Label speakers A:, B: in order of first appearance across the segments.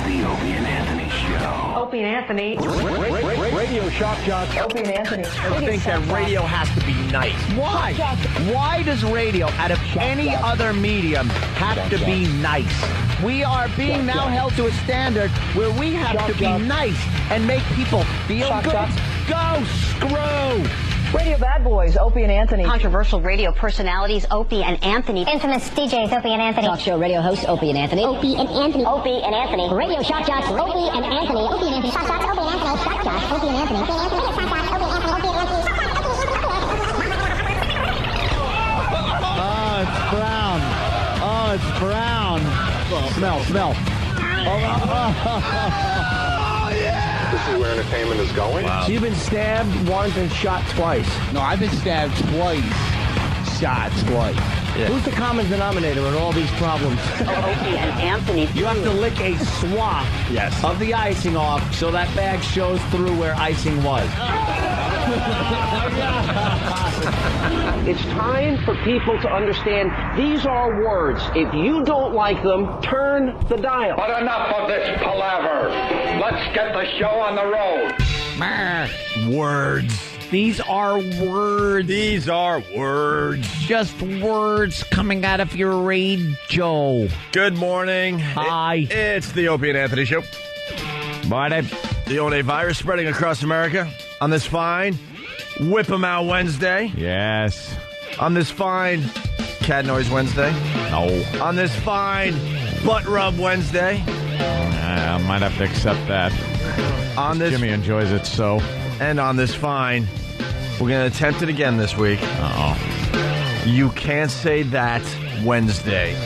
A: the Opie and Anthony Show.
B: Opie and Anthony.
C: Radio shock jocks.
B: Opie and Anthony.
D: I think that radio has to be nice.
C: Why?
D: Why does radio, out of any other medium, have to be nice? We are being now held to a standard where we have to be nice and make people feel good. Go screw!
B: Radio bad boys, Opie and Anthony.
E: Controversial radio personalities, Opie and Anthony.
F: Infamous DJs, Opie and Anthony.
G: Talk show radio hosts, Opie and Anthony.
F: Opie and Anthony.
G: Opie and Anthony.
F: Radio shock jocks, Opie and Anthony.
G: Opie and Anthony.
F: Shock jocks, Opie and Anthony. Shock jocks, Opie and Anthony. Opie and Anthony. Shock jocks, Opie and Anthony. Opie and Anthony.
C: Oh, it's brown. Oh, it's brown. Smell.
H: This is where entertainment is going.
D: Wow. So you've been stabbed once and shot twice.
C: No, I've been stabbed twice. Shot twice.
D: Yeah. Who's the common denominator in all these problems?
E: Opie and Anthony.
D: You have to lick a swath of the icing off so that bag shows through where icing was.
I: It's time for people to understand these are words. If you don't like them, turn the dial.
H: But enough of this palaver. Let's get the show on the road.
D: Words. These are words.
J: These are words.
D: Just words coming out of your radio.
J: Good morning.
D: Hi.
J: It's the Opie and Anthony Show.
D: Morning.
J: The only virus spreading across America on this fine Whip 'em Out Wednesday.
D: Yes.
J: On this fine Cat Noise Wednesday.
D: No.
J: On this fine Butt Rub Wednesday.
D: I might have to accept that.
J: On this,
D: Jimmy enjoys it so.
J: And on this fine, we're going to attempt it again this week. You can't say that Wednesday.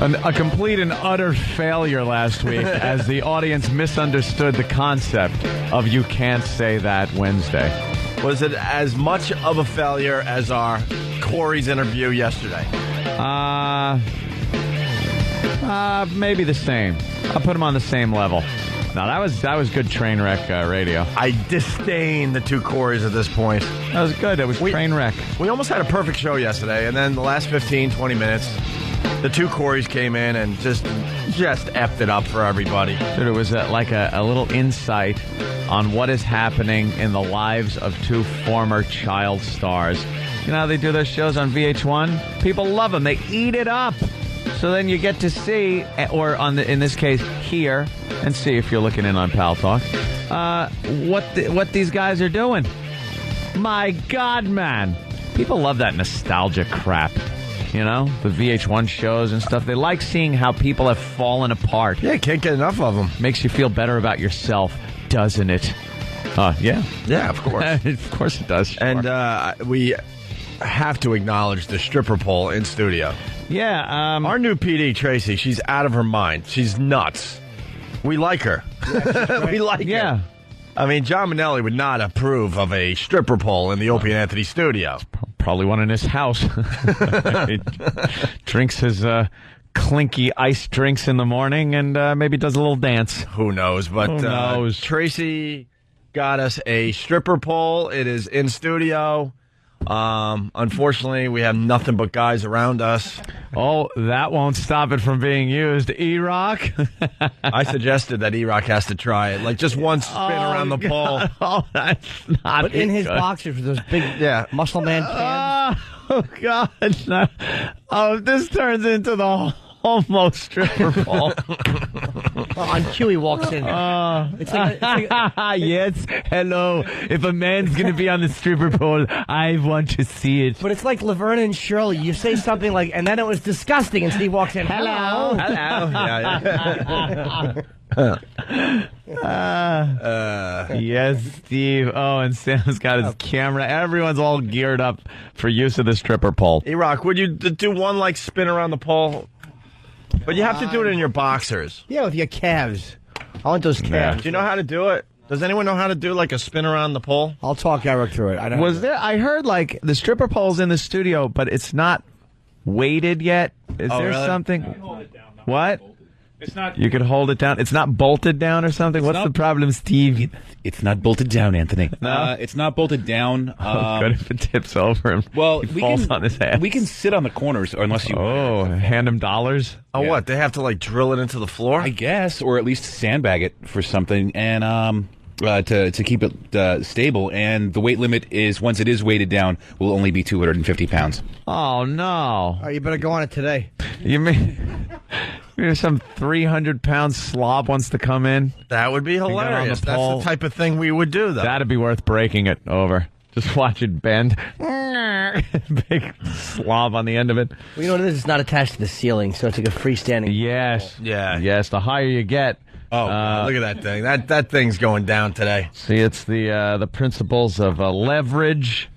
K: A complete and utter failure last week as the audience misunderstood the concept of You Can't Say That Wednesday.
J: Was it as much of a failure as our Corey's interview yesterday?
K: Maybe the same. I'll put him on the same level. No, that was good train wreck radio.
J: I disdain the two Coreys at this point.
K: That was good. It was train wreck.
J: We almost had a perfect show yesterday, and then the last 15, 20 minutes, the two Coreys came in and just effed it up for everybody.
K: Dude, it was like a little insight on what is happening in the lives of two former child stars. You know how they do those shows on VH1? People love them. They eat it up. So then you get to see, or in this case, hear, and see if you're looking in on Pal Talk, what these guys are doing. My God, man. People love that nostalgia crap. You know, the VH1 shows and stuff. They like seeing how people have fallen apart.
J: Yeah, can't get enough of them.
K: Makes you feel better about yourself, doesn't it? Yeah.
J: Yeah, of course.
K: Of course it does. Sure.
J: And we have to acknowledge the stripper pole in studio.
K: Yeah.
J: Our new PD, Tracy, she's out of her mind. She's nuts. We like her. Yeah, we like her. I mean, John Manelli would not approve of a stripper pole in the Opie and Anthony studio.
K: Probably one in his house. He drinks his clinky iced drinks in the morning and maybe does a little dance.
J: Who knows? But
K: Who knows?
J: Tracy got us a stripper pole. It is in studio. Unfortunately, we have nothing but guys around us.
K: Oh, that won't stop it from being used. E-Rock?
J: I suggested that E-Rock has to try it. Like just one spin around the pole.
K: Oh, that's not
D: But in his
K: good.
D: boxers with those big muscle man pants.
K: Oh, God. No. Oh, if this turns into the homo stripper pole.
D: On cue, he walks in. It's like
K: yes, hello. If a man's going to be on the stripper pole, I want to see it.
D: But it's like Laverne and Shirley. You say something like, and then it was disgusting, and Steve walks in. Hello.
K: Yes, Steve. Oh, and Sam's got his camera. Everyone's all geared up for use of the stripper pole.
J: E-Rock, would you do one like spin around the pole? But you have to do it in your boxers.
D: Yeah, with your calves. I want those calves.
J: Do you know how to do it? Does anyone know how to do like a spin around the pole?
D: I'll talk Eric through it.
K: I heard like the stripper pole's in the studio, but it's not weighted yet. Is there
J: really?
K: something? What?
L: It's not.
K: You could hold it down. It's not bolted down or something? What's the problem, Steve?
L: It's not bolted down, Anthony.
K: No?
L: It's not bolted down.
K: Good if it tips over him.
L: Well,
K: he falls on his ass.
L: We can sit on the corners, or unless you.
K: Oh, hand him dollars?
J: Oh, what? They have to, like, drill it into the floor?
L: I guess, or at least sandbag it for something, and to keep it stable. And the weight limit is, once it is weighted down, will only be 250 pounds.
K: Oh, no.
D: Oh, you better go on it today.
K: You mean some 300-pound slob wants to come in?
J: That would be hilarious. That's
K: pole.
J: the type of thing we would do, though.
K: That'd be worth breaking it over. Just watch it bend. Big slob on the end of it.
D: Well, you know what it is? It's not attached to the ceiling, so it's like a freestanding.
K: Yes.
J: Yeah.
K: Yes, the higher you get.
J: Oh, look at that thing. That thing's going down today.
K: See, it's the principles of leverage.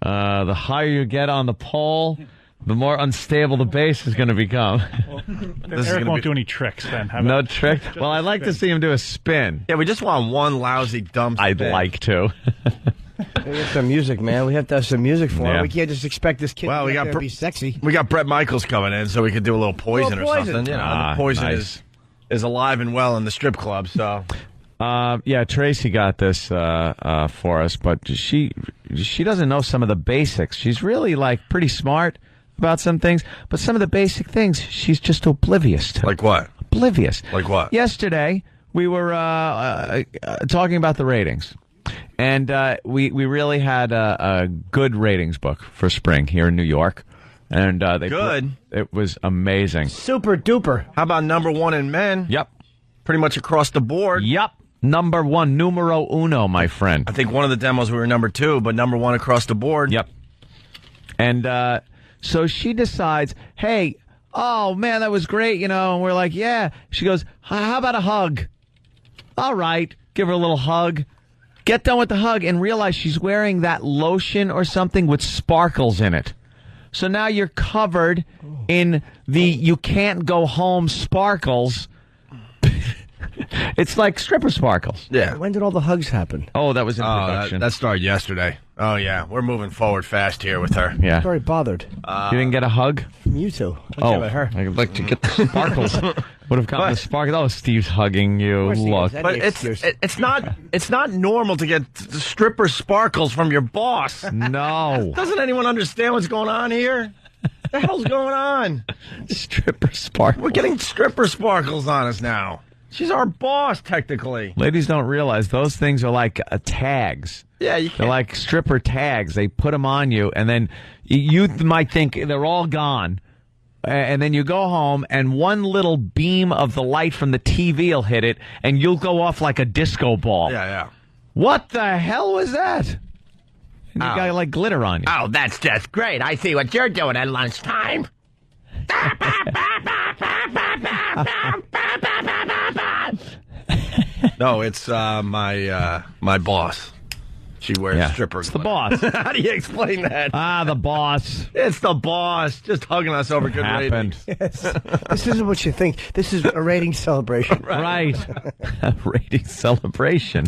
K: The higher you get on the pole, the more unstable the base is going to become.
M: Well, Eric won't do any tricks then.
K: No trick? Well, I'd like to see him do a spin.
J: Yeah, we just want one lousy dumb spin.
K: I'd like to.
D: We have some music, man. We have to have some music for
K: Yeah.
D: him. We can't just expect this kid to be sexy.
J: We got Bret Michaels coming in, so we could do a little Poison or something. You know, the Poison
K: nice.
J: is alive and well in the strip club, so...
K: Yeah, Tracy got this for us, but she doesn't know some of the basics. She's really, like, pretty smart about some things, but some of the basic things she's just oblivious to.
J: Like what?
K: Oblivious.
J: Like what?
K: Yesterday, we were talking about the ratings, and we really had a good ratings book for spring here in New York. And it was amazing.
D: Super duper.
J: How about number one in men?
K: Yep.
J: Pretty much across the board.
K: Yep. Number one, numero uno, my friend.
J: I think one of the demos we were number two, but number one across the board.
K: Yep. And so she decides, hey, oh, man, that was great, you know. And we're like, yeah. She goes, how about a hug? All right. Give her a little hug. Get done with the hug and realize she's wearing that lotion or something with sparkles in it. So now you're covered in the you can't go home sparkles. It's like stripper sparkles.
J: Yeah.
D: When did all the hugs happen?
K: Oh, that was in production.
J: That started yesterday. Oh, yeah. We're moving forward fast here with her.
K: Yeah.
D: I'm very bothered.
K: You didn't get a hug?
D: From you two.
K: About her. I'd like to get the sparkles. Would have gotten the sparkles. Oh, Steve's hugging you. Look.
J: But it's not normal to get stripper sparkles from your boss.
K: No.
J: Doesn't anyone understand what's going on here? What the hell's going on?
K: Stripper sparkles.
J: We're getting stripper sparkles on us now. She's our boss, technically.
K: Ladies don't realize those things are like tags.
J: Yeah, you can't.
K: They're like stripper tags. They put them on you, and then you might think they're all gone. And then you go home, and one little beam of the light from the TV will hit it, and you'll go off like a disco ball.
J: Yeah.
K: What the hell was that? And you got like glitter on you.
J: Oh, that's just great. I see what you're doing at lunchtime. No, it's my boss. She wears stripper
K: It's the
J: glitter.
K: boss.
J: How do you explain that?
K: The boss.
J: It's the boss, just hugging us over good ratings.
D: Yes. This isn't what you think. This is a rating celebration.
K: Right. A rating celebration.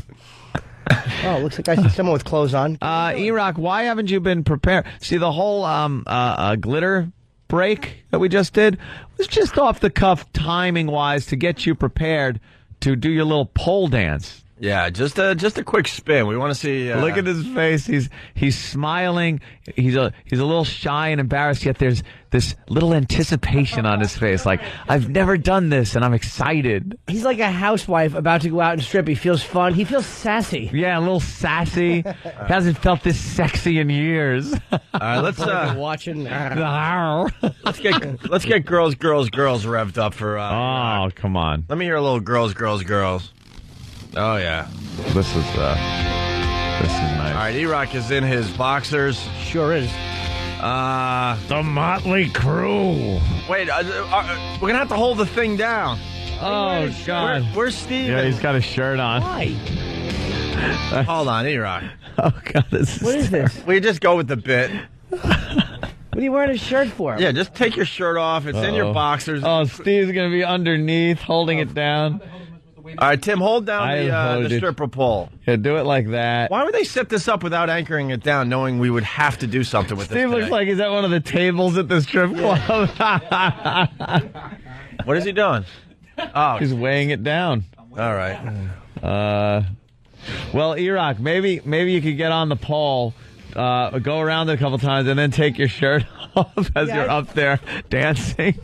D: Oh, looks like I see someone with clothes on.
K: E-Rock, why haven't you been prepared? See, the whole glitter break that we just did was just off the cuff, timing-wise, to get you prepared to do your little pole dance.
J: Yeah, just a quick spin. We want to see.
K: Look at his face. He's smiling. He's a little shy and embarrassed. Yet there's this little anticipation on his face, like I've never done this, and I'm excited.
D: He's like a housewife about to go out and strip. He feels fun. He feels sassy.
K: Yeah, a little sassy. Hasn't felt this sexy in years.
J: All right, let's
D: watching.
J: let's get girls revved up for.
K: Oh, come on.
J: Let me hear a little girls. Oh yeah,
K: this is nice.
J: All right, E-Rock is in his boxers.
D: Sure is.
K: The Motley Crue.
J: Wait, we're gonna have to hold the thing down.
K: Oh God,
J: where's Steve?
K: Yeah, he's got a shirt on.
D: Why?
J: Hold on, E-Rock.
K: Oh God,
D: What is this?
J: We just go with the bit.
D: What are you wearing a shirt for?
J: Yeah, just take your shirt off. It's in your boxers.
K: Oh, Steve's gonna be underneath, holding it down.
J: All right, Tim, hold down the stripper pole.
K: Yeah, do it like that.
J: Why would they set this up without anchoring it down, knowing we would have to do something with this
K: Steve looks like he's at one of the tables at the strip club.
J: What is he doing? Oh,
K: he's weighing it down.
J: All right.
K: Well, E-Rock, maybe you could get on the pole, go around it a couple times, and then take your shirt off as you're up there dancing.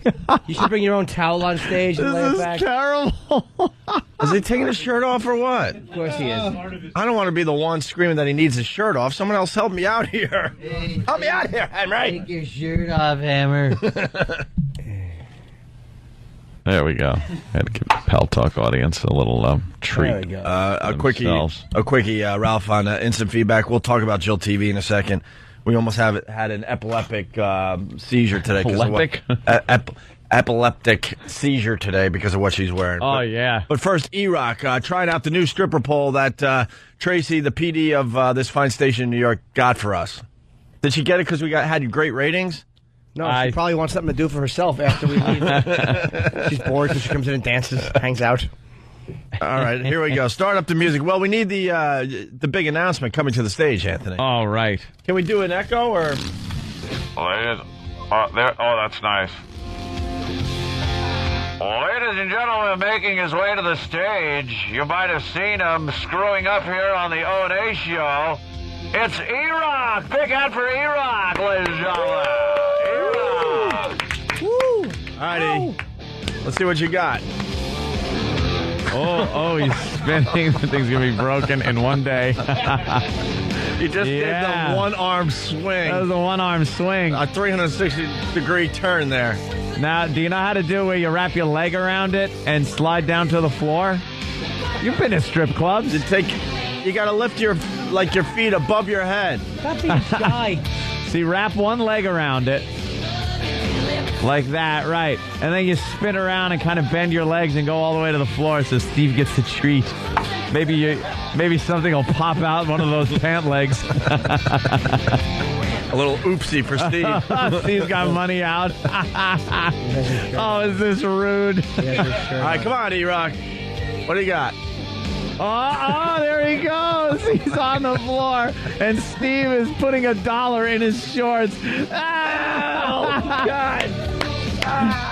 N: You should bring your own towel on stage and lay it back.
K: This is terrible.
J: Is he taking his shirt off or what?
N: Of course he is.
J: I don't want to be the one screaming that he needs his shirt off. Someone else help me out here. Help me out here, Hammer.
N: Take your shirt off, Hammer.
K: There we go. Had to give the Pal Talk audience a little treat.
N: There we go.
J: A quickie, Ralph, on instant feedback. We'll talk about Jill TV in a second. We almost had an epileptic seizure today. Epileptic seizure today because of what she's wearing.
K: Yeah.
J: But first, E-Rock, trying out the new stripper pole that Tracy, the PD of this fine station in New York, got for us. Did she get it because we had great ratings?
N: No, she probably wants something to do for herself after we leave. She's bored, so she comes in and dances, hangs out.
J: All right, here we go. Start up the music. Well, we need the big announcement coming to the stage, Anthony.
K: All right.
J: Can we do an echo or?
H: Ladies, that's nice. Ladies and gentlemen, making his way to the stage, you might have seen him screwing up here on the O&A show. It's E-Rock. Big hand for E-Rock, ladies and gentlemen. E-Rock.
J: Woo. All righty. Let's see what you got.
K: He's spinning. The thing's going to be broken in one day.
J: You just did the one-arm swing.
K: That was a one-arm swing.
J: A 360-degree turn there.
K: Now, do you know how to do where you wrap your leg around it and slide down to the floor? You've been to strip clubs.
J: You got to lift your feet above your head.
N: Stop being shy.
K: See, wrap one leg around it. Like that, right. And then you spin around and kind of bend your legs and go all the way to the floor so Steve gets the treat. Maybe something will pop out one of those pant legs.
J: A little oopsie for Steve.
K: Steve's got money out. Oh, is this rude?
J: All right, come on, E-Rock. What do you got?
K: Oh, there he goes. He's on the floor, and Steve is putting $1 in his shorts. Oh, God.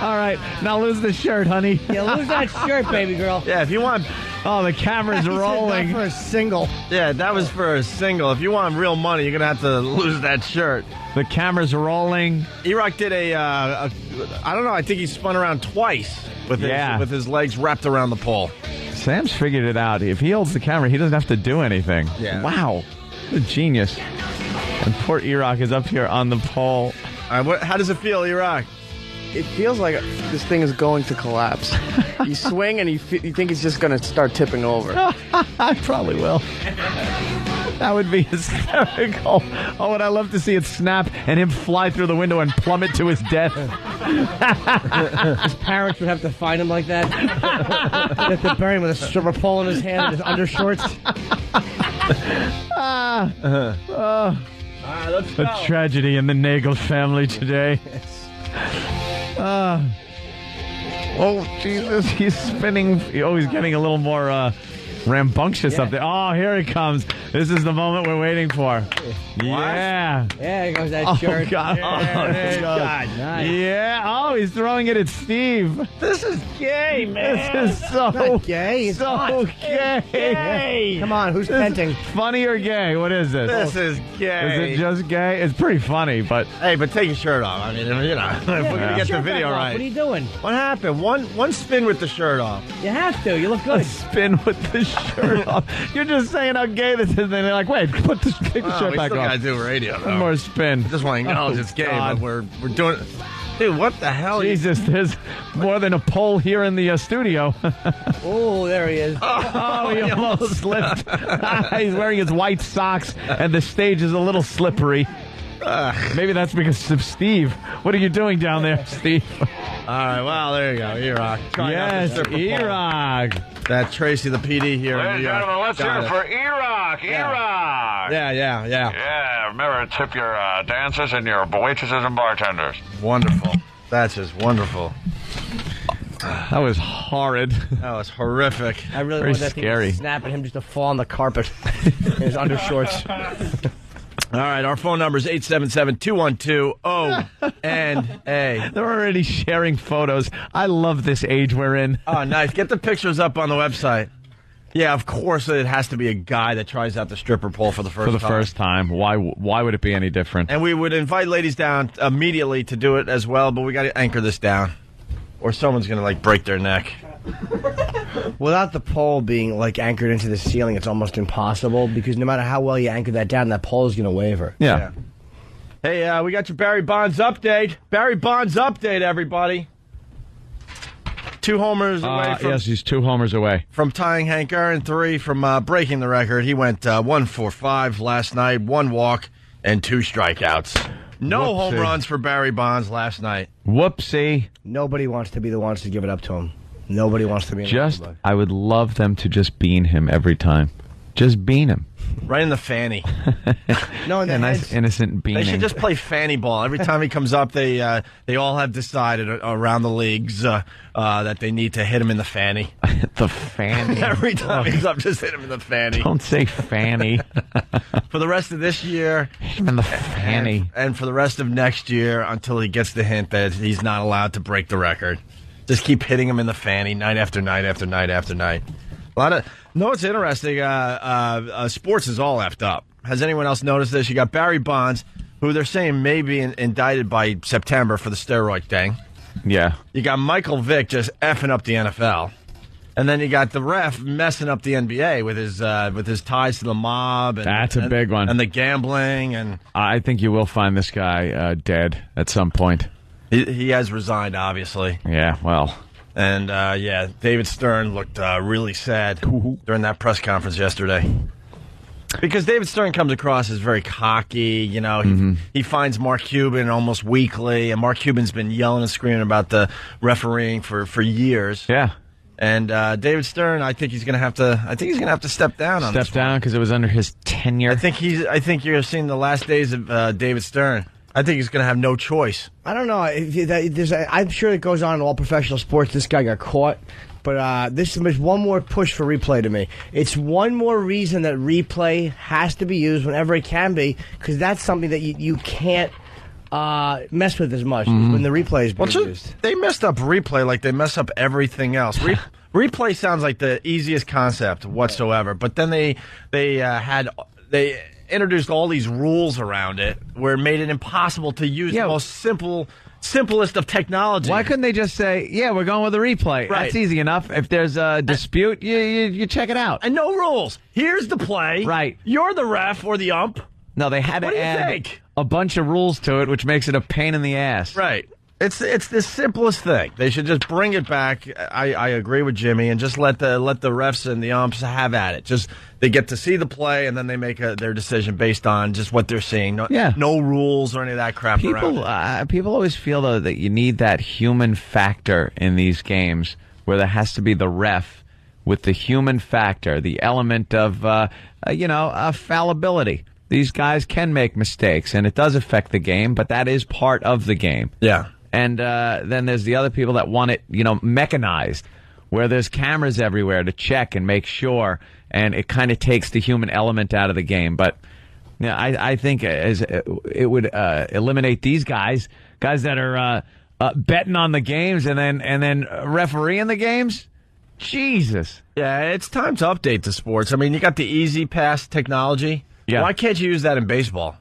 K: All right, now lose the shirt, honey.
N: Yeah, lose that shirt, baby girl.
J: Yeah, if you want...
K: Oh, the camera's rolling.
N: For a single.
J: Yeah, that was for a single. If you want real money, you're going to have to lose that shirt.
K: The camera's rolling.
J: E-Rock did I don't know, I think he spun around twice with his legs wrapped around the pole.
K: Sam's figured it out. If he holds the camera, he doesn't have to do anything.
J: Yeah.
K: Wow. What a genius. And poor E-Rock is up here on the pole.
J: All right, how does it feel, E-Rock?
O: It feels like this thing is going to collapse. You swing and you think it's just going to start tipping over.
K: I probably will. That would be hysterical. Oh, and I love to see it snap and him fly through the window and plummet to his death.
N: His parents would have to find him like that. They'd have to bury him with a stripper pole in his hand and his undershorts.
J: All right, let's go.
K: A tragedy in the Nagel family today. Oh, Jesus, he's spinning. Oh, he's getting a little more rambunctious up there. Oh, here he comes. This is the moment we're waiting for. Yeah.
N: Yeah, here goes that shirt.
K: God.
N: Yeah,
K: God.
N: Nice.
K: Yeah. Oh, he's throwing it at Steve.
J: This is gay, man.
K: This is so
N: not gay. It's
K: so gay.
N: Come on, who's venting?
K: Funny or gay? What is this?
J: This is gay.
K: Is it just gay? It's pretty funny, but...
J: Hey, but take your shirt off. I mean, if we're going to get the video right.
N: What are you doing?
J: What happened? One spin with the shirt off.
N: You have to. You look good.
K: A spin with the shirt off. You're just saying how gay this is, and they're like, wait, take the shirt back off.
J: We still got to do radio, though.
K: One more spin.
J: I just want to acknowledge it's gay, but we're doing it. Dude, what the hell?
K: Jesus, there's more than a pole here in the studio.
N: Oh, there he is.
K: Oh, he almost slipped. He's wearing his white socks, and the stage is a little slippery. Maybe that's because of Steve. What are you doing down there, Steve?
J: All right, well, there you go. E-Rock.
K: Yes, E-Rock.
J: That Tracy, the PD here in New York.
H: Gentlemen, let's hear it for E-Rock. E-Rock.
J: Yeah.
H: Yeah, remember to tip your dancers and your waitresses and bartenders.
J: Wonderful. That's just wonderful.
K: That was horrid.
J: That was horrific.
N: I really
K: Very
N: wanted that
K: scary.
N: thing to snap at him just to fall on the carpet in his undershorts.
J: All right, our phone number is 877-212-O-N-A.
K: They're already sharing photos. I love this age we're in.
J: Oh, nice. Get the pictures up on the website. Yeah, of course it has to be a guy that tries out the stripper pole for the first time.
K: Why would it be any different?
J: And we would invite ladies down immediately to do it as well, but we got to anchor this down, or someone's going to, break their neck.
N: Without the pole being, anchored into the ceiling, it's almost impossible, because no matter how well you anchor that down, that pole is going to waver.
K: Yeah.
J: Hey, we got your Barry Bonds update. Barry Bonds update, everybody. 2 homers away from...
K: Yes, he's 2 homers away.
J: From tying Hank Aaron, 3 from breaking the record. He went 1 for 5 last night, 1 walk, and 2 strikeouts. No home runs for Barry Bonds last night.
K: Whoopsie.
N: Nobody wants to be the ones to give it up to him. Nobody wants to be...
K: I would love them to just bean him every time. Just bean him.
J: Right in the fanny.
N: No, in the
K: nice innocent beaning.
J: They should just play fanny ball. Every time he comes up, they all have decided around the leagues that they need to hit him in the fanny.
K: The fanny.
J: Every time he's up, just hit him in the fanny.
K: Don't say fanny.
J: For the rest of this year.
K: Hit him in the fanny.
J: And for the rest of next year, until he gets the hint that he's not allowed to break the record. Just keep hitting him in the fanny night after night after night after night. No, it's interesting. Sports is all effed up. Has anyone else noticed this? You got Barry Bonds, who they're saying may be indicted by September for the steroid thing.
K: Yeah.
J: You got Michael Vick just effing up the NFL. And then you got the ref messing up the NBA with his ties to the mob.
K: That's a big one.
J: And the gambling. And
K: I think you will find this guy dead at some point.
J: He has resigned, obviously.
K: Yeah, well...
J: And, David Stern looked really sad during that press conference yesterday. Because David Stern comes across as very cocky, he finds Mark Cuban almost weekly, and Mark Cuban's been yelling and screaming about the refereeing for years.
K: Yeah.
J: And David Stern, I think he's going to have to step down on this.
K: Step down because it was under his tenure.
J: I think you're seeing the last days of David Stern. I think he's going to have no choice.
N: I don't know. I'm sure it goes on in all professional sports. This guy got caught. But this is one more push for replay to me. It's one more reason that replay has to be used whenever it can be, because that's something that you can't mess with as much when the replay is being used.
J: They messed up replay like they mess up everything else. Replay sounds like the easiest concept whatsoever, but then they introduced all these rules around it where it made it impossible to use the most simplest of technology.
K: Why couldn't they just say, we're going with a replay?
J: Right.
K: That's easy enough. If there's a dispute, you check it out.
J: And no rules. Here's the play.
K: Right.
J: You're the ref or the ump.
K: No, they had to add a bunch of rules to it, which makes it a pain in the ass.
J: Right. It's the simplest thing. They should just bring it back. I agree with Jimmy, and just let the refs and the umps have at it. Just they get to see the play, and then they make their decision based on just what they're seeing. No rules or any of that crap around.
K: People always feel though that you need that human factor in these games, where there has to be the ref with the human factor, the element of fallibility. These guys can make mistakes, and it does affect the game, but that is part of the game.
J: Yeah.
K: And then there's the other people that want it, mechanized, where there's cameras everywhere to check and make sure, and it kind of takes the human element out of the game. But I think it would eliminate these guys that are betting on the games and then refereeing the games. Jesus.
J: Yeah, it's time to update the sports. I mean, you got the Easy Pass technology.
K: Yeah.
J: Why can't you use that in baseball?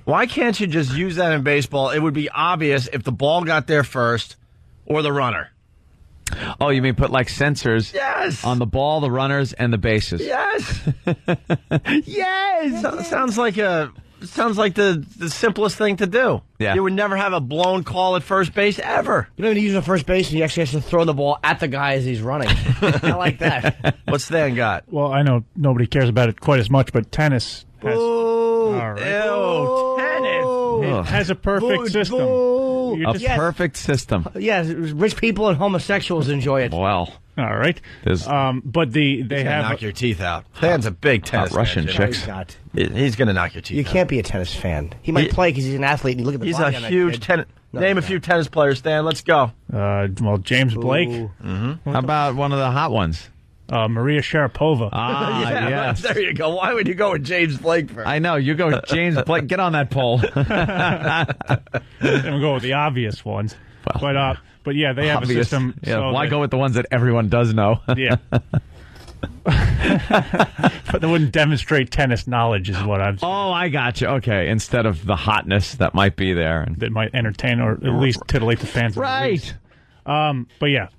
J: Why can't you just use that in baseball? It would be obvious if the ball got there first or the runner.
K: Oh, you mean put sensors on the ball, the runners, and the bases?
J: Yes.
K: Yes.
J: Sounds like the simplest thing to do.
K: Yeah.
J: You would never have a blown call at first base ever.
N: You don't even use a first base, and you actually have to throw the ball at the guy as he's running. I like that.
J: What's Stan got?
M: Well, I know nobody cares about it quite as much, but tennis has...
J: All
M: right.
J: Tennis.
M: It has a perfect system.
K: Perfect system.
N: Yeah, rich people and homosexuals enjoy it.
K: Well...
M: All right. But they have
J: knock your teeth out. Stan's a big tennis
K: Russian
J: fan,
K: chicks.
J: He's going to knock your teeth out.
N: You can't be a tennis fan. He might play because he's an athlete. And you look at the
J: he's
N: body
J: a
N: on that
J: huge
N: kid.
J: tennis. Name a few tennis players, Stan. Let's go.
M: James Blake.
K: How about one of the hot ones?
M: Maria Sharapova.
J: Yeah,
K: yes.
J: there you go. Why would you go with James Blake first?
K: I know. You go with James Blake. Get on that pole.
M: I'm go with the obvious ones. But yeah, they have
K: Obvious.
M: a system.
K: Yeah,
M: so
K: why go with the ones that everyone does know?
M: Yeah. But they wouldn't demonstrate tennis knowledge is what I'm saying.
K: Oh, I got you. Okay, instead of the hotness that might be there.
M: That might entertain or at least titillate the fans.
K: Right.
M: But yeah,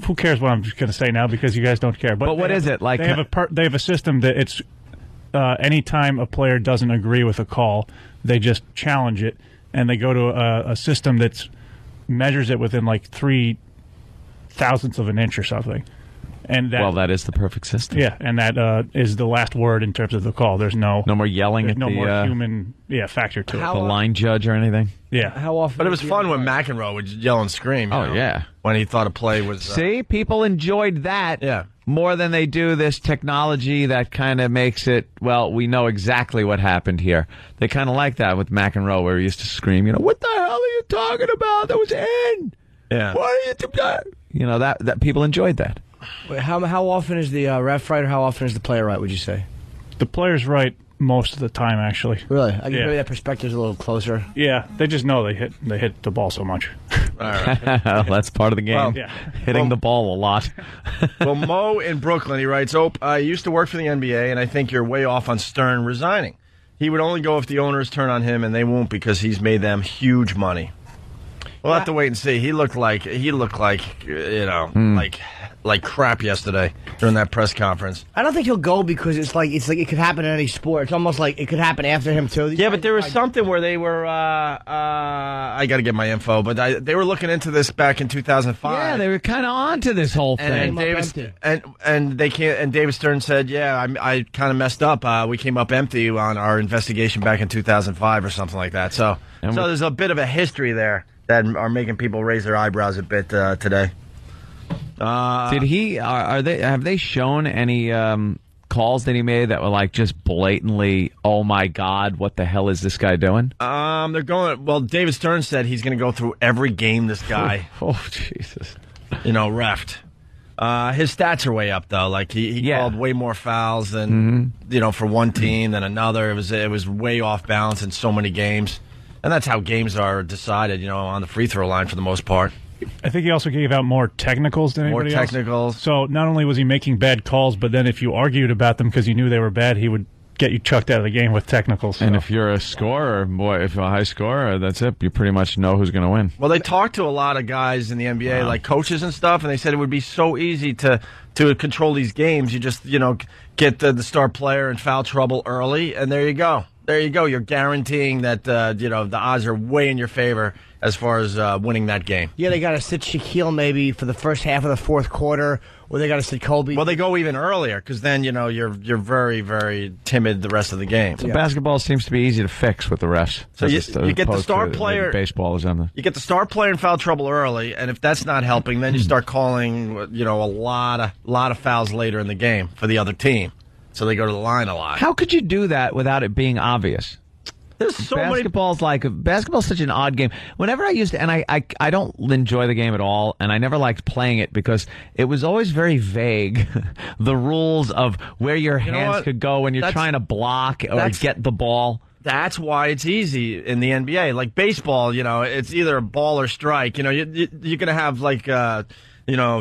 M: who cares what I'm just going to say now because you guys don't care.
K: But what is it? Like
M: they have a system that it's anytime a player doesn't agree with a call, they just challenge it, and they go to a system that's measures it within like 0.003 of an inch or something. And
K: that is the perfect system.
M: Yeah, and that is the last word in terms of the call. There's no
K: more yelling at
M: no
K: the
M: more human factor to it.
K: The line judge or anything.
M: Yeah.
N: How often?
J: But it was fun when McEnroe would yell and scream. You know,
K: yeah.
J: When he thought a play was.
K: See, people enjoyed that more than they do this technology that kind of makes it, well, we know exactly what happened here. They kind of like that with McEnroe where he used to scream, what the hell are you talking about? That was in.
J: Yeah.
K: What are you that people enjoyed that.
N: Wait, how often is the ref right or how often is the player right, would you say?
M: The player's right most of the time, actually.
N: Really? I guess maybe that perspective's a little closer.
M: Yeah, they just know they hit the ball so much.
J: All right.
K: That's part of the game.
J: Well,
K: Hitting the ball a lot.
J: Well, Mo in Brooklyn, he writes, I used to work for the NBA, and I think you're way off on Stern resigning. He would only go if the owners turn on him, and they won't because he's made them huge money. We'll have to wait and see. He looked like like crap yesterday during that press conference.
N: I don't think he'll go because it's like it could happen in any sport. It's almost like it could happen after him too.
J: Yeah, but there was something where they were. I got to get my info, but they were looking into this back in 2005.
K: Yeah, they were kind of onto this whole thing.
J: And David Stern said, "Yeah, I kind of messed up. We came up empty on our investigation back in 2005 or something like that." So there's a bit of a history there that are making people raise their eyebrows a bit today.
K: Did he? Have they shown any calls that he made that were like just blatantly, "Oh my God, what the hell is this guy doing"?
J: They're going. Well, David Stern said he's going to go through every game this guy.
K: Oh Jesus!
J: Reffed. His stats are way up though. Like he called way more fouls than for one team than another. It was way off balance in so many games, and that's how games are decided. On the free throw line for the most part.
M: I think he also gave out more technicals than anybody else.
J: More technicals.
M: So not only was he making bad calls, but then if you argued about them because you knew they were bad, he would get you chucked out of the game with technicals. So.
K: And if you're a scorer, if you're a high scorer, that's it. You pretty much know who's going to win.
J: Well, they talked to a lot of guys in the NBA, like coaches and stuff, and they said it would be so easy to control these games. You just, get the star player in foul trouble early, and there you go. There you go. You're guaranteeing that, the odds are way in your favor as far as winning that game.
N: Yeah, they got to sit Shaquille maybe for the first half of the fourth quarter, or they got to sit Kobe.
J: Well, they go even earlier because then, you're very, very timid the rest of the game.
K: So basketball seems to be easy to fix with the refs.
J: So you get the star player.
K: Baseball or something.
J: You get the star player in foul trouble early, and if that's not helping, then you start calling, a lot of fouls later in the game for the other team. So they go to the line a lot.
K: How could you do that without it being obvious?
J: There's so
K: basketball's such an odd game. Whenever I used to, and I don't enjoy the game at all, and I never liked playing it because it was always very vague. The rules of where your hands could go when you're trying to block or get the ball.
J: That's why it's easy in the NBA. Like baseball, it's either a ball or strike. You're going to have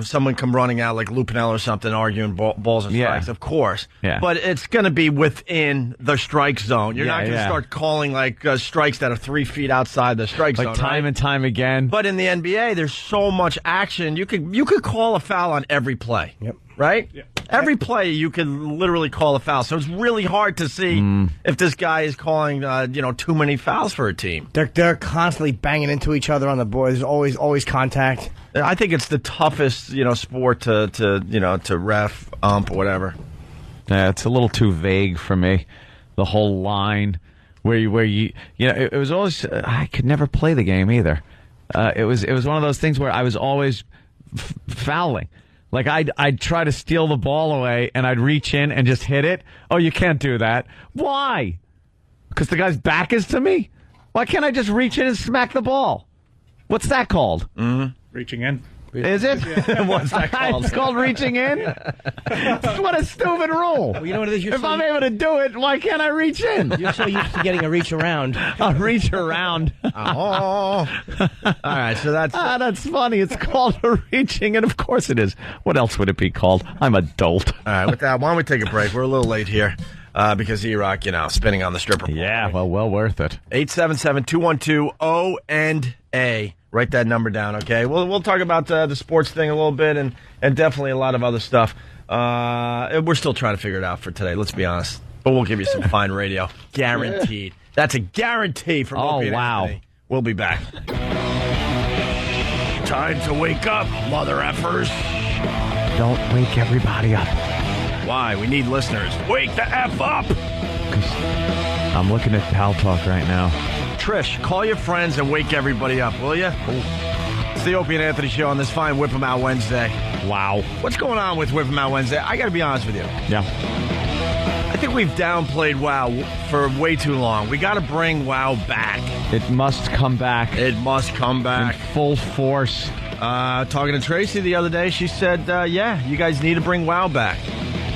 J: someone come running out like Lou Piniella or something arguing balls and strikes, of course.
K: Yeah.
J: But it's going to be within the strike zone. You're not going to start calling strikes that are 3 feet outside the strike zone.
K: Like time and time again.
J: But in the NBA, there's so much action. You could call a foul on every play.
N: Yep.
J: Right? Yeah. Every play you could literally call a foul. So it's really hard to see if this guy is calling too many fouls for a team.
N: They're constantly banging into each other on the board. There's always contact.
J: I think it's the toughest, sport to ref, ump, or whatever.
K: Yeah, it's a little too vague for me. The whole line where you it was always I could never play the game either. It was one of those things where I was always fouling. Like I'd try to steal the ball away and I'd reach in and just hit it. Oh, you can't do that. Why? Because the guy's back is to me? Why can't I just reach in and smack the ball? What's that called?
M: Reaching in.
K: Is it?
J: What's that called?
K: It's called reaching in? What a stupid rule.
N: Well, you know what it is?
K: If I'm able to do it, why can't I reach in?
N: You're so used to getting a reach around.
K: A reach around.
J: All right, so
K: that's funny. It's called a reaching, and of course it is. What else would it be called? I'm a dolt.
J: All right, with that, why don't we take a break? We're a little late here because E-Rock, spinning on the stripper pole.
K: Yeah, well worth it.
J: 877-212-O&A. Write that number down, okay? We'll talk about the sports thing a little bit and definitely a lot of other stuff. We're still trying to figure it out for today, let's be honest. But we'll give you some fine radio. Guaranteed. That's a guarantee from Opie and Anthony. We'll be back. Time to wake up, mother effers.
K: Don't wake everybody up.
J: Why? We need listeners. Wake the F up!
K: I'm looking at Pal Talk right now.
J: Trish, call your friends and wake everybody up, will you? It's the Opie and Anthony show on this fine Whip 'em Out Wednesday.
K: Wow.
J: What's going on with Whip 'em Out Wednesday? I got to be honest with you.
K: Yeah.
J: I think we've downplayed WoW for way too long. We got to bring WoW back.
K: It must come back.
J: It must come back.
K: In full force.
J: Talking to Tracy the other day, she said, yeah, you guys need to bring WoW back.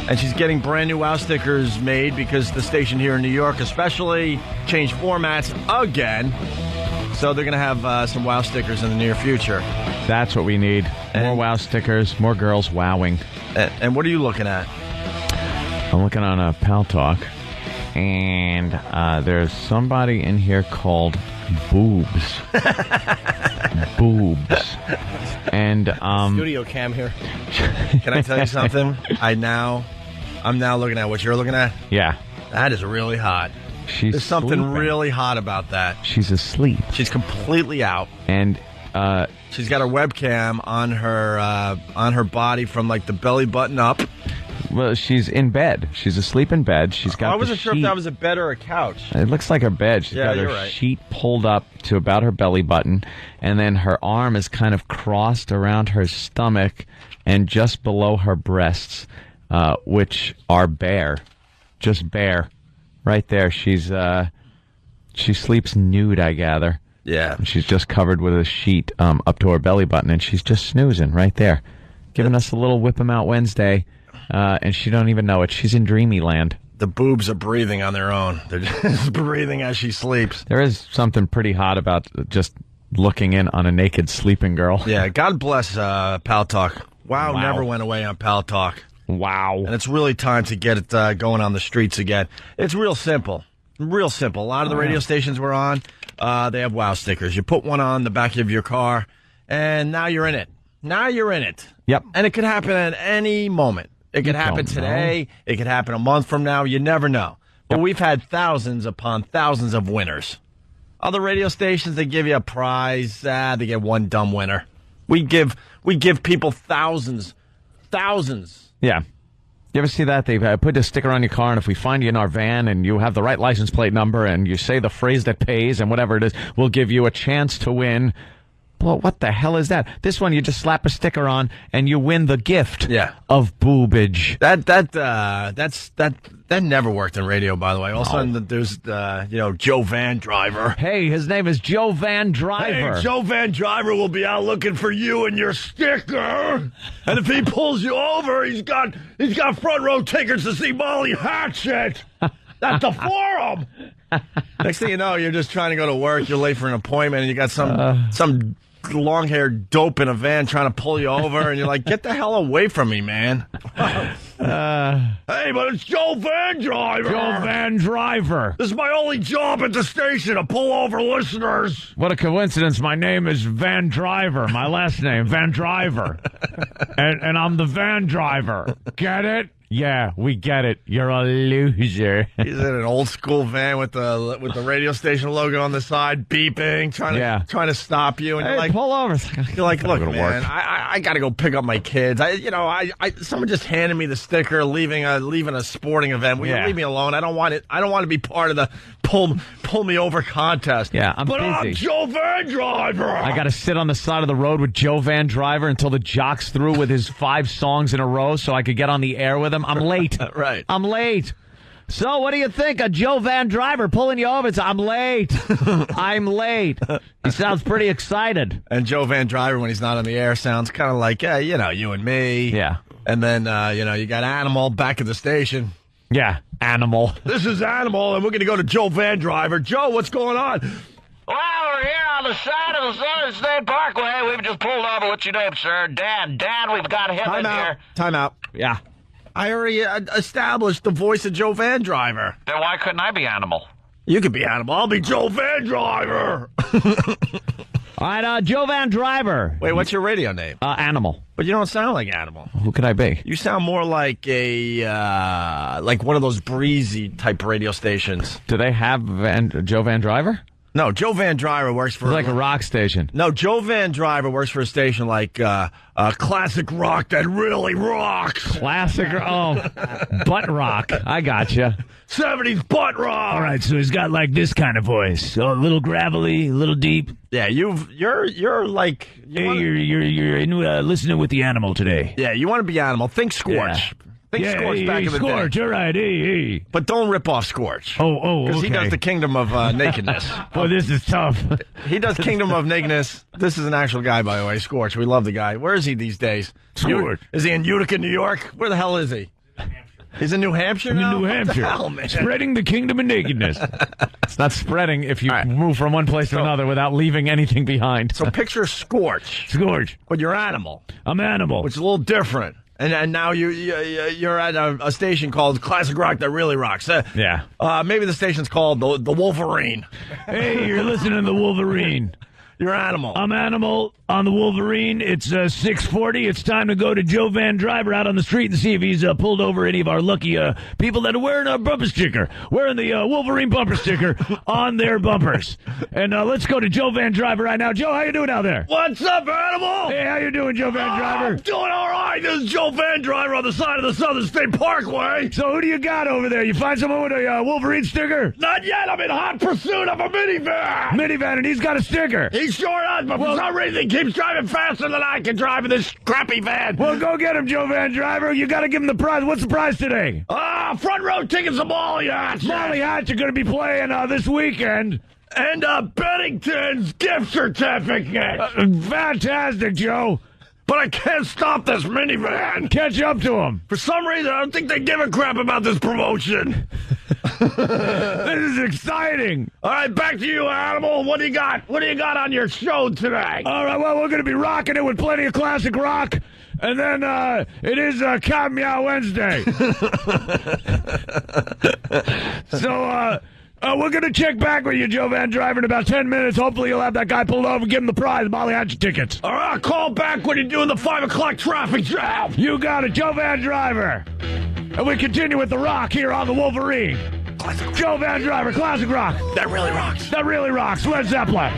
J: And she's getting brand new WoW stickers made because the station here in New York especially changed formats again. So they're going to have some WoW stickers in the near future.
K: That's what we need. More WoW stickers, more girls wowing.
J: And what are you looking at?
K: I'm looking on a Pal Talk, and there's somebody in here called Boobs. Boobs. And
N: studio cam here.
J: Can I tell you something? I'm now looking at what you're looking at.
K: Yeah.
J: That is really hot.
K: There's
J: something really hot about that.
K: She's asleep.
J: She's completely out.
K: And
J: she's got her webcam on her body from like the belly button up.
K: Well, she's in bed. She's asleep in bed. She's got
J: I wasn't sure if that was a bed or a couch.
K: It looks like her bed. She's got her sheet pulled up to about her belly button, and then her arm is kind of crossed around her stomach and just below her breasts, which are bare. Just bare. Right there. She sleeps nude, I gather.
J: Yeah.
K: And she's just covered with a sheet up to her belly button, and she's just snoozing right there. Giving us a little Whip 'em Out Wednesday. And she don't even know it. She's in dreamy land.
J: The boobs are breathing on their own. They're just breathing as she sleeps.
K: There is something pretty hot about just looking in on a naked sleeping girl.
J: Yeah, God bless Pal Talk. Wow never went away on Pal Talk.
K: Wow.
J: And it's really time to get it going on the streets again. It's real simple. Real simple. A lot of the radio stations we're on, they have WoW stickers. You put one on the back of your car, and now you're in it. Now you're in it.
K: Yep.
J: And it could happen at any moment. It could happen today. It could happen a month from now. You never know. But we've had thousands upon thousands of winners. Other radio stations, they give you a prize. They get one dumb winner. We give people thousands.
K: Yeah. You ever see that? They put a sticker on your car, and if we find you in our van and you have the right license plate number and you say the phrase that pays and whatever it is, we'll give you a chance to win. Well, what the hell is that? This one, you just slap a sticker on and you win the gift of boobage.
J: That never worked in radio, by the way. All of a sudden, there's Joe Van Driver.
K: Hey, his name is Joe Van Driver.
J: Hey, Joe Van Driver will be out looking for you and your sticker. And if he pulls you over, he's got front row tickets to see Molly Hatchet at the Forum. Next thing you know, you're just trying to go to work. You're late for an appointment, and you got some long-haired dope in a van trying to pull you over, and you're like, get the hell away from me, man. Hey, but it's Joe Van Driver.
K: Joe Van Driver.
J: This is my only job at the station, to pull over listeners.
K: What a coincidence. My name is Van Driver. My last name, Van Driver. and I'm the Van Driver. Get it? Yeah, we get it. You're a loser.
J: He's in an old school van with the radio station logo on the side, beeping, trying to stop you, and
K: hey,
J: you're like,
K: pull over.
J: You're like, look, man, I got to go pick up my kids. Someone just handed me the sticker, leaving a sporting event. Will you leave me alone? I don't want it. I don't want to be part of the pull me over contest.
K: Yeah, I'm busy.
J: I'm Joe Van Driver.
K: I got to sit on the side of the road with Joe Van Driver until the jock's through with his 5 songs in a row so I could get on the air with him. I'm late.
J: Right.
K: I'm late. So, what do you think of Joe Van Driver pulling you over? I'm late. I'm late. He sounds pretty excited.
J: And Joe Van Driver, when he's not on the air, sounds kind of like, you and me.
K: Yeah.
J: And then, you got Animal back at the station.
K: Yeah, Animal.
J: This is Animal, and we're going to go to Joe Van Driver. Joe, what's going on?
H: Well, we're here on the side of the Southern State Parkway. We've just pulled over. What's your name, sir? Dan, we've got him in here.
J: Time out.
K: Yeah.
J: I already established the voice of Joe Van Driver.
H: Then why couldn't I be Animal?
J: You could be Animal. I'll be Joe Van Driver.
K: All right, Joe Van Driver.
J: Wait, what's your radio name?
K: Animal.
J: But you don't sound like Animal.
K: Who could I be?
J: You sound more like like one of those breezy type radio stations.
K: Do they have Joe Van Driver?
J: No, Joe Van Driver works for...
K: It's like a rock station.
J: No, Joe Van Driver works for a station like classic rock that really rocks.
K: Classic... butt rock. I gotcha.
J: 70s butt rock.
C: All right, so he's got like this kind of voice. So a little gravelly, a little deep.
J: Yeah, you're like...
C: You're listening with the Animal today.
J: Yeah, you want to be Animal. Think Scorch.
C: Yeah.
J: Think Scorch back in the
C: Scorch,
J: day.
C: all right, hey.
J: But don't rip off Scorch.
C: Because
J: he does the Kingdom of Nakedness.
C: Boy, this is tough.
J: He does Kingdom of Nakedness. This is an actual guy, by the way, Scorch. We love the guy. Where is he these days?
C: Scorch.
J: Is he in Utica, New York? Where the hell is he? He's in New Hampshire now?
C: In New Hampshire.
J: What the hell, man?
C: Spreading the Kingdom of Nakedness.
K: It's not spreading if you move from one place to another without leaving anything behind.
J: So picture Scorch.
C: Scorch.
J: But you're Animal.
C: I'm Animal.
J: Which is a little different. And now you're at a station called Classic Rock that really rocks.
K: Yeah.
J: Maybe the station's called the Wolverine.
C: Hey, you're listening to the Wolverine.
J: You're Animal.
C: I'm Animal on the Wolverine. It's 6:40. It's time to go to Joe Van Driver out on the street and see if he's pulled over any of our lucky people that are wearing a bumper sticker, wearing the Wolverine bumper sticker on their bumpers. And let's go to Joe Van Driver right now. Joe, how you doing out there?
J: What's up, Animal?
C: Hey, how you doing, Joe Van Driver?
J: I'm doing all right. This is Joe Van Driver on the side of the Southern State Parkway.
C: So who do you got over there? You find someone with a Wolverine sticker?
J: Not yet. I'm in hot pursuit of a minivan.
C: Minivan, and he's got a sticker.
J: He sure does, but for some reason he keeps driving faster than I can drive in this crappy van.
C: Well, go get him, Joe Van Driver. You got to give him the prize. What's the prize today?
J: Front row tickets to Molly Hatch.
C: Molly Hatch are going to be playing this weekend.
J: And Bennington's gift certificate.
C: Fantastic, Joe.
J: But I can't stop this minivan.
C: Catch up to him.
J: For some reason, I don't think they give a crap about this promotion.
C: This is exciting.
J: All right, back to you, Animal. What do you got? What do you got on your show today?
C: All right, well, we're going to be rocking it with plenty of classic rock. And then it is Cow Meow Wednesday. So we're going to check back with you, Joe Van Driver, in about 10 minutes. Hopefully you'll have that guy pulled over and give him the prize, Molly Hatch tickets.
J: All right, call back when you're doing the 5 o'clock traffic jam.
C: You got it, Joe Van Driver. And we continue with the rock here on the Wolverine.
J: Classic rock.
C: Joe Van Driver, classic rock.
J: That really rocks.
C: That really rocks. Led Zeppelin.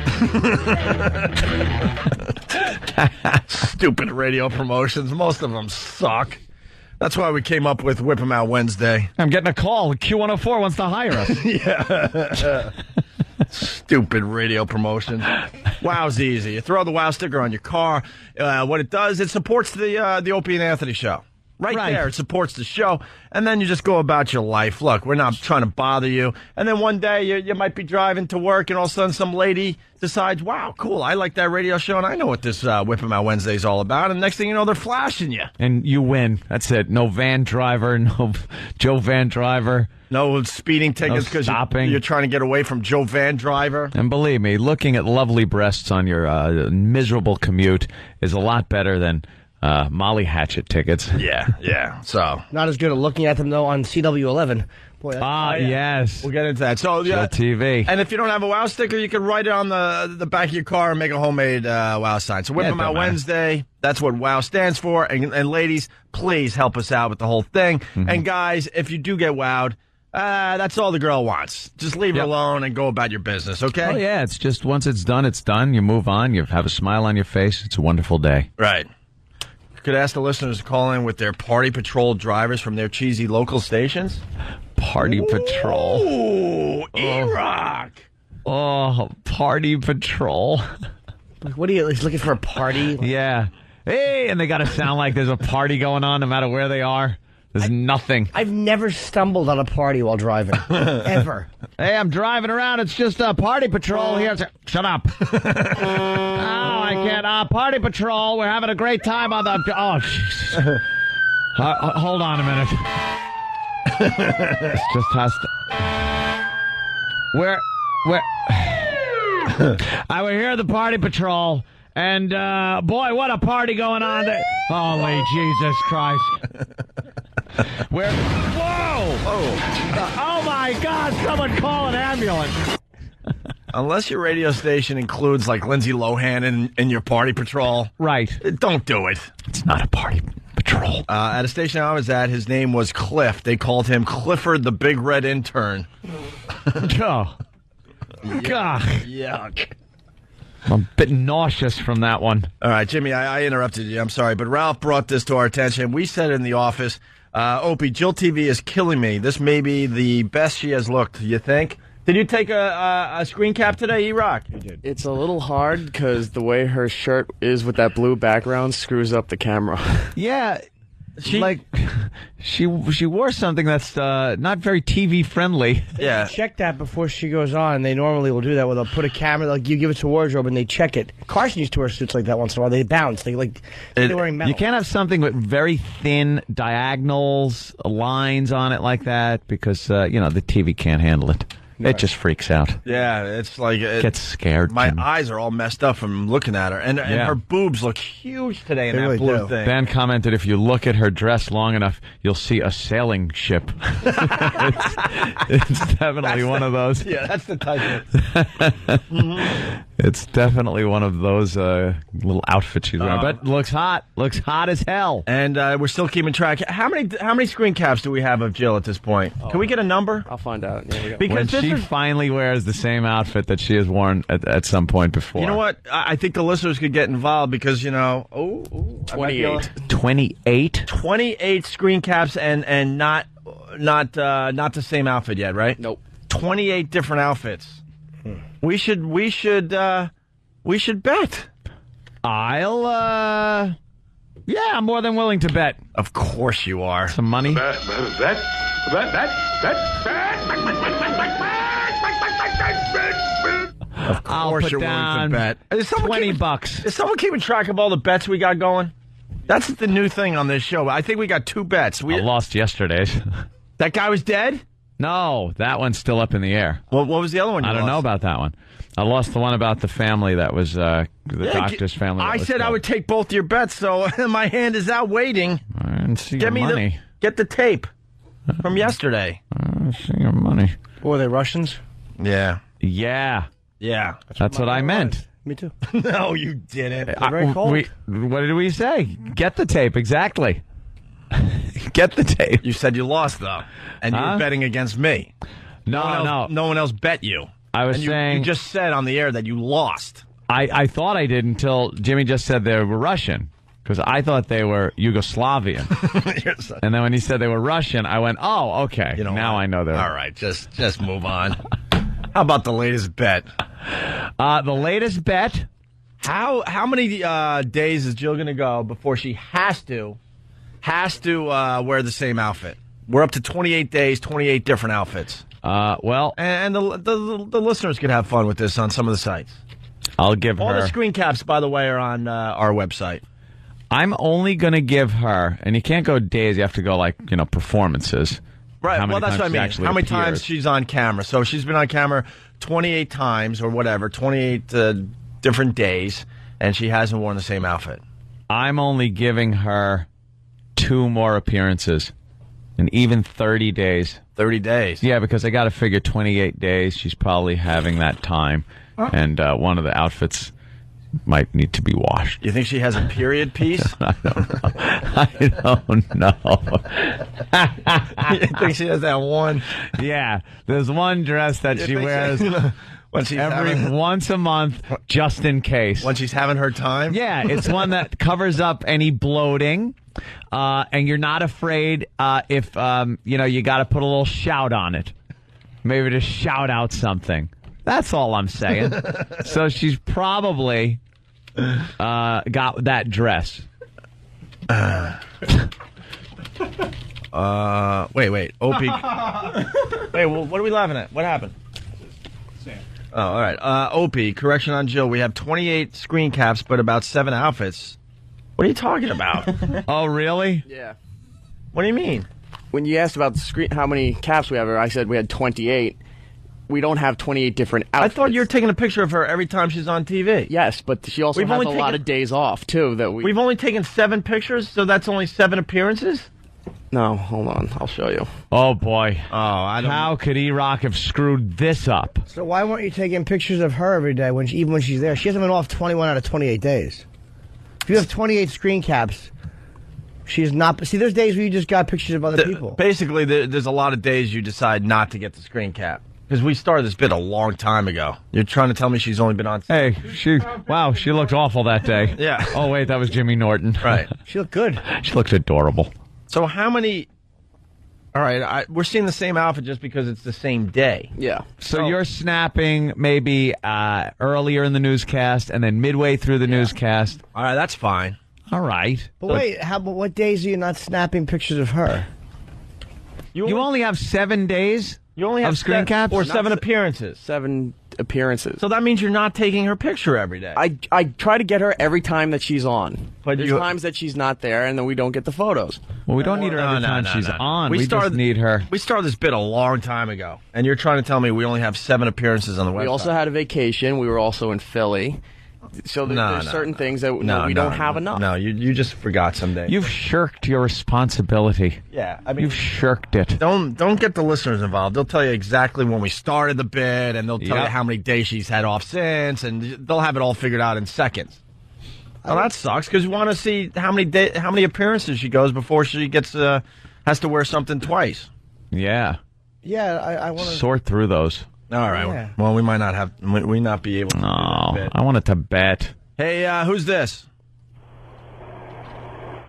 J: Stupid radio promotions. Most of them suck. That's why we came up with Whip 'em Out Wednesday.
K: I'm getting a call. Q104 wants to hire us.
J: Yeah. Stupid radio promotions. Wow's easy. You throw the Wow sticker on your car. What it does, it supports the Opie and Anthony show. Right there, it supports the show, and then you just go about your life. Look, we're not trying to bother you. And then one day you might be driving to work, and all of a sudden some lady decides, wow, cool, I like that radio show, and I know what this Whip 'em Out Wednesday is all about. And next thing you know, they're flashing you.
K: And you win. That's it. No Van Driver, no Joe Van Driver.
J: No speeding tickets because you're trying to get away from Joe Van Driver.
K: And believe me, looking at lovely breasts on your miserable commute is a lot better than Molly Hatchet tickets.
J: Yeah. So
N: not as good at looking at them though on CW11. Boy,
K: yes.
J: We'll get into that. So
K: Show TV.
J: And if you don't have a Wow sticker, you can write it on the back of your car and make a homemade Wow sign. So Whip 'em Out Wednesday. That's what Wow stands for. And ladies, please help us out with the whole thing. Mm-hmm. And guys, if you do get wowed, that's all the girl wants. Just leave her alone and go about your business, okay?
K: Oh, yeah. It's just once it's done, it's done. You move on. You have a smile on your face. It's a wonderful day.
J: Right. Could ask the listeners to call in with their Party Patrol drivers from their cheesy local stations.
K: Party Patrol.
J: Ooh, E-Rock.
K: Oh, Party Patrol.
N: Like, what are you, he's looking for a party?
K: Yeah. Hey, and they got to sound like there's a party going on no matter where they are. There's nothing.
N: I've never stumbled on a party while driving. Ever.
K: Hey, I'm driving around. It's just a party patrol here. Shut up. Oh, I can't. Party patrol. We're having a great time on the... Oh, jeez. Hold on a minute. It just has to... Where... I would hear the party patrol, and boy, what a party going on there. Holy Jesus Christ. Where? Whoa! Oh my God, someone call an ambulance.
J: Unless your radio station includes like Lindsay Lohan in your party patrol.
K: Right.
J: Don't do it.
K: It's not a party patrol.
J: At a station I was at, his name was Cliff. They called him Clifford the Big Red Intern.
K: Oh. God.
J: Yuck.
K: I'm a bit nauseous from that one.
J: All right, Jimmy, I interrupted you. I'm sorry, but Ralph brought this to our attention. We said in the office, Opie, Jill TV is killing me. This may be the best she has looked, you think? Did you take a screen cap today, E-Rock?
O: I did. It's a little hard because the way her shirt is with that blue background screws up the camera.
K: Yeah. She wore something that's not very TV friendly.
J: Yeah.
N: Check that before she goes on. They normally will do that where they'll put a camera, like you give it to wardrobe and they check it. Carson used to wear suits like that once in a while. They bounce. They're wearing metal.
K: You can't have something with very thin diagonals, lines on it like that because, the TV can't handle it.
N: No.
K: It just freaks out.
J: Yeah, it's like...
K: Gets scared.
J: My eyes are all messed up from looking at her. And her boobs look huge today in
N: They
J: that
N: really
J: blue
N: do.
J: thing.
K: Ben commented, if you look at her dress long enough, you'll see a sailing ship. it's definitely one of those.
J: Yeah, that's the type of...
K: It's definitely one of those little outfits she's wearing. But looks hot. Looks hot as hell.
J: And we're still keeping track. How many screen caps do we have of Jill at this point? Can we get a number?
O: I'll find out. Yeah, we got
K: When she finally wears the same outfit that she has worn at some point before.
J: You know what? I think the listeners could get involved because,
O: 28.
K: 28?
J: 28 screen caps and not the same outfit yet, right?
O: Nope.
J: 28 different outfits. We should bet.
K: I'm more than willing to bet.
J: Of course you are.
K: Some money?
J: Of course you're willing to bet. Is
K: $20.
J: Is someone keeping track of all the bets we got going? That's the new thing on this show. I think we got 2 bets.
K: I lost yesterday's.
J: That guy was dead?
K: No, that one's still up in the air.
J: Well, what was the other one you
K: I don't
J: lost?
K: know about that one. I lost the one about the family that was the doctor's family.
J: I said I would take both your bets, so my hand is out waiting.
K: And see your money.
J: Get the tape from yesterday.
K: See your money.
N: Were they Russians?
J: Yeah.
K: Yeah.
J: Yeah.
K: That's what I meant.
N: Me too.
J: No, you didn't.
N: Very cold.
K: What did we say? Get the tape, exactly. Get the tape.
J: You said you lost, though, and you were betting against me.
K: No.
J: No one else bet you.
K: I was saying...
J: You just said on the air that you lost.
K: I thought I did until Jimmy just said they were Russian, because I thought they were Yugoslavian. And then when he said they were Russian, I went, oh, okay. Now I know they're...
J: All right, just move on. How about the latest bet?
K: The latest bet?
J: How many days is Jill going to go before she has to wear the same outfit? We're up to 28 days, 28 different outfits.
K: Well,
J: and the listeners could have fun with this on some of the sites.
K: I'll give
J: all
K: her...
J: the screen caps, by the way, are on our website.
K: I'm only going to give her, and you can't go days, you have to go performances.
J: Right, well, that's what I mean. How many
K: appears.
J: times she's on camera. So she's been on camera 28 times or whatever, 28 different days, and she hasn't worn the same outfit.
K: I'm only giving her 2 more appearances, and even 30 days.
J: 30 days?
K: Yeah, because I got to figure 28 days, she's probably having that time, and one of the outfits might need to be washed.
J: You think she has a period piece?
K: I don't know.
J: You think she has that one?
K: Yeah, there's one dress that she wears
J: when she's
K: once a month, just in case.
J: When she's having her time?
K: Yeah, it's one that covers up any bloating, and you're not afraid if you got to put a little shout on it. Maybe to shout out something. That's all I'm saying. So she's probably got that dress.
J: Wait. Opie. Wait, well, what are we laughing at? What happened? Oh, all right. Opie, correction on Jill. We have 28 screen caps, but about 7 outfits. What are you talking about?
K: Oh, really?
O: Yeah.
J: What do you mean?
O: When you asked about the screen, how many caps we have, I said we had 28. We don't have 28 different outfits.
J: I thought you were taking a picture of her every time she's on TV.
O: Yes, but she also has a lot of days off, too.
J: We've only taken 7 pictures, so that's only 7 appearances?
O: No, hold on. I'll show you.
K: Oh, boy.
J: Oh, I don't.
K: How could E-Rock have screwed this up?
N: So why weren't you taking pictures of her every day, even when she's there? She hasn't been off 21 out of 28 days. If you have 28 screen caps, she's not. See, there's days where you just got pictures of other people.
J: Basically, there's a lot of days you decide not to get the screen cap. Because we started this bit a long time ago. You're trying to tell me she's only been on...
K: Hey, she looked awful that day.
J: Yeah.
K: Oh, wait, that was Jimmy Norton.
J: Right.
N: She looked good.
K: She looks adorable.
J: So how many... All right, we're seeing the same outfit just because it's the same day.
O: Yeah.
K: So you're snapping maybe earlier in the newscast and then midway through the newscast.
J: All right, that's fine.
K: All right.
N: But wait, what days are you not snapping pictures of her?
K: You only have 7 days?
J: You only have
K: screen caps?
J: Or 7 appearances.
O: 7 appearances.
J: So that means you're not taking her picture every day.
O: I try to get her every time that she's on.
J: But
O: there's times that she's not there, and then we don't get the photos.
K: Well, we don't need her every time she's on. We just need her.
J: We started this bit a long time ago, and you're trying to tell me we only have 7 appearances on the website.
O: We also had a vacation. We were also in Philly. So there's certain things that we don't have enough.
J: No, you just forgot someday.
K: You've shirked your responsibility.
J: Yeah, I mean,
K: you've shirked it.
J: Don't get the listeners involved. They'll tell you exactly when we started the bit, and they'll tell you how many days she's had off since, and they'll have it all figured out in seconds. Well, that sucks because we want to see how many appearances she goes before she gets has to wear something twice.
K: Yeah.
N: Yeah, I want to
K: sort through those.
J: All right.
N: Yeah.
J: Well, we might not be able to.
K: No, I wanted to bet.
J: Hey, who's this?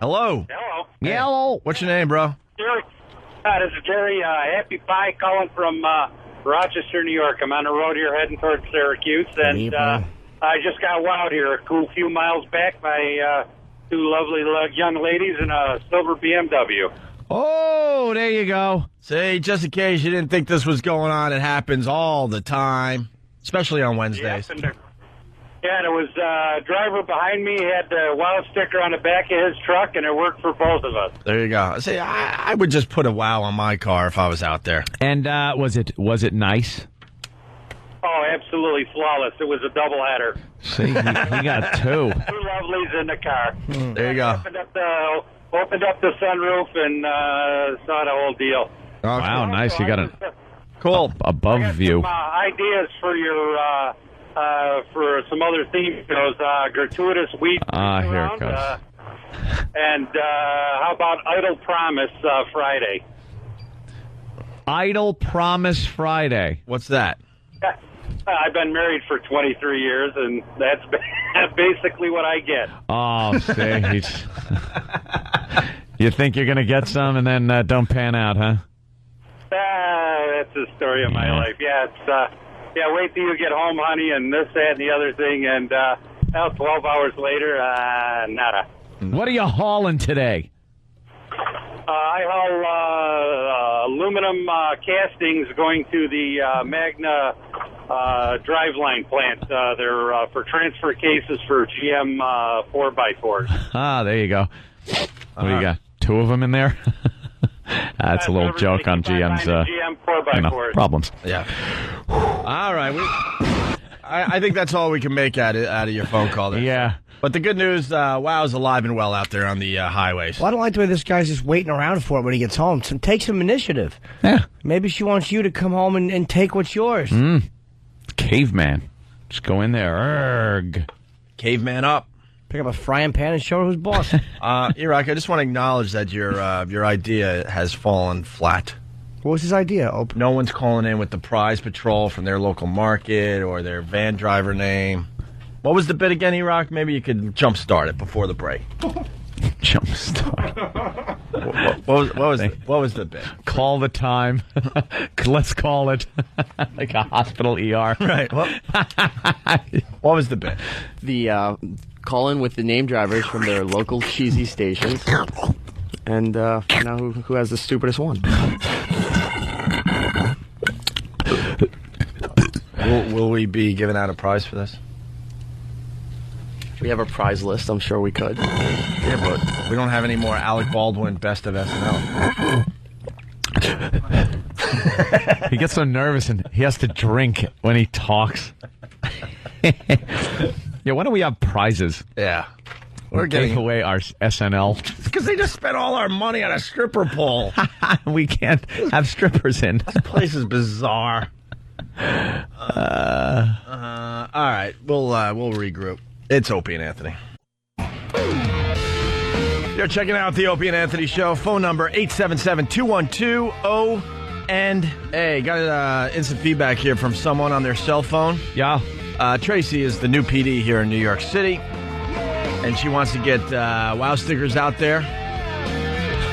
J: Hello.
P: Hello.
K: Hello.
J: What's your name, bro?
P: Jerry. This is Jerry. Happy Pie calling from Rochester, New York. I'm on the road here heading towards Syracuse, and I just got wowed here a cool few miles back by 2 lovely young ladies in a silver BMW.
K: Oh, there you go.
J: See, just in case you didn't think this was going on, it happens all the time, especially on Wednesdays.
P: Yeah, and it was a driver behind me had the wow sticker on the back of his truck, and it worked for both of us.
J: There you go. See, I would just put a wow on my car if I was out there.
K: And was it nice?
P: Oh, absolutely flawless. It was a doubleheader.
K: See, he got 2.
P: 2 lovelies in the car.
J: There you go.
P: Opened up the sunroof and saw the whole deal.
K: Wow, nice. You got a
J: cool
K: above view.
P: Ideas for your for some other theme shows. Gratuitous weed.
K: Here it goes.
P: And how about Idle Promise Friday?
K: Idle Promise Friday.
J: What's that?
P: I've been married for 23 years, and that's basically what I get.
K: Oh, see. You think you're going to get some and then don't pan out, huh?
P: That's the story of my life. Yeah, it's wait till you get home, honey, and this, that, and the other thing, and 12 hours later, nada.
K: What are you hauling today?
P: I haul aluminum castings going to the Magna driveline plant. They're for transfer cases for GM 4x4s.
K: Ah, there you go. What do you got? 2 of them in there? That's a little joke on GM's
P: GM 4x4s.
K: Problems.
J: Yeah. All right. I think that's all we can make out of your phone call there.
K: Yeah.
J: But the good news, Wow's alive and well out there on the highways.
N: Well, I don't like the way this guy's just waiting around for it when he gets home. So take some initiative.
K: Yeah.
N: Maybe she wants you to come home and take what's yours.
K: Caveman. Just go in there. Erg.
J: Caveman up.
N: Pick up a frying pan and show her who's boss.
J: Iraq, I just want to acknowledge that your idea has fallen flat.
N: What was his idea?
J: No one's calling in with the prize patrol from their local market or their van driver name. What was the bit again, Iraq? Maybe you could jumpstart it before the break.
K: Jumpstart.
J: What was the bit?
K: Call the time. Let's call it like a hospital ER.
J: Right. What was the bit?
O: The call in with the name drivers from their local cheesy stations. and find out who has the stupidest one.
J: Will we be giving out a prize for this?
O: We have a prize list. I'm sure we could.
J: Yeah, but we don't have any more Alec Baldwin Best of SNL.
K: He gets so nervous and he has to drink when he talks. Yeah, why don't we have prizes?
J: Yeah.
K: We're giving away our SNL.
J: Because they just spent all our money on a stripper pole.
K: We can't have strippers in.
J: This place is bizarre. All right, we'll regroup. It's Opie and Anthony. You're checking out the Opie and Anthony Show. Phone number 877-212-O&A. Got instant feedback here from someone on their cell phone.
K: Yeah.
J: Tracy is the new PD here in New York City, and she wants to get WOW stickers out there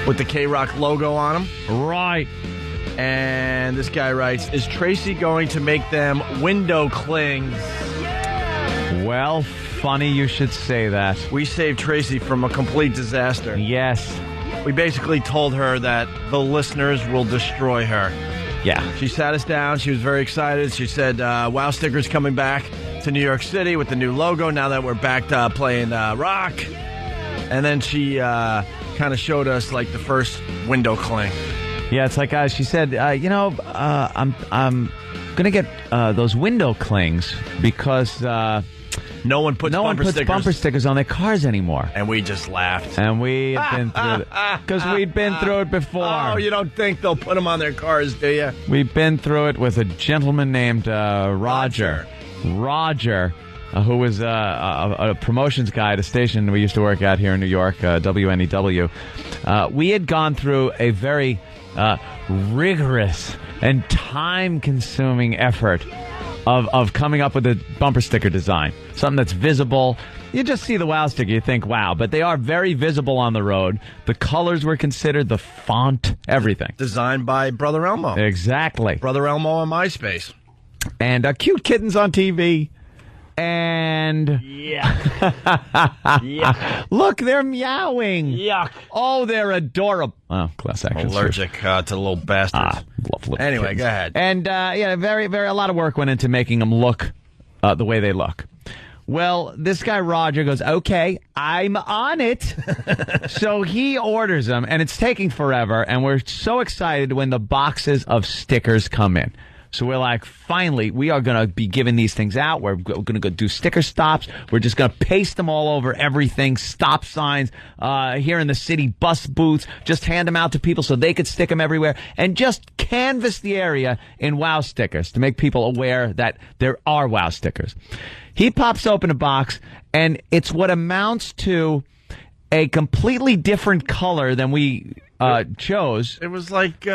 J: with the K-Rock logo on them.
K: Right.
J: And this guy writes, is Tracy going to make them window clings?
K: Well, funny you should say that.
J: We saved Tracy from a complete disaster.
K: Yes.
J: We basically told her that the listeners will destroy her.
K: Yeah.
J: She sat us down. She was very excited. She said, WOW stickers coming back to New York City with the new logo now that we're back to playing rock. And then she kind of showed us like the first window cling.
K: Yeah, it's like she said, I'm gonna get those window clings because
J: no one puts
K: bumper stickers on their cars anymore.
J: And we just laughed.
K: And we have been through it because we've been through it before.
J: Oh, you don't think they'll put them on their cars, do you?
K: We've been through it with a gentleman named Roger, who was a promotions guy at a station we used to work at here in New York, WNEW. We had gone through a very rigorous and time-consuming effort of coming up with a bumper sticker design, something that's visible. You just see the WOW sticker, you think, wow, but they are very visible on the road. The colors were considered, the font, everything.
J: Designed by Brother Elmo.
K: Exactly.
J: Brother Elmo on MySpace.
K: And cute kittens on TV. And
J: yuck.
K: Look, they're meowing.
J: Yuck.
K: Oh, they're adorable. Oh, class action.
J: Allergic to little bastards.
K: Love little
J: anyway,
K: kittens.
J: Go ahead.
K: And a lot of work went into making them look the way they look. Well, this guy Roger goes, okay, I'm on it. So he orders them, and it's taking forever. And we're so excited when the boxes of stickers come in. So we're like, finally, we are going to be giving these things out. We're going to go do sticker stops. We're just going to paste them all over everything. Stop signs here in the city, bus booths. Just hand them out to people so they could stick them everywhere. And just canvass the area in WOW stickers to make people aware that there are WOW stickers. He pops open a box, and it's what amounts to a completely different color than we chose.
J: It was like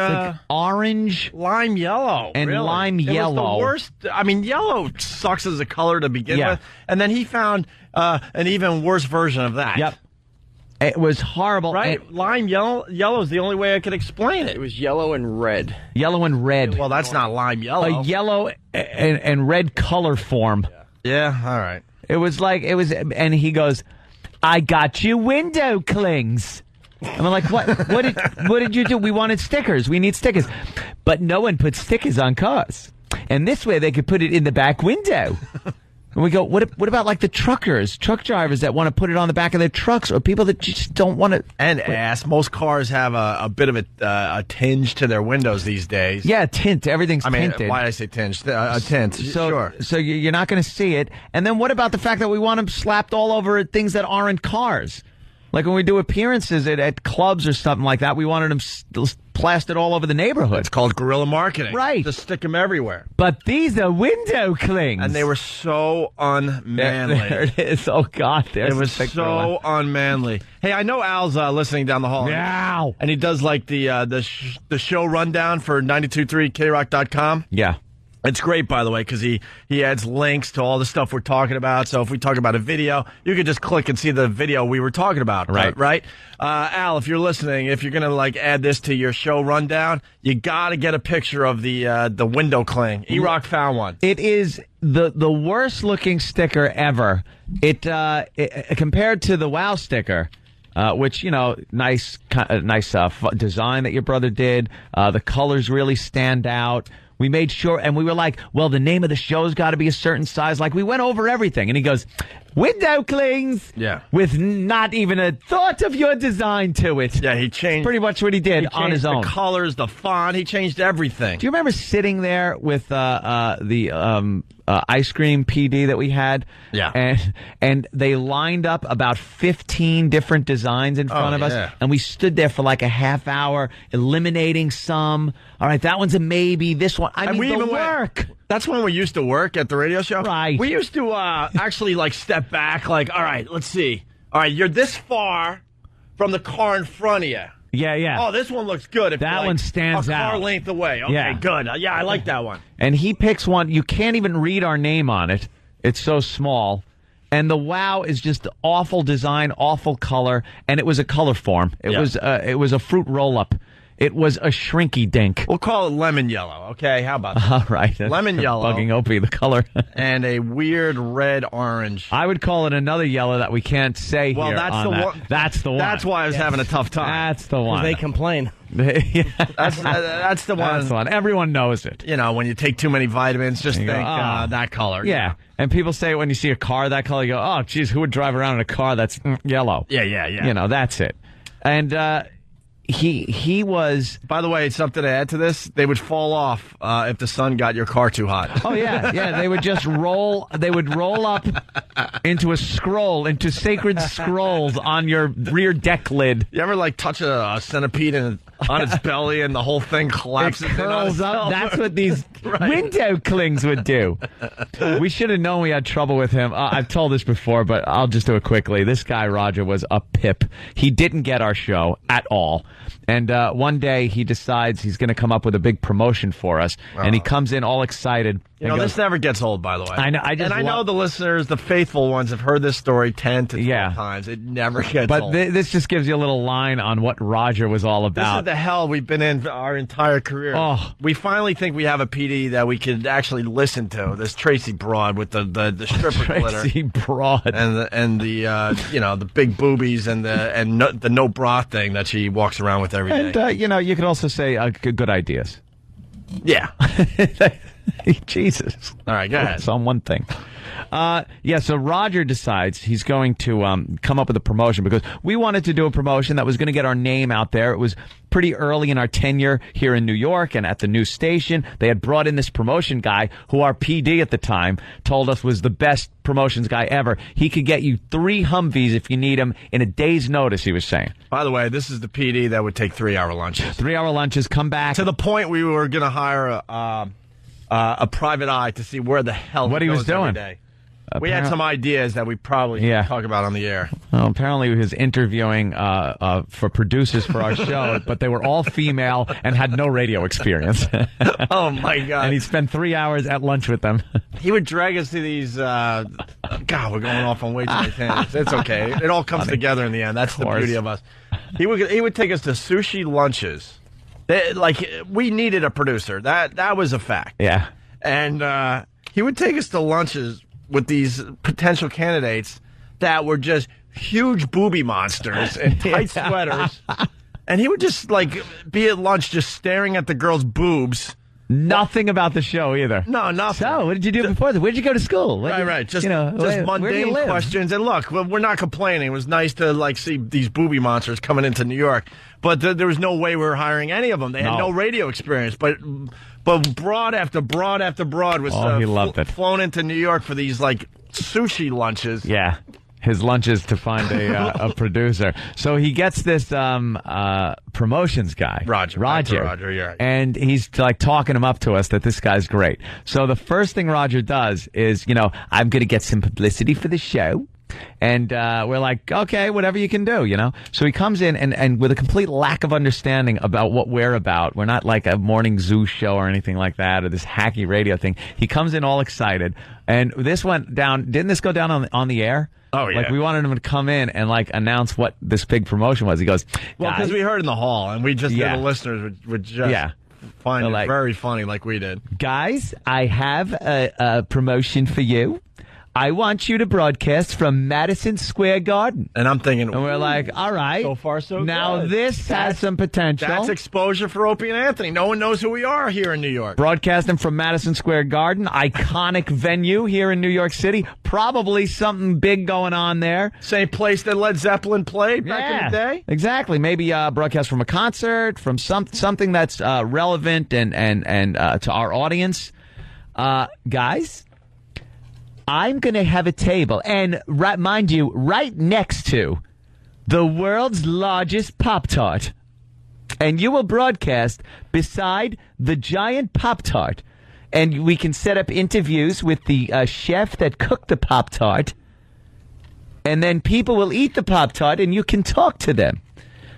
K: orange,
J: lime yellow,
K: and
J: really.
K: Lime yellow.
J: It was the worst. I mean, yellow sucks as a color to begin with, and then he found an even worse version of that.
K: Yep, it was horrible.
J: Right, lime yellow. Yellow is the only way I could explain it.
O: It was yellow and red.
K: Yellow and red.
J: Well, that's not lime yellow.
K: A yellow and red color form.
J: Yeah, all right.
K: It was like and he goes, I got you window clings. And I'm like, what? What did you do? We wanted stickers. We need stickers. But no one puts stickers on cars. And this way they could put it in the back window. And we go, what about like the truck drivers that want to put it on the back of their trucks, or people that just don't want to?
J: And most cars have a bit of a tinge to their windows these days.
K: Yeah, tint. Everything's tinted.
J: Why did I say tinge? A tint. Sure.
K: So you're not going to see it. And then what about the fact that we want them slapped all over things that aren't cars? Like when we do appearances at clubs or something like that, we wanted them plastered all over the neighborhood.
J: It's called guerrilla marketing.
K: Right.
J: Just stick them everywhere.
K: But these are window clings.
J: And they were so unmanly.
K: There it is. Oh, God.
J: It was so unmanly. Hey, I know Al's listening down the hall.
K: Meow.
J: And he does like the show rundown for 923KRock.com.
K: Yeah.
J: It's great, by the way, because he adds links to all the stuff we're talking about. So if we talk about a video, you could just click and see the video we were talking about. Right? Al, if you're listening, if you're going to add this to your show rundown, you got to get a picture of the window cling. E-Rock found one.
K: It is the worst looking sticker ever. It compared to the WOW sticker, which, nice design that your brother did. The colors really stand out. We made sure, and we were like, well, the name of the show's got to be a certain size. Like, we went over everything. And he goes, window clings.
J: Yeah.
K: With not even a thought of your design to it.
J: Yeah, he changed.
K: Pretty much what he did on his own.
J: The colors, the font, he changed everything.
K: Do you remember sitting there with the ice cream PD that we had?
J: Yeah.
K: And they lined up about 15 different designs in front of us. And we stood there for like a half hour, eliminating some. All right, that one's a maybe. This one. I mean, the work.
J: That's when we used to work at the radio show.
K: Right.
J: We used to actually like step back, like, all right, let's see. All right, you're this far from the car in front of you.
K: Yeah.
J: Oh, this one looks good.
K: That one stands
J: a car
K: out.
J: length away. Okay, good. Yeah, I like that one.
K: And he picks one. You can't even read our name on it. It's so small. And the wow is just awful design, awful color, and it was a color form. It was a fruit roll-up. It was a shrinky dink.
J: We'll call it lemon yellow, okay? How about that?
K: All right.
J: Lemon yellow.
K: Bugging Opie, the color.
J: And a weird red orange.
K: I would call it another yellow that we can't say
J: well,
K: here.
J: That's the one.
K: That's the one.
J: That's why I was having a tough time.
K: That's the one.
N: They complain.
J: That's the one.
K: That's the one. Everyone knows it.
J: When you take too many vitamins, just think that color.
K: Yeah. And people say it when you see a car that color, you go, oh, geez, who would drive around in a car that's yellow?
J: Yeah.
K: That's it. And he was...
J: By the way, something to add to this, they would fall off if the sun got your car too hot.
K: Oh, yeah. They would just roll up into into sacred scrolls on your rear deck lid.
J: You ever, touch a centipede on its belly and the whole thing collapses?
K: It curls up. That's what these window clings would do. We should have known we had trouble with him. I've told this before, but I'll just do it quickly. This guy, Roger, was a pip. He didn't get our show at all. And one day he decides he's going to come up with a big promotion for us. And he comes in all excited.
J: This never gets old, by the way.
K: I know. I
J: know the listeners, the faithful ones, have heard this story 10 to 12 times. It never gets old.
K: But this just gives you a little line on what Roger was all about.
J: This is the hell we've been in our entire career.
K: Oh.
J: We finally think we have a PD that we could actually listen to. This Tracy Broad with the stripper glitter.
K: Tracy Broad.
J: And the big boobies and the no bra thing that she walks around with every day.
K: And, you could also say good ideas.
J: Yeah.
K: Jesus.
J: All right, go ahead.
K: It's on one thing. So Roger decides he's going to come up with a promotion because we wanted to do a promotion that was going to get our name out there. It was pretty early in our tenure here in New York and at the new station. They had brought in this promotion guy who our PD at the time told us was the best promotions guy ever. He could get you 3 Humvees if you need them in a day's notice, he was saying.
J: By the way, this is the PD that would take 3-hour lunches.
K: 3-hour lunches, come back.
J: To the point we were going to hire a private eye to see where the hell
K: what he was doing.
J: Every day. We had some ideas that we probably should talk about on the air.
K: Well, apparently he was interviewing for producers for our show, but they were all female and had no radio experience.
J: Oh, my God.
K: And he spent 3 hours at lunch with them.
J: He would drag us to these... God, we're going off on way too many tangents. It's okay. It all comes together in the end. That's the beauty of us. He would take us to sushi lunches. We needed a producer. That was a fact.
K: Yeah.
J: And he would take us to lunches with these potential candidates that were just huge booby monsters in tight sweaters. And he would just, be at lunch just staring at the girls' boobs.
K: Nothing about the show either.
J: No, nothing.
K: So, what did you do before this? Where'd you go to school?
J: Right. Just mundane questions. And look, we're not complaining. It was nice to, see these booby monsters coming into New York. But there was no way we were hiring any of them. They had no radio experience. But broad after broad after broad was
K: he loved it.
J: Flown into New York for these, sushi lunches.
K: Yeah. His lunches to find a producer. So he gets this promotions guy.
J: Roger, you're right.
K: And he's talking him up to us that this guy's great. So the first thing Roger does is, I'm going to get some publicity for the show. And we're like, okay, whatever you can do, So he comes in and with a complete lack of understanding about what we're about. We're not like a morning zoo show or anything like that or this hacky radio thing. He comes in all excited. And this went down. Didn't this go down on the air?
J: Oh, yeah.
K: We wanted him to come in and announce what this big promotion was. He goes,
J: well, because we heard in the hall and we just, the listeners would just find it very funny like we did.
K: Guys, I have a promotion for you. I want you to broadcast from Madison Square Garden.
J: And I'm thinking,
K: and we're like, all right.
J: So far, so
K: now
J: good.
K: This has some potential.
J: That's exposure for Opie and Anthony. No one knows who we are here in New York.
K: Broadcasting from Madison Square Garden, iconic venue here in New York City. Probably something big going on there.
J: Same place that Led Zeppelin played back in the day.
K: Exactly. Maybe broadcast from a concert, from something that's relevant and to our audience. Guys, I'm going to have a table, and mind you, right next to the world's largest Pop-Tart. And you will broadcast beside the giant Pop-Tart. And we can set up interviews with the chef that cooked the Pop-Tart. And then people will eat the Pop-Tart, and you can talk to them.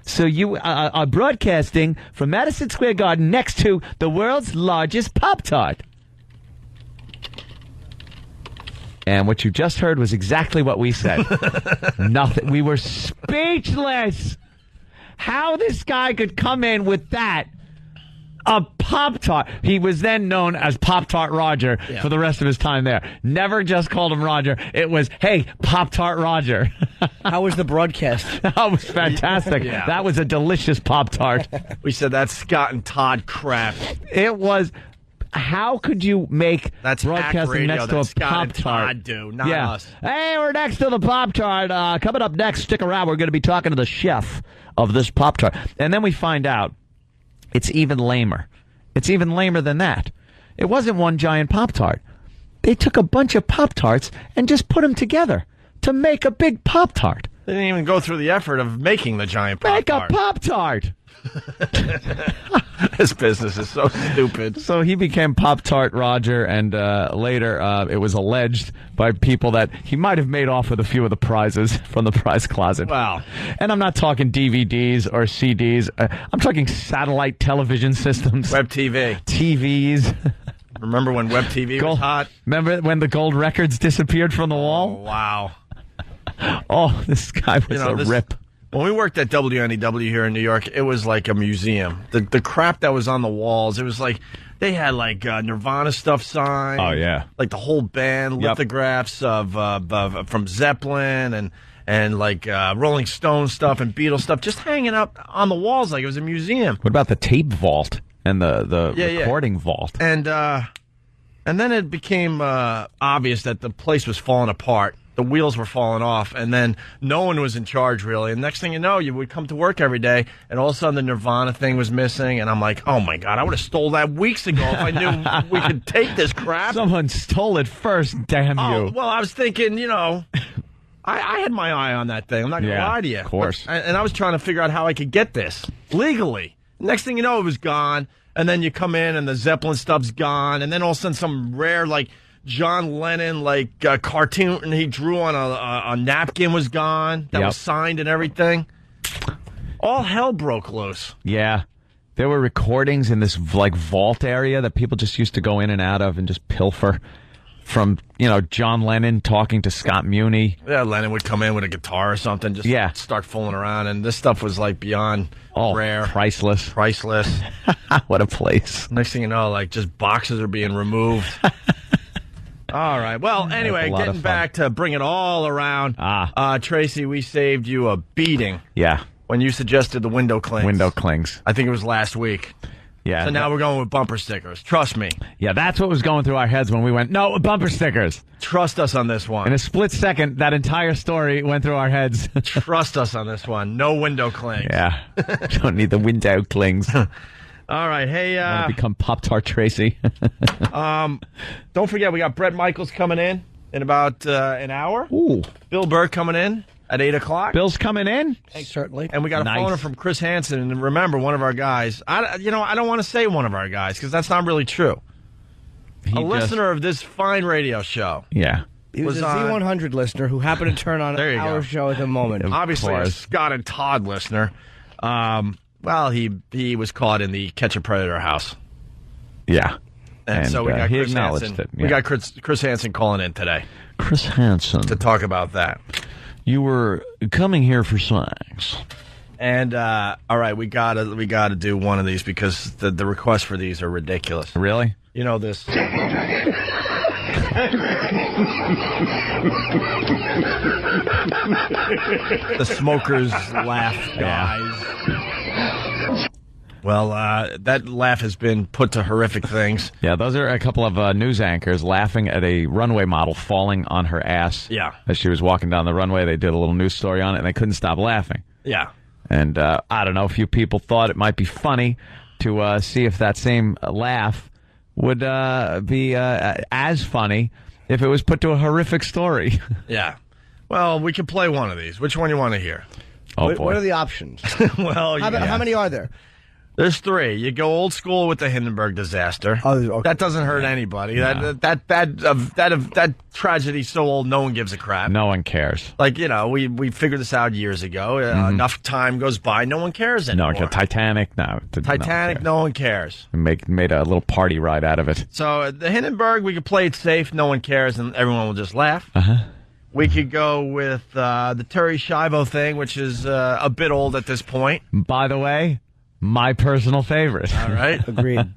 K: So you are broadcasting from Madison Square Garden next to the world's largest Pop-Tart. And what you just heard was exactly what we said. Nothing. We were speechless. How this guy could come in with that. A Pop-Tart. He was then known as Pop-Tart Roger for the rest of his time there. Never just called him Roger. It was, hey, Pop-Tart Roger.
N: How was the broadcast?
K: That was fantastic.
J: Yeah.
K: That was a delicious Pop-Tart.
J: We said that's Scott and Todd crap.
K: It was... How could you make
J: that's
K: broadcasting next to a
J: Pop-Tart? Do not us.
K: Hey, we're next to the Pop-Tart. Coming up next, stick around. We're going to be talking to the chef of this Pop-Tart. And then we find out it's even lamer. It's even lamer than that. It wasn't one giant Pop-Tart. They took a bunch of Pop-Tarts and just put them together to make a big Pop-Tart.
J: They didn't even go through the effort of making the giant Pop-Tart.
K: Make a Pop-Tart.
J: This business is so stupid.
K: So he became Pop-Tart Roger, and later it was alleged by people that he might have made off with a few of the prizes from the prize closet.
J: Wow.
K: And I'm not talking DVDs or CDs. I'm talking satellite television systems.
J: Web TV.
K: TVs.
J: Remember when Web TV was hot?
K: Remember when the gold records disappeared from the wall?
J: Oh, wow.
K: Oh, this guy was a rip.
J: When we worked at WNEW here in New York, it was like a museum. The crap that was on the walls, it was like they had like Nirvana stuff signed.
K: Oh yeah,
J: like the whole band, lithographs of from Zeppelin and like Rolling Stone stuff and Beatles stuff, just hanging up on the walls like it was a museum.
K: What about the tape vault and the recording vault?
J: And then it became obvious that the place was falling apart. The wheels were falling off, and then no one was in charge, really. And next thing you know, you would come to work every day, and all of a sudden the Nirvana thing was missing, and I'm like, oh, my God, I would have stole that weeks ago if I knew we could take this crap.
K: Someone stole it first, damn you.
J: Well, I was thinking, I had my eye on that thing. I'm not going to lie to you.
K: Of course.
J: And I was trying to figure out how I could get this legally. Next thing you know, it was gone, and then you come in, and the Zeppelin stuff's gone, and then all of a sudden some rare, like, John Lennon, cartoon and he drew on a napkin was gone. That was signed and everything. All hell broke loose.
K: Yeah. There were recordings in this, vault area that people just used to go in and out of and just pilfer from, John Lennon talking to Scott Muni.
J: Yeah, Lennon would come in with a guitar or something, just start fooling around. And this stuff was, beyond rare.
K: Priceless. What a place.
J: Next thing you know, just boxes are being removed. All right. Well, anyway, getting back to bring it all around. Tracy, we saved you a beating.
K: Yeah.
J: When you suggested the window clings.
K: Window clings.
J: I think it was last week.
K: Yeah.
J: So now we're going with bumper stickers. Trust me.
K: Yeah, that's what was going through our heads when we went, no, bumper stickers.
J: Trust us on this one.
K: In a split second, that entire story went through our heads.
J: Trust us on this one. No window clings.
K: Yeah. Don't need the window clings.
J: All right, hey.
K: I want to become Pop-Tart Tracy.
J: Don't forget, we got Brett Michaels coming in about an hour.
K: Ooh.
J: Bill Burr coming in at 8 o'clock.
K: Bill's coming in?
N: Certainly.
J: And we got a phoner from Chris Hansen. And remember, one of our guys. I don't want to say one of our guys because that's not really true. Listener of this fine radio show.
K: Yeah.
N: He was a Z100 listener who happened to turn on our show at the moment.
J: Obviously, a Scott and Todd listener. Well, he was caught in the Catch a Predator house.
K: Yeah.
J: And so we got
K: he
J: Chris
K: acknowledged
J: Hansen.
K: it. Yeah.
J: We got Chris Hansen calling in today.
K: Chris Hansen.
J: To talk about that.
K: You were coming here for sex.
J: And all right, we gotta do one of these because the requests for these are ridiculous.
K: Really?
J: You know this. The smokers laugh, guys. Well, that laugh has been put to horrific things.
K: Yeah, those are a couple of news anchors laughing at a runway model falling on her ass.
J: Yeah.
K: As she was walking down the runway, they did a little news story on it, and they couldn't stop laughing.
J: Yeah.
K: And I don't know, a few people thought it might be funny to see if that same laugh would be as funny if it was put to a horrific story.
J: Yeah. Well, we could play one of these. Which one do you want to hear?
K: Oh, boy.
N: What are the options?
J: Well,
N: how many are there?
J: There's 3. You go old school with the Hindenburg disaster.
N: Oh, okay.
J: That doesn't hurt anybody.
K: No.
J: That tragedy's so old, no one gives a crap.
K: No one cares.
J: Like, we figured this out years ago. Enough time goes by, no one cares anymore.
K: No, Titanic, no.
J: Titanic, no one cares.
K: Made a little party ride out of it.
J: So the Hindenburg, we could play it safe, no one cares, and everyone will just laugh.
K: Uh-huh.
J: We could go with the Terry Schiavo thing, which is a bit old at this point.
K: By the way, my personal favorite.
J: All right.
N: Agreed.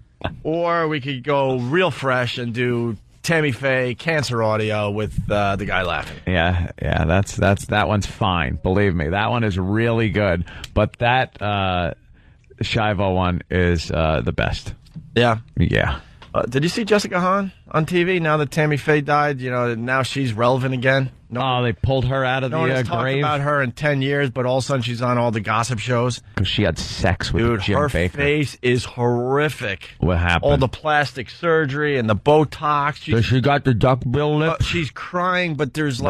J: Or we could go real fresh and do Tammy Faye cancer audio with the guy laughing.
K: Yeah, that one's fine. Believe me, that one is really good. But that Schiavo one is the best.
J: Yeah.
K: Yeah.
J: Did you see Jessica Hahn on TV now that Tammy Faye died? Now she's relevant again.
K: They pulled her out of
J: no one
K: the
J: has talked
K: grave.
J: about her in 10 years, but all of a sudden she's on all the gossip shows.
K: Because she had sex with Jim
J: her
K: Baker.
J: face is horrific.
K: What happened?
J: All the plastic surgery and the Botox.
K: So she got the duckbill lips?
J: She's crying, but there's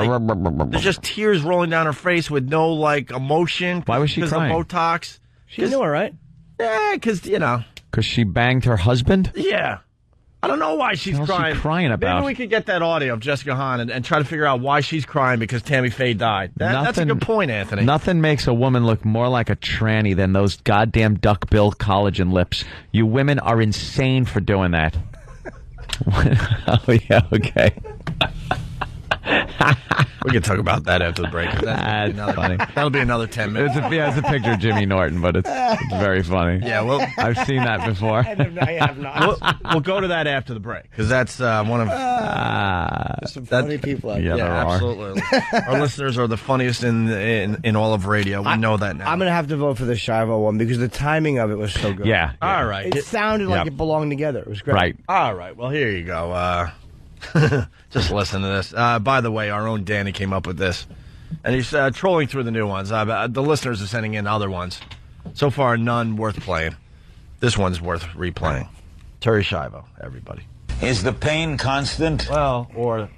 J: just tears rolling down her face with no emotion.
K: Why was she crying?
J: Because the Botox.
N: She knew her, right?
J: Yeah, because,
K: Because she banged her husband?
J: Yeah. I don't know why she's
K: What's
J: crying.
K: she crying about?
J: Maybe we could get that audio of Jessica Hahn and try to figure out why she's crying because Tammy Faye died. That's a good point, Anthony.
K: Nothing makes a woman look more like a tranny than those goddamn duckbill collagen lips. You women are insane for doing that. Oh, yeah, okay.
J: We can talk about that after the break. That's
K: funny.
J: That'll be another 10 minutes.
K: It's a picture of Jimmy Norton, but it's very funny.
J: Yeah, well,
K: I've seen that before.
N: I have not.
J: We'll go to that after the break because that's one of
N: some funny people out there.
K: there are.
J: Absolutely. Our listeners are the funniest in all of radio. We know that now.
N: I'm going to have to vote for the Schiavo one because the timing of it was so good.
K: Yeah.
J: All right.
N: It sounded like it belonged together. It was great.
K: Right.
J: All right. Well, here you go. Just listen to this. By the way, our own Danny came up with this. And he's trolling through the new ones. The listeners are sending in other ones. So far, none worth playing. This one's worth replaying. Terry Schiavo, everybody.
A: Is the pain constant?
J: Well, or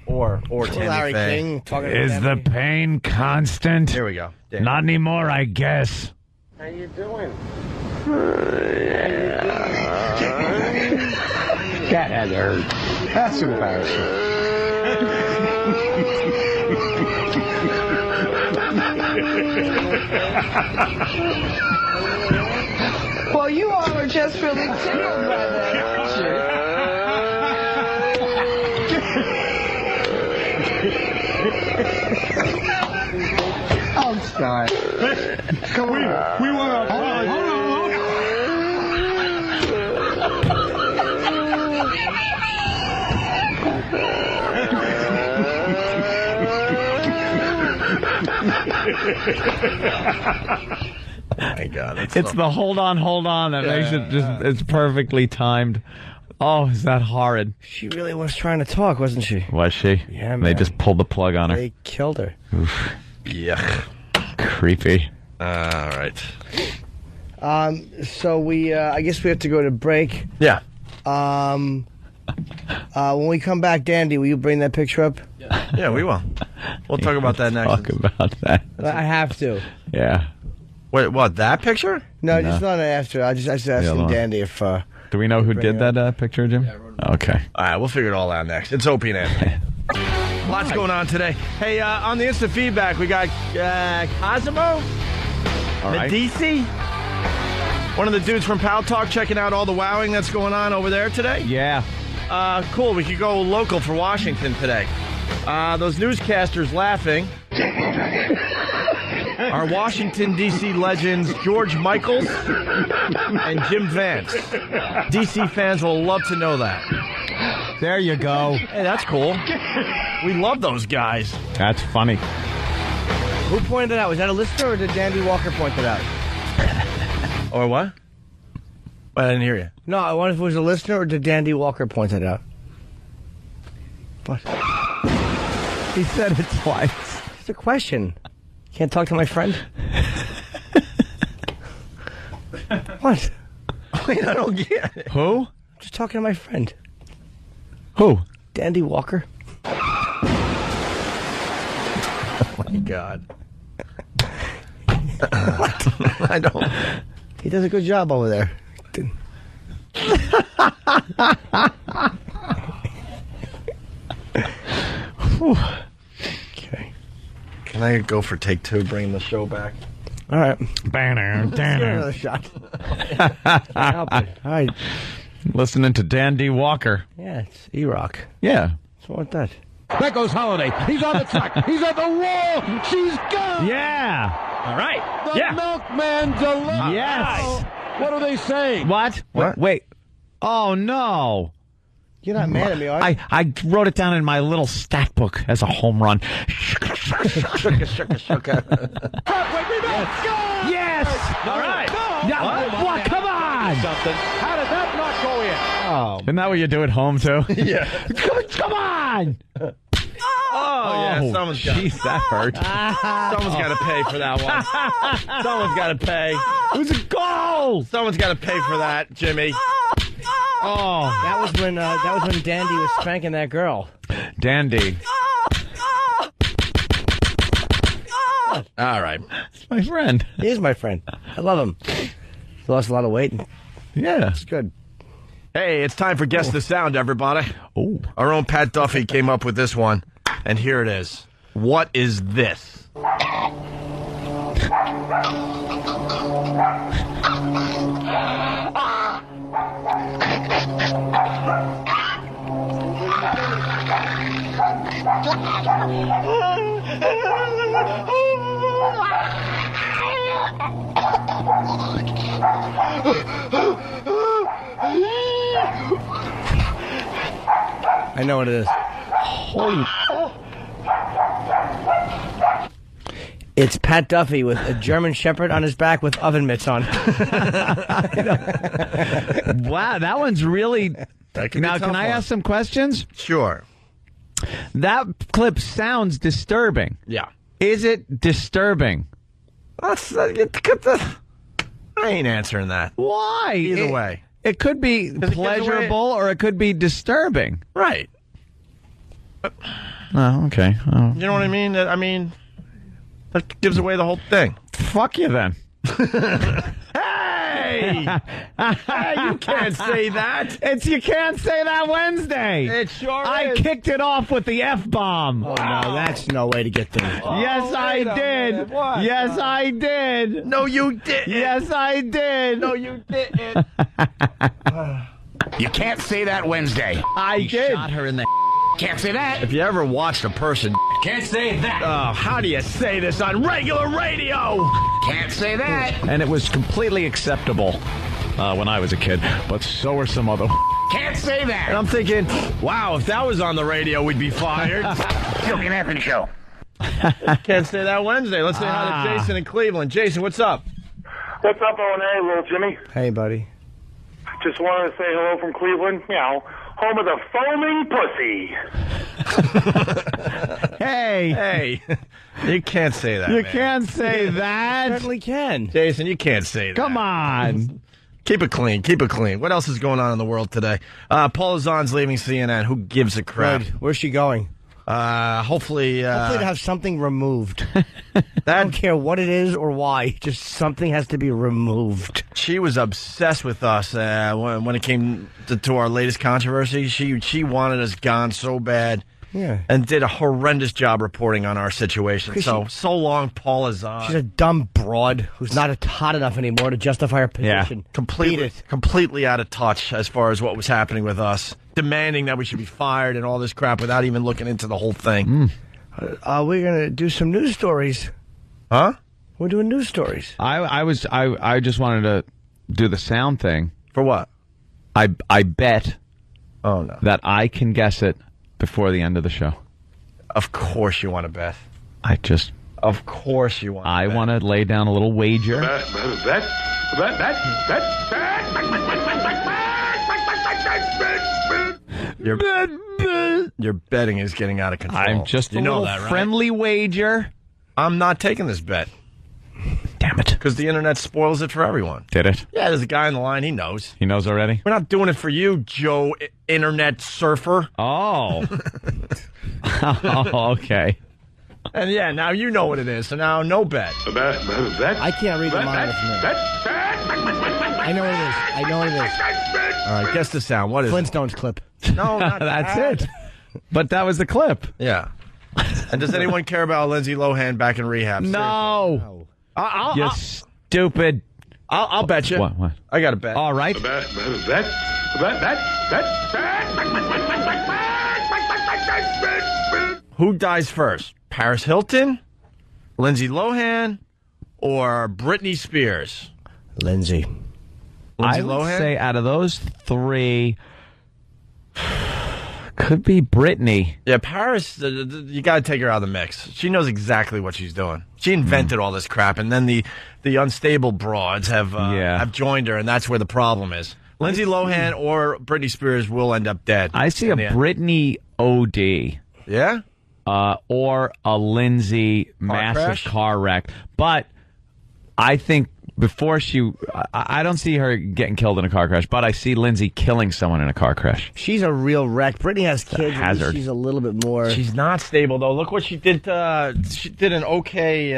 J: Tammy
N: Larry
J: Faye.
N: King talking
C: Is
N: about
C: the pain constant?
J: Here we go. Danny.
C: Not anymore, I guess.
I: How you doing? That had hurt. That's embarrassing.
B: Well, you all are just really tickled by that, aren't you?
I: I'm sorry. Come on. We want to. Hold on.
J: My God,
K: It's the hold on that makes it it's perfectly timed. Oh, is that horrid?
N: She really was trying to talk, wasn't she?
K: Was she?
N: Yeah, man.
K: They just pulled the plug on her.
N: They killed her.
K: Oof.
J: Yuck.
K: Creepy.
J: All right.
N: So we, I guess we have to go to break.
J: Yeah.
N: When we come back, Dandy, will you bring that picture up?
J: Yeah, we will. We'll talk about that next.
K: Talk about that.
N: I have to.
K: Yeah.
J: Wait, what? That picture?
N: No, just not after. I just asking Dandy if.
K: Do we know who did that picture, Jim? Yeah, okay.
J: All right, we'll figure it all out next. It's Opie and Anthony. Lots going on today. Hey, on the instant feedback, we got Cosimo Medici. One of the dudes from Pal Talk checking out all the wowing that's going on over there today.
K: Yeah.
J: Cool. We could go local for Washington today. Those newscasters laughing are Washington, D.C. legends George Michaels and Jim Vance. D.C. fans will love to know that.
K: There you go.
J: Hey, that's cool. We love those guys.
K: That's funny.
N: Who pointed it out? Was that a listener or did Dandy Walker point it out?
J: Or what? I didn't hear you.
N: No, I wonder if it was a listener or did Dandy Walker point it out? What?
K: He said it twice.
N: It's a question. Can't talk to my friend? What?
J: Wait, I don't get it.
K: Who?
N: Just talking to my friend.
K: Who?
N: Dandy Walker.
J: Oh, my God. I don't.
N: He does a good job over there. Okay.
J: Can I go for take 2, bringing the show back?
N: All right.
K: Banner,
N: Another shot. All right.
K: Listening to Dandy Walker.
N: Yeah, it's E-Rock.
K: Yeah.
N: What's wrong with that?
Q: There goes Holiday. He's on the track. He's at the wall. She's gone.
K: Yeah.
Q: All right. The
K: Yeah.
Q: Milkman delivers.
K: Yes.
Q: What are they saying?
K: What? Wait. Oh, no.
N: You're not mad at me, are you?
K: I wrote it down in my little stat book as a home run. Yes.
Q: All right.
K: Yeah. What? Come on.
Q: Something. How did that not go in?
K: Oh. Isn't that what you do at home, too?
J: Yeah.
K: Come on.
J: Oh, yeah. Someone's got
K: Jeez, that hurt.
J: Someone's got to pay for that one. Someone's got to pay.
K: It was a goal.
J: Someone's got to pay for that, Jimmy.
K: Oh.
N: That was when Dandy was spanking that girl.
K: Dandy.
J: All right.
K: It's my friend.
N: He is my friend. I love him. He lost a lot of weight.
K: Yeah.
N: It's good.
J: Hey, it's time for Guess the Sound, everybody.
K: Oh.
J: Our own Pat Duffy came up with this one, and here it is. What is this?
N: I know what it is.
K: Holy.
N: It's Pat Duffy with a German Shepherd on his back with oven mitts on.
K: Wow, that one's really... Now, can I ask some questions?
J: Sure.
K: That clip sounds disturbing.
J: Yeah.
K: Is it disturbing?
J: I ain't answering that.
K: Why?
J: Either way.
K: It could be pleasurable or it could be disturbing.
J: Right.
K: Oh, okay. Oh.
J: You know what I mean? I mean, that gives away the whole thing.
K: Fuck you then.
J: Hey! Hey, you can't say that.
K: It's You Can't Say That Wednesday.
J: It sure
K: I
J: is.
K: kicked it off with the F-bomb.
N: Oh, no, that's no way to get there.
K: Yes, I did. Yes, I did.
J: No, you didn't.
K: Yes, I did.
J: No, you didn't.
Q: You can't say that Wednesday.
K: I did.
Q: Shot her in the. Can't say that.
J: If you ever watched a person...
Q: Can't say that.
J: how do you say this on regular radio?
Q: Can't say that.
K: And it was completely acceptable when I was a kid, but so were some other...
Q: Can't say that.
J: And I'm thinking, wow, if that was on the radio, we'd be fired.
Q: Opie and Anthony Show.
J: Can't say that Wednesday. Let's say hi to Jason in Cleveland. Jason, what's up?
P: What's up, O&A, little Jimmy?
N: Hey, buddy.
P: Just wanted to say hello from Cleveland. You know, home of the foaming pussy.
J: Hey, you can't say that.
K: You
J: man.
K: can't say that.
N: Certainly can.
J: Jason, you can't say that.
K: Come on.
J: Keep it clean. Keep it clean. What else is going on in the world today? Paula Zahn's leaving CNN. Who gives a crap?
N: Good. Where's she going?
J: Hopefully
N: to have something removed. I don't care what it is or why. Just something has to be removed.
J: She was obsessed with us when it came to our latest controversy. She wanted us gone so bad.
N: Yeah.
J: And did a horrendous job reporting on our situation. So long, Paula Zahn.
N: She's a dumb broad who's not hot enough anymore to justify her position.
J: Completely out of touch as far as what was happening with us. Demanding that we should be fired and all this crap without even looking into the whole thing.
N: We're going to do some news stories.
J: Huh?
N: We're doing news stories.
K: I just wanted to do the sound thing.
J: For what?
K: I bet
J: Oh, no.
K: that I can guess it before the end of the show.
J: Of course you want to bet.
K: Of
J: course you want to
K: I
J: bet.
K: want to lay down a little wager.
J: Your betting is getting out of control.
K: I'm just
J: you
K: a
J: know
K: little
J: that, right?
K: friendly wager.
J: I'm not taking this bet.
K: Damn it.
J: Because the internet spoils it for everyone.
K: Did it?
J: Yeah, there's a guy on the line. He knows.
K: He knows already?
J: We're not doing it for you, Joe Internet Surfer.
K: Oh. Oh, okay.
J: And yeah, now you know what it is. So now, no bet.
N: I can't read the monitor from here. I know what it is. I know what it is.
J: All right, guess the sound. What is
N: Flintstones clip.
J: it? No, not
K: That's
J: that.
K: it. But that was the clip.
J: Yeah. And does anyone care about Lindsay Lohan back in rehab?
K: No. You stupid.
J: I'll bet you.
K: What?
J: I got a bet.
K: All right.
J: Who dies first? Paris Hilton, Lindsay Lohan, or Britney Spears?
N: Lindsay
K: I would
J: Lohan?
K: say out of those three, could be Britney.
J: Yeah, Paris, you got to take her out of the mix. She knows exactly what she's doing. She invented all this crap, and then the unstable broads have joined her, and that's where the problem is. Lindsay Lohan or Britney Spears will end up dead.
K: I see a Britney OD.
J: Yeah?
K: Or a Lindsay massive
J: crash?
K: car wreck. But I think before I don't see her getting killed in a car crash, but I see Lindsay killing someone in a car crash.
N: She's a real wreck. Britney has kids.
K: hazard.
N: She's a little bit more.
J: She's not stable, though. Look what she did. She did an okay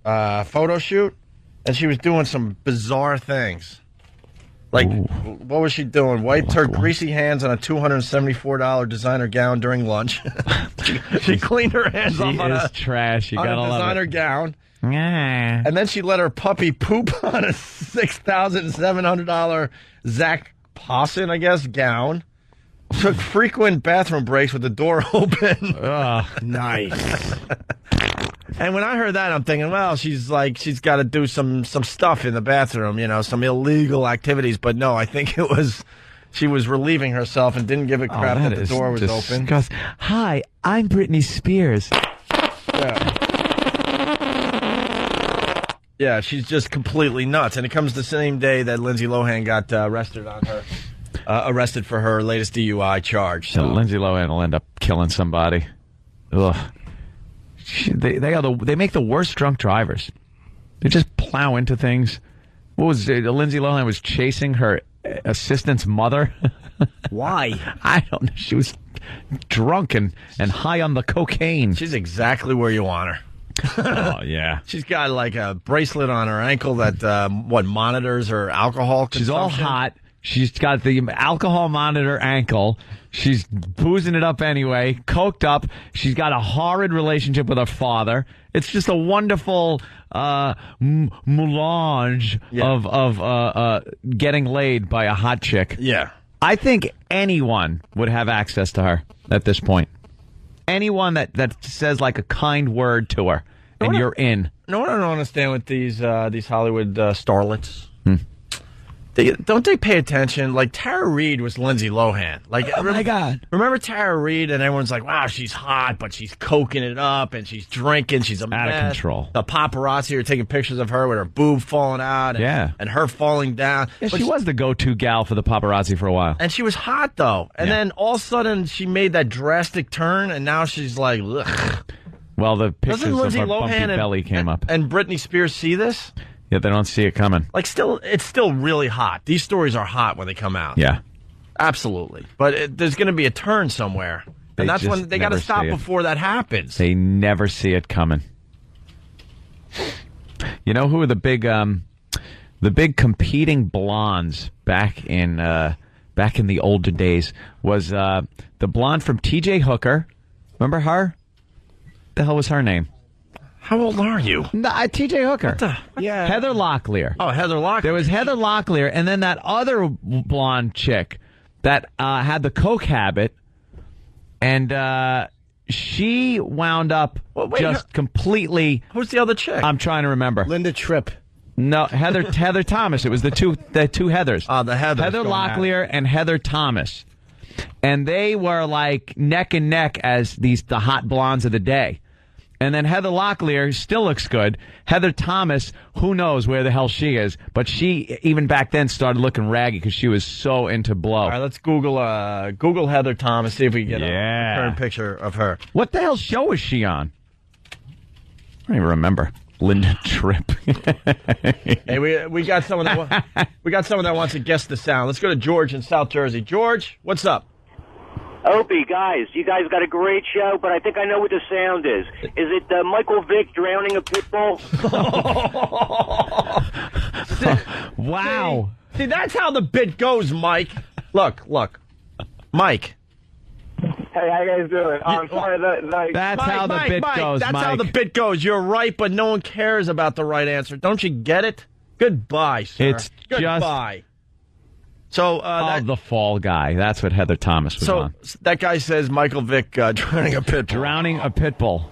J: photo shoot, and she was doing some bizarre things. Like, what was she doing? Wiped her greasy hands on a $274 designer gown during lunch. she cleaned her hands off on a
K: trash. You
J: on
K: gotta
J: a
K: love
J: designer
K: it.
J: gown.
K: Yeah.
J: And then she let her puppy poop on a $6,700 Zach Posson, I guess, gown. Took frequent bathroom breaks with the door open.
N: Nice.
J: And when I heard that, I'm thinking, well, she's got to do some stuff in the bathroom, some illegal activities. But no, I think she was relieving herself and didn't give a crap that the door was open.
K: Hi, I'm Britney Spears.
J: Yeah, she's just completely nuts. And it comes the same day that Lindsay Lohan got arrested for her latest DUI charge.
K: So Lindsay Lohan will end up killing somebody. Ugh. They make the worst drunk drivers. They just plow into things. What was it? Lindsay Lohan was chasing her assistant's mother.
N: Why?
K: I don't know. She was drunk and high on the cocaine.
J: She's exactly where you want her.
K: Oh, yeah.
J: She's got like a bracelet on her ankle that, monitors her alcohol consumption.
K: She's all hot. She's got the alcohol monitor ankle. She's boozing it up anyway, coked up. She's got a horrid relationship with her father. It's just a wonderful melange of getting laid by a hot chick.
J: Yeah.
K: I think anyone would have access to her at this point. Anyone that says like a kind word to her, and you're in.
J: No, I don't understand with these Hollywood starlets. Don't they pay attention? Like, Tara Reid was Lindsay Lohan. Like,
K: oh my God.
J: Remember Tara Reid? And everyone's like, wow, she's hot, but she's coking it up, and she's drinking. She's a
K: out
J: mess.
K: of control.
J: The paparazzi are taking pictures of her with her boob falling out and her falling down.
K: Yeah,
J: But
K: she was the go-to gal for the paparazzi for a while.
J: And she was hot, though. And then all of a sudden, she made that drastic turn, and now she's like, ugh.
K: Well, the pictures
J: Doesn't
K: of
J: Lindsay
K: her
J: Lohan
K: bumpy belly came up.
J: And Britney Spears see this?
K: Yeah, they don't see it coming.
J: Like, it's still really hot. These stories are hot when they come out.
K: Yeah.
J: Absolutely. But there's going to be a turn somewhere.
K: They
J: And that's
K: just
J: when they got to
K: never
J: stop
K: see it.
J: before that happens.
K: They never see it coming. You know who are the big competing blondes back in the older days was the blonde from T.J. Hooker. Remember her? The hell was her name?
J: How old are you?
K: T.J. Hooker.
N: Yeah.
K: Heather Locklear.
J: Oh, Heather Locklear.
K: There was Heather Locklear, and then that other blonde chick that had the coke habit, and she wound up completely.
J: Who's the other chick?
K: I'm trying to remember.
N: Linda Tripp.
K: No, Heather Thomas. It was the two Heathers.
J: Oh, the Heathers.
K: Heather
J: going at it.
K: Locklear and Heather Thomas. and they were like neck and neck as the hot blondes of the day. And then Heather Locklear still looks good. Heather Thomas, who knows where the hell she is, but she even back then started looking raggy because she was so into blow.
J: All right, let's Google Heather Thomas, see if we can get a current picture of her.
K: What the hell show was she on? I don't even remember. Linda Tripp.
J: Hey, we got someone that wants to guess the sound. Let's go to George in South Jersey. George, what's up?
R: Opie, guys, you guys got a great show, but I think I know what the sound is. Is it Michael Vick drowning a pit bull?
K: Wow.
J: See, that's how the bit goes, Mike. Look. Mike.
R: Hey, how you guys doing? Sorry,
K: that's how the bit goes,
J: That's
K: Mike.
J: how the bit goes. You're right, but no one cares about the right answer. Don't you get it? Goodbye, sir.
K: It's
J: Goodbye. So
K: the fall guy. That's what Heather Thomas was on.
J: That guy says Michael Vick drowning a pit bull.
K: Drowning a pit bull.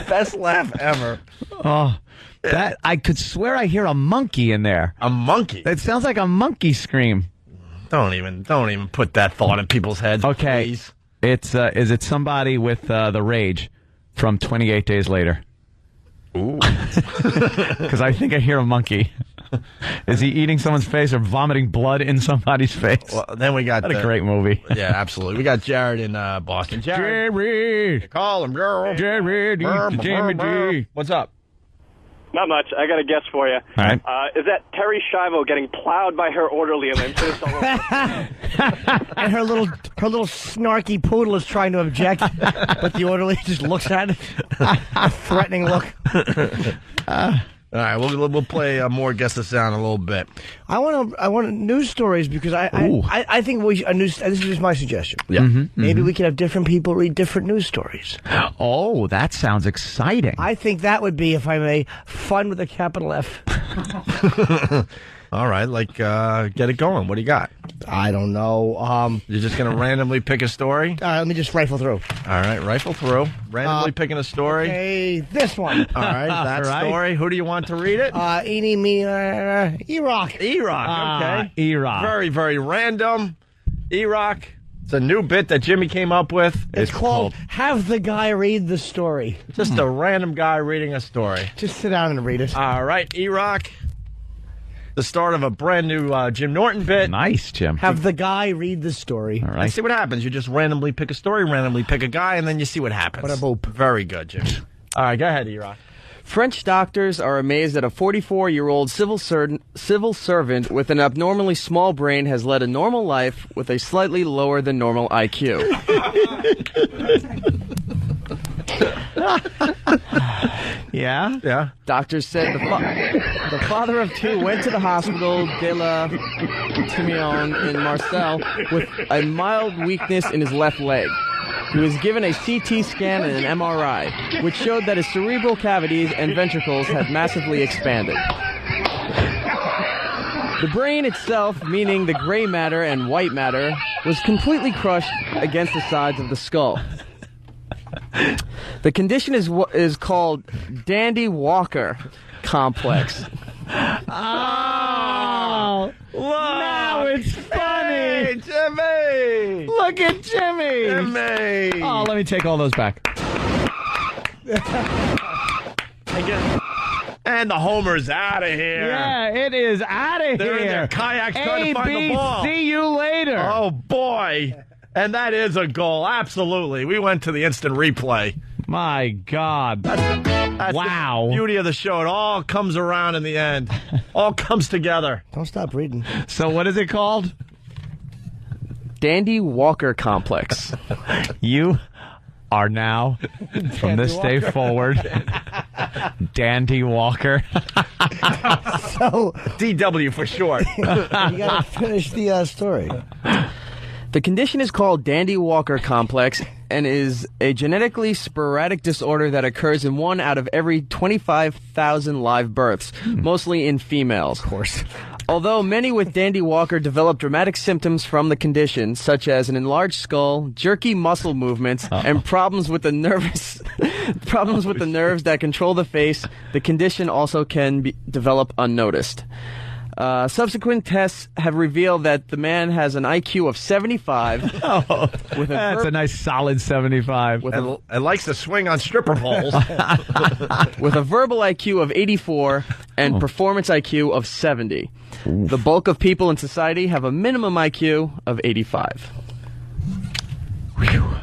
J: Best laugh ever.
K: Oh, that I could swear I hear a monkey in there.
J: A monkey?
K: It sounds like a monkey scream.
J: Don't even put that thought in people's heads.
K: Okay,
J: please.
K: It's is it somebody with the rage from 28 Days Later?
J: Ooh,
K: because I think I hear a monkey. Is he eating someone's face or vomiting blood in somebody's face?
J: Well, then we got
K: a great movie.
J: Yeah, absolutely. We got Jared in Boston.
K: Jerry,
J: call him, girl.
K: Jerry, Jamie.
J: What's up?
S: Not much. I got a guess for you.
K: All right.
S: Is that Terry Schiavo getting plowed by her orderly and then pissed all over?
N: And her little snarky poodle is trying to object, but the orderly just looks at it, a threatening look.
J: All right, we'll play more Guess the Sound in a little bit.
N: I want news stories because I think we should, this is just my suggestion.
J: Yeah.
N: Maybe we could have different people read different news stories.
K: Oh, that sounds exciting.
N: I think that would be, if I may, fun with a capital F.
J: All right, get it going. What do you got?
N: I don't know.
J: You're just going to randomly pick a story?
N: Let me just rifle through.
J: All right, rifle through. Randomly picking a story.
N: Okay, this one.
J: All right, that story. Who do you want to read it?
N: Eeny, meeny, E-Rock.
J: E-Rock, okay.
K: E-Rock.
J: Very, very random. E-Rock. It's a new bit that Jimmy came up with.
N: It's called Have the Guy Read the Story.
J: Just a random guy reading a story.
N: Just sit down and read it.
J: All right, E-Rock. The start of a brand new Jim Norton bit.
K: Nice, Jim.
N: Have the guy read the story.
K: All right.
J: And see what happens. You just randomly pick a story, randomly pick a guy, and then you see what happens.
N: What a boop.
J: Very good, Jim. All right, go ahead, E-Rock.
O: French doctors are amazed that a 44-year-old civil servant with an abnormally small brain has led a normal life with a slightly lower than normal IQ.
K: Yeah?
O: Doctors said the father of two went to the hospital de la Timion in Marseille with a mild weakness in his left leg. He was given a CT scan and an MRI, which showed that his cerebral cavities and ventricles had massively expanded. The brain itself, meaning the gray matter and white matter, was completely crushed against the sides of the skull. The condition is called Dandy Walker complex.
K: Oh, now it's funny.
J: Jimmy!
K: Look at Jimmy.
J: Jimmy!
K: Oh, let me take all those back.
J: And the Homer's out of here.
K: Yeah, it is out of here.
J: They're in their kayaks trying to find the ball.
K: See you later.
J: Oh, boy. And that is a goal. Absolutely. We went to the instant replay.
K: My God.
J: That's
K: wow.
J: The beauty of the show. It all comes around in the end. All comes together.
N: Don't stop reading.
K: So what is it called?
O: Dandy Walker complex.
K: You are now, from this day forward, Dandy Walker.
N: So
J: DW for short.
N: You got to finish the story.
O: The condition is called Dandy Walker complex and is a genetically sporadic disorder that occurs in 1 out of every 25,000 live births, mostly in females. Of
N: course.
O: Although many with Dandy Walker develop dramatic symptoms from the condition, such as an enlarged skull, jerky muscle movements, and problems with the nerves that control the face, the condition also can develop unnoticed. Subsequent tests have revealed that the man has an IQ of 75.
K: That's a nice solid 75.
J: And likes to swing on stripper poles.
O: With a verbal IQ of 84 and performance IQ of 70. Oof. The bulk of people in society have a minimum IQ of 85.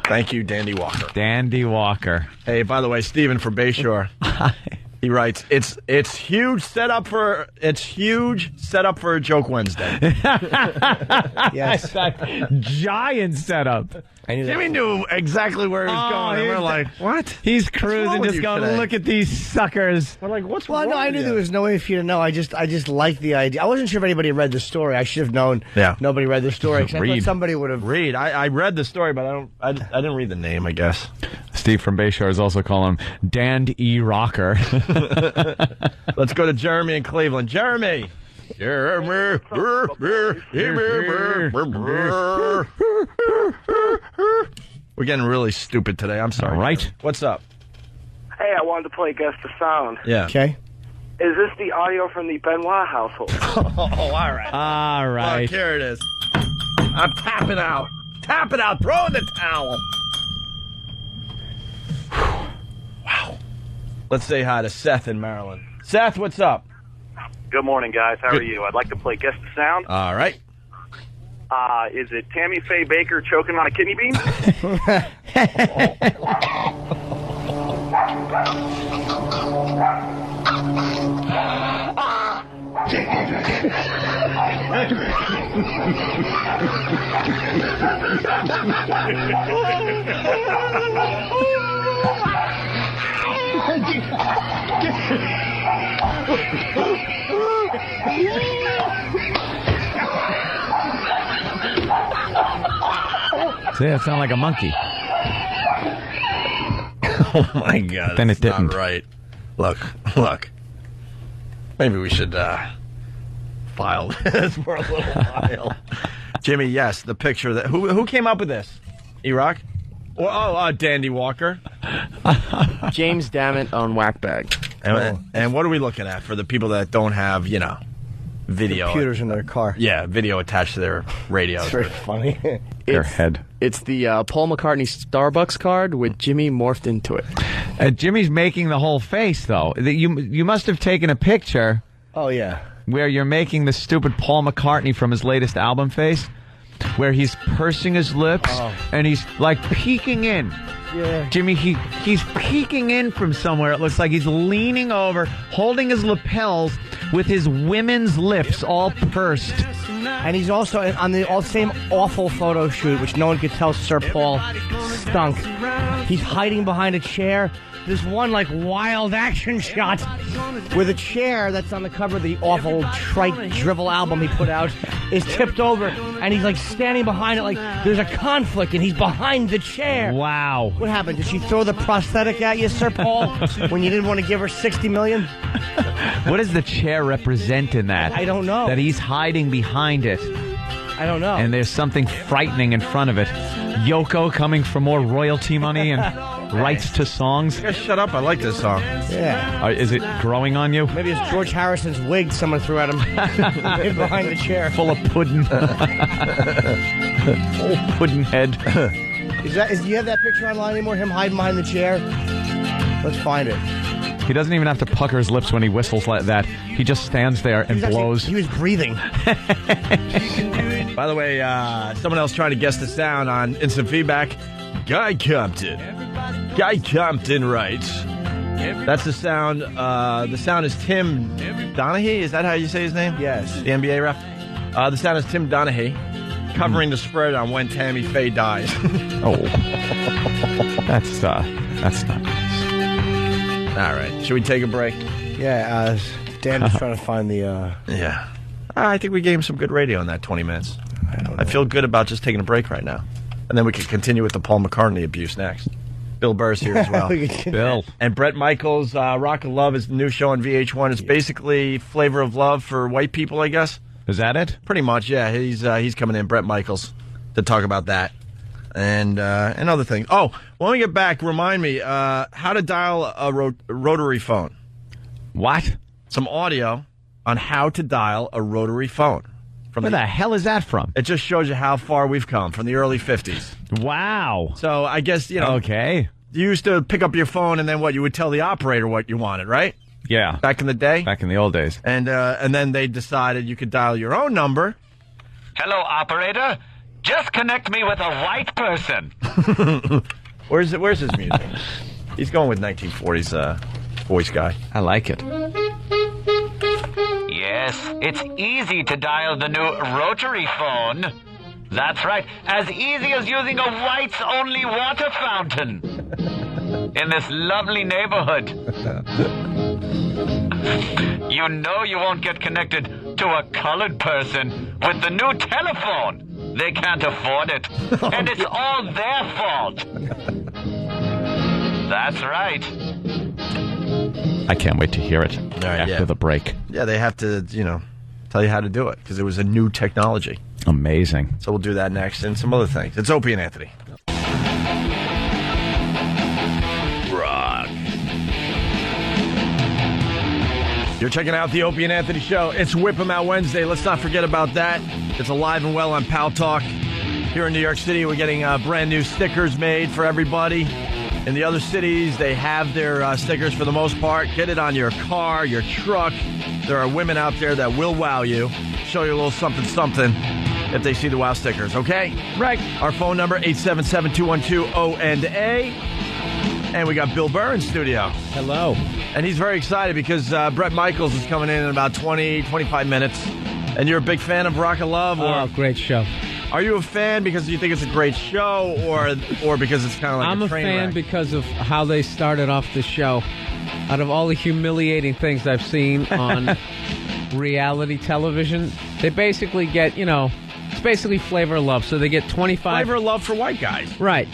J: Thank you, Dandy Walker.
K: Dandy Walker.
J: Hey, by the way, Stephen from Bayshore. He writes, it's huge setup for a Joke Wednesday.
N: Yes.
K: Giant setup.
J: Jimmy knew exactly where he was going. And we're like, what?
K: He's cruising, just going, look at these suckers.
J: We're like, what's
N: Well,
J: wrong
N: no, I knew there was no way for you to know. I just liked the idea. I wasn't sure if anybody read the story. I should have known.
J: Yeah.
N: Nobody read the story. 'Cause I thought somebody would have.
J: I read the story, but I didn't read the name, I guess.
K: Steve from Bayshore is also calling him Dan E. Rocker.
J: Let's go to Jeremy in Cleveland. Jeremy. We're getting really stupid today. I'm sorry.
K: All right.
J: What's up?
S: Hey, I wanted to play Guess the Sound.
J: Yeah.
N: Okay.
S: Is this the audio from the Benoit household?
J: Oh, all right.
K: All right.
J: Look, here it is. I'm tapping out. Tap it out. Throw in the towel. Wow. Let's say hi to Seth in Maryland. Seth, what's up?
T: Good morning, guys. How are you? I'd like to play Guess the Sound.
J: All right.
T: Is it Tammy Faye Baker choking on a kidney bean?
K: See, it sounded like a monkey.
J: Oh, my God.
K: Then it
J: That's
K: didn't.
J: Not right. Look. Maybe we should file this for a little while. Jimmy, yes, the picture that... Who came up with this? E-Rock? Dandy Walker.
O: James Dammit on Whackbag.
J: And what are we looking at for the people that don't have, video?
N: Computers in their car.
J: Yeah, video attached to their radio.
N: It's very funny.
K: Their head.
O: It's the Paul McCartney Starbucks card with Jimmy morphed into it.
K: Jimmy's making the whole face, though. You must have taken a picture.
N: Oh, yeah.
K: Where you're making the stupid Paul McCartney from his latest album face, where he's pursing his lips and he's like peeking in.
N: Yeah.
K: Jimmy, he's peeking in from somewhere. It looks like he's leaning over, holding his lapels with his women's lips all pursed.
N: And he's also on the same awful photo shoot, which no one could tell Sir Paul stunk. He's hiding behind a chair. This one, wild action shot with a chair that's on the cover of the awful trite drivel album he put out is tipped over, and he's, standing behind it like there's a conflict, and he's behind the chair.
K: Wow.
N: What happened? Did she throw the prosthetic at you, Sir Paul, when you didn't want to give her $60 million?
K: What does the chair represent in that?
N: I don't know.
K: That he's hiding behind it.
N: I don't know.
K: And there's something frightening in front of it. Yoko coming for more royalty money and rights to songs.
J: You guys shut up. I like this song.
N: Yeah.
K: Is it growing on you?
N: Maybe it's George Harrison's wig someone threw at him behind the chair.
K: Full of pudding. Old pudding head.
N: Do you have that picture online anymore? Him hiding behind the chair? Let's find it.
K: He doesn't even have to pucker his lips when he whistles like that. He just stands there and blows.
N: He was breathing.
J: By the way, someone else trying to guess the sound on Instant Feedback. Guy Compton writes. That's the sound. The sound is Tim Donaghy. Is that how you say his name?
N: Yes.
J: The NBA ref. The sound is Tim Donaghy covering the spread on When Tammy Faye Dies.
K: Oh. That's not nice.
J: All right. Should we take a break?
N: Yeah. Dan is trying to find the...
J: Yeah. I think we gave him some good radio in that 20 minutes. I feel good about just taking a break right now. And then we can continue with the Paul McCartney abuse next. Bill Burr's here as well.
K: Bill.
J: And Bret Michaels, Rock of Love is the new show on VH1. It's basically Flavor of Love for white people, I guess.
K: Is that it?
J: Pretty much, yeah. He's coming in, Bret Michaels, to talk about that. And other things. Oh, when we get back, remind me, how to dial a rotary phone.
K: What?
J: Some audio on how to dial a rotary phone.
K: Where the hell is that from?
J: It just shows you how far we've come from the early 50s.
K: Wow.
J: So I guess,
K: Okay.
J: You used to pick up your phone and then you would tell the operator what you wanted, right?
K: Yeah.
J: Back in the day?
K: Back in the old days.
J: And then they decided you could dial your own number.
H: Hello, operator. Just connect me with a white person.
J: Where's his music? He's going with 1940s voice guy.
K: I like it.
H: Yes, it's easy to dial the new rotary phone. That's right, as easy as using a whites-only water fountain in this lovely neighborhood. You know you won't get connected to a colored person with the new telephone. They can't afford it, and it's all their fault. That's right.
K: I can't wait to hear it after the break.
J: Yeah, they have to, tell you how to do it because it was a new technology.
K: Amazing.
J: So we'll do that next and some other things. It's Opie and Anthony. Rock. You're checking out the Opie and Anthony Show. It's Whip 'em Out Wednesday. Let's not forget about that. It's alive and well on Pal Talk. Here in New York City, we're getting brand new stickers made for everybody. In the other cities, they have their stickers for the most part. Get it on your car, your truck. There are women out there that will wow you. Show you a little something if they see the wow stickers, okay?
K: Right.
J: Our phone number, 877-212-O&A. And we got Bill Burr in studio.
O: Hello.
J: And he's very excited because Bret Michaels is coming in about 20, 25 minutes. And you're a big fan of Rock of Love?
O: Oh, great show.
J: Are you a fan because you think it's a great show or because it's kind of like
O: I'm a
J: train
O: fan
J: wreck?
O: because of how they started off the show. Out of all the humiliating things I've seen on reality television, they basically get, it's basically Flavor of Love. So they get 25...
J: Flavor of Love for white guys.
O: Right.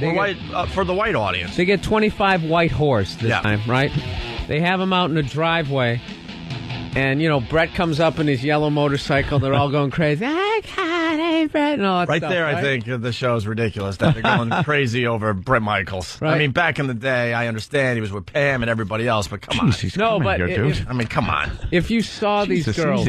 J: For the white audience.
O: They get 25 white whores this time, right? They have them out in the driveway. And, Brett comes up in his yellow motorcycle. They're all going crazy. I got it, Brett, and all that
J: Right
O: stuff.
J: there, I think the show is ridiculous that they're going crazy over Bret Michaels.
O: Right.
J: I mean, back in the day, I understand he was with Pam and everybody else, but come on. I mean, come on.
O: If you saw these girls...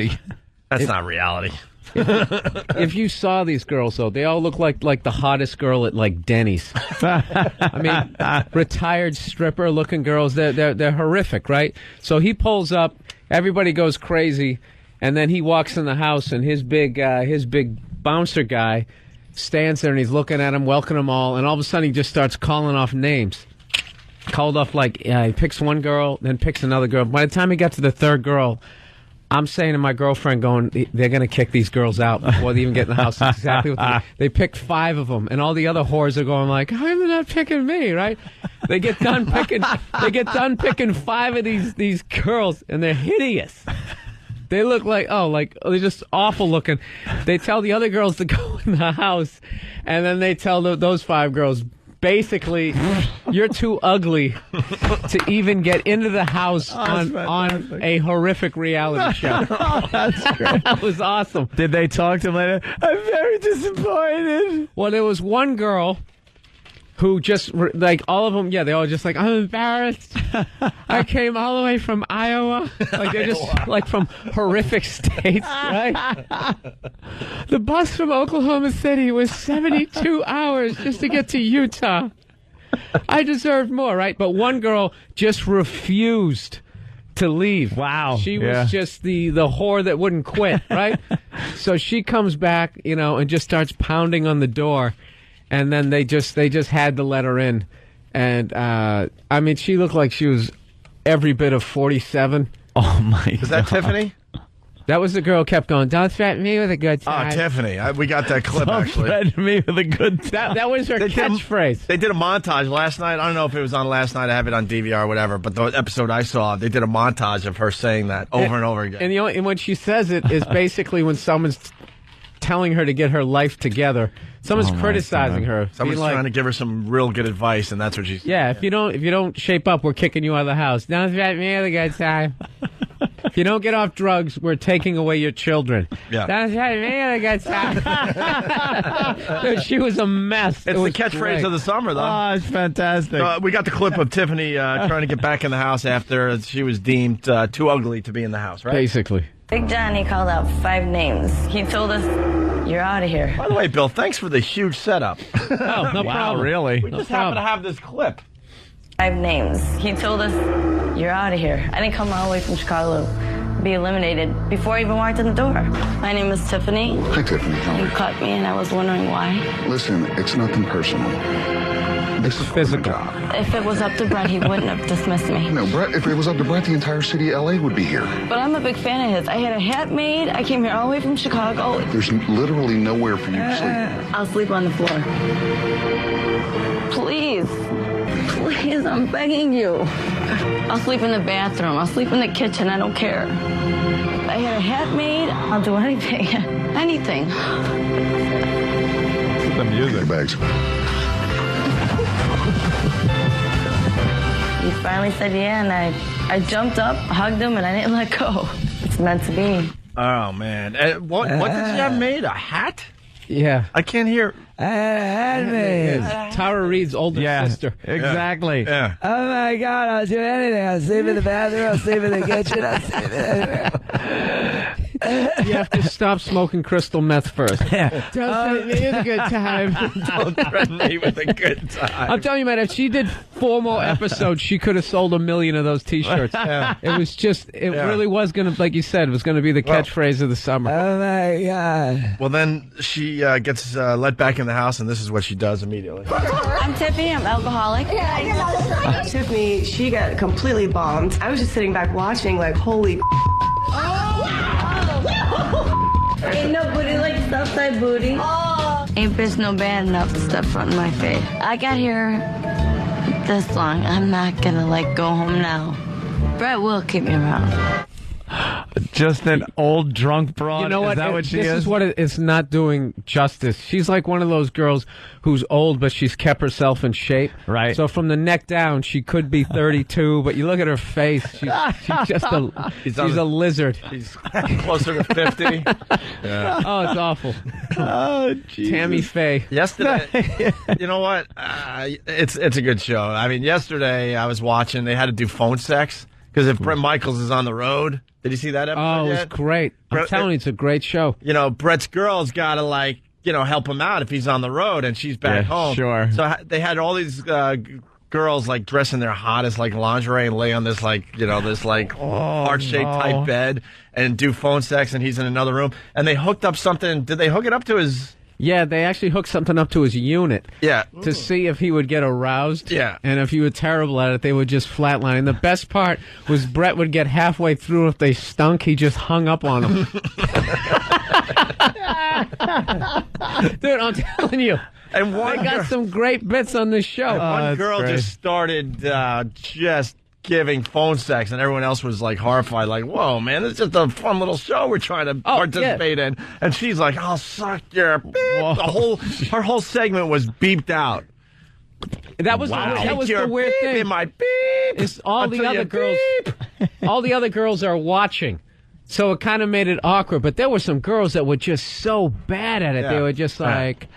J: That's not reality.
O: If you saw these girls, though, they all look like the hottest girl at, Denny's. I mean, retired stripper-looking girls. They're horrific, right? So he pulls up, everybody goes crazy, and then he walks in the house, and his big bouncer guy stands there, and he's looking at him, welcoming them all, and all of a sudden he just starts calling off names. Called off, he picks one girl, then picks another girl. By the time he got to the third girl, I'm saying to my girlfriend, they're going to kick these girls out before they even get in the house. That's exactly what they picked 5 of them, and all the other whores are going like, "How are they not picking me?" Right? They get done picking 5 of these girls, and they're hideous. They look they're just awful looking. They tell the other girls to go in the house, and then they tell those 5 girls, basically, you're too ugly to even get into the house on a horrific reality show.
K: That's great.
O: That was awesome.
K: Did they talk to him later? I'm very disappointed.
O: Well, there was one girl who just, all of them, they all just I'm embarrassed. I came all the way from Iowa. They're just, from horrific states, right? The bus from Oklahoma City was 72 hours just to get to Utah. I deserved more, right? But one girl just refused to leave.
K: Wow.
O: She was just the whore that wouldn't quit, right? So she comes back, and just starts pounding on the door. And then they just had to let her in. And, she looked like she was every bit of 47.
K: Oh, my God.
J: Is that Tiffany?
O: That was the girl who kept going, don't threaten me with a good time.
J: Tiffany. We got that clip,
C: Don't
J: actually.
C: threaten me with a good time.
O: That was her catchphrase.
J: They did a montage last night. I don't know if it was on last night. I have it on DVR or whatever. But the episode I saw, they did a montage of her saying that over and over again.
O: And when she says it is basically when someone's telling her to get her life together. Someone's criticizing her.
J: Someone's trying to give her some real good advice, and that's what she's.
O: Yeah, if you don't shape up, we're kicking you out of the house. Don't threaten me with a good time. If you don't get off drugs, we're taking away your children.
J: Yeah.
O: Don't threaten me with a good time. Dude, she was a mess.
J: It's the catchphrase of the summer, though.
C: Oh, it's fantastic.
J: We got the clip of Tiffany trying to get back in the house after she was deemed too ugly to be in the house, right?
O: Basically.
U: Big Johnny called out 5 names. He told us, you're out of here.
J: By the way, Bill, thanks for the huge setup.
O: Oh, no problem.
C: Really?
J: We just happen to have this clip.
U: 5 names. He told us, you're out of here. I didn't come all the way from Chicago to be eliminated before I even walked in the door. My name is Tiffany.
V: Hi, Tiffany.
U: You cut me, and I was wondering why.
V: Listen, it's nothing personal. It's a physical.
U: If it was up to Brett, he wouldn't have dismissed me.
V: No, Brett, if it was up to Brett, the entire city of LA would be here.
U: But I'm a big fan of his. I had a hat made. I came here all the way from Chicago.
V: There's literally nowhere for you to sleep.
U: I'll sleep on the floor. Please. Please, I'm begging you. I'll sleep in the bathroom. I'll sleep in the kitchen. I don't care. I had a hat made. I'll do anything. Anything.
V: The music. Your bags.
U: He finally said yeah, and I jumped up, hugged him, and I didn't let go. It's meant to be.
J: Oh, man. What did you have made? A hat?
O: Yeah.
J: I can't hear.
O: Tara Reid's older sister.
C: Exactly.
J: Yeah.
N: Oh my God, I'll do anything. I'll sleep in the bathroom, I'll sleep in the kitchen, I'll sleep in
O: You have to stop smoking crystal meth first. Don't threaten me with a good time.
J: Don't threaten me with a good time.
O: I'm telling you, man, if she did 4 more episodes, she could have sold 1 million of those T-shirts.
J: Yeah.
O: It was just, really was going to, like you said, it was going to be the catchphrase of the summer.
N: Oh my God.
J: Well, then she gets let back in the house, and this is what she does immediately.
U: I'm Tiffany. I'm alcoholic.
B: Tiffany, she got completely bombed. I was just sitting back watching, like, holy.
U: Ain't no booty like Southside booty. Ain't bitch no bad enough to step front in my face. I got here this long. I'm not gonna go home now. Brett will keep me around.
C: Just an old drunk broad.
O: You know what?
C: Is that what she
O: this
C: is?
O: is what it's not doing justice. She's like one of those girls who's old, but she's kept herself in shape.
C: Right.
O: So from the neck down, she could be 32, but you look at her face, she's just she's a lizard.
J: She's closer to 50. Yeah.
O: Oh, it's awful.
C: Oh, Jesus.
O: Tammy Faye.
J: Yesterday, you know what? It's a good show. I mean, yesterday I was watching. They had to do phone sex because if Brett Michaels is on the road. Did you see that episode
O: Oh, it was
J: yet?
O: great. I'm telling you, it's a great show.
J: You know, Brett's girl's got to, help him out if he's on the road and she's back home.
C: Sure.
J: So they had all these girls, dress in their hottest, lingerie and lay on this, heart-shaped type bed and do phone sex, and he's in another room. And they hooked up something. Did they hook it up to his...
O: Yeah, they actually hooked something up to his unit.
J: Yeah.
O: To see if he would get aroused.
J: Yeah.
O: And if he was terrible at it, they would just flatline. And the best part was Brett would get halfway through. If they stunk, he just hung up on them. Dude, I'm telling you.
J: And
O: they got some great bits on this show.
J: One girl just started just giving phone sex, and everyone else was horrified, whoa, man, it's just a fun little show we're trying to participate in. And she's like, I'll suck your beep. Her whole segment was beeped out.
O: That was the weird thing.
J: In my beep.
O: It's all the other girls. All the other girls are watching. So it kind of made it awkward, but there were some girls that were just so bad at it. They were just like,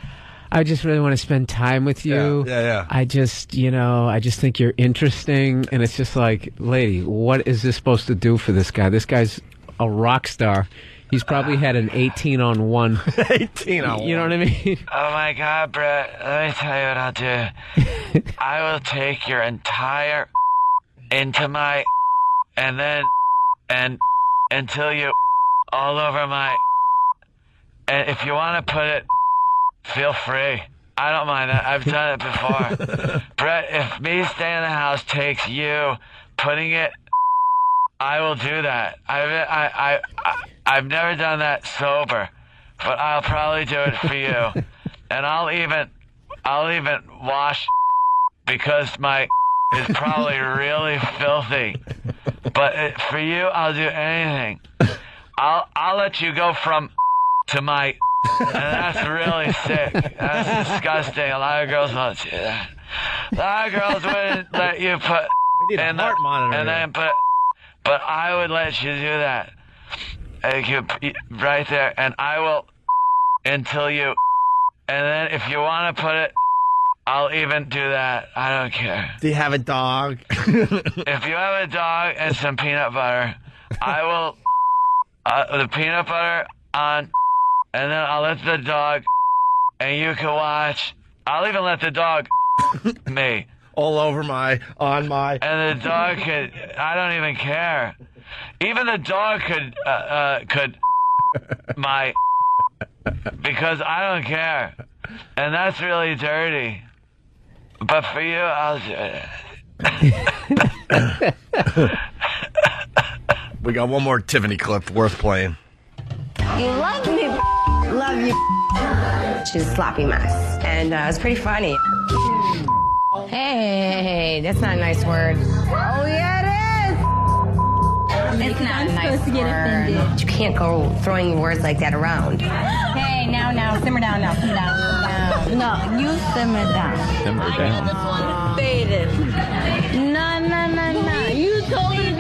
O: I just really want to spend time with you.
J: Yeah.
O: I just think you're interesting. And it's just like, lady, what is this supposed to do for this guy? This guy's a rock star. He's probably had an 18-on-1.
J: 18-on-1.
O: You know what I mean?
H: Oh, my God, Brett. Let me tell you what I'll do. I will take your entire into my and then until you all over my... And if you want to put it... Feel free. I don't mind that. I've done it before. Brett, if me staying in the house takes you putting it, I will do that. I've never done that sober, but I'll probably do it for you. And I'll even wash because my is probably really filthy. But for you, I'll do anything. I'll let you go from to my, and that's really sick. That's disgusting. A lot of girls won't do that. A lot of girls wouldn't let you put in the monitor and then put, but I would let you do that. Right there, and I will until you, and then if you want to put it, I'll even do that. I don't care.
J: Do you have a dog?
H: If you have a dog and some peanut butter, I will the peanut butter on, and then I'll let the dog, and you can watch. I'll even let the dog me
J: all over on my,
H: and the dog could. I don't even care. Even the dog could my, because I don't care, and that's really dirty. But for you, I'll do it.
J: We got one more Tiffany clip worth playing.
B: You love me, love you. She's a sloppy mess, and it's pretty funny.
F: Hey, that's not a nice word.
B: Oh yeah, it is.
F: It's not a nice word.
B: You can't go throwing words like that around.
F: Hey, now, simmer down now, simmer down. No, you simmer down.
K: Simmer down.
F: Faded. No. You totally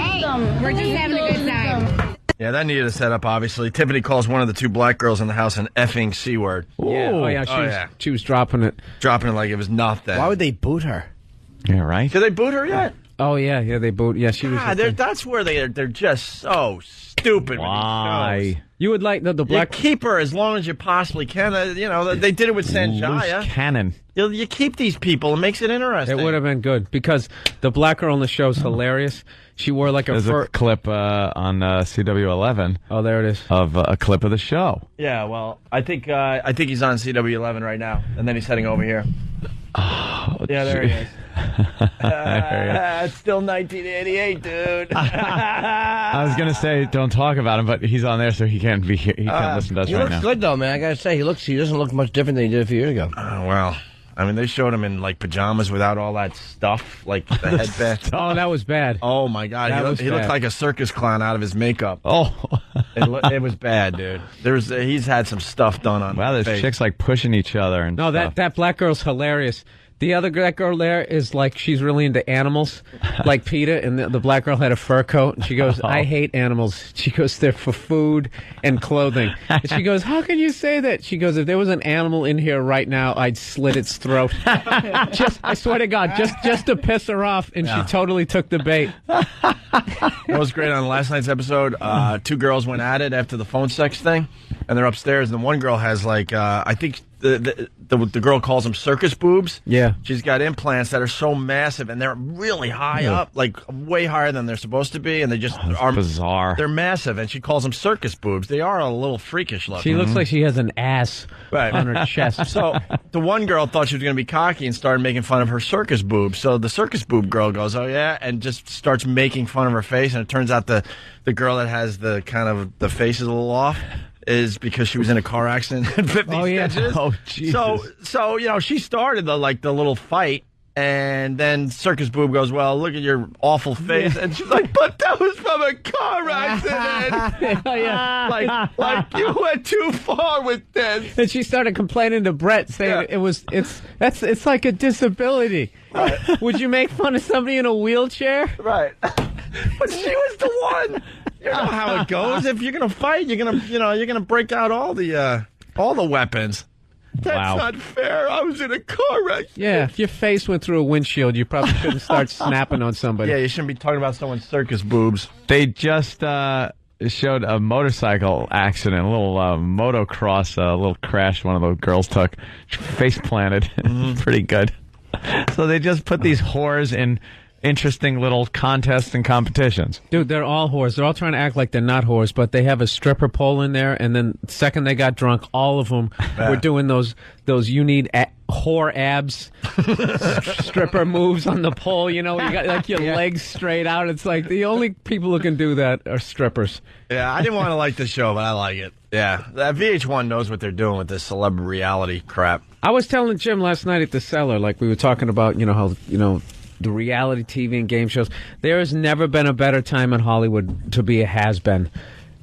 F: we're just having a good time.
J: Yeah, that needed a setup, obviously. Tiffany calls one of the two black girls in the house an effing C word.
O: Yeah, she was dropping it.
J: Dropping it like it was nothing.
N: Why would they boot her?
K: Yeah, right.
J: Did they boot her yet?
O: Oh, yeah, they boot. Yeah, she was.
J: That's where they're just so stupid.
K: Why?
O: You would like the black.
J: You keep her as long as you possibly can. They did it with Sanjaya.
K: Loose cannon.
J: You keep these people. It makes it interesting.
O: It would have been good because the black girl on the show is hilarious. She wore like
K: There's a clip on CW11.
O: Oh, there it is.
K: Of a clip of the show.
J: Yeah, well, I think he's on CW11 right now, and then he's heading over here.
K: Oh,
J: yeah, there he is.
K: It's
J: still 1988, dude.
K: I was gonna say don't talk about him, but he's on there, so he can't be here. He can't listen to us
N: he
K: right
N: looks
K: now.
N: good though, man. I gotta say, he doesn't look much different than he did a few years ago.
J: Oh well. I mean, they showed him in, like, pajamas without all that stuff, like the headband.
O: Oh, that was bad.
J: Oh, my God. He looked like a circus clown out of his makeup.
K: Oh.
J: It was bad, dude. He's had some stuff done on him.
K: Wow, there's chicks, like, pushing each other and
O: No,
K: stuff.
O: that black girl's hilarious. That girl there is like, she's really into animals, like PETA, and the black girl had a fur coat, and she goes, I hate animals. She goes, they're for food and clothing. And she goes, how can you say that? She goes, if there was an animal in here right now, I'd slit its throat. I swear to God, just to piss her off, and she totally took the bait.
J: It was great on last night's episode. Two girls went at it after the phone sex thing, and they're upstairs, and one girl has, like, I think the girl calls them circus boobs.
O: Yeah.
J: She's got implants that are so massive, and they're really high up, like way higher than they're supposed to be, and they just are
K: bizarre.
J: They're massive, and she calls them circus boobs. They are a little freakish looking.
O: She looks like she has an ass on her chest.
J: So the one girl thought she was going to be cocky and started making fun of her circus boobs. So the circus boob girl goes, oh yeah, and just starts making fun of her face, and it turns out the girl that has the kind of the face is a little off is because she was in a car accident at 50 Stitches.
K: Oh, Jesus.
J: So she started the little fight, and then Circus Boob goes, well, look at your awful face. And she's like, but that was from a car accident. Like you went too far with this.
O: And she started complaining to Brett, saying it's like a disability. Right. Would you make fun of somebody in a wheelchair?
J: Right. But she was the one. You know how it goes. If you're gonna fight, you're gonna break out all the weapons. That's not fair. I was in a car wreck.
O: Yeah, if your face went through a windshield, you probably shouldn't start snapping on somebody.
J: Yeah, you shouldn't be talking about someone's circus boobs.
K: They just showed a motorcycle accident, a little motocross, a little crash one of those girls took. Face planted. Pretty good. So they just put these whores in interesting little contests and competitions.
E: Dude, they're all whores. They're all trying to act like they're not whores, but they have a stripper pole in there, and then the second they got drunk, all of them were doing those you need whore abs stripper moves on the pole. You know, you got like your legs straight out. It's like the only people who can do that are strippers.
J: Yeah, I didn't want to like the show, but I like it. Yeah, that VH1 knows what they're doing with this celeb reality crap.
E: I was telling Jim last night at the Cellar, like we were talking about, how the reality TV and game shows. There has never been a better time in Hollywood to be a has-been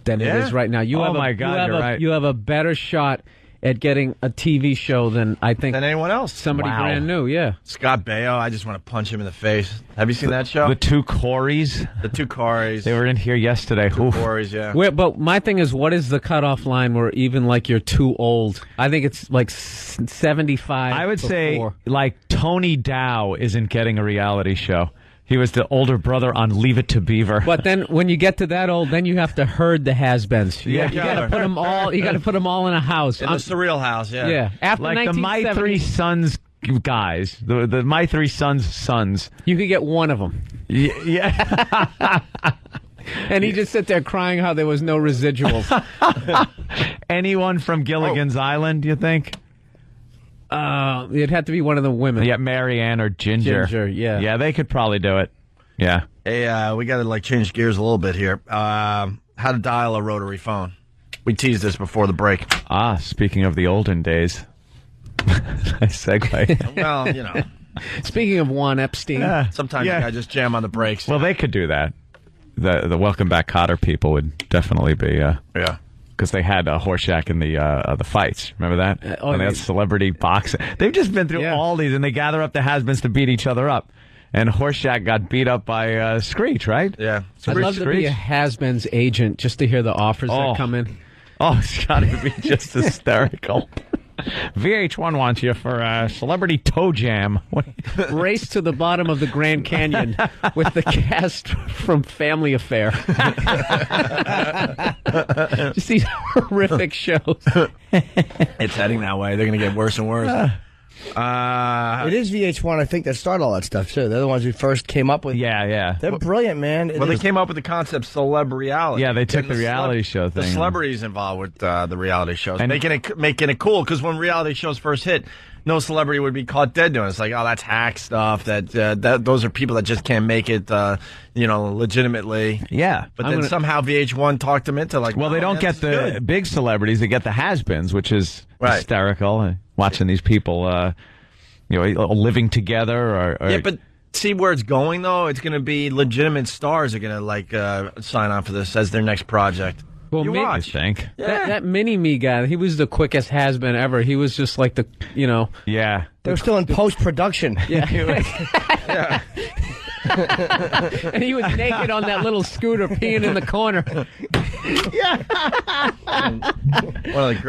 E: than it is right now. You have you have a better shot at getting a TV show than
J: anyone else.
E: Somebody brand new, yeah.
J: Scott Baio, I just want to punch him in the face. Have you seen that show?
K: The two Coreys?
J: The two Coreys.
K: They were in here yesterday.
J: Two Coreys, yeah.
E: But my thing is, what is the cutoff line where even like you're too old? I think it's like 75.
K: I would say like Tony Dow isn't getting a reality show. He was the older brother on Leave It to Beaver.
E: But then, when you get to that old, then you have to herd the has-beens.
K: Yeah,
E: you got to put them all. You got to put them all in a house.
J: In the surreal house, yeah.
E: Yeah, after
K: like the My Three Sons guys, the My Three Sons.
E: You could get one of them.
K: Yeah.
E: And he just sit there crying how there was no residuals.
K: Anyone from Gilligan's Island? Do you think?
E: It'd have to be one of the women.
K: Yeah, Marianne or Ginger.
E: Ginger, yeah.
K: Yeah, they could probably do it. Yeah.
J: Hey, we got to change gears a little bit here. How to dial a rotary phone. We teased this before the break.
K: Speaking of the olden days. Nice segue.
J: Well,
E: Speaking of Juan Epstein.
J: Sometimes you got to just jam on the brakes.
K: Well, they could do that. The Welcome Back Kotter people would definitely be.
J: Yeah.
K: Because they had Horshack in the fights. Remember that? And they had celebrity boxing. They've just been through all these, and they gather up the has-beens to beat each other up. And Horshack got beat up by Screech, right?
J: Yeah.
E: I'd love to be a has-been's agent just to hear the offers that come in.
K: Oh, it's got to be just hysterical. VH1 wants you for Celebrity Toe Jam.
E: Race to the bottom of the Grand Canyon with the cast from Family Affair. Just these horrific shows.
J: It's heading that way. They're going to get worse and worse.
N: It is VH1, I think, that started all that stuff, too. They're the ones who first came up with
K: Yeah.
N: They're brilliant, man.
J: They came up with the concept celeb reality.
K: Yeah, they took the reality show thing.
J: The celebrities involved with the reality shows. And making it cool, because when reality shows first hit, no celebrity would be caught dead doing it. It's like, oh, that's hack stuff. That those are people that just can't make it, legitimately.
K: Yeah.
J: But then somehow VH1 talked them into
K: well, they don't get the big celebrities. They get the has-beens, which is hysterical. Watching these people, living together.
J: Yeah, but see where it's going, though? It's going to be legitimate stars are going to, sign on for this as their next project.
E: Well,
K: I think.
E: That Mini-Me guy, he was the quickest has-been ever. He was just like
K: Yeah.
N: They were still in post-production.
E: Yeah. And he was naked on that little scooter peeing in the corner.
J: One of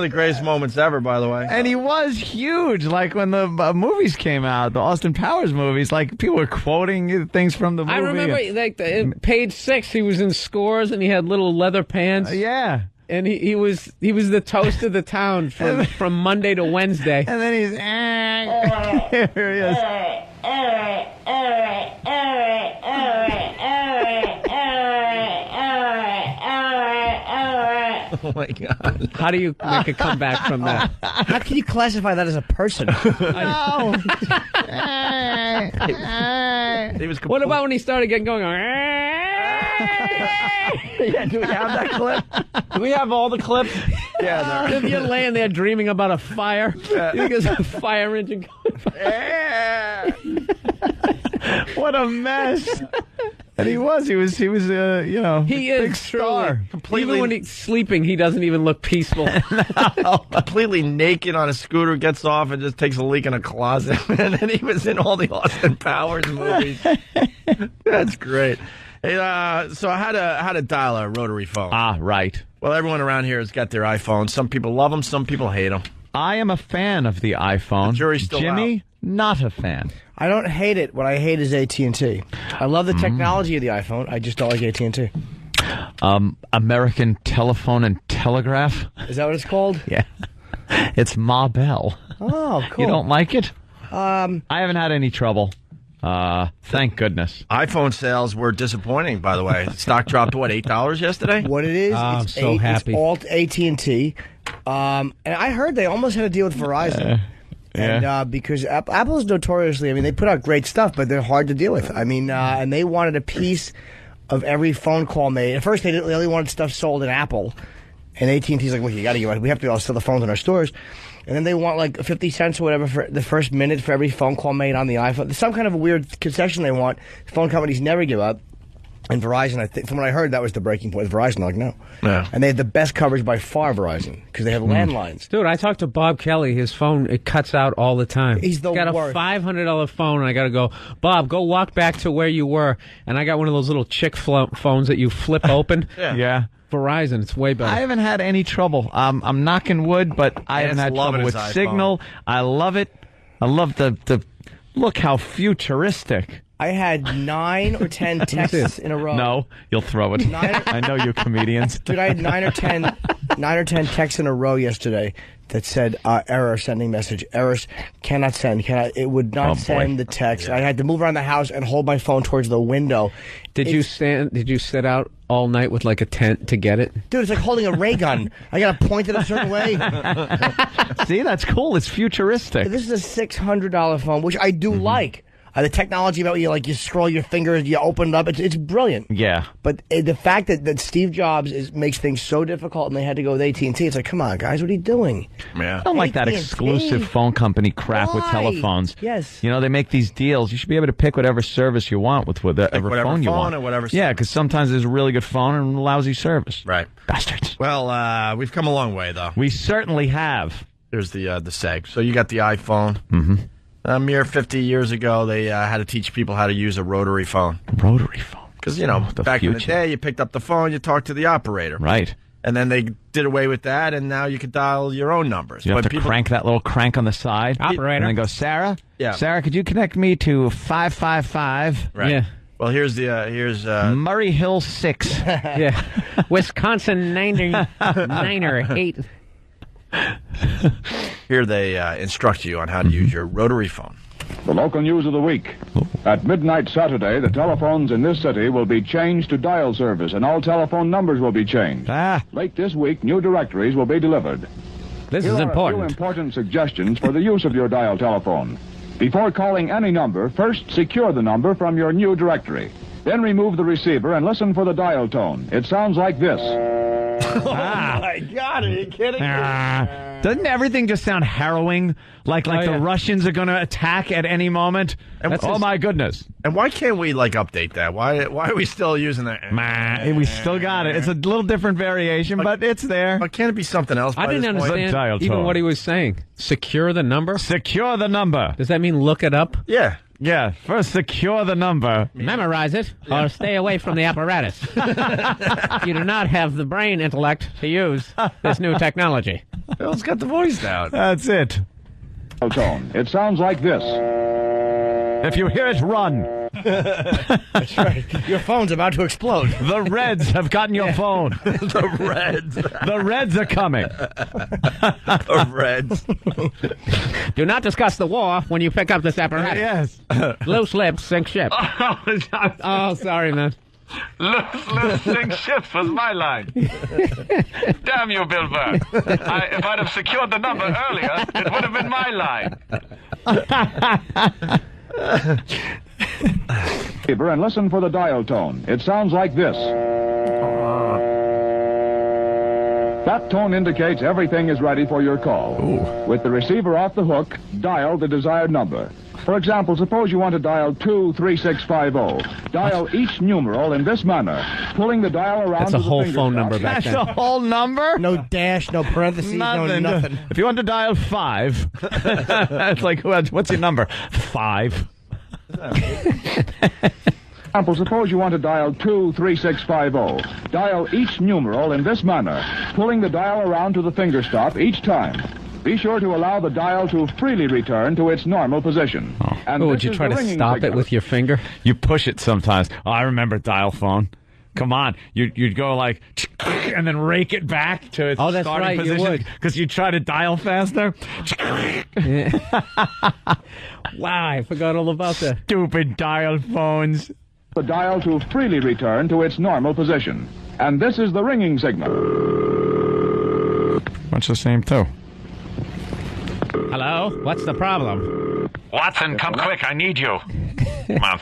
J: the greatest moments ever, by the way.
K: And he was huge. Like when the movies came out, the Austin Powers movies, like people were quoting things from the movie.
E: I remember, in page 6, he was in Scores and he had little leather pants.
K: Yeah.
E: And he was the toast of the town from Monday to Wednesday.
K: And then he's here he is.
J: Oh my God!
E: How do you make a comeback from that?
N: How can you classify that as a person?
E: What about when he started getting going?
J: Yeah, do we have that clip? Do we have all the clips? Yeah,
E: if you're laying there dreaming about a fire, there's a fire engine going by.
K: What a mess! And he was,
E: he
K: is
E: big
K: star.
J: Completely,
E: even when he's sleeping, he doesn't even look peaceful.
J: Completely naked on a scooter, gets off and just takes a leak in a closet. And then he was in all the Austin Powers movies. That's great. Hey, so how to dial a rotary phone?
K: Right.
J: Well, everyone around here has got their iPhones. Some people love them, some people hate them.
K: I am a fan of the iPhone.
J: The jury's still
K: Jimmy,
J: out.
K: Not a fan.
N: I don't hate it. What I hate is AT&T. I love the technology of the iPhone. I just don't like AT&T.
K: American Telephone and Telegraph.
N: Is that what it's called?
K: Yeah. It's Ma Bell.
N: Oh, cool.
K: You don't like it? I haven't had any trouble. Thank goodness.
J: iPhone sales were disappointing, by the way. Stock dropped, what, $8 yesterday?
N: What it is,
E: I'm
N: it's
E: so happy.
N: It's alt AT&T. And I heard they almost had a deal with Verizon. And because Apple is notoriously, I mean, they put out great stuff, but they're hard to deal with. I mean, and they wanted a piece of every phone call made. At first, they only wanted stuff sold in Apple. And AT&T's like, well, you got to give it. We have to all sell the phones in our stores. And then they want like 50 cents or whatever for the first minute for every phone call made on the iPhone. There's some kind of a weird concession they want. Phone companies never give up. And Verizon, I think, from what I heard, that was the breaking point. Verizon, like, no.
J: Yeah.
N: And they had the best coverage by far, Verizon, because they have landlines.
E: Dude, I talked to Bob Kelly. His phone, it cuts out all the time.
N: He's the
E: got
N: worst.
E: a $500 phone, and I got to go, Bob, go walk back to where you were. And I got one of those little chick phones that you flip open.
K: Yeah.
E: Verizon, it's way better.
K: I haven't had any trouble. I'm knocking wood, but I haven't had trouble with Signal. I love it. I love the look how futuristic.
N: I had 9 or 10 texts in a row.
K: No, you'll throw it. I know you comedians.
N: Dude, I had 9 or 10 texts in a row yesterday that said error, sending message, errors, cannot send, it would not send the text. I had to move around the house and hold my phone towards the window.
E: Did you sit out all night with like a tent to get it?
N: Dude, it's like holding a ray gun. I got to point it a certain way.
K: See, that's cool. It's futuristic.
N: This is a $600 phone, which I do like. The technology about you scroll your fingers, you open it up. It's brilliant.
K: Yeah.
N: But the fact that Steve Jobs makes things so difficult, and they had to go with AT&T, it's like, come on, guys, what are you doing?
J: Yeah.
K: I don't like that exclusive phone company crap with telephones.
N: Yes.
K: You know, they make these deals. You should be able to pick whatever service you want with whatever phone you want.
J: Or whatever
K: yeah, because sometimes there's a really good phone and lousy service.
J: Right.
K: Bastards.
J: Well, we've come a long way, though.
K: We certainly have.
J: Here's the seg. So you got the iPhone.
K: Mm-hmm.
J: A mere 50 years ago, they had to teach people how to use a rotary phone.
K: Rotary phone.
J: Because, back in the day, you picked up the phone, you talked to the operator.
K: Right.
J: And then they did away with that, and now you could dial your own numbers.
K: You have to crank that little crank on the side.
E: Operator.
K: And then go, Sarah?
J: Yeah.
K: Sarah, could you connect me to 555?
J: Right.
E: Yeah.
J: Well, here's
K: Murray Hill 6.
E: Yeah. Wisconsin 9er 8.
J: Here they instruct you on how to use your rotary phone.
G: The local news of the week. At midnight Saturday, the telephones in this city will be changed to dial service, and all telephone numbers will be changed. Late this week, new directories will be delivered.
E: This
G: Here
E: is
G: are
E: important.
G: A few important suggestions for the use of your dial telephone. Before calling any number, first secure the number from your new directory. Then remove the receiver and listen for the dial tone. It sounds like this.
N: Oh, my God, are you kidding me?
K: Doesn't everything just sound harrowing? Like the Russians are going to attack at any moment? My goodness.
J: And why can't we, update that? Why are we still using that?
K: We still got it. It's a little different variation, but it's there.
J: But can't it be something else?
E: I didn't understand even what he was saying. Secure the number?
K: Secure the number.
E: Does that mean look it up?
J: Yeah.
K: Yeah, first secure the number.
E: Memorize it, or stay away from the apparatus. You do not have the brain intellect to use this new technology.
J: Bill's got the voice down.
K: That's it.
G: Tone. It sounds like this.
K: If you hear it, run.
N: That's right. Your phone's about to explode.
K: The Reds have gotten your phone.
J: The Reds.
K: The Reds are coming.
J: The Reds.
G: Do not discuss the war when you pick up this apparatus.
K: Yes.
G: Loose lips sink ship.
E: Oh, sorry, man.
H: Loose sink ships was my line. Damn you, Bill Burr. If I'd have secured the number earlier, it would have been my line.
G: And listen for the dial tone. It sounds like this. That tone indicates everything is ready for your call.
K: Ooh.
G: With the receiver off the hook, dial the desired number. For example, suppose you want to dial 23650. Dial each numeral in this manner, pulling the dial around.
E: That's a
G: to the
E: whole
G: finger
E: phone
G: stop.
E: number back then.
K: That's a whole number?
N: No dash, no parentheses,
K: nothing.
N: no nothing.
K: If you want to dial 5, it's like, what's your number? 5.
G: Example, suppose you want to dial 23650. Dial each numeral in this manner, pulling the dial around to the finger stop each time. Be sure to allow the dial to freely return to its normal position.
E: And would you try to stop it with your finger?
K: You push it sometimes. Oh, I remember dial phone. Come on, you'd go like, and then rake it back to its
E: that's
K: starting
E: right, you
K: position
E: would.
K: because you try to dial faster.
E: Wow, I forgot all about that.
K: Stupid dial phones.
G: The dial to freely return to its normal position. And this is the ringing signal.
K: Much the same too.
E: Hello? What's the problem?
H: Watson, come quick. I need you. Come on.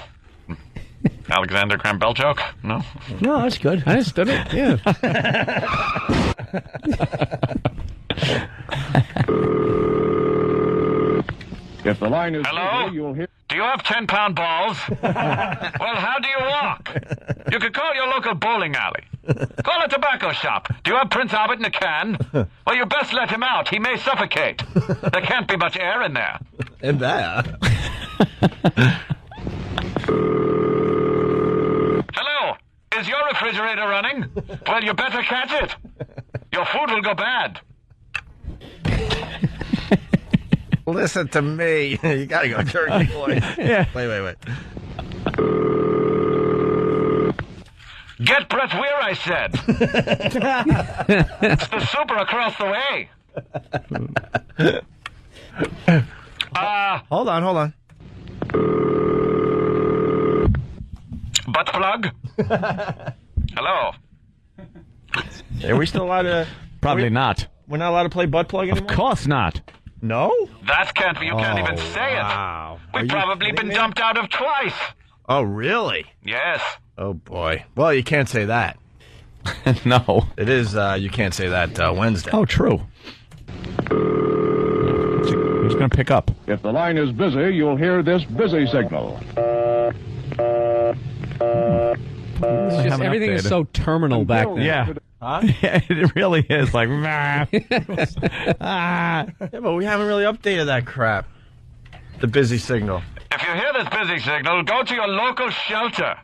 H: Alexander Graham Bell joke? No?
N: No, that's good.
E: I understood it, yeah.
G: If the line is
H: Hello?
G: busy, you'll hear...
H: Do you have 10-pound balls? Well, how do you walk? You could call your local bowling alley. Call a tobacco shop. Do you have Prince Albert in a can? Well, you best let him out. He may suffocate. There can't be much air in there.
J: In there?
H: Hello? Is your refrigerator running? Well, you better catch it. Your food will go bad.
J: Listen to me. You gotta go turkey boy.
K: Yeah.
J: Wait.
H: Get Brett Weir, I said. It's the super across the way.
J: Hold on.
H: Butt plug? Hello?
J: Are we still allowed to...
K: Probably not.
J: We're not allowed to play butt plug anymore?
K: Of course not.
J: No?
H: That can't be. You can't even say
J: wow.
H: it. We've probably been dumped out of twice.
J: Oh, really?
H: Yes.
J: Oh, boy. Well, you can't say that.
K: No.
J: It is, you can't say that Wednesday.
K: Oh, true. Who's going to pick up?
G: If the line is busy, you'll hear this busy signal.
E: It's just, everything is so terminal back then.
K: Yeah.
J: Huh?
K: Yeah, it really is like,
J: Yeah, but we haven't really updated that crap. The busy signal.
H: If you hear this busy signal, go to your local shelter.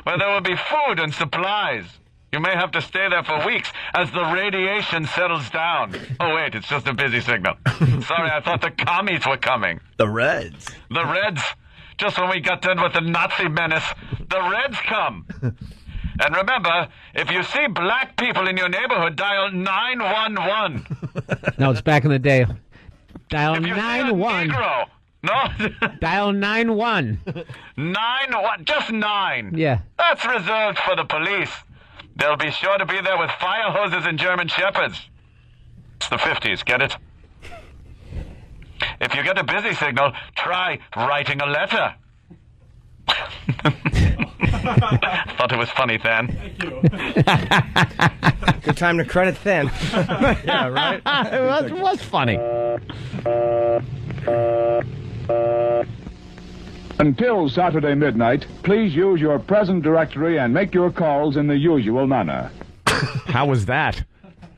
H: Where there will be food and supplies. You may have to stay there for weeks as the radiation settles down. Oh, wait, it's just a busy signal. Sorry, I thought the commies were coming.
J: The Reds.
H: The Reds. Just when we got done with the Nazi menace, the Reds come. And remember, if you see black people in your neighborhood, dial 911.
E: No, it's back in the day. Dial
H: If you see a
E: 9-1.
H: Negro, no?
E: Dial 9-1.
H: 9-1, just 9.
E: Yeah.
H: That's reserved for the police. They'll be sure to be there with fire hoses and German shepherds. It's the 50s, get it? If you get a busy signal, try writing a letter. Thought it was funny, Than.
N: Good time to credit Than.
J: Yeah, right?
K: It was funny.
G: Until Saturday midnight, please use your present directory and make your calls in the usual manner.
K: How was that?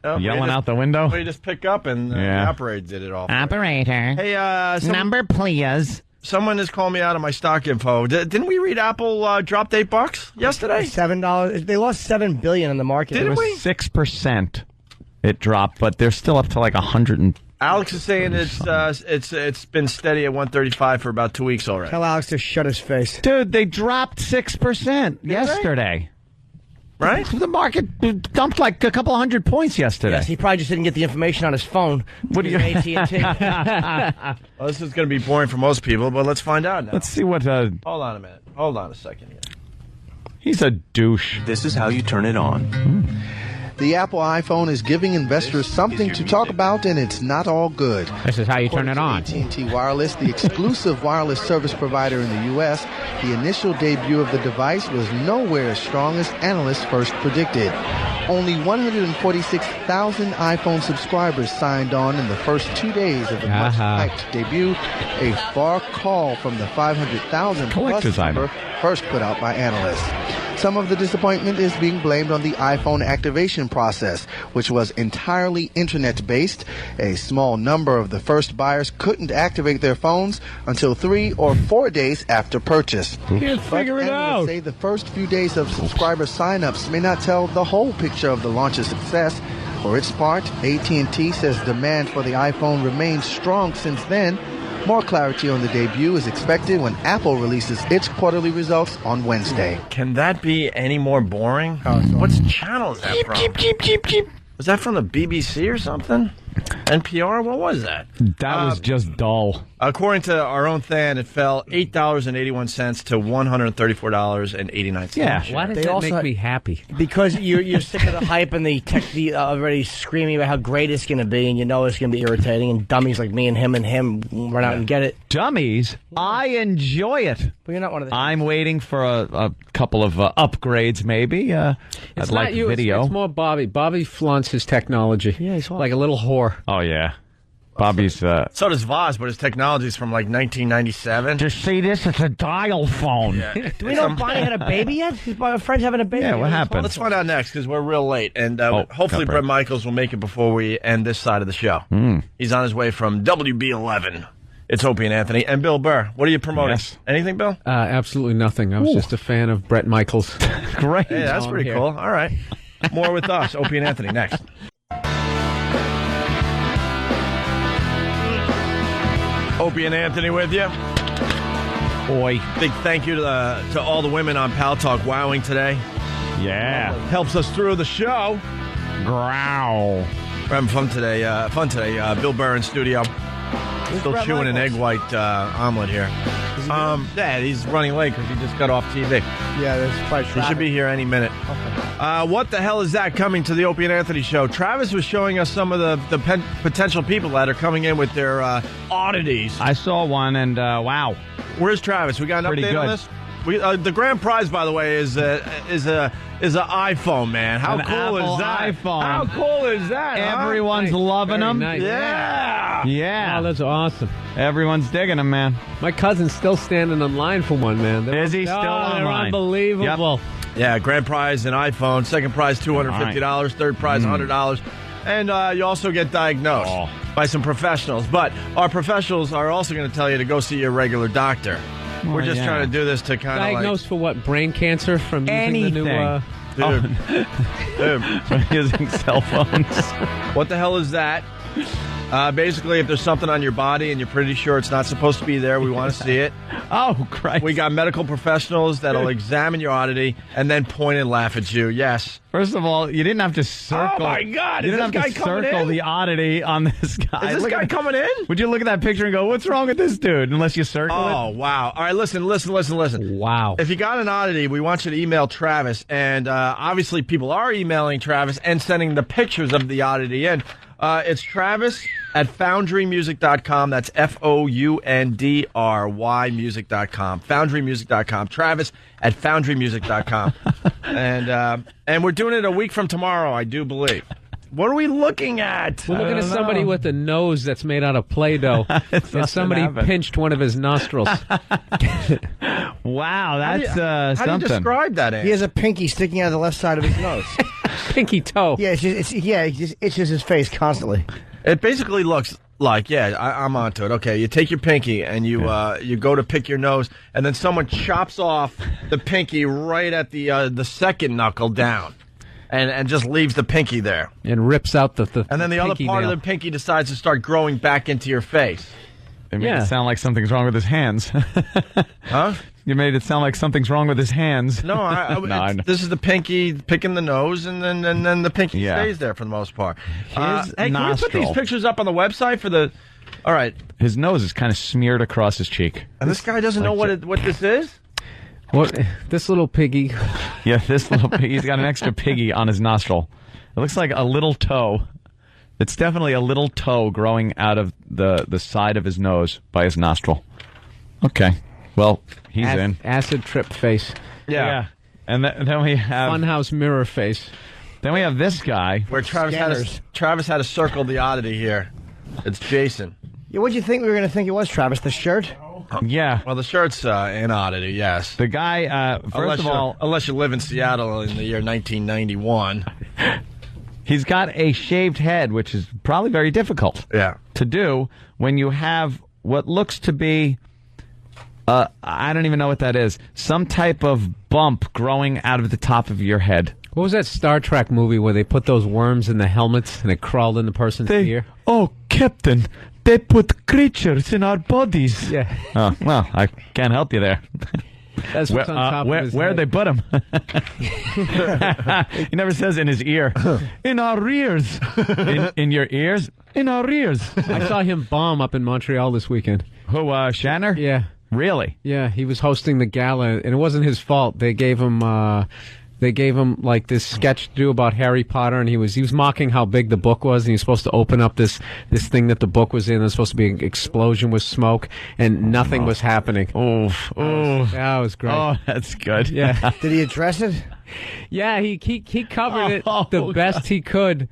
K: Yelling out the window?
J: We just pick up and the operator did it all.
K: Operator.
J: Hey,
K: number, please.
J: Someone has called me out of my stock info. Didn't we read Apple dropped $8 yesterday?
N: $7. They lost $7 billion in the market.
K: It was 6%. It dropped, but they're still up to like 100 and...
J: Alex is saying it's been steady at 135 for about 2 weeks already.
N: Tell Alex to shut his face.
K: Dude, they dropped 6% yesterday.
J: Right?
K: The market dumped like a couple hundred points yesterday.
N: Yes, he probably just didn't get the information on his phone.
K: What do you...
N: AT&T.
J: Well, this is going to be boring for most people, but let's find out now.
K: Let's see what...
J: Hold on a minute. Hold on a second here.
K: He's a douche.
D: This is how you turn it on.
V: The Apple iPhone is giving investors something to talk about, and it's not all good.
E: This is how you turn it on.
V: AT&T Wireless, the exclusive wireless service provider in the U.S., the initial debut of the device was nowhere as strong as analysts first predicted. Only 146,000 iPhone subscribers signed on in the first 2 days of the much-hyped debut, a far call from the 500,000 plus number first put out by analysts. Some of the disappointment is being blamed on the iPhone activation process, which was entirely internet-based. A small number of the first buyers couldn't activate their phones until 3 or 4 days after purchase.
E: Can't figure it out.
V: Say the first few days of subscriber sign-ups may not tell the whole picture of the launch's success. For its part, AT&T says demand for the iPhone remains strong since then. More clarity on the debut is expected when Apple releases its quarterly results on Wednesday.
J: Can that be any more boring? What channel is that from? Was that from the BBC or something? NPR? What was that?
K: That was just dull.
J: According to our own fan, it fell $8.81 to $134.89.
E: Yeah, why does that make me happy?
N: Because you're sick of the hype and the already screaming about how great it's going to be, and you know it's going to be irritating, and dummies like me and him run out and get it.
K: Dummies? I enjoy it.
N: But you're not one of them.
K: I'm waiting for a couple of upgrades, maybe. I'd
E: It's
K: like
E: not you.
K: video.
E: It's more Bobby. Bobby flaunts his technology. Yeah, he's like a little whore.
K: Oh, yeah. Bobby's...
J: So does Voz, but his technology's from like 1997.
K: Just see this? It's a dial phone.
N: Do we know if Bonnie had a baby yet? His friend's having a baby.
K: Yeah, what happened?
J: Well, let's find out next because we're real late. And hopefully
K: Pepper.
J: Brett Michaels will make it before we end this side of the show. He's on his way from WB11. It's Opie and Anthony. And Bill Burr. What are you promoting?
K: Yes.
J: Anything, Bill?
E: Absolutely nothing. I was just a fan of Brett Michaels.
K: Great.
J: Hey, that's
E: I'm
J: pretty
E: here.
J: cool. All right. More with us. Opie and Anthony next. Opie and Anthony with you.
K: Boy.
J: Big thank you to all the women on Pal Talk wowing today.
K: Yeah.
J: Helps us through the show.
K: Growl.
J: We're having fun today. Bill Burr in studio. Still
N: Brett
J: chewing an egg
N: Michaels?
J: white omelet here. Yeah, he's running late because he just got off TV.
N: Yeah, there's probably
J: He
N: traffic.
J: should be here any minute. What the hell is that coming to the Opie and Anthony show? Travis was showing us some of the potential people that are coming in with their oddities.
K: I saw one, and wow.
J: Where's Travis? We got an
K: Pretty
J: update on
K: good.
J: this? The grand prize, by the way, is an iPhone, man. How
K: An
J: cool
K: Apple
J: is that?
K: iPhone.
J: How cool is that? huh?
K: Everyone's loving them.
E: Nice.
J: Yeah.
K: Yeah.
E: Oh, that's awesome.
K: Everyone's digging them, man.
E: My cousin's still standing in line for one, man.
K: Is he still
E: they're
K: online?
E: unbelievable.
J: Yeah, grand prize an iPhone. Second prize $250. Third prize $100. And you also get diagnosed by some professionals. But our professionals are also going to tell you to go see your regular doctor. We're just trying to do this to kind of
E: Diagnosed for what? Brain cancer from using the new...
J: Dude.
K: Using cell phones.
J: What the hell is that? Basically, if there's something on your body and you're pretty sure it's not supposed to be there, we want to see it.
K: Oh, Christ.
J: We got medical professionals that'll examine your oddity and then point and laugh at you. Yes.
K: First of all, you didn't have to circle.
J: Oh, my God.
K: You
J: Is
K: didn't
J: this
K: have to
J: guy coming
K: circle
J: in?
K: the oddity on this guy.
J: Is this
K: Look
J: guy
K: at-
J: coming in?
K: Would you look at that picture and go, what's wrong with this dude? Unless you circle it.
J: Oh, wow. All right, listen.
E: Wow.
J: If you got an oddity, we want you to email Travis. And obviously, people are emailing Travis and sending the pictures of the oddity in. It's Travis at FoundryMusic.com. That's FoundryMusic.com. FoundryMusic.com. Travis at FoundryMusic.com. And we're doing it a week from tomorrow, I do believe. What are we looking at?
E: We're looking at somebody with a nose that's made out of Play-Doh. and somebody
K: happened.
E: pinched one of his nostrils.
K: Wow, that's
J: How do you
K: something.
J: describe that, Andy?
N: He has a pinky sticking out of the left side of his nose.
E: Pinky toe.
N: Yeah, it just itches his face constantly.
J: It basically looks like, I'm onto it. Okay, you take your pinky and you go to pick your nose, and then someone chops off the pinky right at the second knuckle down, and just leaves the pinky there.
E: And rips out the
J: And then the other
E: pinky
J: part
E: nail.
J: of the pinky decides to start growing back into your face.
K: It made it sound like something's wrong with his hands.
J: Huh?
K: You made it sound like something's wrong with his hands.
J: No,
K: I know.
J: this is the pinky picking the nose, and then the pinky stays there for the most part.
K: His
J: hey, can we put these
K: nostril.
J: pictures up on the website for the? All right.
K: His nose is kind of smeared across his cheek.
J: And this guy doesn't know what this is?
E: What? This little piggy.
K: Yeah, this little pig. He's got an extra piggy on his nostril. It looks like a little toe. It's definitely a little toe growing out of the side of his nose by his nostril. Okay. Well, he's in.
E: Acid trip face.
K: Yeah. And then we have...
E: Funhouse mirror face.
K: Then we have this guy.
J: Where Travis had to circle the oddity here. It's Jason.
N: Yeah, what'd you think we were going to think it was, Travis? The shirt?
K: Yeah.
J: Well, the shirt's an oddity, yes.
K: The guy, first of all...
J: Unless you live in Seattle in the year 1991.
K: He's got a shaved head, which is probably very difficult to do when you have what looks to be, I don't even know what that is, some type of bump growing out of the top of your head.
E: What was that Star Trek movie where they put those worms in the helmets and it crawled in the person's ear?
K: Oh, Captain, They put creatures in our bodies.
E: Yeah.
K: Oh, well, I can't help you there.
E: That's what's on top of his
K: where
E: head.
K: they put him? He never says in his ear. In our ears. In your ears? In our ears.
E: I saw him bomb up in Montreal this weekend.
K: Who, Shatner?
E: Yeah.
K: Really?
E: Yeah, he was hosting the gala, and it wasn't his fault. They gave him like this sketch to do about Harry Potter, and he was mocking how big the book was, and he was supposed to open up this thing that the book was in. There was supposed to be an explosion with smoke, and nothing was happening.
K: Oh,
E: that was great.
K: Oh, that's good.
E: Yeah.
N: Did he address it?
E: Yeah, he covered it the best he could.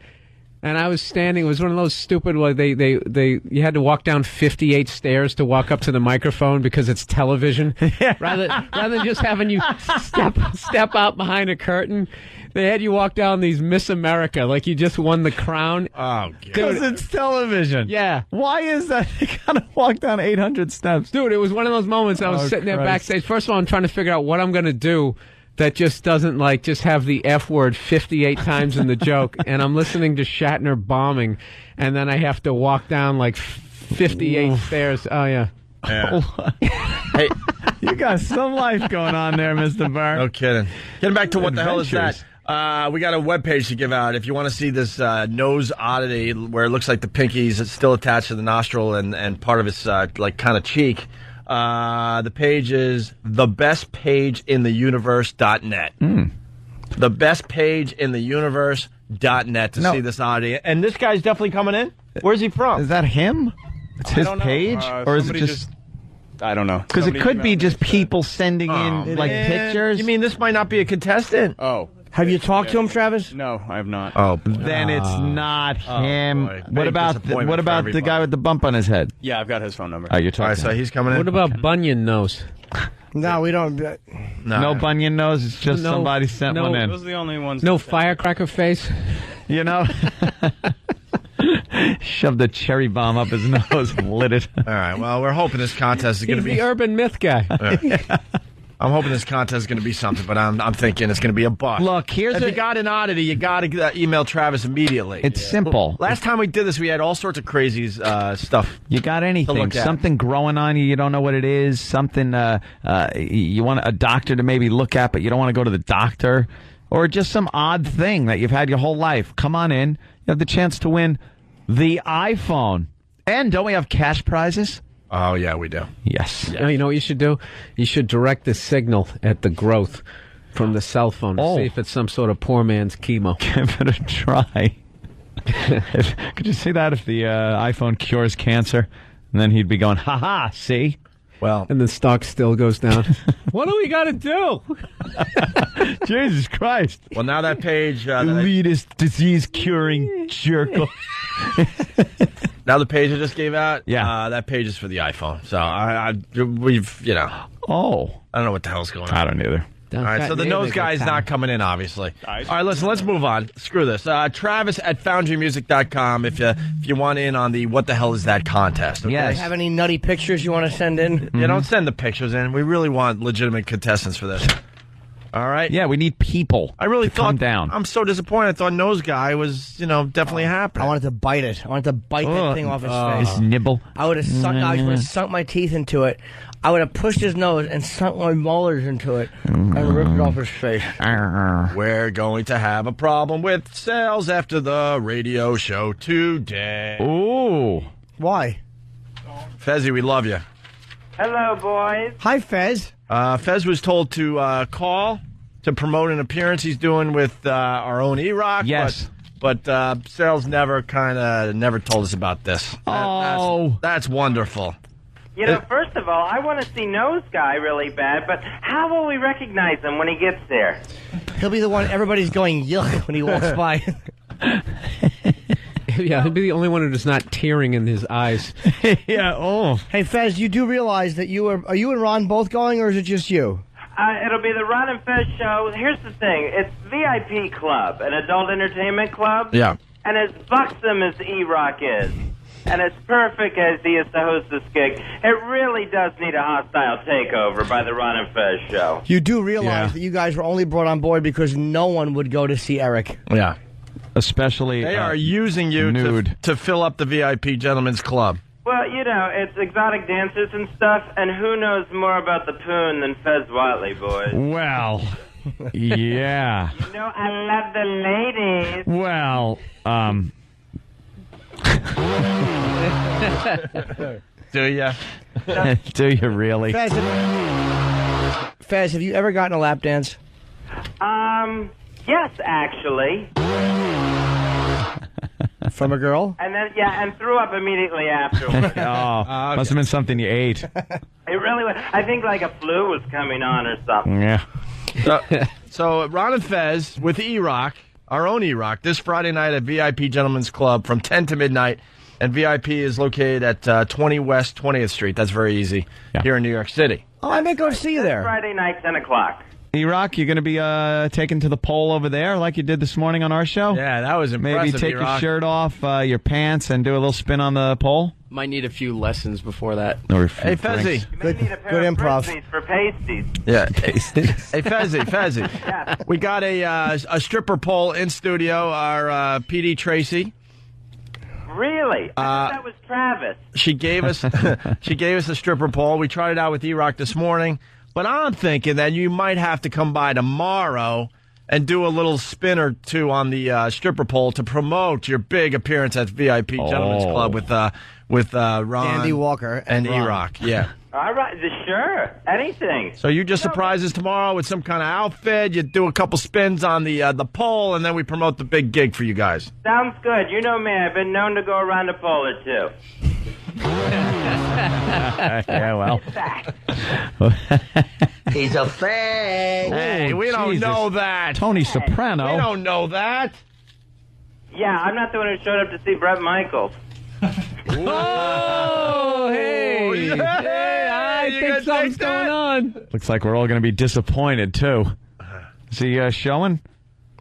E: And I was standing. It was one of those stupid. Like you had to walk down 58 stairs to walk up to the microphone because it's television. rather than just having you step out behind a curtain, they had you walk down these Miss America like you just won the crown.
J: Oh,
K: because it's television.
E: Yeah.
K: Why is that? You gotta walk down 800 steps,
E: dude. It was one of those moments. I was sitting there backstage. First of all, I'm trying to figure out what I'm gonna do that just doesn't just have the F word 58 times in the joke, and I'm listening to Shatner bombing, and then I have to walk down 58 stairs. Oh yeah.
J: Hey,
K: you got some life going on there, Mr. Byrne.
J: No kidding. Getting back to what the hell is
K: Adventures.
J: that? We got a webpage to give out. If you want to see this nose oddity where it looks like the pinky's still attached to the nostril and part of its kind of cheek, the page is thebestpageintheuniverse.net. The best page in the universe.net to see this oddity. And this guy's definitely coming in. Where's he from?
K: Is that him? It's his page? Or is it just...
L: I don't know.
K: Because it could be just people sending in pictures.
J: You mean this might not be a contestant?
L: Oh.
N: Have you talked to him, Travis?
L: No, I have not.
J: Oh,
K: then it's not him.
J: boy.
K: What
J: Big
K: about
J: disappointment for
K: the guy with the bump on his head?
L: Yeah, I've got his phone number.
K: Oh, you're talking.
J: All right, so he's coming in.
E: What about Bunyan nose?
N: No, we don't.
K: No bunion nose. It's just somebody sent one in.
L: Those are the only ones.
E: No firecracker face.
K: You know. Shoved a cherry bomb up his nose and lit it.
J: All right. Well, we're hoping this contest is going to be
E: the urban myth guy.
J: I'm hoping this contest is going to be something, but I'm thinking it's going to be a bust.
K: Look, if
J: you got an oddity, you got to email Travis immediately.
K: It's simple.
J: Last time we did this, we had all sorts of crazy stuff.
K: You got anything? Something growing on you? You don't know what it is. Something you want a doctor to maybe look at, but you don't want to go to the doctor, or just some odd thing that you've had your whole life. Come on in. You have the chance to win the iPhone. And don't we have cash prizes?
J: Oh, yeah, we do.
K: Yes.
E: Yeah. You know what you should do? You should direct the signal at the growth from the cell phone. See if it's some sort of poor man's chemo.
K: Give it a try. Could you see that if the iPhone cures cancer? And then he'd be going, ha-ha, see?
J: Well,
E: and the stock still goes down. What do we got to do?
K: Jesus Christ.
J: Well, now that page...
K: elitist disease-curing jerk.
J: Now the page I just gave out,
K: yeah,
J: that page is for the iPhone. So we've,
K: Oh.
J: I don't know what the hell's going on.
K: I don't either.
J: All right, so the nose guy's not coming in, obviously. All right, listen, let's move on. Screw this. Travis at FoundryMusic.com if you want in on the What the Hell Is That contest. Okay?
N: Yes. Have any nutty pictures you want to send in?
J: Yeah, don't send the pictures in. We really want legitimate contestants for this. All right?
K: Yeah, we need people.
J: I really thought...
K: Calm down.
J: I'm so disappointed. I thought nose guy was, definitely happening.
N: I wanted to bite it. I wanted to bite that thing off his face.
K: His nibble.
N: I would have sunk my teeth into it. I would have pushed his nose and sunk my molars into it and ripped it off his face.
J: We're going to have a problem with sales after the radio show today.
K: Ooh.
N: Why?
J: Fezzy, we love you.
M: Hello, boys.
N: Hi, Fez.
J: Fez was told to call to promote an appearance he's doing with our own E-Rock.
K: Yes.
J: But sales never told us about this. That's wonderful.
M: First of all, I want to see Nose Guy really bad, but how will we recognize him when he gets there?
N: He'll be the one everybody's going yuck when he walks by.
E: Yeah, he'll be the only one who is not tearing in his eyes.
K: Yeah,
N: Hey, Fez, you do realize that are you and Ron both going, or is it just you?
M: It'll be the Ron and Fez show. Here's the thing. It's VIP Club, an adult entertainment club.
J: Yeah.
M: And as buxom as E-Rock is, and as perfect as he is to host this gig, it really does need a hostile takeover by the Ron and Fez show.
N: You do realize that you guys were only brought on board because no one would go to see Eric.
J: Yeah.
K: Especially
J: they are using you to fill up the VIP Gentlemen's Club.
M: Well, it's exotic dancers and stuff, and who knows more about the poon than Fez Whatley, boys?
K: Well, yeah.
M: I love the ladies.
K: Well,
J: Do ya?
K: Do you really?
N: Fez, have you ever gotten a lap dance?
M: Yes, actually.
N: From a girl?
M: And then, and threw up immediately afterwards.
K: Must have been something you ate.
M: It really was. I think like a flu was coming on or something.
K: Yeah.
J: So Ron and Fez with E-Rock, our own E-Rock, this Friday night at VIP Gentlemen's Club from 10 to midnight. And VIP is located at 20 West 20th Street. That's very easy here in New York City.
N: Oh, I may go see you there.
M: Friday night, 10 o'clock.
K: E-Rock, you're going to be taken to the pole over there like you did this morning on our show?
J: Yeah, that was impressive,
K: Maybe take
J: E-Rock.
K: your shirt off, your pants, and do a little spin on the pole?
O: Might need a few lessons before that.
J: Hey, Fezzy.
N: Good improv.
M: For pasties.
J: Yeah. Hey, Fezzy. We got a stripper pole in studio, our PD Tracy.
M: Really? I thought that was Travis.
J: She gave us a stripper pole. We tried it out with E-Rock this morning. But I'm thinking that you might have to come by tomorrow and do a little spin or two on the stripper pole to promote your big appearance at VIP Gentlemen's Club with Ron,
N: Andy Walker,
J: and
N: Ron.
J: E-Rock. Yeah.
M: All right, sure. Anything.
J: So you just surprise us tomorrow with some kind of outfit. You do a couple spins on the pole, and then we promote the big gig for you guys.
M: Sounds good. You know me. I've been known to go around a pole or two.
K: Yeah, well.
N: He's a fag.
J: Hey, we don't
K: Jesus.
J: know that.
K: Tony Soprano.
J: We don't know that.
M: Yeah, I'm not the one who showed up to see Bret Michaels.
E: Oh, hey. Hey, I think something's going on.
K: Looks like we're all going to be disappointed, too. Is he showing?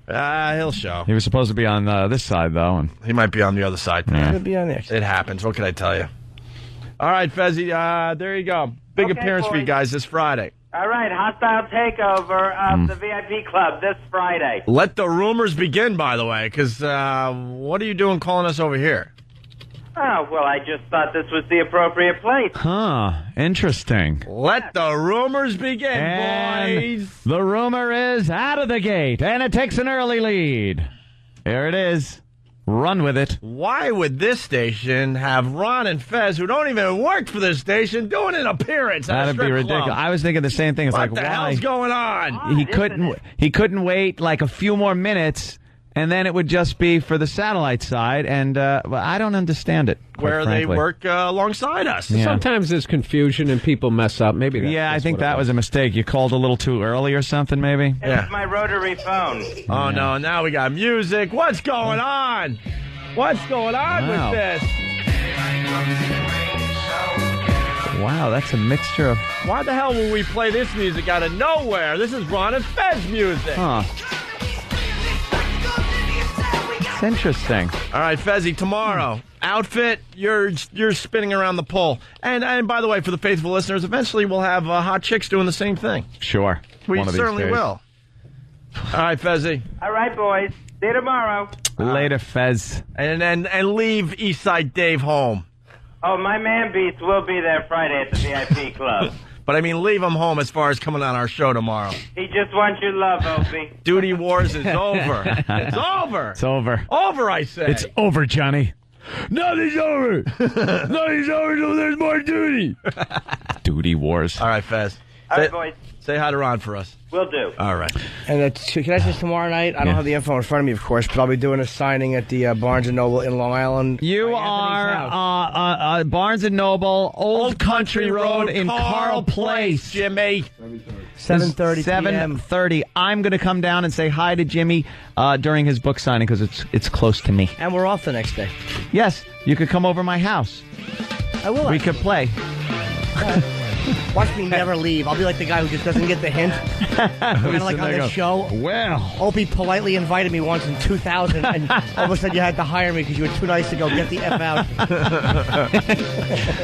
J: He'll show.
K: He was supposed to be on this side, though. And
J: he might be on the other side.
K: Yeah.
N: Could be on there.
J: It happens. What can I tell you? All right, Fezzy, there you go. Big appearance for you guys this Friday.
M: All right, hostile takeover of the VIP Club this Friday.
J: Let the rumors begin, by the way, because what are you doing calling us over here?
M: Oh, well, I just thought this was the appropriate place.
K: Huh. Interesting.
J: Let the rumors begin,
K: And
J: boys.
K: the rumor is out of the gate, and it takes an early lead. Here it is. Run with it.
J: Why would this station have Ron and Fez, who don't even work for this station, doing an appearance at a
K: That'd
J: strip
K: be ridiculous.
J: club?
K: I was thinking the same thing. It's
J: What
K: like,
J: the
K: why?
J: hell's going on?
K: He couldn't wait like a few more minutes, and then it would just be for the satellite side, and I don't understand it. quite
J: Where
K: frankly.
J: they work alongside us.
K: Yeah.
E: Sometimes there's confusion and people mess up. Maybe that's
K: Yeah, I
E: just
K: think
E: what it
K: that was a mistake. You called a little too early or something, maybe?
M: It's my rotary phone.
J: Oh, no, now we got music. What's going on? What's going on
K: Wow.
J: with this?
K: Wow, that's a mixture of...
J: Why the hell would we play this music out of nowhere? This is Ron and Fez music.
K: Huh. It's interesting.
J: All right, Fezzy, tomorrow, outfit, you're spinning around the pole. And by the way, for the faithful listeners, eventually we'll have hot chicks doing the same thing.
K: Sure.
J: We
K: One of these
J: certainly
K: days.
J: will. All right, Fezzy.
M: All right, boys. See you tomorrow.
K: Later, Fez.
J: And leave Eastside Dave home.
M: Oh, my man Beats will be there Friday at the VIP Club.
J: But I mean, leave him home as far as coming on our show tomorrow.
M: He just wants your love, Opie.
J: Duty Wars is over. It's over.
K: It's over.
J: Over, I say.
C: It's over, Johnny. Nothing's over. Nothing's over until there's more duty.
K: Duty Wars.
J: All right, Fez.
M: All right, boys.
J: Say hi to Ron for us.
M: Will do.
J: All right.
N: And can I say tomorrow night? I don't have the info in front of me, of course, but I'll be doing a signing at the Barnes & Noble in Long Island.
K: You are Barnes & Noble, Old Country Road in Carl Place.
J: Jimmy.
N: 7:30 p.m.
K: 7:30. I'm going to come down and say hi to Jimmy during his book signing because it's close to me.
N: And we're off the next day.
K: Yes, you could come over my house.
N: I will.
K: We could play.
N: Watch me never leave. I'll be like the guy who just doesn't get the hint. Kind of like on the show.
K: Well,
N: Opie politely invited me once in 2000, and all of a sudden you had to hire me because you were too nice to go get the F out.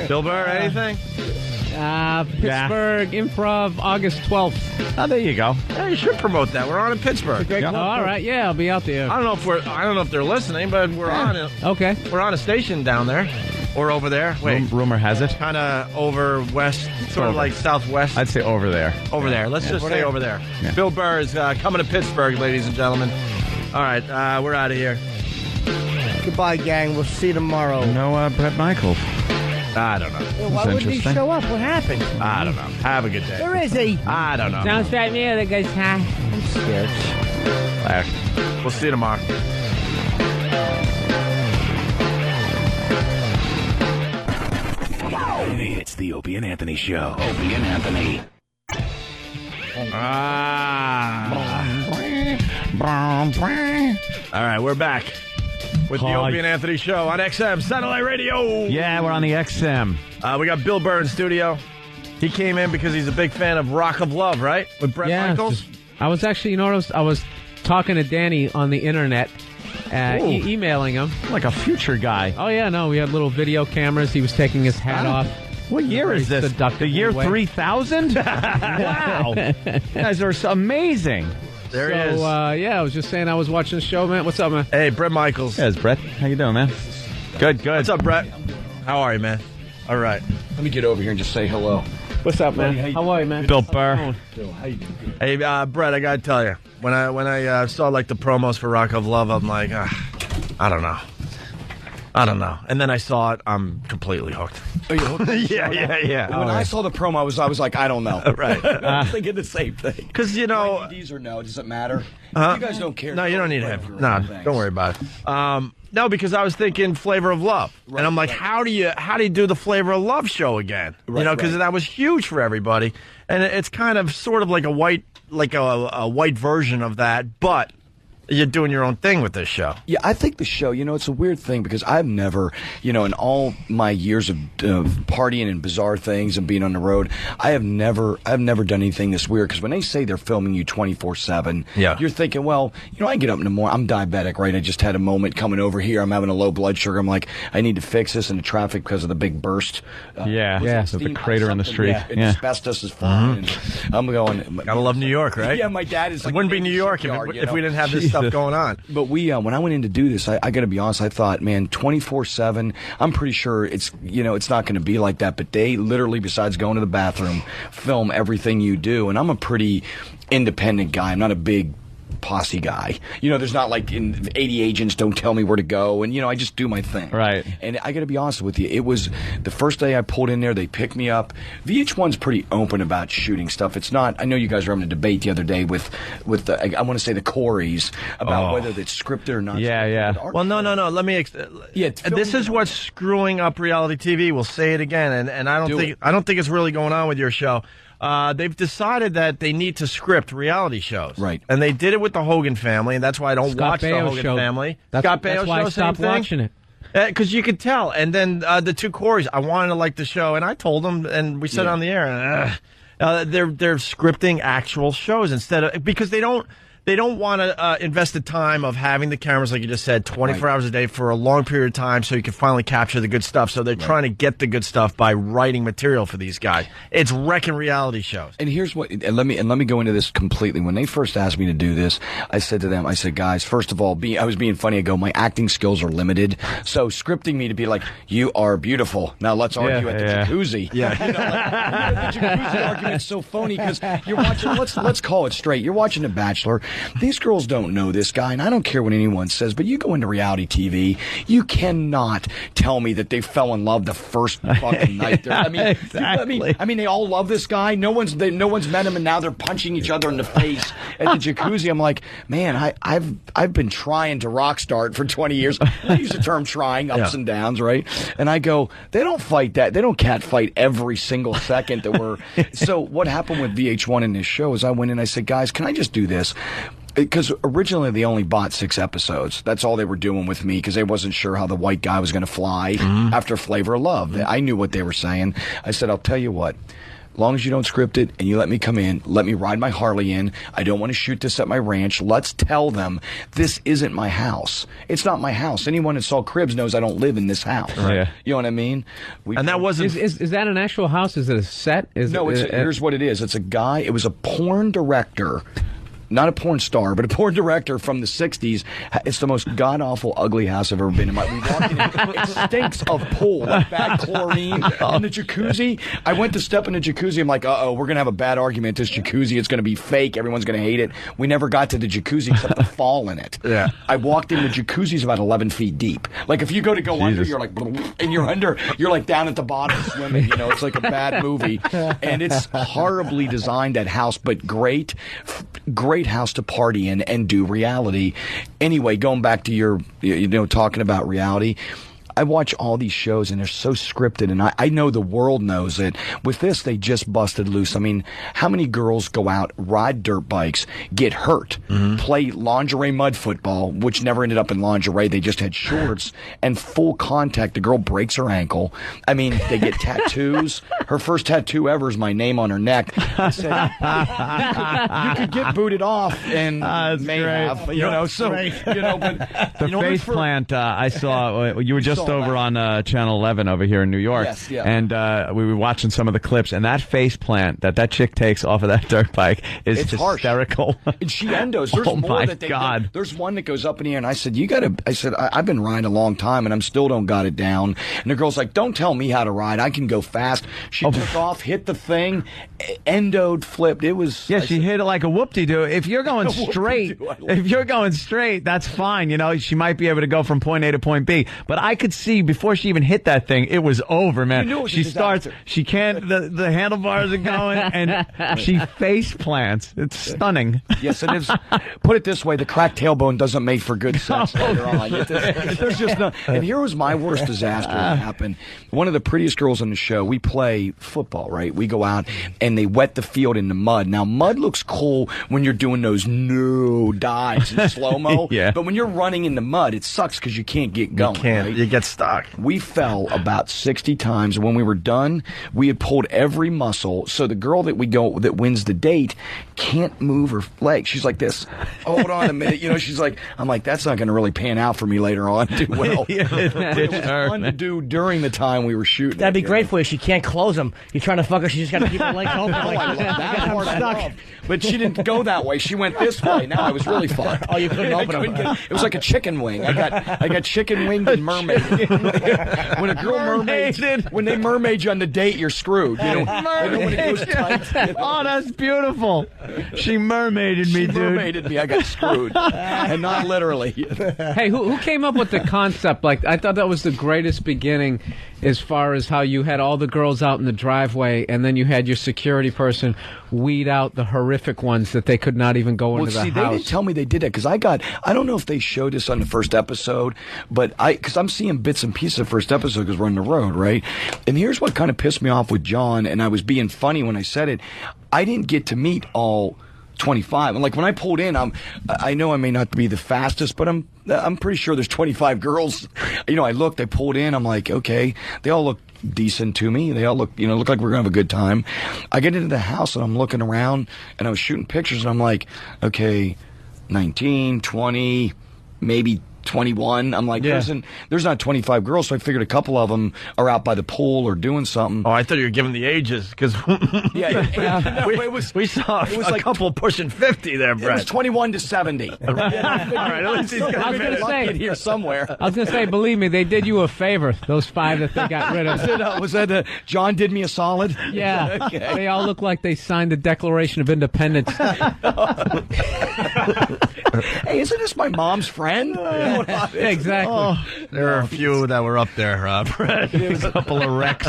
J: Bill Burr, anything?
E: Pittsburgh Improv, August 12th.
K: Oh, there you go.
J: Yeah, you should promote that. We're on in Pittsburgh.
E: Oh, all right, yeah, I'll be out there.
J: I don't know if they're listening, but we're on it.
E: Okay.
J: We're on a station down there. Or over there? Wait.
K: Rumor has it.
J: Kind of over west, sort of
K: Over.
J: like southwest.
K: I'd say over there.
J: Over there. Let's just say over there.
K: Yeah.
J: Bill Burr is coming to Pittsburgh, ladies and gentlemen. All right, we're out of here.
N: Goodbye, gang. We'll see you tomorrow.
K: No Brett Michaels.
J: I don't know.
N: Well, why wouldn't he show up? What happened?
J: I don't know. Have a good day.
N: Where is he?
J: I don't know.
E: Sounds like me. The guy's high.
N: I'm scared.
J: We'll see you tomorrow.
Q: It's the Opie and Anthony Show. Opie and Anthony.
J: All right, we're back with the Opie and Anthony Show on XM Satellite Radio.
K: Yeah, we're on the XM.
J: We got Bill Burr in studio. He came in because he's a big fan of Rock of Love, right? With Bret Michaels.
E: I was actually, I was talking to Danny on the internet, emailing him.
K: Like a future guy.
E: Oh, yeah, no, we had little video cameras. He was taking his hat off.
K: What year is this? The year 3000? Wow. You guys are amazing.
J: There he is.
E: Yeah, I was just saying I was watching the show, man. What's up, man?
J: Hey, Bret Michaels.
K: Yes, Brett. How you doing, man? Good.
J: What's up, Brett? How are you, man? All right.
A: Let me get over here and just say hello.
E: What's up, man? How are you, man?
K: Bill Burr.
J: Hey, Brett, I got to tell you, when I saw like the promos for Rock of Love, I'm like, I don't know. And then I saw it, I'm completely hooked.
A: Are you hooked?
J: Yeah.
A: When I saw the promo, I was like, I don't know.
J: Right.
A: I was thinking the same thing.
J: Because,
A: DVDs or no, does it matter? You guys don't care.
J: No, you don't need to have. No, don't worry about it. No, because I was thinking Flavor of Love, and I'm like, how do you do the Flavor of Love show again? Because that was huge for everybody, and it's kind of sort of like a white version of that, but you're doing your own thing with this show.
A: Yeah, I think the show, it's a weird thing because I've never, in all my years of partying and bizarre things and being on the road, I've never done anything this weird. Because when they say they're filming you 24/7, you're thinking, well, I get up in the morning, I'm diabetic, right? I just had a moment coming over here. I'm having a low blood sugar. I'm like, I need to fix this in the traffic because of the big burst.
K: The crater in the street.
A: Yeah, asbestos is fine. And I'm going.
J: Gotta love New York, right?
A: Yeah, my dad is.
J: It wouldn't be New York if we didn't have this stuff going on.
A: But when I went in to do this, I got to be honest, I thought, man, 24/7, I'm pretty sure it's not going to be like that. But they literally, besides going to the bathroom, film everything you do. And I'm a pretty independent guy. I'm not a big posse guy. There's not like 80 agents don't tell me where to go, and I just do my thing.
K: Right.
A: And I got to be honest with you, it was the first day I pulled in there, they picked me up. VH1's pretty open about shooting stuff. It's not. I know you guys were having a debate the other day with the, I want to say the Coreys about whether it's scripted or not.
K: Yeah.
J: Well, no. Let me. This is what's screwing up reality TV. We'll say it again, and I don't think it's really going on with your show. They've decided that they need to script reality shows.
A: Right.
J: And they did it with the Hogan family, and that's why I don't watch the Hogan family. Scott Baio
E: That's why
J: show,
E: I stopped watching it.
J: Because you could tell. And then the two Coreys, I wanted to like the show, and I told them, and we said it on the air, and they're scripting actual shows instead of, because they don't want to invest the time of having the cameras, like you just said, 24 hours a day for a long period of time so you can finally capture the good stuff. So they're trying to get the good stuff by writing material for these guys. It's wrecking reality shows.
A: And here's what, and let me go into this completely. When they first asked me to do this, I said to them, guys, first of all, I was being funny. I go, my acting skills are limited. So scripting me to be like, you are beautiful. Now let's argue at the jacuzzi.
J: Yeah.
A: The jacuzzi argument's so phony because you're watching, let's call it straight. You're watching The Bachelor. These girls don't know this guy, and I don't care what anyone says, but you go into reality TV, you cannot tell me that they fell in love the first fucking night.
K: Exactly.
A: I mean, they all love this guy. No one's met him, and now they're punching each other in the face at the jacuzzi. I'm like, man, I've been trying to rock star it for 20 years. I use the term trying, ups and downs, right? And I go, they don't fight that. They don't cat fight every single second that we're. So what happened with VH1 in this show is I went in and I said, guys, can I just do this? Because originally they only bought 6 episodes. That's all they were doing with me because they wasn't sure how the white guy was going to fly after Flavor of Love. I knew what they were saying. I said, I'll tell you what. As long as you don't script it and you let me come in, let me ride my Harley in. I don't want to shoot this at my ranch. Let's tell them this isn't my house. It's not my house. Anyone that saw Cribs knows I don't live in this house.
K: Right.
A: You know what I mean?
J: And that wasn't...
E: Is that an actual house? Is it a set?
A: Here's what it is. It's a guy. It was a porn director not a porn star, but a porn director from the 60s. It's the most god-awful, ugly house I've ever been in. We walked in, it stinks of pool, like bad chlorine. In the jacuzzi, I went to step in the jacuzzi. I'm like, uh-oh, we're going to have a bad argument. This jacuzzi, it's going to be fake. Everyone's going to hate it. We never got to the jacuzzi except to fall in it.
J: Yeah.
A: I walked in, the jacuzzi's about 11 feet deep. Like, if you go to go under, you're like, and you're under, you're like down at the bottom swimming. You know, it's like a bad movie. And it's horribly designed, that house, but great house to party in and do reality. Anyway, going back to your, talking about reality, I watch all these shows and they're so scripted, and I know the world knows it. With this, they just busted loose. I mean, how many girls go out, ride dirt bikes, get hurt, play lingerie mud football, which never ended up in lingerie. They just had shorts and full contact. The girl breaks her ankle. I mean, they get tattoos. Her first tattoo ever is my name on her neck. I said, you could get booted off, and may have, but
K: the face plant I saw. You were just over on Channel 11 over here in New York.
A: Yes, yeah.
K: And we were watching some of the clips, and that face plant that chick takes off of that dirt bike is hysterical.
A: And she endos. There's more that they
K: God.
A: There's one that goes up in the air, and I said, I've been riding a long time, and I'm still don't got it down. And the girl's like, don't tell me how to ride. I can go fast. She took off, hit the thing, endoed, flipped. It was...
K: Yeah, she hit it like a whoop-de-doo. If you're going straight, that's fine. She might be able to go from point A to point B. But I could see before she even hit that thing, it was over, man.
A: You knew it was
K: she
A: a
K: starts,
A: disaster.
K: she can't, the handlebars are going, and she face plants. It's stunning.
A: Yes, it is. Put it this way, the cracked tailbone doesn't make for good sex later on. There's just no... And here was my worst disaster that happened. One of the prettiest girls on the show, we play football, right? We go out, and they wet the field in the mud. Now, mud looks cool when you're doing those dives in slow-mo.
J: Yeah.
A: But when you're running in the mud, it sucks because you can't get going.
J: You can't.
A: Right?
J: You get stuck.
A: We fell about 60 times. When we were done, we had pulled every muscle. So the girl that wins the date can't move her legs. She's like this. Hold on a minute. She's like, I'm like, that's not going to really pan out for me later on too well. It was fun to do during the time we were shooting.
N: That'd be great for you. She can't close them. You're trying to fuck her. She just got to keep her legs open.
A: I love that part. I love. But she didn't go that way. She went this way. Now it was really fun.
N: Oh, you couldn't open them.
A: It was like a chicken wing. I got chicken winged and mermaid. When a girl when they mermaid you on the date, you're screwed. When it goes tight.
K: Oh, that's beautiful. She mermaided me, dude.
A: She mermaided me. I got screwed, and not literally.
E: Hey, who came up with the concept? Like, I thought that was the greatest beginning, as far as how you had all the girls out in the driveway, and then you had your security person weed out the horrific ones that they could not even go into the house.
A: They didn't tell me they did that, because I don't know if they showed this on the first episode, but because I'm seeing bits and pieces of the first episode because we're on the road, right? And here's what kind of pissed me off with John, and I was being funny when I said it. I didn't get to meet all 25. And like when I pulled in, I know I may not be the fastest, but I'm pretty sure there's 25 girls. I pulled in, I'm like, okay, they all look decent to me. They all look like we're gonna have a good time. I get into the house and I'm looking around and I was shooting pictures and I'm like, okay, 19, 20, maybe 21. I'm like, there's not 25 girls, so I figured a couple of them are out by the pool or doing something.
J: Oh, I thought you were giving the ages, because we saw a couple pushing 50 there, Brett.
A: It was 21 to 70.
J: All right, at least he's got
A: it here somewhere.
E: I was going to say, believe me, they did you a favor, those 5 that they got rid of.
A: Was that John did me a solid?
E: Yeah.
A: Okay.
E: They all look like they signed the Declaration of Independence.
A: Hey, isn't this my mom's friend?
E: Exactly.
J: Oh, there are a few that were up there, Brett. A couple of wrecks.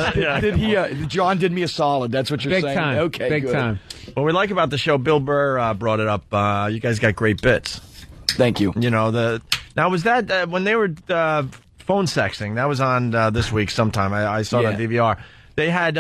A: John did me a solid. That's what you're saying?
E: Big time.
A: Okay,
E: Big
A: good.
E: time.
J: What we like about the show, Bill Burr brought it up. You guys got great bits.
A: Thank you.
J: Now, was that when they were phone sexting? That was on this week sometime. I saw it on DVR. They had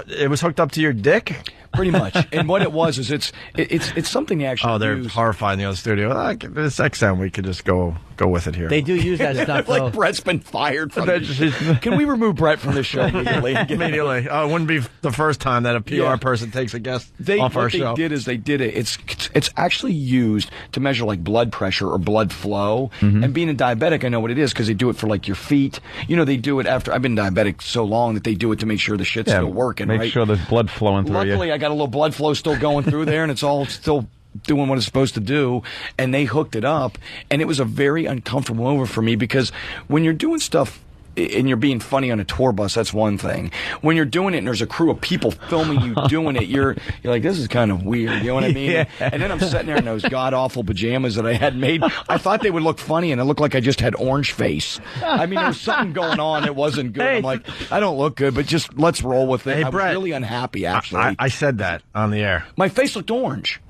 J: it was hooked up to your dick.
A: Pretty much. And what it was is it's something they actually
J: they're
A: use.
J: horrified in the other studio. This XM, we could just go with it here.
N: They do use that stuff,
A: like
N: though.
A: Brett's been fired from the show. Can we remove Brett from the show immediately?
J: Immediately. It wouldn't be the first time that a PR person takes a guest off our show.
A: What they did is they did it. It's actually used to measure like blood pressure or blood flow.
J: Mm-hmm.
A: And being a diabetic, I know what it is because they do it for like your feet. They do it after. I've been diabetic so long that they do it to make sure the shit's still working.
K: Make
A: right?
K: sure there's blood flowing through you.
A: Luckily, I got a little blood flow still going through there, and it's all still doing what it's supposed to do, and they hooked it up, and it was a very uncomfortable moment for me because when you're doing stuff and you're being funny on a tour bus, that's one thing. When you're doing it and there's a crew of people filming you doing it, you're like, this is kind of weird. You know what I mean?
K: Yeah.
A: And then I'm sitting there in those god-awful pajamas that I had made. I thought they would look funny, and it looked like I just had orange face. I mean, there was something going on that wasn't good. I'm like, I don't look good, but just let's roll with it.
J: Hey,
A: I
J: Brett,
A: was really unhappy, actually.
J: I said that on the air.
A: My face looked orange.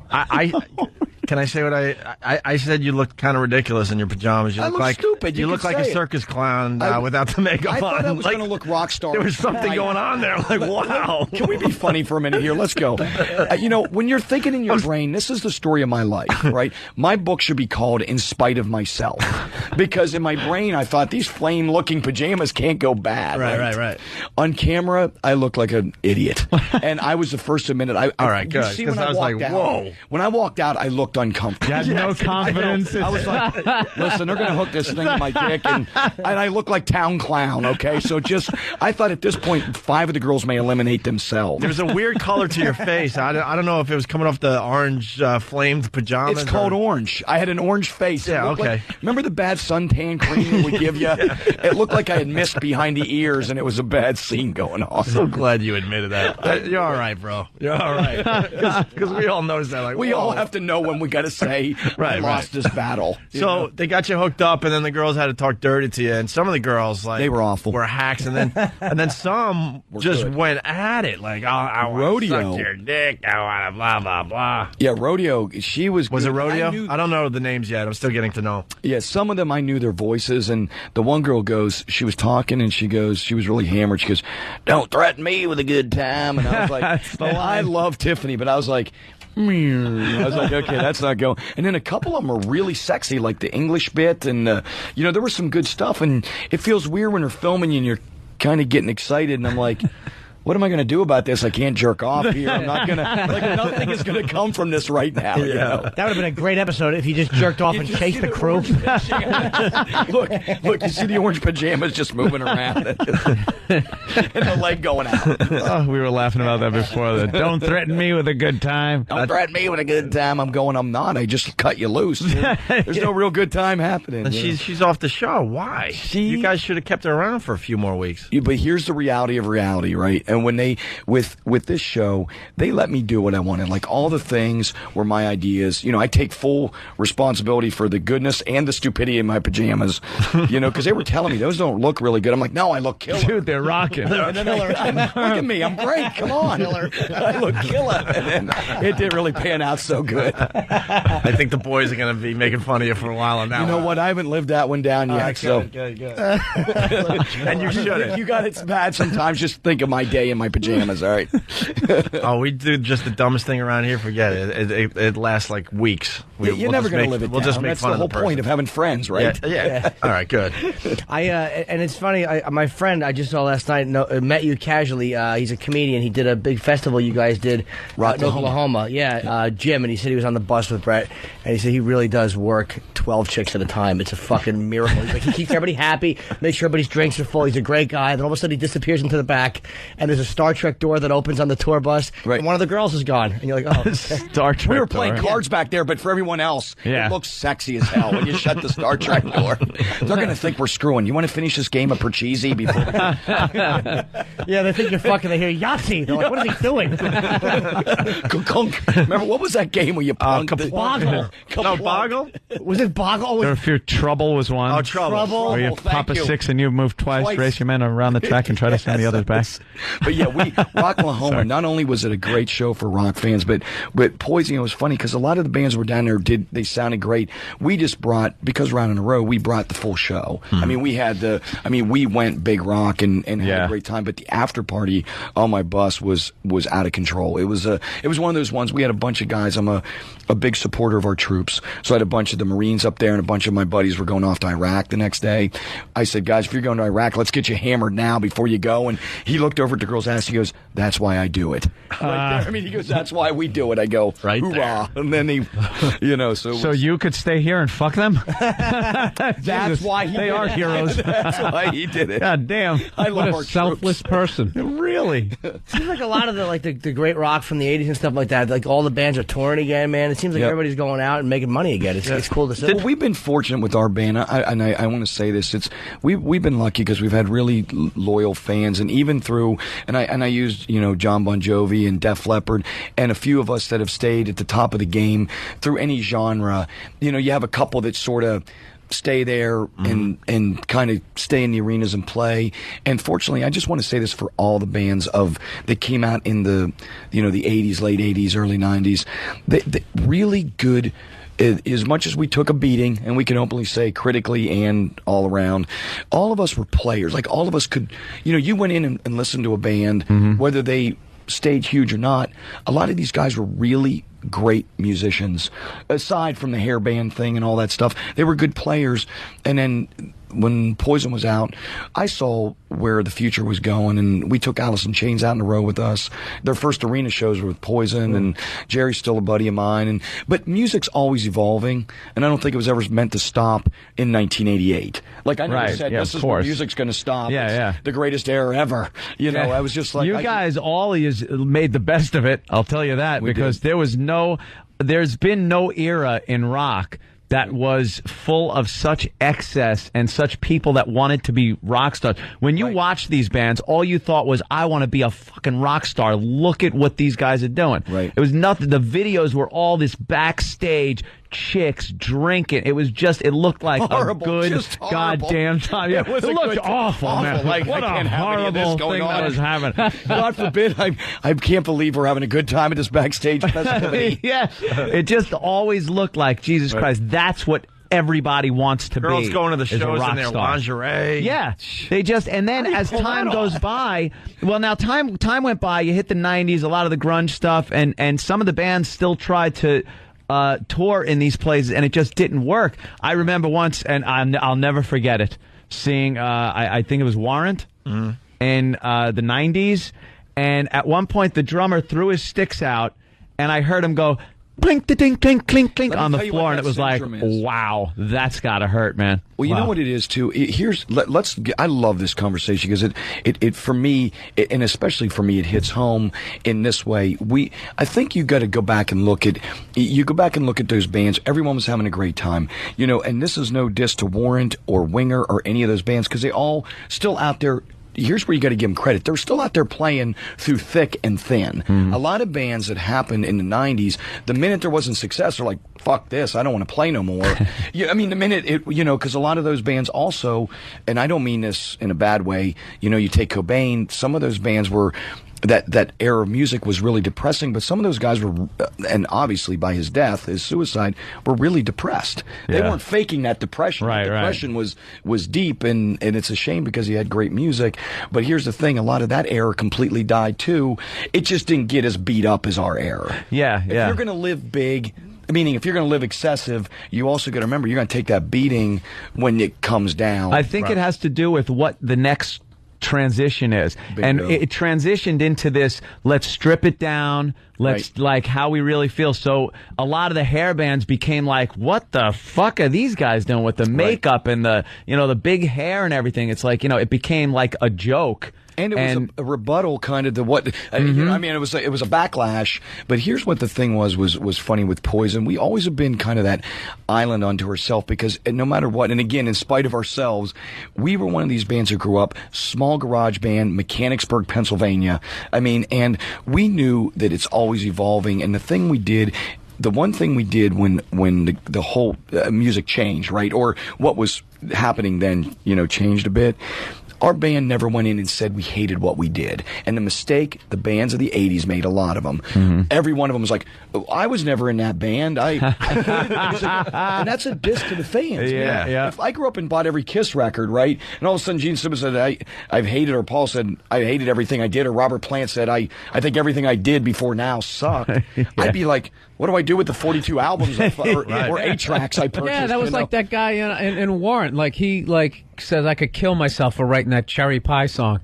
J: Can I say what I said? You looked kind of ridiculous in your pajamas. You
A: I
J: look
A: look
J: like
A: stupid.
J: You
A: You
J: look
A: could
J: like a
A: say it.
J: circus clown without the makeup on.
A: I thought I was
J: Like,
A: going to look rock star.
J: there was something going on there. Like, wow.
A: Can we be funny for a minute here? Let's go. You know, when you're thinking in your brain, this is the story of my life, right? My book should be called In Spite of Myself. Because in my brain, I thought these flame-looking pajamas can't go bad.
J: Right.
A: On camera, I look like an idiot. And I was the first to admit it.
J: All right,
A: you
J: good.
A: see,
J: Because
A: when
J: I was
A: walked
J: like,
A: out,
J: whoa.
A: When I walked out, I looked uncomfortable.
K: You had no confidence.
A: I was like, listen, they're going to hook this thing in my dick, and I look like town clown, okay? So I thought at this point, 5 of the girls may eliminate themselves.
J: There's a weird color to your face. I don't know if it was coming off the orange flamed pajamas.
A: It's called orange. I had an orange face.
J: Yeah,
A: It looked
J: okay.
A: like- remember the bad suntan cream that we give you? It looked like I had mist behind the ears, and it was a bad scene going on.
J: I'm so glad you admitted that. You're all right, bro. You're all right. Because we all noticed that. Like,
A: We
J: whoa.
A: all have to know when we got to say,
J: Right,
A: I lost this battle.
J: So they got you hooked up, and then the girls had to talk dirty to you. And some of the girls, like,
A: They were awful.
J: were hacks, and then some just
A: good.
J: went at it, like, I want to
A: Rodeo.
J: suck your dick, I want to blah blah blah.
A: Yeah, Rodeo, she was
J: Was
A: good.
J: it Rodeo?
A: I knew-
J: I don't know the names yet. I'm still getting to know.
A: Yeah, some of them I knew their voices, and the one girl goes, she was talking, and she was really hammered. She goes, "Don't threaten me with a good time," and I was like,
K: That's the
A: "Oh, I
K: line.
A: love Tiffany," but I was like, I was like, okay, that's not going. And then a couple of them are really sexy, like the English bit, and there was some good stuff. And it feels weird when they're filming you and you're kind of getting excited, and I'm like, what am I going to do about this? I can't jerk off here. I'm not going to, like, nothing is going to come from this right now. You know?
N: That would have been a great episode if you just jerked off and chased the crew.
A: Look, you see the orange pajamas just moving around and the leg going out.
K: Oh, we were laughing about that before. Don't threaten me with a good time.
A: Don't threaten me with a good time. I'm not. I just cut you loose. There's no real good time happening.
J: And
A: you know?
J: she's off the show. Why? You guys should have kept her around for a few more weeks.
A: But here's the reality of reality, right? And when they with this show, they let me do what I wanted. Like, all the things were my ideas. I take full responsibility for the goodness and the stupidity in my pajamas. Because they were telling me those don't look really good. I'm like, no, I look killer.
K: Dude, they're rocking.
A: Look at me, I'm great. Come on, I look killer. And then it didn't really pan out so good.
J: I think the boys are going to be making fun of you for a while on that
A: You know
J: one.
A: what? I haven't lived that one down yet.
J: Good. And you should.
A: You got it's bad sometimes. Just think of my day in my pajamas. All right.
J: Oh, we do just the dumbest thing around here. Forget it. It lasts like weeks.
A: You're never going to live it
J: We'll
A: down.
J: just make
A: That's
J: fun
A: the
J: of
A: whole
J: the person.
A: point of having friends, right?
J: Yeah. All right, good.
N: And it's funny. My friend I just saw last night met you casually. He's a comedian. He did a big festival you guys did in Oklahoma. Yeah, Jim, and he said he was on the bus with Brett, and he said he really does work 12 chicks at a time. It's a fucking miracle. He's like, he keeps everybody happy, makes sure everybody's drinks are full. He's a great guy. Then all of a sudden he disappears into the back, and there's a Star Trek door that opens on the tour bus, and one of the girls is gone. And you're like, oh, okay.
K: Star Trek
A: We were playing
K: door.
A: cards back there, but for everyone else,
K: Yeah.
A: it looks sexy as hell when you shut the Star Trek door. They're going to think we're screwing. You want to finish this game of Parcheesi before?
N: Yeah, they think you're fucking. They hear Yahtzee. They're like, what is he doing?
A: Remember, what was that game where you punked the-
N: Boggle.
J: No, Boggle?
N: Was it Boggle?
K: There were a few Trouble was one.
J: Oh, Trouble.
K: Where you
A: Trouble,
K: pop a
A: thank you.
K: 6 and you move twice, race your men around the track and try to send the others back.
A: But yeah, Rocklahoma, not only was it a great show for rock fans, but Poison, it was funny because a lot of the bands were down there, they sounded great. We just brought, because Round in a Row, we brought the full show. I mean, we went big rock and had a great time, but the after party on my bus was out of control. It was one of those ones, we had a bunch of guys, I'm a big supporter of our troops, so I had a bunch of the Marines up there, and a bunch of my buddies were going off to Iraq the next day. I said, guys, if you're going to Iraq, let's get you hammered now before you go. And he looked over at the girl's ass, he goes, that's why I do it. He goes, that's why we do it. I go,
J: right
A: hoorah. And then he,
K: So you could stay here and fuck them?
A: That's why he
K: They
A: did
K: are
A: it.
K: heroes.
A: That's why he did it.
K: God damn.
A: I love
E: What
A: our
E: a selfless person.
A: troops.
J: Really?
N: Seems like a lot of the great rock from the 80s and stuff like that. Like all the bands are touring again, man. It seems like everybody's going out and making money again. It's cool to see.
A: Well, we've been fortunate with our band, I want to say this. We've been lucky because we've had really loyal fans, and even through and I used John Bon Jovi and Def Leppard, and a few of us that have stayed at the top of the game through any genre. You have a couple that sort of stay there and kind of stay in the arenas and play. And fortunately, I just want to say this for all the bands that came out in the the 80s, late 80s, early 90s. They really good. As much as we took a beating, and we can openly say critically and all around, all of us were players. Like all of us could, you went in and listened to a band, whether they stayed huge or not. A lot of these guys were really great musicians. Aside from the hair band thing and all that stuff, they were good players. And then when Poison was out, I saw where the future was going, and we took Alice in Chains out in a row with us. Their first arena shows were with Poison, and Jerry's still a buddy of mine. But music's always evolving, and I don't think it was ever meant to stop in 1988. Like I never said, this is where music's going to stop. It's the greatest era ever. I was just like,
K: you guys all made the best of it. I'll tell you that, because there's been no era in rock that was full of such excess and such people that wanted to be rock stars. When you watched these bands, all you thought was, I want to be a fucking rock star. Look at what these guys are doing. Right. It was nothing. The videos were all this backstage chicks drinking. It was just, it looked like a good goddamn time. Yeah, it looked awful, man.
A: Like,
K: what a horrible thing that was happening.
A: God forbid, I can't believe we're having a good time at this backstage festivity.
K: Yeah, it just always looked like, Jesus Christ, that's what everybody wants to be.
J: Girls going to the shows in their
K: star.
J: lingerie.
K: Yeah. And then as time goes by, time went by, you hit the 90s, a lot of the grunge stuff, and some of the bands still tried to tour in these places, and it just didn't work. I remember once, and I'll never forget it, seeing, I think it was Warrant in the 90s, and at one point the drummer threw his sticks out, and I heard him go, clink, clink, clink, clink, clink on the floor, and it was like, wow, that's gotta hurt, man.
A: Well, you know what it is too. I love this conversation because it for me, and especially for me, it hits home in this way. I think you got to go back and look at those bands. Everyone was having a great time, and this is no diss to Warrant or Winger or any of those bands, because they all still out there. Here's where you got to give them credit. They're still out there playing through thick and thin. A lot of bands that happened in the 90s, the minute there wasn't success, they're like, fuck this, I don't want to play no more. The minute because a lot of those bands also, and I don't mean this in a bad way, you take Cobain, some of those bands were, that era of music was really depressing, but some of those guys were, and obviously by his death, his suicide, were really depressed. They weren't faking that depression. The depression was deep, and it's a shame because he had great music. But here's the thing, a lot of that era completely died too. It just didn't get as beat up as our era. If you're going to live big, meaning if you're going to live excessive, you also got to remember you're going to take that beating when it comes down.
K: I think it has to do with what the next transition is. It transitioned into this, let's strip it down, like how we really feel. So a lot of the hair bands became like, what the fuck are these guys doing with the makeup and the the big hair and everything? It's like, it became like a joke.
A: And it was a rebuttal kind of to what, it was a backlash. But here's what the thing was funny with Poison. We always have been kind of that island unto ourselves, because no matter what, and again, in spite of ourselves, we were one of these bands who grew up, small garage band, Mechanicsburg, Pennsylvania. And we knew that it's always evolving. And the one thing we did when the whole music changed, right? Or what was happening then, changed a bit. Our band never went in and said we hated what we did. And the mistake the bands of the 80s made, a lot of them, every one of them was like, oh, I was never in that band. I hated the music. And that's a diss to the fans. Yeah. If I grew up and bought every Kiss record, right, and all of a sudden Gene Simmons said, I've hated, or Paul said, I hated everything I did, or Robert Plant said, I think everything I did before now sucked, I'd be like, what do I do with the 42 albums or 8 tracks I purchased?
E: Yeah, that was like that guy in Warrant. Like, he says, I could kill myself for writing that Cherry Pie song.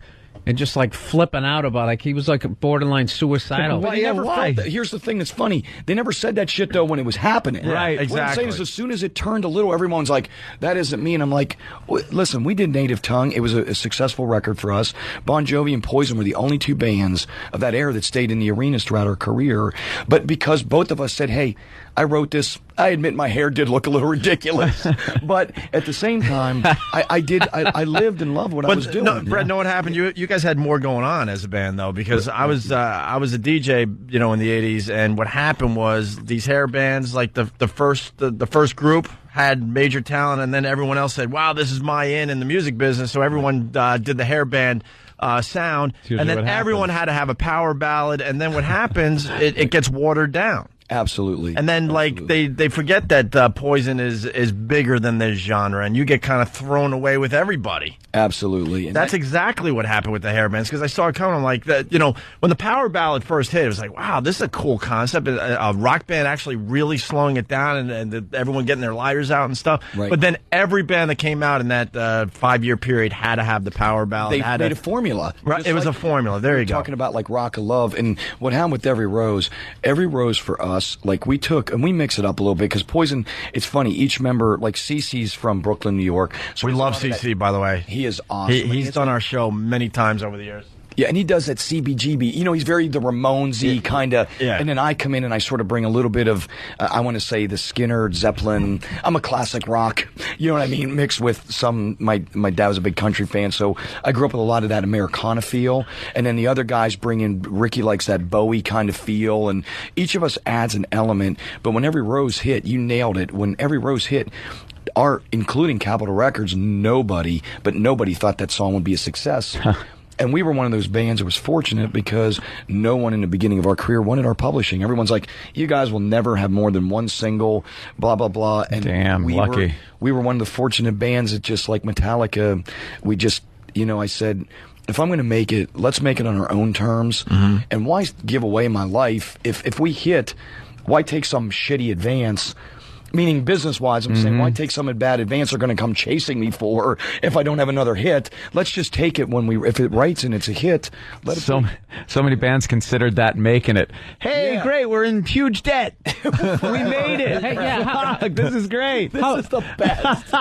E: and just like flipping out about like he was like borderline suicidal.
A: Well, they never felt that. Here's the thing that's funny. They never said that shit, though, when it was happening.
J: Right,
A: What I'm saying
J: exactly.
A: is as soon as it turned a little, everyone's like, that isn't me. And I'm like, listen, we did Native Tongue. It was a successful record for us. Bon Jovi and Poison were the only two bands of that era that stayed in the arenas throughout our career. But because both of us said, hey, I wrote this, I admit my hair did look a little ridiculous. But at the same time, I lived and loved what I was doing.
J: No, Brett, know what happened? You guys had more going on as a band, though, because I was a DJ, in the 80s, and what happened was these hair bands, like the first group had major talent, and then everyone else said, wow, this is my in the music business, so everyone did the hair band sound, and then everyone had to have a power ballad, and then what happens, it gets watered down.
A: Absolutely.
J: And then, like, they forget that Poison is bigger than this genre, and you get kind of thrown away with everybody.
A: Absolutely. And
J: that's exactly what happened with the hair bands, because I saw it coming. I'm like, when the power ballad first hit, it was like, wow, this is a cool concept. A rock band actually really slowing it down and everyone getting their lighters out and stuff.
A: Right.
J: But then every band that came out in that 5-year period had to have the power ballad.
A: They made a formula.
J: Right, it was a formula. There you go.
A: Talking about like Rock of Love, and what happened with Every Rose for us, like we took and we mix it up a little bit because Poison. It's funny. Each member, like CeCe's from Brooklyn, New York. So
J: we love CeCe, by the way.
A: He is awesome.
J: He's done our show many times over the years.
A: Yeah, and he does that CBGB. He's very the Ramones-y kind of. Yeah. And then I come in and I sort of bring a little bit of, I want to say, the Skinner, Zeppelin. I'm a classic rock, you know what I mean, mixed with some, my dad was a big country fan, so I grew up with a lot of that Americana feel. And then the other guys bring in, Ricky likes that Bowie kind of feel, and each of us adds an element. But when Every Rose hit, you nailed it. When Every Rose hit, including Capitol Records, nobody thought that song would be a success. And we were one of those bands that was fortunate because no one in the beginning of our career wanted our publishing. Everyone's like, you guys will never have more than one single, blah, blah, blah. And
K: damn, lucky.
A: We were one of the fortunate bands that just like Metallica, we just, I said, if I'm going to make it, let's make it on our own terms. Mm-hmm. And why give away my life? If we hit, why take some shitty advance? Meaning business-wise, I'm saying, why take some bad advance they're going to come chasing me for if I don't have another hit? Let's just take it if it writes and it's a hit.
K: So many bands considered that making it. Hey, great, we're in huge debt. We made it.
E: Hey, yeah,
K: this is great.
A: This is the best.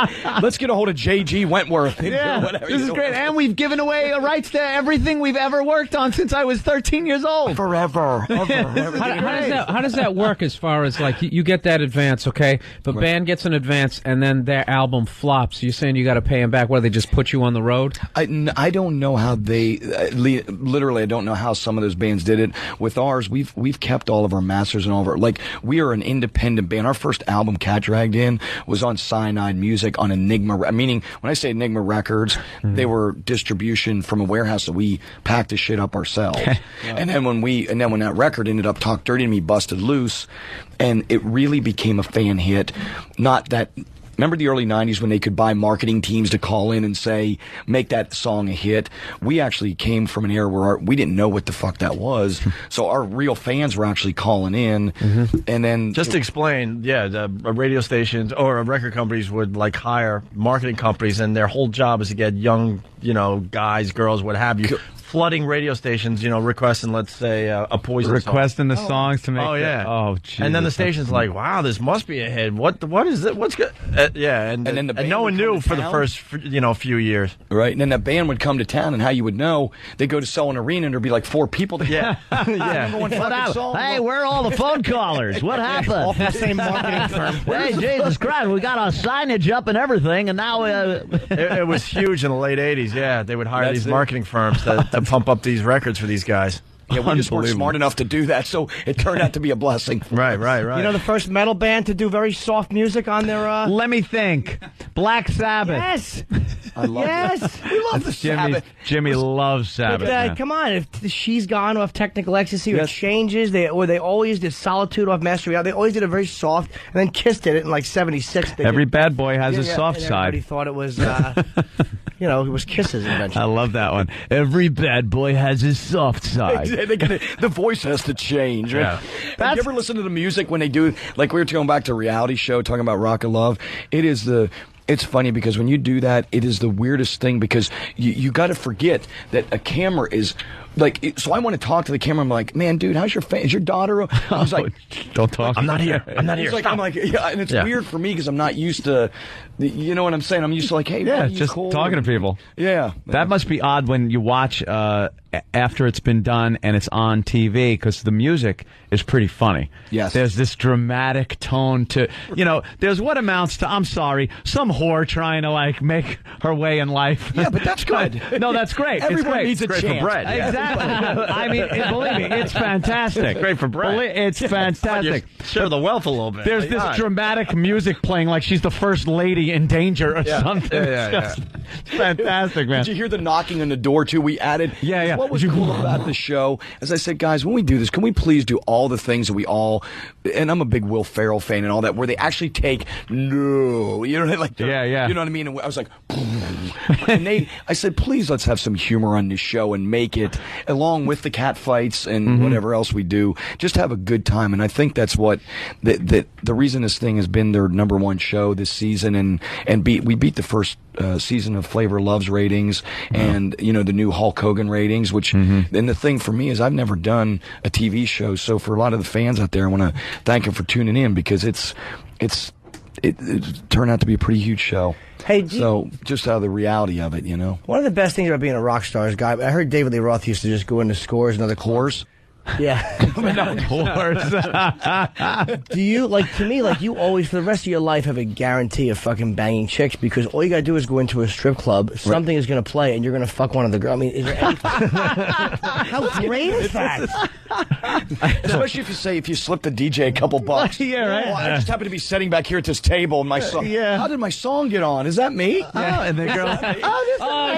A: Let's get a hold of J.G. Wentworth.
K: Yeah, this is great. And we've given away rights to everything we've ever worked on since I was 13 years old.
A: Forever.
E: How does that work as far as, like, you get that advance, okay? But band gets an advance, and then their album flops. You're saying you got to pay them back? What, they just put you on the road?
A: I don't know how they literally. I don't know how some of those bands did it. With ours, we've kept all of our masters and all of our, like, we are an independent band. Our first album, Cat Dragged In, was on Cyanide Music on Enigma. Meaning, when I say Enigma Records, they were distribution from a warehouse that we packed the shit up ourselves. And then when that record ended up, Talk Dirty to Me busted loose. And it really became a fan hit. Not that. Remember the early 90s when they could buy marketing teams to call in and say, make that song a hit? We actually came from an era where we didn't know what the fuck that was. So our real fans were actually calling in. And then.
J: Just to explain, the radio stations or record companies would like hire marketing companies, and their whole job is to get young, guys, girls, what have you, flooding radio stations, requesting, let's say, a Poison
K: requesting
J: song.
K: the songs to make.
J: Oh yeah.
K: Oh, Jesus.
J: And then the station's like, wow, this must be a hit. What is it? What's good? And then no one knew for the first few years.
A: Right. And then that band would come to town, and how you would know, they go to sell an arena and there'd be like 4 people there.
J: Yeah.
A: Yeah.
I: What happened? Hey, where are all the phone callers? What happened?
N: All from the same marketing firm.
I: Hey, Jesus Christ, we got our signage up and everything, and now
J: it was huge in the late 80s. Yeah, they would hire these marketing firms to pump up these records for these guys.
A: Yeah, we just weren't smart enough to do that, so it turned out to be a blessing.
J: Right.
N: The first metal band to do very soft music on their...
K: Let me think. Black Sabbath.
N: Yes.
A: I love
N: yes.
A: We love the Sabbath.
K: Jimmy loves Sabbath.
N: But, come on, if She's Gone off Technical Ecstasy or Changes, they always did Solitude off Master Reality. They always did it very soft, and then Kiss did it in like 76.
K: Every bad boy has a soft
N: and
K: side.
N: Everybody thought it was... it was Kiss's invention.
K: I love that one. Every bad boy has his soft side.
A: The voice has to change. Right?
J: Yeah.
A: Have you ever listen to the music when they do, like we were going back to a reality show talking about Rock of Love? It is It's funny because when you do that, it is the weirdest thing because you got to forget that a camera is like. So I want to talk to the camera. I'm like, man, dude, how's your face? Is your daughter? I was like,
K: don't talk.
J: I'm not here. I'm not here.
A: He's like, I'm like, yeah, and it's weird for me because I'm not used to. You know what I'm saying? I'm used to like, hey,
K: yeah,
A: buddy,
K: just
A: cool?
K: talking to people.
A: Yeah,
K: that must be odd when you watch after it's been done and it's on TV because the music is pretty funny.
A: Yes,
K: there's this dramatic tone to there's what amounts to I'm sorry, some whore trying to like make her way in life.
A: Yeah, but that's good.
K: No, that's great.
A: Everyone
K: it's great.
A: needs a
K: it's great
A: chance.
K: for bread. Yeah. Exactly. I mean, believe me, it's fantastic.
J: It's great for bread.
K: It's fantastic.
J: Share the wealth a little bit.
K: There's this dramatic music playing like she's the first lady in danger or something.
J: Yeah.
K: It's fantastic, man.
A: Did you hear the knocking on the door too? We added.
K: Yeah.
A: What was cool about the show? As I said, guys, when we do this, can we please do all the things that we all? And I'm a big Will Ferrell fan and all that, where they actually take you know, like
K: yeah.
A: You know what I mean? And I was like, and I said, please let's have some humor on this show and make it along with the cat fights and whatever else we do. Just have a good time, and I think that's what the reason this thing has been their #1 show this season, and we beat the first season of Flavor Love's ratings and the new Hulk Hogan ratings, which and the thing for me is I've never done a TV show, so for a lot of the fans out there, I want to thank them for tuning in because it turned out to be a pretty huge show.
N: Hey,
A: just out of the reality of it,
N: One of the best things about being a rock star is, I heard David Lee Roth used to just go into Scores and other
A: Cores.
N: Yeah.
K: Whores.
N: Do you, to me, you always, for the rest of your life, have a guarantee of fucking banging chicks because all you gotta do is go into a strip club, something is gonna play, and you're gonna fuck one of the girls. I mean, is there any... How great is that?
A: Especially if you slip the DJ a couple bucks.
K: Yeah, right.
A: Well, I just happen to be sitting back here at this table, and my song.
K: Yeah.
A: How did my song get on? Is that me?
K: Yeah, and the girl.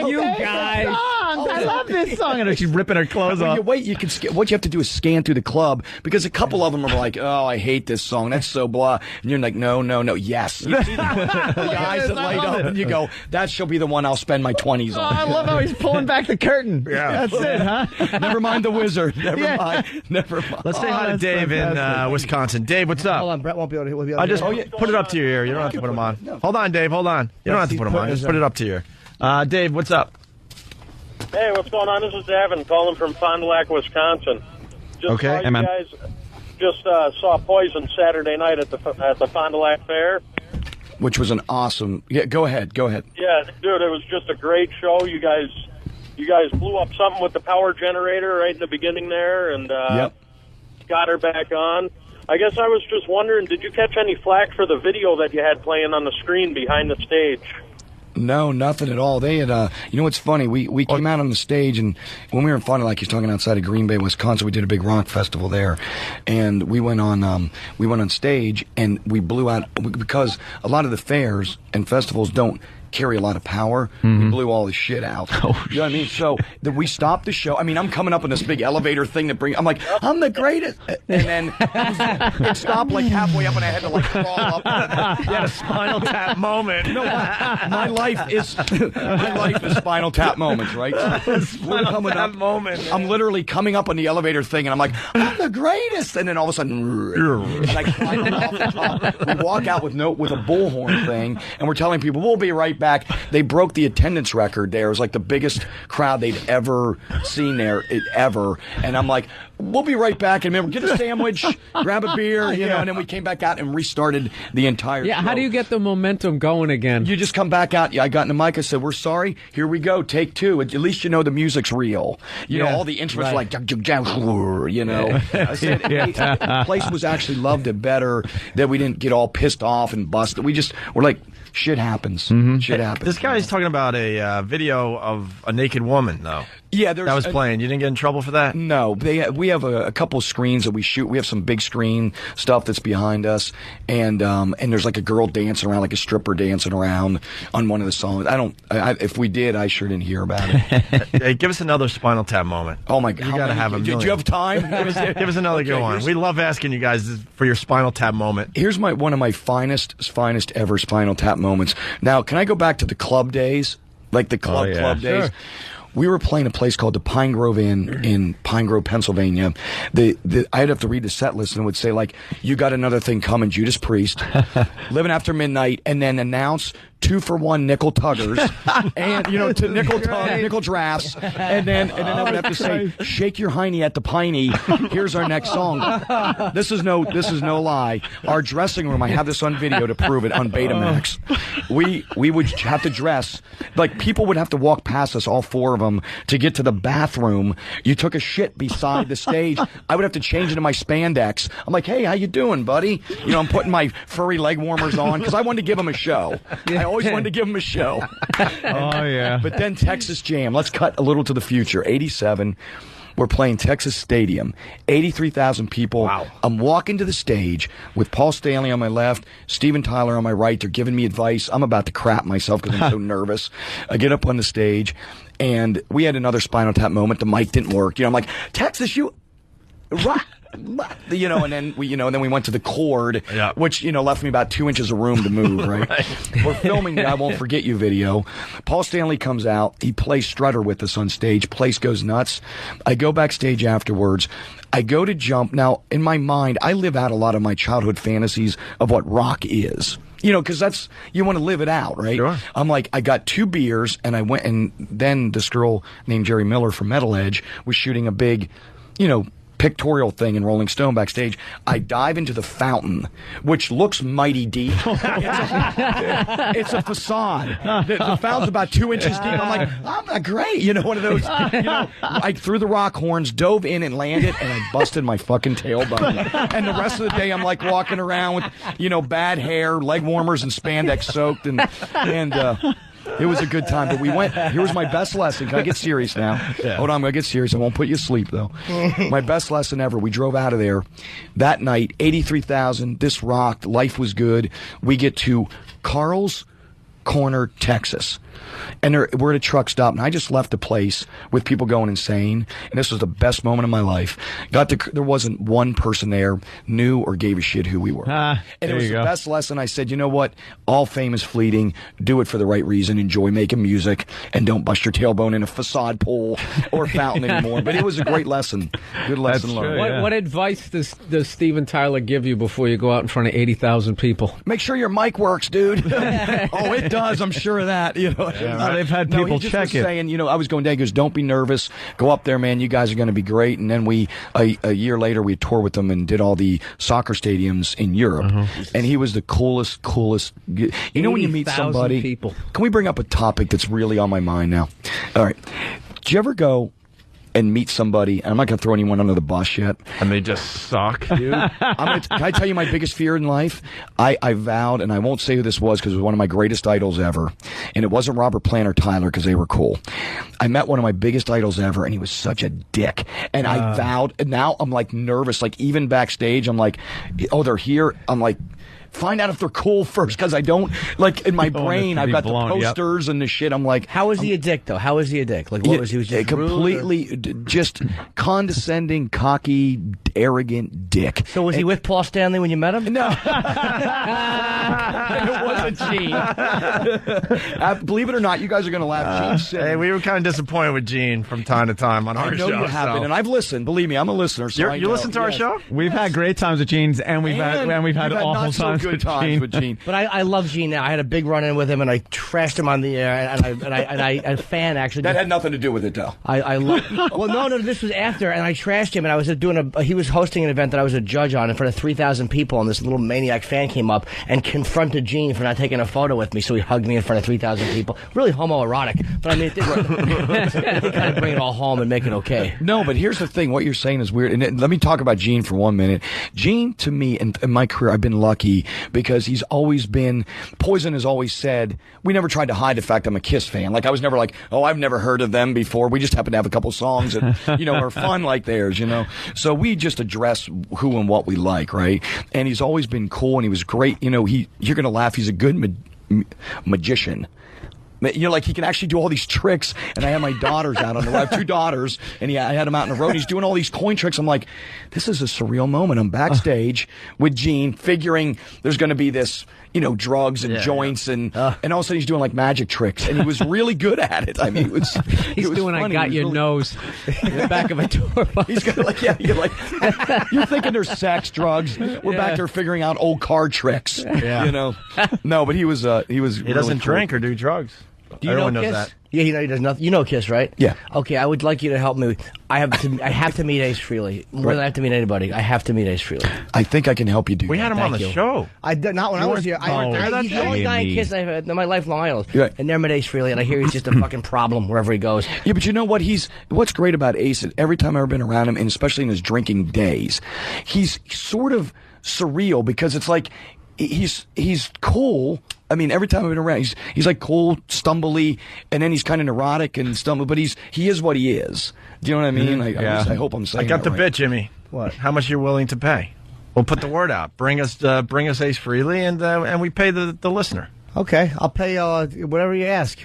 K: You guys! I love this song. And she's ripping her clothes off.
A: What you have to do is scan through the club because a couple of them are like, "Oh, I hate this song. That's so blah." And you're like, "No, yes." You see the guys that light up, and you go, "That shall be the one I'll spend my 20s on."
K: I love how he's pulling back the curtain.
J: Yeah,
K: that's it, huh?
A: Never mind the wizard. Never mind.
J: Let's say hi to Dave in Wisconsin. Dave, what's up?
N: Hold on, Brett won't be able to. We'll be able
J: I
N: to
J: just put it up to your ear. You don't have to put them on. Hold on, Dave. Hold on. You don't have to put them on. Just put it up to your ear. Dave, what's up?
P: Hey, what's going on? This is Evan calling from Fond du Lac, Wisconsin. Just saw you guys just saw Poison Saturday night at the Fond du Lac Fair.
A: Which was an awesome. Yeah, go ahead.
P: Yeah, dude, it was just a great show. You guys blew up something with the power generator right in the beginning there, and got her back on. I guess I was just wondering, did you catch any flack for the video that you had playing on the screen behind the stage?
A: No, nothing at all. They had, you know what's funny? We came out on the stage, and when we were in Fond du Lac, he's talking outside of Green Bay, Wisconsin. We did a big rock festival there, and we went on stage, and we blew out because a lot of the fairs and festivals don't carry a lot of power. We blew all the shit out. You know what I mean? So we stopped the show. I mean, I'm coming up on this big elevator thing I'm like, I'm the greatest. And then it stopped like halfway up, and I had to crawl up.
J: You had a Spinal Tap moment.
A: No, my life is Spinal Tap moments, right?
J: Spinal Tap moment.
A: I'm literally coming up on the elevator thing, and I'm like, I'm the greatest. And then all of a sudden, and I climb off the top. We walk out with a bullhorn thing, and we're telling people we'll be right back. They broke the attendance record there. It was like the biggest crowd they'd ever seen there, ever. And I'm like, we'll be right back. And remember, get a sandwich, grab a beer, you know, and then we came back out and restarted the entire show.
E: How do you get the momentum going again?
A: You just come back out. I got in the mic. I said, we're sorry. Here we go. Take two. At least you know the music's real. You know, all the instruments are you know. I said, the place was actually loved it better that we didn't get all pissed off and busted. We're like, shit happens. Shit happens.
J: This guy's talking about a video of a naked woman, though.
A: Yeah,
J: that was playing. You didn't get in trouble for that?
A: No, we have a couple screens that we shoot. We have some big screen stuff that's behind us, and there's like a girl dancing around, like a stripper dancing around on one of the songs. If we did, I sure didn't hear about it.
J: Hey, give us another Spinal Tap moment.
A: Oh my God,
J: you got to have a million.
A: Did you have time?
J: Give us another good one. We love asking you guys for your Spinal Tap moment.
A: Here's one of my finest ever Spinal Tap moments. Now, can I go back to the club days, like the club days? Sure. We were playing a place called the Pine Grove Inn in Pine Grove, Pennsylvania. I'd have to read the set list, and it would say, like, you got another thing coming, Judas Priest, Living After Midnight, and then announce 2-for-1 nickel tuggers, and to nickel drafts, and then I would have to say, shake your hiney at the piney. Here's our next song. This is no lie. Our dressing room, I have this on video to prove it on Betamax. We would have to dress like people would have to walk past us, all four of them, to get to the bathroom. You took a shit beside the stage. I would have to change into my spandex. I'm like, hey, how you doing, buddy? I'm putting my furry leg warmers on because I wanted to give them a show. I always wanted to give them a show.
K: Oh, yeah.
A: But then Texas Jam. Let's cut a little to the future. 87. We're playing Texas Stadium. 83,000 people. Wow. I'm walking to the stage with Paul Stanley on my left, Steven Tyler on my right. They're giving me advice. I'm about to crap myself because I'm so nervous. I get up on the stage, and we had another Spinal Tap moment. The mic didn't work. I'm like, Texas, you... Right. And then we went to the chord, which left me about 2 inches of room to move. Right? We're filming the "I Won't Forget You" video. Paul Stanley comes out. He plays Strutter with us on stage. Place goes nuts. I go backstage afterwards. I go to jump. Now, in my mind, I live out a lot of my childhood fantasies of what rock is. Because you want to live it out, right? Sure. I'm like, I got 2 beers, and I went, and then this girl named Jerry Miller from Metal Edge was shooting a big, pictorial thing in Rolling Stone backstage. I dive into the fountain, which looks mighty deep. It's a facade. The fountain's about 2 inches deep. I'm like, I'm not great. One of those. I threw the rock horns, dove in and landed, and I busted my fucking tailbone. And the rest of the day, I'm like walking around with, bad hair, leg warmers, and spandex soaked, and it was a good time, but we went. Here was my best lesson. Can I get serious now? Yeah. Hold on, I'm going to get serious. I won't put you to sleep, though. My best lesson ever. We drove out of there that night, 83,000. This rocked. Life was good. We get to Carl's Corner, Texas. And we're at a truck stop, and I just left the place with people going insane. And this was the best moment of my life. There wasn't one person there knew or gave a shit who we were. And it was the best lesson. I said, you know what? All fame is fleeting. Do it for the right reason. Enjoy making music, and don't bust your tailbone in a facade pool or fountain anymore. But it was a great lesson. Good lesson learned.
E: What advice does Steven Tyler give you before you go out in front of 80,000 people?
A: Make sure your mic works, dude. Oh, it does. I'm sure of that.
K: They've had people check it.
A: Saying, I was going down. He goes, don't be nervous. Go up there, man. You guys are going to be great. And then a year later, we toured with them and did all the soccer stadiums in Europe. And he was the coolest. When you meet somebody.
E: People.
A: Can we bring up a topic that's really on my mind now? All right. Did you ever go and meet somebody, and I'm not going to throw anyone under the bus yet,
J: and they just suck, dude?
A: Can I tell you my biggest fear in life? I vowed, and I won't say who this was because it was one of my greatest idols ever, and it wasn't Robert Plant or Tyler because they were cool. I met one of my biggest idols ever, and he was such a dick, and I vowed, and now I'm like nervous, like even backstage, I'm like, oh, they're here, I'm like, find out if they're cool first, because I don't, like, in my brain, I've got the posters and the shit. I'm like...
N: How was he a dick, though? How was he a dick? Like, what was he? Was just
A: completely, just condescending, cocky, arrogant dick.
N: So was he with Paul Stanley when you met him?
A: No. It wasn't Gene. Believe it or not, you guys are going to laugh.
J: Hey, we were kind of disappointed with Gene from time to time on our show.
A: I know you have been, and I've listened. Believe me, I'm a listener. So
J: you listen to our show?
K: We've had great times with Gene's, and we've had awful times.
A: Good times with Gene.
N: But I love Gene now. I had a big run-in with him, and I trashed him on the air, and a fan actually...
A: That had nothing to do with it, though.
N: Well, no, this was after, and I trashed him, and I was he was hosting an event that I was a judge on in front of 3,000 people, and this little maniac fan came up and confronted Gene for not taking a photo with me, so he hugged me in front of 3,000 people. Really homoerotic, but I mean, it did kind of bring it all home and make it okay.
A: No, but here's the thing. What you're saying is weird, and let me talk about Gene for 1 minute. Gene, to me, in my career, I've been lucky because he's always been, Poison has always said, we never tried to hide the fact I'm a Kiss fan. Like, I was never like, oh, I've never heard of them before. We just happen to have a couple songs that, are fun like theirs, So we just address who and what we like, right? And he's always been cool, and he was great. You're going to laugh. He's a good magician. Like he can actually do all these tricks. And I had my daughters out on the road. I have 2 daughters, and I had them out on the road. He's doing all these coin tricks. I'm like, this is a surreal moment. I'm backstage with Gene, figuring there's going to be this, drugs and joints, and all of a sudden he's doing like magic tricks, and he was really good at it. I mean, it was
E: doing
A: funny.
E: I got your nose in the back of a tour bus.
A: He's got you're thinking there's sex, drugs. We're back there figuring out old card tricks.
J: Yeah.
A: No, but he was
J: He
A: really
J: doesn't
A: cool.
J: drink or do drugs.
N: Do you
J: Everyone
N: know
J: knows
N: Kiss?
J: that.
N: Yeah, he does nothing. You know Kiss, right?
A: Yeah.
N: Okay, I would like you to help me. I have to meet Ace Frehley. More than I have to meet anybody. I have to meet Ace Frehley.
A: I think I can help you do
J: We
A: that.
J: had him on the show.
N: I did not when I was here. He's the only guy in Kiss I've had in my life, Long Island.
A: Right.
N: I never met Ace Frehley, and I hear he's just a fucking problem wherever he goes.
A: Yeah, but you know what? What's great about Ace is every time I've ever been around him, and especially in his drinking days, he's sort of surreal because it's like he's cool. I mean, every time I've been around, he's like cool, stumbly, and then he's kind of neurotic and stumble, but he is what he is. Do you know what I mean? I hope I'm saying
J: I got
A: that
J: the
A: right.
J: bit, Jimmy.
N: What?
J: How much you're willing to pay? We'll put the word out. Bring us Ace Frehley, and we pay the listener.
N: Okay, I'll pay whatever you ask.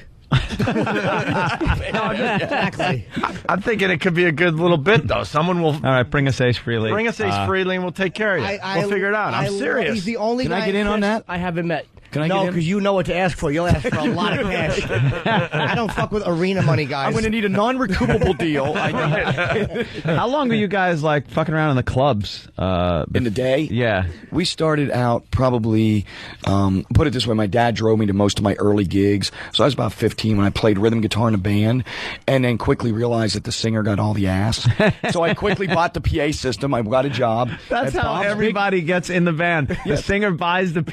N: Exactly.
J: I'm thinking it could be a good little bit, though. Someone will.
K: All right, bring us Ace Frehley.
J: Bring us Ace Frehley, and we'll take care of you. We'll figure it out. I'm serious.
N: He's the only
A: Can
N: guy
A: I get in on that?
N: I haven't met.
A: Can I
N: no,
A: get in?
N: because you know what to ask for. You'll ask for a lot of cash. I don't fuck with arena money, guys.
A: I'm going to need a non-recoupable deal.
K: How long were you guys like fucking around in the clubs?
A: In the day?
K: Yeah.
A: We started out probably, put it this way, my dad drove me to most of my early gigs. So I was about 15 when I played rhythm guitar in a band, and then quickly realized that the singer got all the ass. So I quickly bought the PA system. I got a job.
K: That's
A: at
K: how
A: Bob's
K: everybody gets in the band. The singer buys the PA.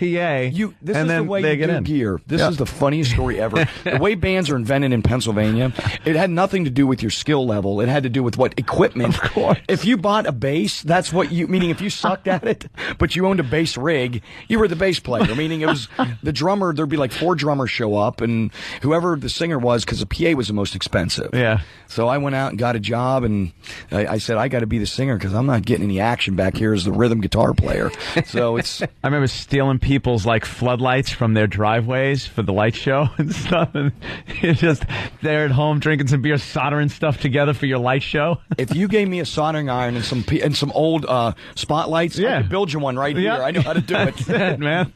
A: This
K: and
A: is
K: then
A: the way
K: they
A: you
K: get
A: do
K: in.
A: gear. This is the funniest story ever. The way bands are invented in Pennsylvania, it had nothing to do with your skill level. It had to do with what equipment. Of course. If you bought a bass, that's what you, meaning if you sucked at it, but you owned a bass rig, you were the bass player. Meaning it was the drummer, there'd be like 4 drummers show up, and whoever the singer was, because the PA was the most expensive.
K: Yeah.
A: So I went out and got a job, and I said, I got to be the singer because I'm not getting any action back here as the rhythm guitar player. So it's...
K: I remember stealing people's like floodlights from their driveways for the light show and stuff, and you're just there at home drinking some beer, soldering stuff together for your light show.
A: If you gave me a soldering iron and some old spotlights, I could build you one right here. I know how to do it.
K: That's it, man.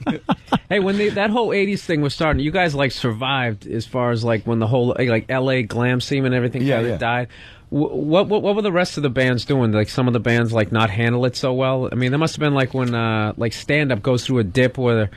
E: Hey, when that whole '80s thing was starting, you guys like survived as far as like when the whole like L.A. glam scene and everything died. What were the rest of the bands doing? Like some of the bands like not handle it so well. I mean, there must have been like when like stand up goes through a dip where.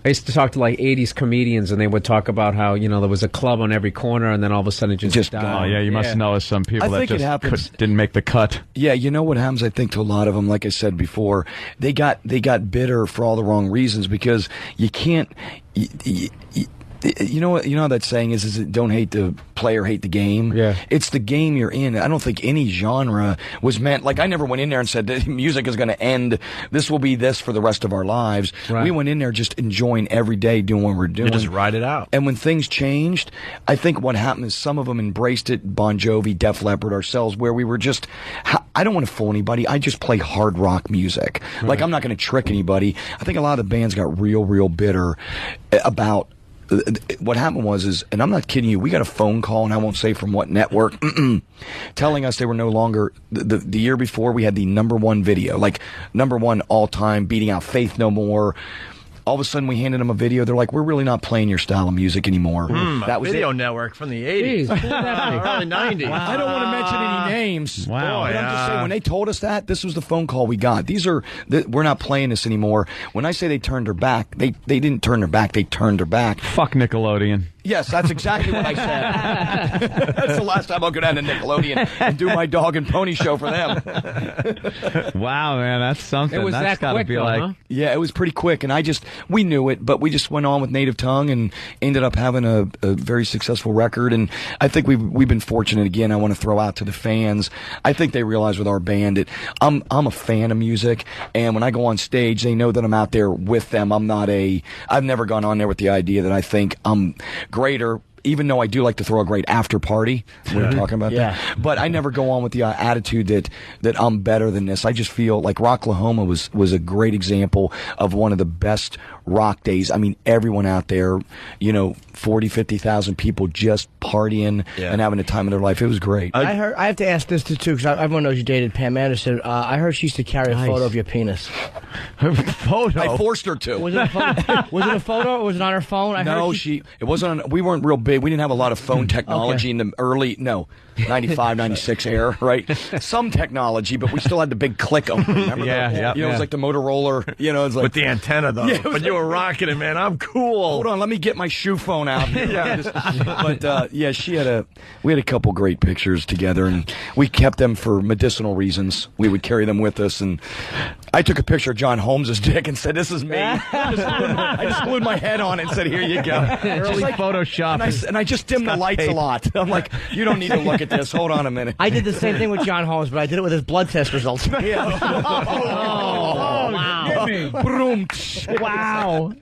E: I used to talk to like 80s comedians, and they would talk about how, there was a club on every corner, and then all of a sudden it just died.
K: Oh, yeah, you must know some people that just didn't make the cut.
A: Yeah, you know what happens, I think, to a lot of them, like I said before, they got bitter for all the wrong reasons, because you can't... You know how that saying is don't hate the player, hate the game?
E: Yeah.
A: It's the game you're in. I don't think any genre was meant, like I never went in there and said that music is going to end, this will be this for the rest of our lives.
E: Right.
A: We went in there just enjoying every day doing what we're doing.
J: You just ride it out.
A: And when things changed, I think what happened is some of them embraced it, Bon Jovi, Def Leppard, ourselves, where we were just, I don't want to fool anybody, I just play hard rock music.
E: Right.
A: Like I'm not going to trick anybody. I think a lot of the bands got real bitter about what happened was, and I'm not kidding you, we got a phone call, and I won't say from what network, telling us they were no longer, the year before we had the #1 video, like #1 all time, beating out Faith No More. All of a sudden, we handed them a video. They're like, "We're really not playing your style of music anymore."
J: That was Video Network from the 80s. Early 90s.
A: Wow. I don't want to mention any names.
K: Wow.
A: But I'm just saying, when they told us that, this was the phone call we got. We're not playing this anymore. When I say they turned their back, they didn't turn their back. They turned their back.
K: Fuck Nickelodeon.
A: Yes, that's exactly what I said. That's the last time I'll go down to Nickelodeon and do my dog and pony show for them.
K: Wow, man, that's something.
E: It was
K: that's
E: that quick,
K: be
E: though,
K: like,
E: huh?
A: Yeah, it was pretty quick, and we knew it, but we just went on with Native Tongue and ended up having a very successful record. And I think we've been fortunate again. I want to throw out to the fans. I think they realize with our band that I'm a fan of music, and when I go on stage, they know that I'm out there with them. I've never gone on there with the idea that I think I'm greater even though I do like to throw a great after party, we were talking about that. But I never go on with the attitude that I'm better than this. I just feel like Rocklahoma was a great example of one of the best rock days. I mean, everyone out there, 40, 50,000 people just partying and having the time of their life. It was great.
N: I have to ask this too, because everyone knows you dated Pam Anderson. I heard she used to carry a photo of your penis.
J: Photo?
A: I forced her to.
N: Was it a photo? Was it a photo or was it on her phone?
A: It wasn't on, we weren't real big. We didn't have a lot of phone technology in the early, 95, 96 era, right? Some technology, but we still had the big click on. Remember that? It was like the Motorola, it's like.
J: With the antenna, though.
A: Yeah,
J: but you were rocking it, man. I'm cool.
A: Hold on, let me get my shoe phone out. We had a couple great pictures together, and we kept them for medicinal reasons. We would carry them with us, and I took a picture of John Holmes' dick and said, "This is me." I just glued my head on it and said, "Here you go."
K: Early Photoshop.
A: And I just dimmed the lights a lot. I'm like, you don't need to look at this. Hold on a minute.
N: I did the same thing with John Holmes, but I did it with his blood test results.
A: Wow. Boom.
N: Wow.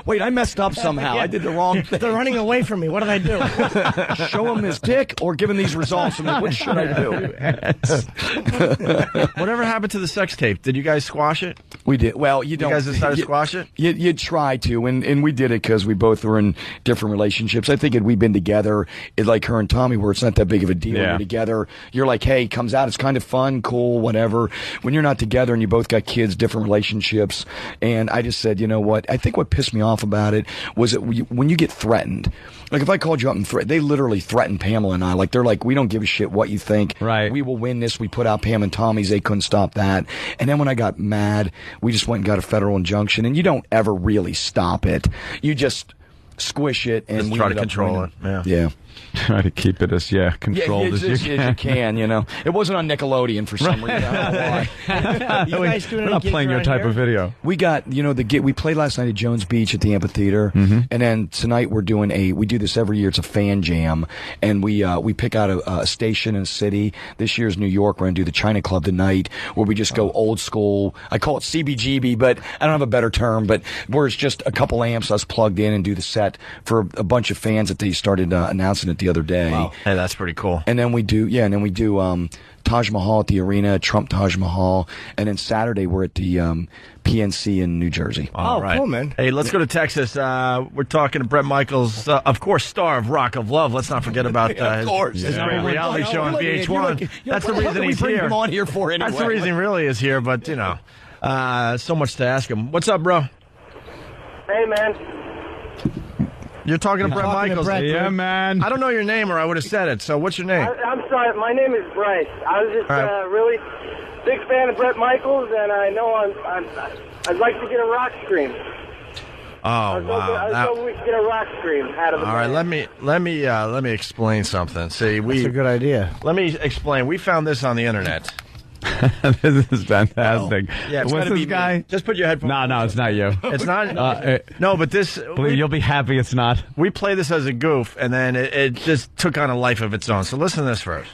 A: Wait, I messed up somehow. I did the wrong thing.
N: They're running away from me. What did I do?
A: Show him his dick or give him these results? I mean, what should I do?
J: Whatever happened to the sex tape? Did you guys squash it?
A: We did. Well, you
J: guys decided to squash it?
A: You try to, and we did it because we both were in different relationships. I think had we been together, like her and Tommy, where it's not that big of a deal.
K: Yeah.
A: We're together. You're like, hey, comes out. It's kind of fun, cool, whatever. When you're not together and you both got kids, different relationships, and I just said, you know what? I think what pissed me off about it was that when you get threatened. Like, if I called you up and they literally threatened Pamela and I. Like, they're like, we don't give a shit what you think.
K: Right.
A: We will win this. We put out Pam and Tommy's. They couldn't stop that. And then when I got mad, we just went and got a federal injunction. And you don't ever really stop it. You just squish it and
J: just try to control it.
A: Yeah.
K: Try to keep it as controlled as you can.
A: It wasn't on Nickelodeon for some reason. I don't know why.
K: We're not playing your type of video.
A: We got we played last night at Jones Beach at the amphitheater, and then tonight we do this every year. It's a fan jam, and we pick out a station in a city. This year's New York. We're gonna do the China Club tonight, where we just go old school. I call it CBGB, but I don't have a better term. But where it's just a couple amps, us plugged in, and do the set for a bunch of fans that they started announcing it the other day.
J: Wow. Hey, that's pretty cool.
A: And then we do Taj Mahal at the arena, Trump Taj Mahal, and then Saturday we're at the PNC in New Jersey.
J: All right.
N: Cool, man.
J: Hey, let's go to Texas. We're talking to Bret Michaels, of course, star of Rock of Love. Let's not forget about his great reality show on VH1. That's the reason he's
A: bring
J: here.
A: him on here for anyway.
J: That's the reason he really is here, but, so much to ask him. What's up, bro?
R: Hey, man.
J: You're talking to Bret Michaels.
K: Yeah, man.
J: I don't know your name, or I would have said it. So, what's your name?
R: I'm sorry. My name is Bryce. I was just really big fan of Bret Michaels, and I know I'd like to get a rock scream.
J: Oh, wow.
R: I was hoping we could get a rock scream out of the
J: All right, let me explain something. See,
N: That's a good idea.
J: Let me explain. We found this on the internet.
K: This is fantastic.
J: Yeah,
K: what's this guy?
J: Just put your headphones.
K: No, it's not you.
J: It's not. No, but this.
K: You'll be happy it's not.
J: We play this as a goof, and then it just took on a life of its own. So listen to this first.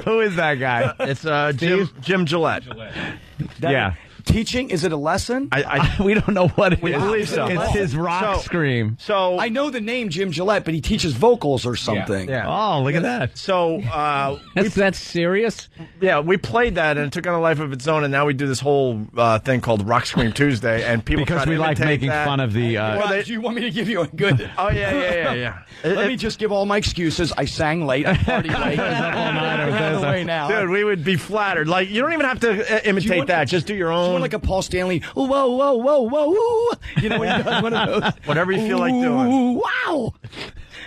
K: Who is that guy?
J: It's Jim Gillette.
K: Yeah.
A: Teaching? Is it a lesson?
K: We don't know what it is.
J: We believe so.
K: It's his rock scream.
J: So
A: I know the name Jim Gillette, but he teaches vocals or something.
J: Yeah.
K: Oh, look at that.
J: So
E: that's serious?
J: Yeah, we played that, and it took on a life of its own, and now we do this whole thing called Rock Scream Tuesday, and people
K: because
J: try to
K: we like
J: imitate
K: making fun of the.
A: Do you want me to give you a good?
J: Oh yeah.
A: Let me just give all my excuses. I sang late. I partied late. Out of the way now.
J: Dude, we would be flattered. Like, you don't even have to imitate that. Just do your own.
A: Like a Paul Stanley. Whoa, whoa, whoa, whoa. You know, when he does one of those.
J: Whatever you feel like doing.
A: Wow.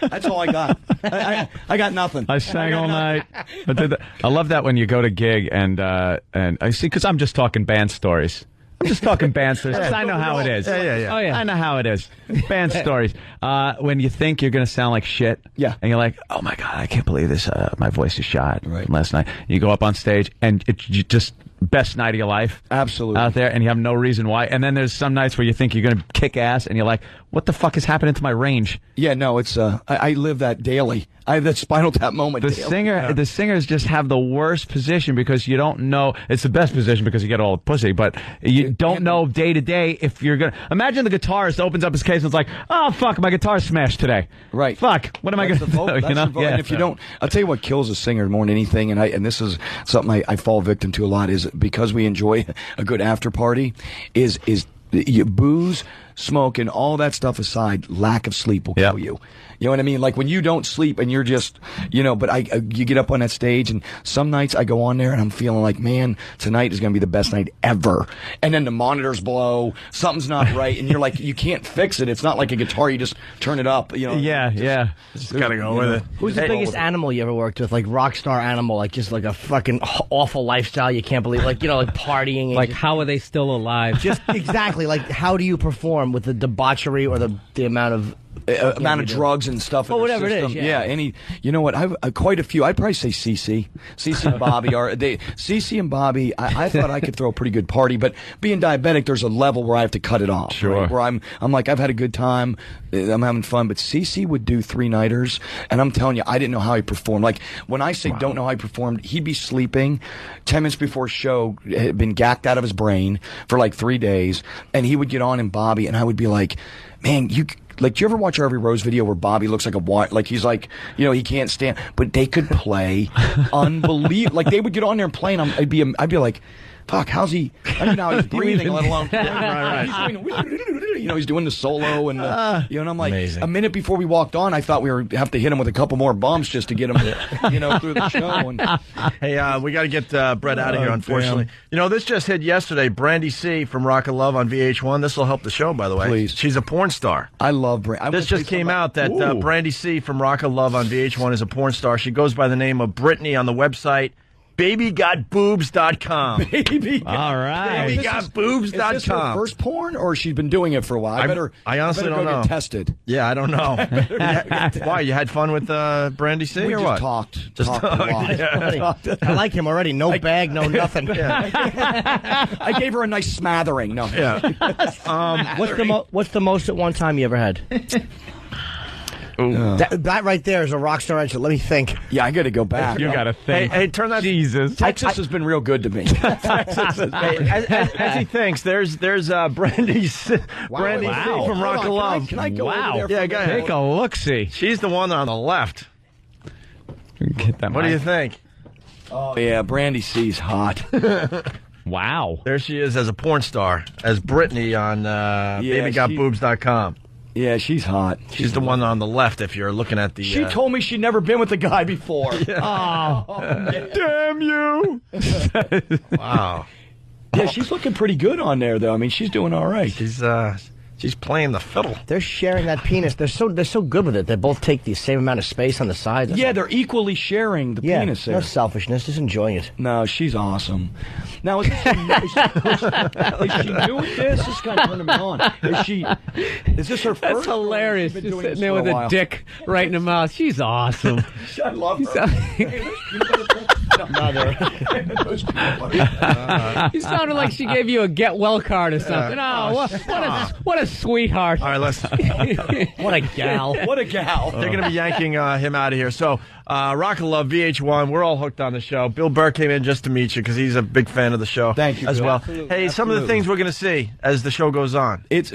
A: That's all I got. I got nothing.
K: I sang all night. I love that when you go to gig and I see, because I'm just talking band stories. I'm just talking band stories. I know how it is.
J: Yeah.
K: Oh, yeah. I know how it is. Band stories. When you think you're going to sound like shit.
A: Yeah.
K: And you're like, oh my God, I can't believe this. My voice is shot from last night. You go up on stage and you just best night of your life.
A: Absolutely.
K: Out there, and you have no reason why. And then there's some nights where you think you're going to kick ass, and you're like, what the fuck is happening to my range?
A: Yeah, no, it's I live that daily. I have that Spinal Tap moment.
K: The
A: daily.
K: the singers just have the worst position because you don't know. It's the best position because you get all the pussy, but you don't know day to day if you're gonna. Imagine the guitarist opens up his case and it's like, oh fuck, my guitar's smashed today.
A: Right.
K: Fuck. What am I going to do? You know?
A: And if you don't, I'll tell you what kills a singer more than anything, and this is something I fall victim to a lot, is because we enjoy a good after party, is you booze, smoke, and all that stuff aside, lack of sleep will kill you. You know what I mean? Like when you don't sleep and you're just, but you get up on that stage, and some nights I go on there and I'm feeling like, man, tonight is going to be the best night ever. And then the monitors blow, something's not right, and you're like, you can't fix it. It's not like a guitar, you just turn it up,
J: Just gotta go with it.
N: Who's the biggest animal you ever worked with? Like rock star animal, like just like a fucking awful lifestyle you can't believe, like like partying. And
E: like how are they still alive?
N: Just exactly, like how do you perform with the debauchery or the amount of
A: drugs and stuff.
N: Well,
A: in their
N: whatever it
A: system.
N: is, yeah.
A: Any. You know what? I've quite a few. I'd probably say CeCe and Bobby CeCe and Bobby. I thought I could throw a pretty good party, but being diabetic, there's a level where I have to cut it off.
K: Sure.
A: Right? Where I'm like, I've had a good time, I'm having fun, but CeCe would do 3-nighters, and I'm telling you, I didn't know how he performed. Like when I say don't know how he performed, he'd be sleeping 10 minutes before show, had been gacked out of his brain for like 3 days, and he would get on in Bobby, and I would be like, man, like, do you ever watch our Every Rose video where Bobby looks like like he's like, he can't stand, but they could play unbelievable. Like they would get on there and play, and I'd be like, fuck, how's he? I don't know how he's breathing, let alone. He's doing the solo, and and I'm like, amazing. A minute before we walked on, I thought we were have to hit him with a couple more bumps just to get him, through the show. And,
J: hey, we got to get Brett out of here, unfortunately. Damn. This just hit yesterday. Brandy C from Rock of Love on VH1. This will help the show, by the way.
A: Please.
J: She's a porn star.
A: I love Brandy.
J: This just came out that Brandy C from Rock of Love on VH1 is a porn star. She goes by the name of Brittany on the website. BabyGotBoobs.com.
K: All right.
J: BabyGotBoobs.com.
A: Is this her first porn, or she's been doing it for a while?
J: I honestly don't know.
A: Get tested.
J: Yeah, I don't know. Why? You had fun with Brandy C
A: or
J: what?
A: We talked a lot.
J: Yeah.
N: I like him already. No bag, no nothing.
A: I gave her a nice smattering. No.
J: Yeah.
N: What's the most at one time you ever had? That right there is a rock star answer. Let me think.
A: Yeah, I got to go back.
K: You got to think.
J: Hey, turn that.
K: Jesus.
A: Texas has been real good to me.
J: As he thinks, there's Brandy C from Rock of Love.
A: Can I go over there?
J: Yeah, go ahead.
K: Take a look-see.
J: She's the one on the left.
K: Get that.
J: What do you think?
A: Oh yeah, Brandy C's hot.
K: Wow.
J: There she is as a porn star, as Brittany on BabyGotBoobs.com.
A: Yeah, she's hot.
J: She's the one on the left if you're looking at the...
A: She told me she'd never been with a guy before.
K: Oh, damn you.
J: Wow.
A: Yeah, she's looking pretty good on there, though. I mean, she's doing all right.
J: She's playing the fiddle.
N: They're sharing that penis. They're so good with it. They both take the same amount of space on the sides.
A: They're equally sharing the penis there.
N: No selfishness, just enjoying it.
A: No, she's awesome. Now, is she new at this? This is kind of turning me on. Is this her first?
E: That's hilarious. Just sitting there with a dick right in the mouth. She's awesome.
A: I love her.
E: You sounded like she gave you a get well card or something. What a sweetheart.
J: All right, let's...
N: What a gal.
A: What a gal.
J: They're going to be yanking him out of here. So, Rock of Love, VH1, we're all hooked on the show. Bill Burr came in just to meet you because he's a big fan of the show.
A: Thank you,
J: as
A: Bill.
J: well.
A: Absolutely.
J: Hey, some of the things we're going to see as the show goes on.
A: This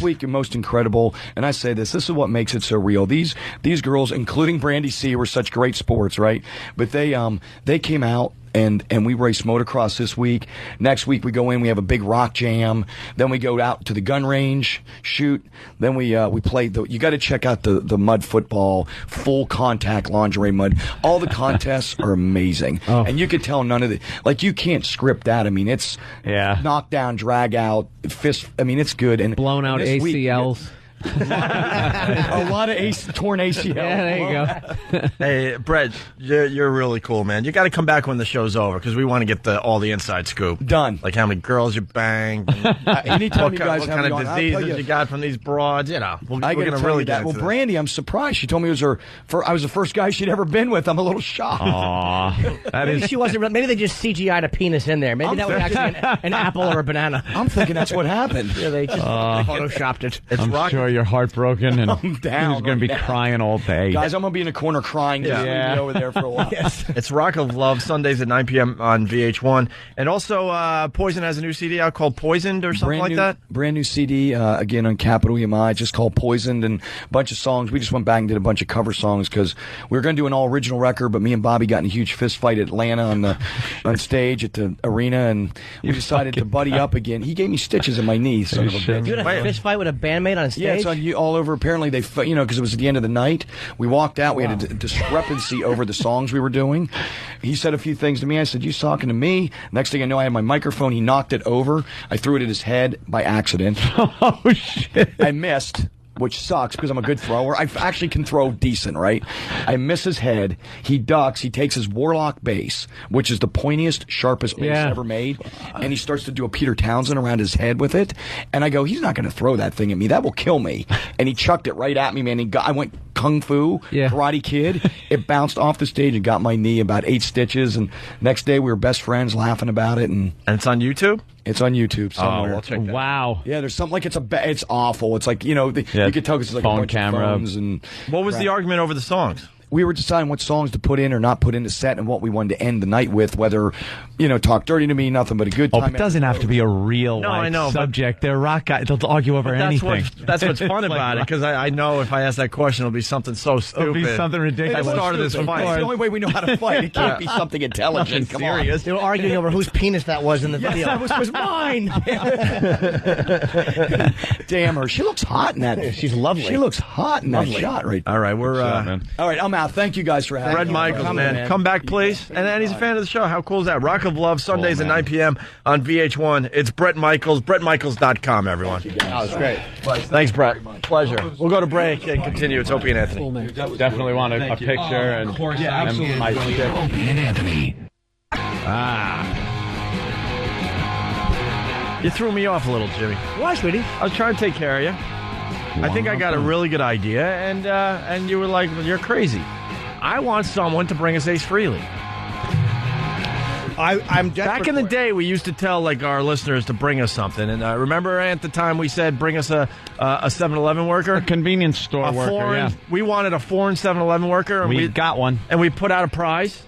A: week, most incredible, and I say this is what makes it so real. These girls, including Brandy C, were such great sports, right? But they came out. And we race motocross this week. Next week we go in, we have a big rock jam. Then we go out to the gun range, shoot. Then we play you got to check out the mud football, full contact lingerie mud. All the contests are amazing. Oh. And you could tell none of you can't script that. I mean, it's knock down, drag out, fist. I mean, it's good. And
E: blown out ACLs.
A: A lot of torn ACL.
E: Yeah, there you go.
J: Hey, Brett, you're really cool, man. You got to come back when the show's over because we want to get all the inside scoop.
A: Done.
J: Like how many girls you banged.
A: Anytime you guys
J: what
A: have
J: kind
A: me
J: of
A: on, I'll
J: diseases
A: tell
J: you got from these broads. You know, we're
A: I
J: going
A: gotta
J: to
A: tell
J: really
A: you
J: get
A: that.
J: into
A: Well,
J: that.
A: Brandy, I'm surprised. She told me it was I was the first guy she'd ever been with. I'm a little shocked.
K: Aw,
N: Maybe she wasn't. Maybe they just CGI'd a penis in there. Maybe that was actually an apple or a banana.
A: I'm thinking that's what happened.
N: Yeah, they just photoshopped it.
K: I'm sure you're heartbroken and
A: I'm down
K: he's going to be
A: right now.
K: crying all day.
A: Guys, I'm going to be in a corner crying. Just leave me over there for a while.
J: It's Rock of Love, Sundays at 9 p.m. on VH1. And also, Poison has a new CD out called Poisoned or something like that.
A: Brand new CD, again, on Capital EMI, just called Poisoned, and a bunch of songs. We just went back and did a bunch of cover songs because we were going to do an all-original record, but me and Bobby got in a huge fist fight at Atlanta on stage at the arena, and we decided to buddy up again. He gave me stitches in my knees. Son of a bitch.
N: You had a fist fight with a bandmate on stage?
A: Yeah, it's on all over. Apparently, because it was at the end of the night. We walked out. We had a discrepancy over the songs we were doing. He said a few things to me. I said, "You talking to me?" Next thing I know, I had my microphone. He knocked it over. I threw it at his head by accident.
K: Oh, shit.
A: I missed, which sucks because I'm a good thrower. I actually can throw decent, right? I miss his head. He ducks. He takes his Warlock bass, which is the pointiest, sharpest bass ever made, and he starts to do a Peter Townsend around his head with it. And I go, he's not going to throw that thing at me. That will kill me. And he chucked it right at me, man. I went Kung Fu, Karate Kid. It bounced off the stage and got my knee about 8 stitches. And next day we were best friends laughing about it. And
J: it's on YouTube?
A: It's on YouTube somewhere.
J: I'll check that.
K: Wow.
A: Yeah, there's something like it's awful. It's like, you could tell it's like
K: phone
A: a bunch
K: camera.
A: of phones and
J: What was the argument over the songs?
A: We were deciding what songs to put in or not put in the set and what we wanted to end the night with, whether, Talk Dirty to Me, nothing but a good time.
K: Oh, it doesn't have to be a real
J: I know,
K: subject. They're rock guys. They'll argue over anything.
J: That's what's fun about it, because I know if I ask that question, it'll be something so stupid.
K: It'll be something ridiculous.
J: I started this fight.
A: It's the only way we know how to fight. It can't be something intelligent. Come on.
N: They were arguing over whose penis that was in the video.
A: That was mine. Damn her. She looks hot in that.
N: She's lovely.
A: She looks hot in that shot right there.
J: All right, we're
A: all right, I'm out. Thank you guys for having
J: Brett
A: me.
J: Michaels, man. Come back, please. And he's a fan of the show. How cool is that? Rock of Love, Sundays at 9 p.m. on VH1. It's Brett Michaels, BrettMichaels.com, everyone.
N: That was great.
J: Thanks, Brett. Pleasure. We'll go to break and continue. It's Opie and Anthony.
K: Definitely want a picture and my stick.
Q: Opie and Anthony.
J: You threw me off a little, Jimmy.
N: Why, sweetie?
J: I was trying to take care of you. I think I got a really good idea, and you were like, "You're crazy." I want someone to bring us Ace Frehley.
N: I'm
J: back in the day. We used to tell our listeners to bring us something, and remember at the time we said, "Bring us a 7-Eleven worker,
K: a convenience store worker."
J: Foreign, we wanted a foreign 7-Eleven worker, and
K: we got one,
J: and we put out a prize,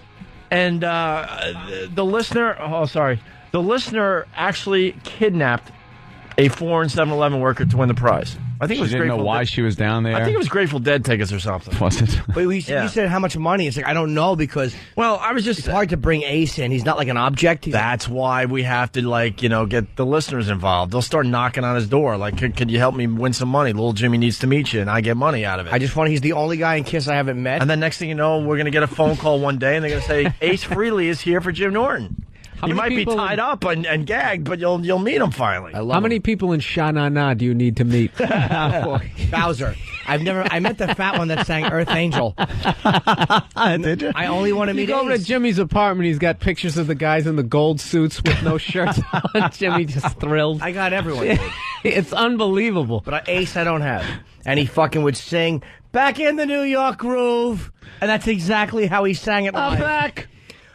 J: and the listener. Oh, sorry. The listener actually kidnapped a foreign 7-Eleven worker to win the prize. I think it was
K: she didn't know
J: Grateful
K: why
J: Dead.
K: she was down there.
J: I think it was Grateful Dead tickets or something.
K: Was it?
N: But you said how much money. It's like, I don't know, because
J: I was just.
N: It's hard to bring Ace in. He's not like an object.
J: That's why we have to get the listeners involved. They'll start knocking on his door. Like, could you help me win some money? Little Jimmy needs to meet you, and I get money out of it.
N: I just want. He's the only guy in Kiss I haven't met.
J: And then next thing you know, we're gonna get a phone call one day, and they're gonna say Ace Frehley is here for Jim Norton. You might be tied up and gagged, but you'll meet him finally.
E: How many people in Sha-Na-Na do you need to meet?
N: Bowser. I met the fat one that sang Earth Angel.
E: Did you?
N: I only want to meet
E: You go over to
N: Ace.
E: Jimmy's apartment. He's got pictures of the guys in the gold suits with no shirts on. Jimmy just thrilled.
N: I got everyone.
E: It's unbelievable.
N: But Ace I don't have. And he fucking would sing, "Back in the New York Groove." And that's exactly how he sang it live.
E: I'm back.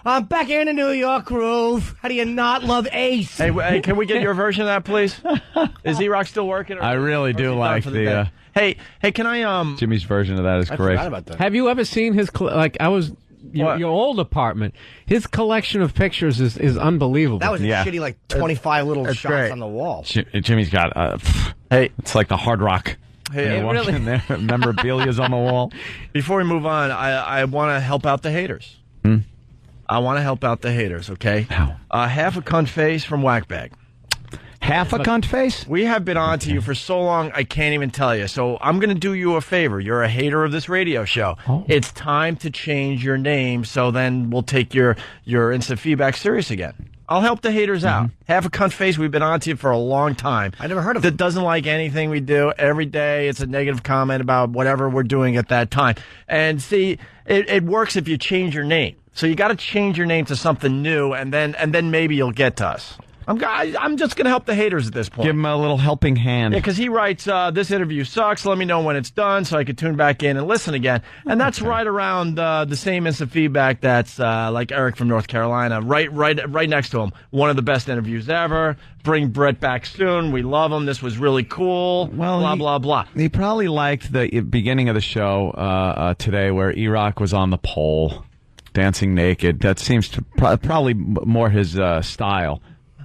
N: I'm back in the New York Groove. How do you not love Ace?
J: Hey, can we get your version of that, please? Is E-Rock still working?
K: I really do like the.
J: Hey, can I
K: Jimmy's version of that is great.
N: forgot about that.
E: Have you ever seen his your old apartment? His collection of pictures is unbelievable.
N: That was shitty, 25 little shots
J: great.
N: on the wall.
K: Jimmy's got. It's like the Hard Rock.
J: Hey,
K: You're watching there. Memorabilia's on the wall.
J: Before we move on, I want to help out the haters. I want to help out the haters, okay?
K: How?
J: Half a cunt face from Whackbag.
A: Half a cunt face?
J: We have been on to you for so long, I can't even tell you. So I'm going to do you a favor. You're a hater of this radio show.
E: Oh.
J: It's time to change your name, so then we'll take your instant feedback serious again. I'll help the haters out. Half a cunt face, we've been on to you for a long time.
N: I never heard of
J: that. Doesn't like anything we do. Every day it's a negative comment about whatever we're doing at that time. And see, it works if you change your name. So you got to change your name to something new, and then maybe you'll get to us. I'm just going to help the haters at this point.
K: Give him a little helping hand.
J: Yeah, because he writes, this interview sucks. Let me know when it's done so I can tune back in and listen again. And that's right around the same instant feedback that's like Eric from North Carolina, right next to him. One of the best interviews ever. Bring Brett back soon. We love him. This was really cool.
K: Well,
J: blah, blah, blah.
K: He probably liked the beginning of the show today where E-Rock was on the pole, dancing naked. That seems to probably more his style.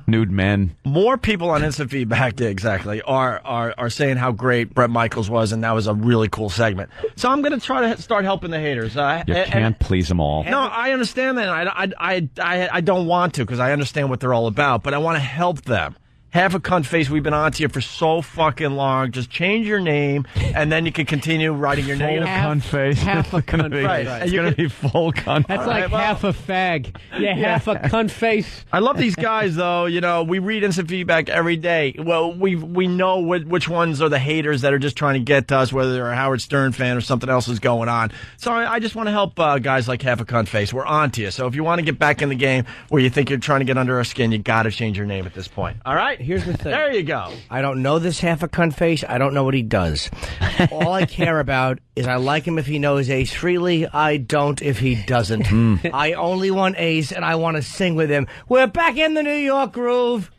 K: Nude men.
J: More people on instant feedback, exactly, are saying how great Bret Michaels was, and that was a really cool segment. So I'm going to try to start helping the haters.
K: You can't please them all.
J: No, I understand that. I don't want to because I understand what they're all about, but I want to help them. Half a cunt face, we've been on to you for so fucking long. Just change your name, and then you can continue writing your name.
K: Cunt face.
E: Half a cunt face.
J: Right.
K: It's going to be full cunt.
E: That's like half a fag. Yeah, half a cunt face.
J: I love these guys, though. You know, we read instant feedback every day. Well, we know which ones are the haters that are just trying to get to us, whether they're a Howard Stern fan or something else is going on. So I just want to help guys like half a cunt face. We're on to you. So if you want to get back in the game where you think you're trying to get under our skin, you got to change your name at this point. All right?
N: Here's the thing.
J: There you go.
N: I don't know this half a cunt face. I don't know what he does. All I care about is I like him if he knows Ace Frehley. I don't if he doesn't. I only want Ace, and I want to sing with him. We're back in the New York groove.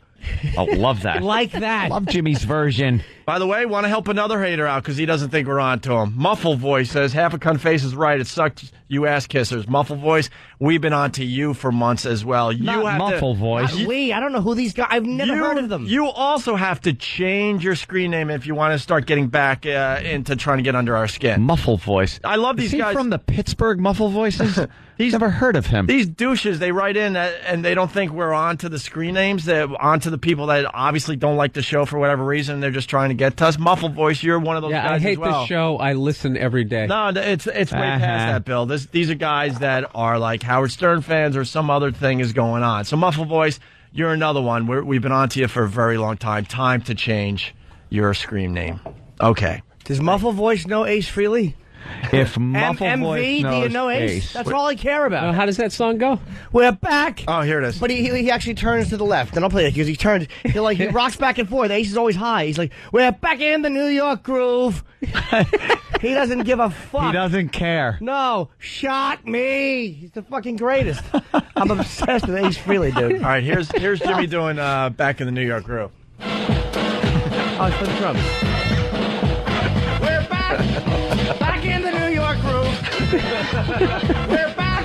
K: Oh, love that.
N: Like that.
K: Love Jimmy's version.
J: By the way, want to help another hater out because he doesn't think we're on to him. Muffle Voice says, half a cunt face is right. It sucked, you ass kissers. Muffle Voice, we've been on to you for months as well.
K: Not Muffle Voice.
N: I don't know who these guys, I've never heard of them.
J: You also have to change your screen name if you want to start getting back into trying to get under our skin.
K: Muffle Voice.
J: I love these
K: is he
J: guys.
K: From the Pittsburgh Muffle Voices? He's never heard of him.
J: These douches, they write in and they don't think we're on to the screen names. They're on to the people that obviously don't like the show for whatever reason. They're just trying to get to us. Muffle Voice, you're one of those guys
E: I hate
J: as well.
E: the show. I listen every day.
J: No, it's way past that, Bill. These are guys that are like Howard Stern fans or some other thing is going on. So Muffle Voice, you're another one. We've been on to you for a very long time. Time to change your screen name. Okay.
N: Does Muffle Voice know Ace Frehley?
K: If Muffle
N: MV,
K: Voice knows
N: do you know Ace? That's all I care about.
E: How does that song go?
N: We're back.
J: Oh, here it is.
N: But he actually turns to the left, and I'll play it because he turns. He rocks back and forth. Ace is always high. He's like, "We're back in the New York groove." He doesn't give a fuck.
K: He doesn't care.
N: No, shot me. He's the fucking greatest. I'm obsessed with Ace Frehley, dude.
J: All right, here's Jimmy doing Back in the New York groove.
N: Oh, it's for the drums. We're back in the New York groove. We're back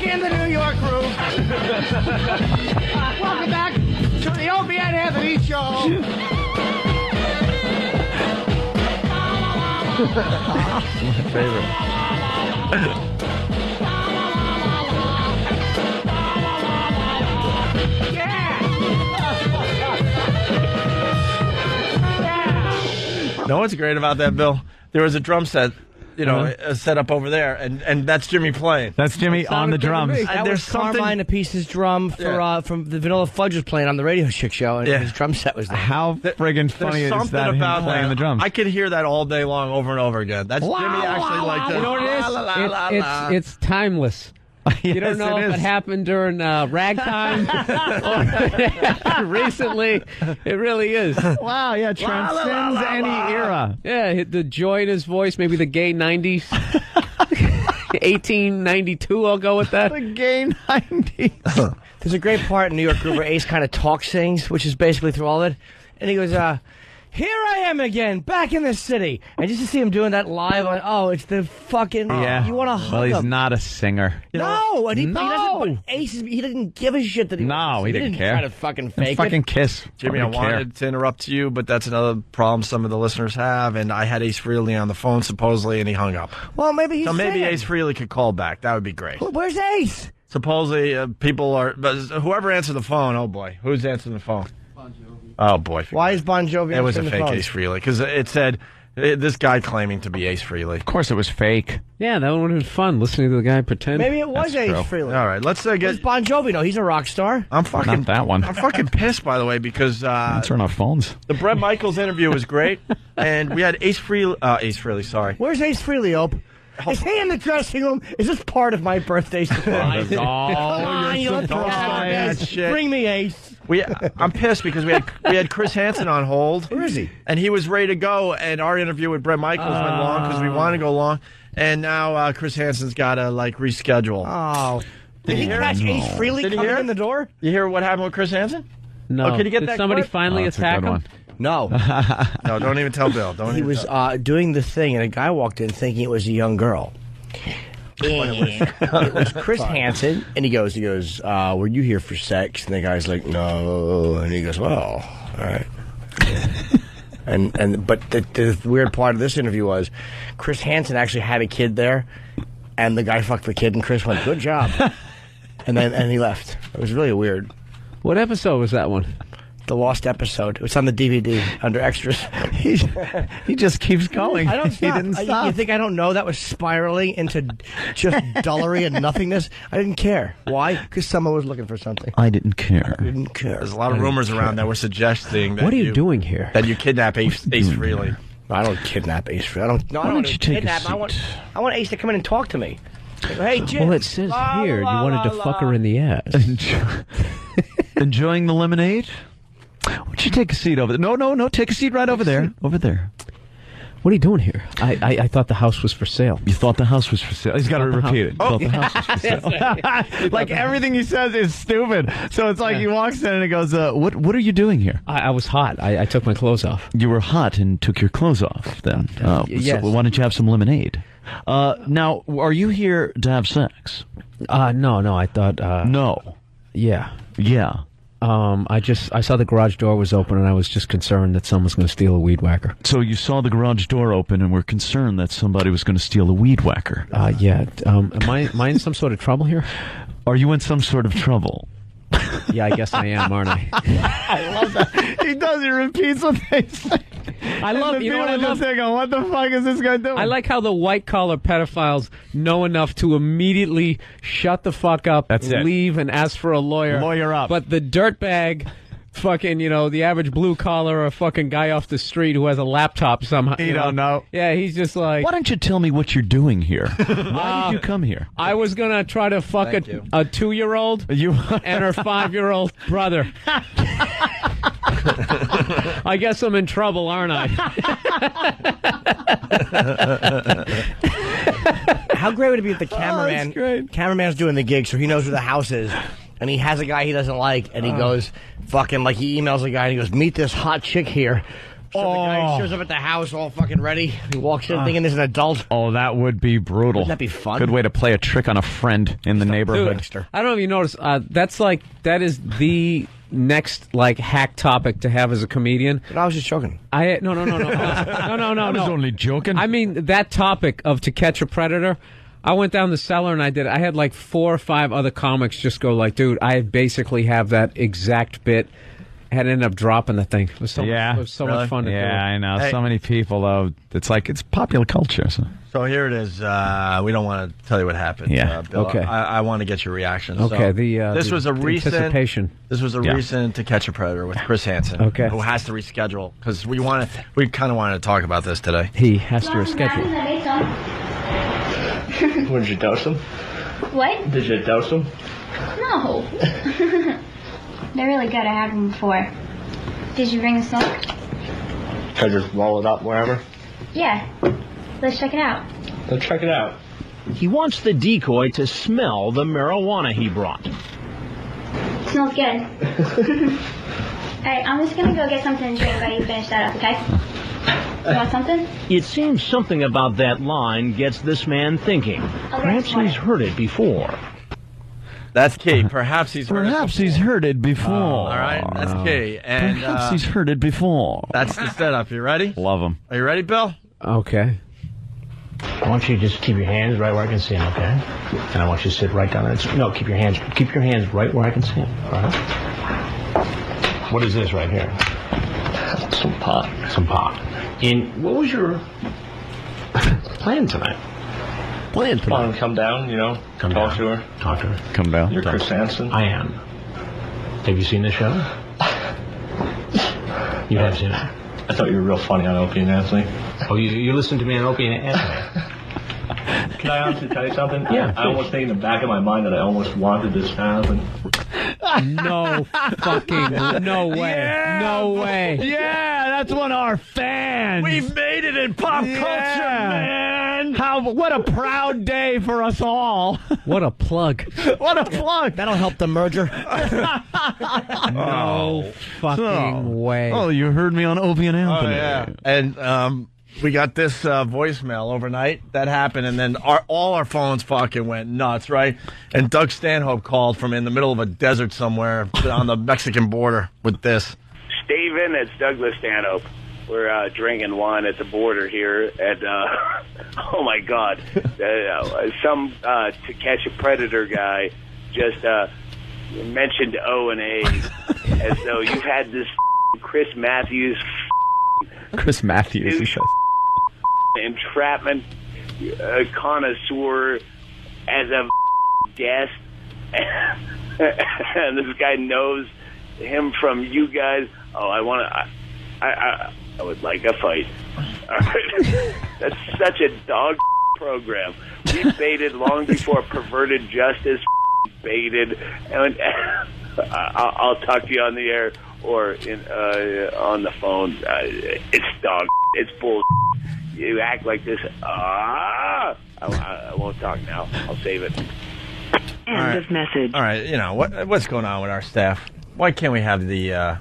N: in the New York groove. Welcome back to the Opie and Anthony Show.
J: My favorite. Know what's great about that, Bill? There was a drum set, set up over there, and that's Jimmy playing.
K: That's Jimmy on the drums.
N: And there's Carmine Apice's drum from the Vanilla Fudge was playing on the Radio Chick show, and his drum set was there.
K: How friggin' funny is
J: something
K: that, him
J: about
K: playing the drums?
J: I could hear that all day long, over and over again. That's Jimmy actually like that.
E: You know what it is? It's timeless. You don't know if it happened during ragtime or recently. It really is.
K: Wow, yeah, transcends any era.
E: Yeah, the joy in his voice, maybe the gay 90s. 1892, I'll go with that.
K: The gay 90s.
N: There's a great part in New York Groove where Ace kind of talk sings, which is basically through all of it. And he goes, here I am again, back in the city. And just to see him doing that live, it's the fucking...
K: Yeah.
N: You want to hug
K: Well, he's
N: him.
K: not a singer.
N: No, and he doesn't. Ace, he didn't give a shit that he.
K: No, he didn't care.
N: Try to fucking fake
K: fucking
N: it.
K: Kiss.
J: Jimmy, I wanted to interrupt you, but that's another problem some of the listeners have, and I had Ace Frehley on the phone, supposedly, and he hung up.
N: Well, maybe he's
J: So maybe
N: singing.
J: Ace Frehley could call back. That would be great.
N: Where's Ace?
J: Supposedly, people are... But whoever answered the phone, oh boy. Who's answering the phone? Bon Jovi. Oh boy.
N: Why is Bon Jovi
J: It was a
N: answering the
J: fake
N: phone?
J: Ace Frehley, because it said, This guy claiming to be Ace Frehley.
K: Of course, it was fake.
E: Yeah, that would have been fun listening to the guy pretend.
N: Maybe it was
K: That's
N: Ace
K: true.
N: Frehley.
J: All right, let's
N: It's
J: get.
N: Bon Jovi, no, he's a rock star.
J: I'm fucking
K: Not that one.
J: I'm fucking pissed, by the way, because
K: Turn off phones.
J: the Bret Michaels interview was great, and we had Ace Frehley. Sorry.
N: Where's Ace Frehley, Ope? Is he in the dressing room? Is this part of my birthday surprise?
J: Oh,
N: Come on,
J: you're
N: you
J: surprised.
N: little
J: Shit.
N: Bring me Ace.
J: I'm pissed because we had Chris Hansen on hold.
N: Where is he?
J: And he was ready to go, and our interview with Bret Michaels went long because we wanted to go long, and now Chris Hansen's got to reschedule.
N: Oh. Did he catch Ace Frehley
J: Did you
N: coming
J: hear?
N: in the door?
J: You hear what happened with Chris Hansen?
E: No.
J: Oh, can you get
E: Did
J: that
E: somebody
J: clip?
E: finally
K: that's a
E: attack
K: good
E: him?
K: one.
N: No.
J: No, don't even tell Bill. Don't
N: He
J: even
N: was
J: tell.
N: doing the thing, and a guy walked in thinking it was a young girl. It was Chris Hansen, and he goes, were you here for sex? And the guy's like, no. And he goes, well, all right. But the weird part of this interview was Chris Hansen actually had a kid there, and the guy fucked the kid, and Chris went, good job. and he left. It was really weird.
E: What episode was that one?
N: The lost episode. It's on the DVD under extras.
K: He just keeps going.
N: I don't
K: He
N: stop.
K: didn't stop.
N: You think I don't know that was spiraling into just dullery and nothingness? I didn't care. Why? Because someone was looking for something.
K: I didn't care.
N: I didn't care.
J: There's a lot of rumors around that were suggesting that
E: What are you doing here?
J: that you kidnap Ace Frehley.
N: I don't kidnap Ace Frehley. I don't. No, I
K: Why
N: don't
K: don't you take a
N: kidnap him. I want Ace to come in and talk to me. Hey, Jim.
E: Well, it says here you wanted to fuck her in the ass.
K: Enjoying the lemonade? Why don't you take a seat over there? No. Take a seat right over there. Over there.
E: What are you doing here? I thought the house was for sale.
K: You thought the house was for sale. He's got to repeat it.
J: Oh.
K: Thought the house was for sale. Like everything he says is stupid. So it's like he walks in and he goes, "What are you doing here?"
E: I was hot. I took my clothes off.
K: You were hot and took your clothes off. Then,
E: yes.
K: So why don't you have some lemonade? Now, are you here to have sex?
E: No. I thought.
K: No.
E: Yeah.
K: Yeah.
E: I saw the garage door was open, and I was just concerned that someone was going to steal a weed whacker.
K: So you saw the garage door open and were concerned that somebody was going to steal a weed whacker.
E: Yeah. Am I in some sort of trouble here?
K: Are you in some sort of trouble?
E: Yeah, I guess I am, aren't I?
K: I love that. He does. He repeats what they say.
E: I love. You know what I love?
K: What the fuck is this guy doing?
E: I like how the white collar pedophiles know enough to immediately shut the fuck up, leave, and ask for a lawyer.
K: Lawyer up.
E: But the dirtbag, fucking, the average blue collar or fucking guy off the street who has a laptop somehow.
K: You don't know.
E: Yeah, he's just like.
K: Why don't you tell me what you're doing here? Why did you come here?
E: I was gonna try to fuck a 2-year-old and her 5-year-old brother. I guess I'm in trouble, aren't I?
N: How great would it be if the cameraman's doing the gig, so he knows where the house is, and he has a guy he doesn't like, and he goes, fucking, like, he emails a guy, and he goes, meet this hot chick here. So the guy shows up at the house all fucking ready. He walks in thinking there's an adult.
K: Oh, that would be brutal.
N: Wouldn't that be fun?
K: Good way to play a trick on a friend in the neighborhood.
E: Dude, I don't know if you noticed. That is the next hack topic to have as a comedian.
N: But I was just joking.
E: No.
K: I was only joking.
E: I mean, that topic of To Catch a Predator. I went down the cellar and I had like 4 or 5 other comics just go like, dude, I basically have that exact bit. Had ended up dropping the thing. It was so much fun to do.
K: Yeah, I know.
J: Hey.
K: So many people, though. It's like it's popular culture.
J: So here it is. We don't want to tell you what happened.
K: Yeah.
J: Bill.
E: Okay.
J: I want to get your reaction.
E: Okay.
J: So, this was a recent
E: anticipation.
J: This was a recent To Catch a Predator with Chris Hansen.
E: Okay.
J: Who has to reschedule because we kind of wanted to talk about this today.
E: He has to reschedule.
N: Did you dose him?
F: What?
N: Did you dose him?
F: No. They're really good. I had them before. Did you bring the smoke?
N: Can I just roll it up wherever?
F: Yeah. Let's check it out.
N: Let's check it out.
Q: He wants the decoy to smell the marijuana he brought.
F: Smells good. Alright, I'm just gonna go get something to drink while you finish that up, okay? You want something?
Q: It seems something about that line gets this man thinking. Perhaps he's heard it before.
J: That's key. Perhaps he's
K: heard it before.
J: All right, that's key. And
K: Perhaps he's heard it before.
J: That's the setup. You ready?
K: Love him.
J: Are you ready, Bill?
E: Okay.
Q: I want you to just keep your hands right where I can see them, okay? And I want you to sit right down there. No, keep your hands right where I can see them. All right. What is this right here?
N: Some pot.
Q: Some pot. What was your plan tonight?
L: Want to come down, talk to her.
Q: Talk to her.
L: Come down. You're Chris Hansen?
Q: I am. Have you seen the show? You have seen it?
L: I thought you were real funny on Opie and Anthony.
Q: Oh, you listened to me on Opie and Anthony?
L: Can I honestly tell you something?
Q: Yeah.
L: I almost think in the back of my mind that I almost wanted this to happen.
E: No fucking, no way.
C: Yeah.
E: No way.
C: Yeah, that's one of our fans.
J: We've made it in pop culture, man.
C: What a proud day for us all.
E: What a plug.
C: What a plug.
N: That'll help the merger.
E: No fucking way.
J: Oh, you heard me on Opie and Anthony. Oh, yeah. And we got this voicemail overnight that happened, and then all our phones fucking went nuts, right? And Doug Stanhope called from in the middle of a desert somewhere on the Mexican border with this.
S: Steven, it's Douglas Stanhope. We're drinking wine at the border here, and oh my God, some To Catch a Predator guy just mentioned O&A as though you've had this Chris Matthews.
K: Chris Matthews, he says.
S: Entrapment connoisseur as a guest, and this guy knows him from you guys. Oh, I would like a fight. That's such a dog program. We baited long before Perverted Justice baited, and I'll talk to you on the air or on the phone. It's dog. It's bull. You act like this. I won't talk now. I'll save it.
J: End of message. All right, what's going on with our staff? Why can't we have the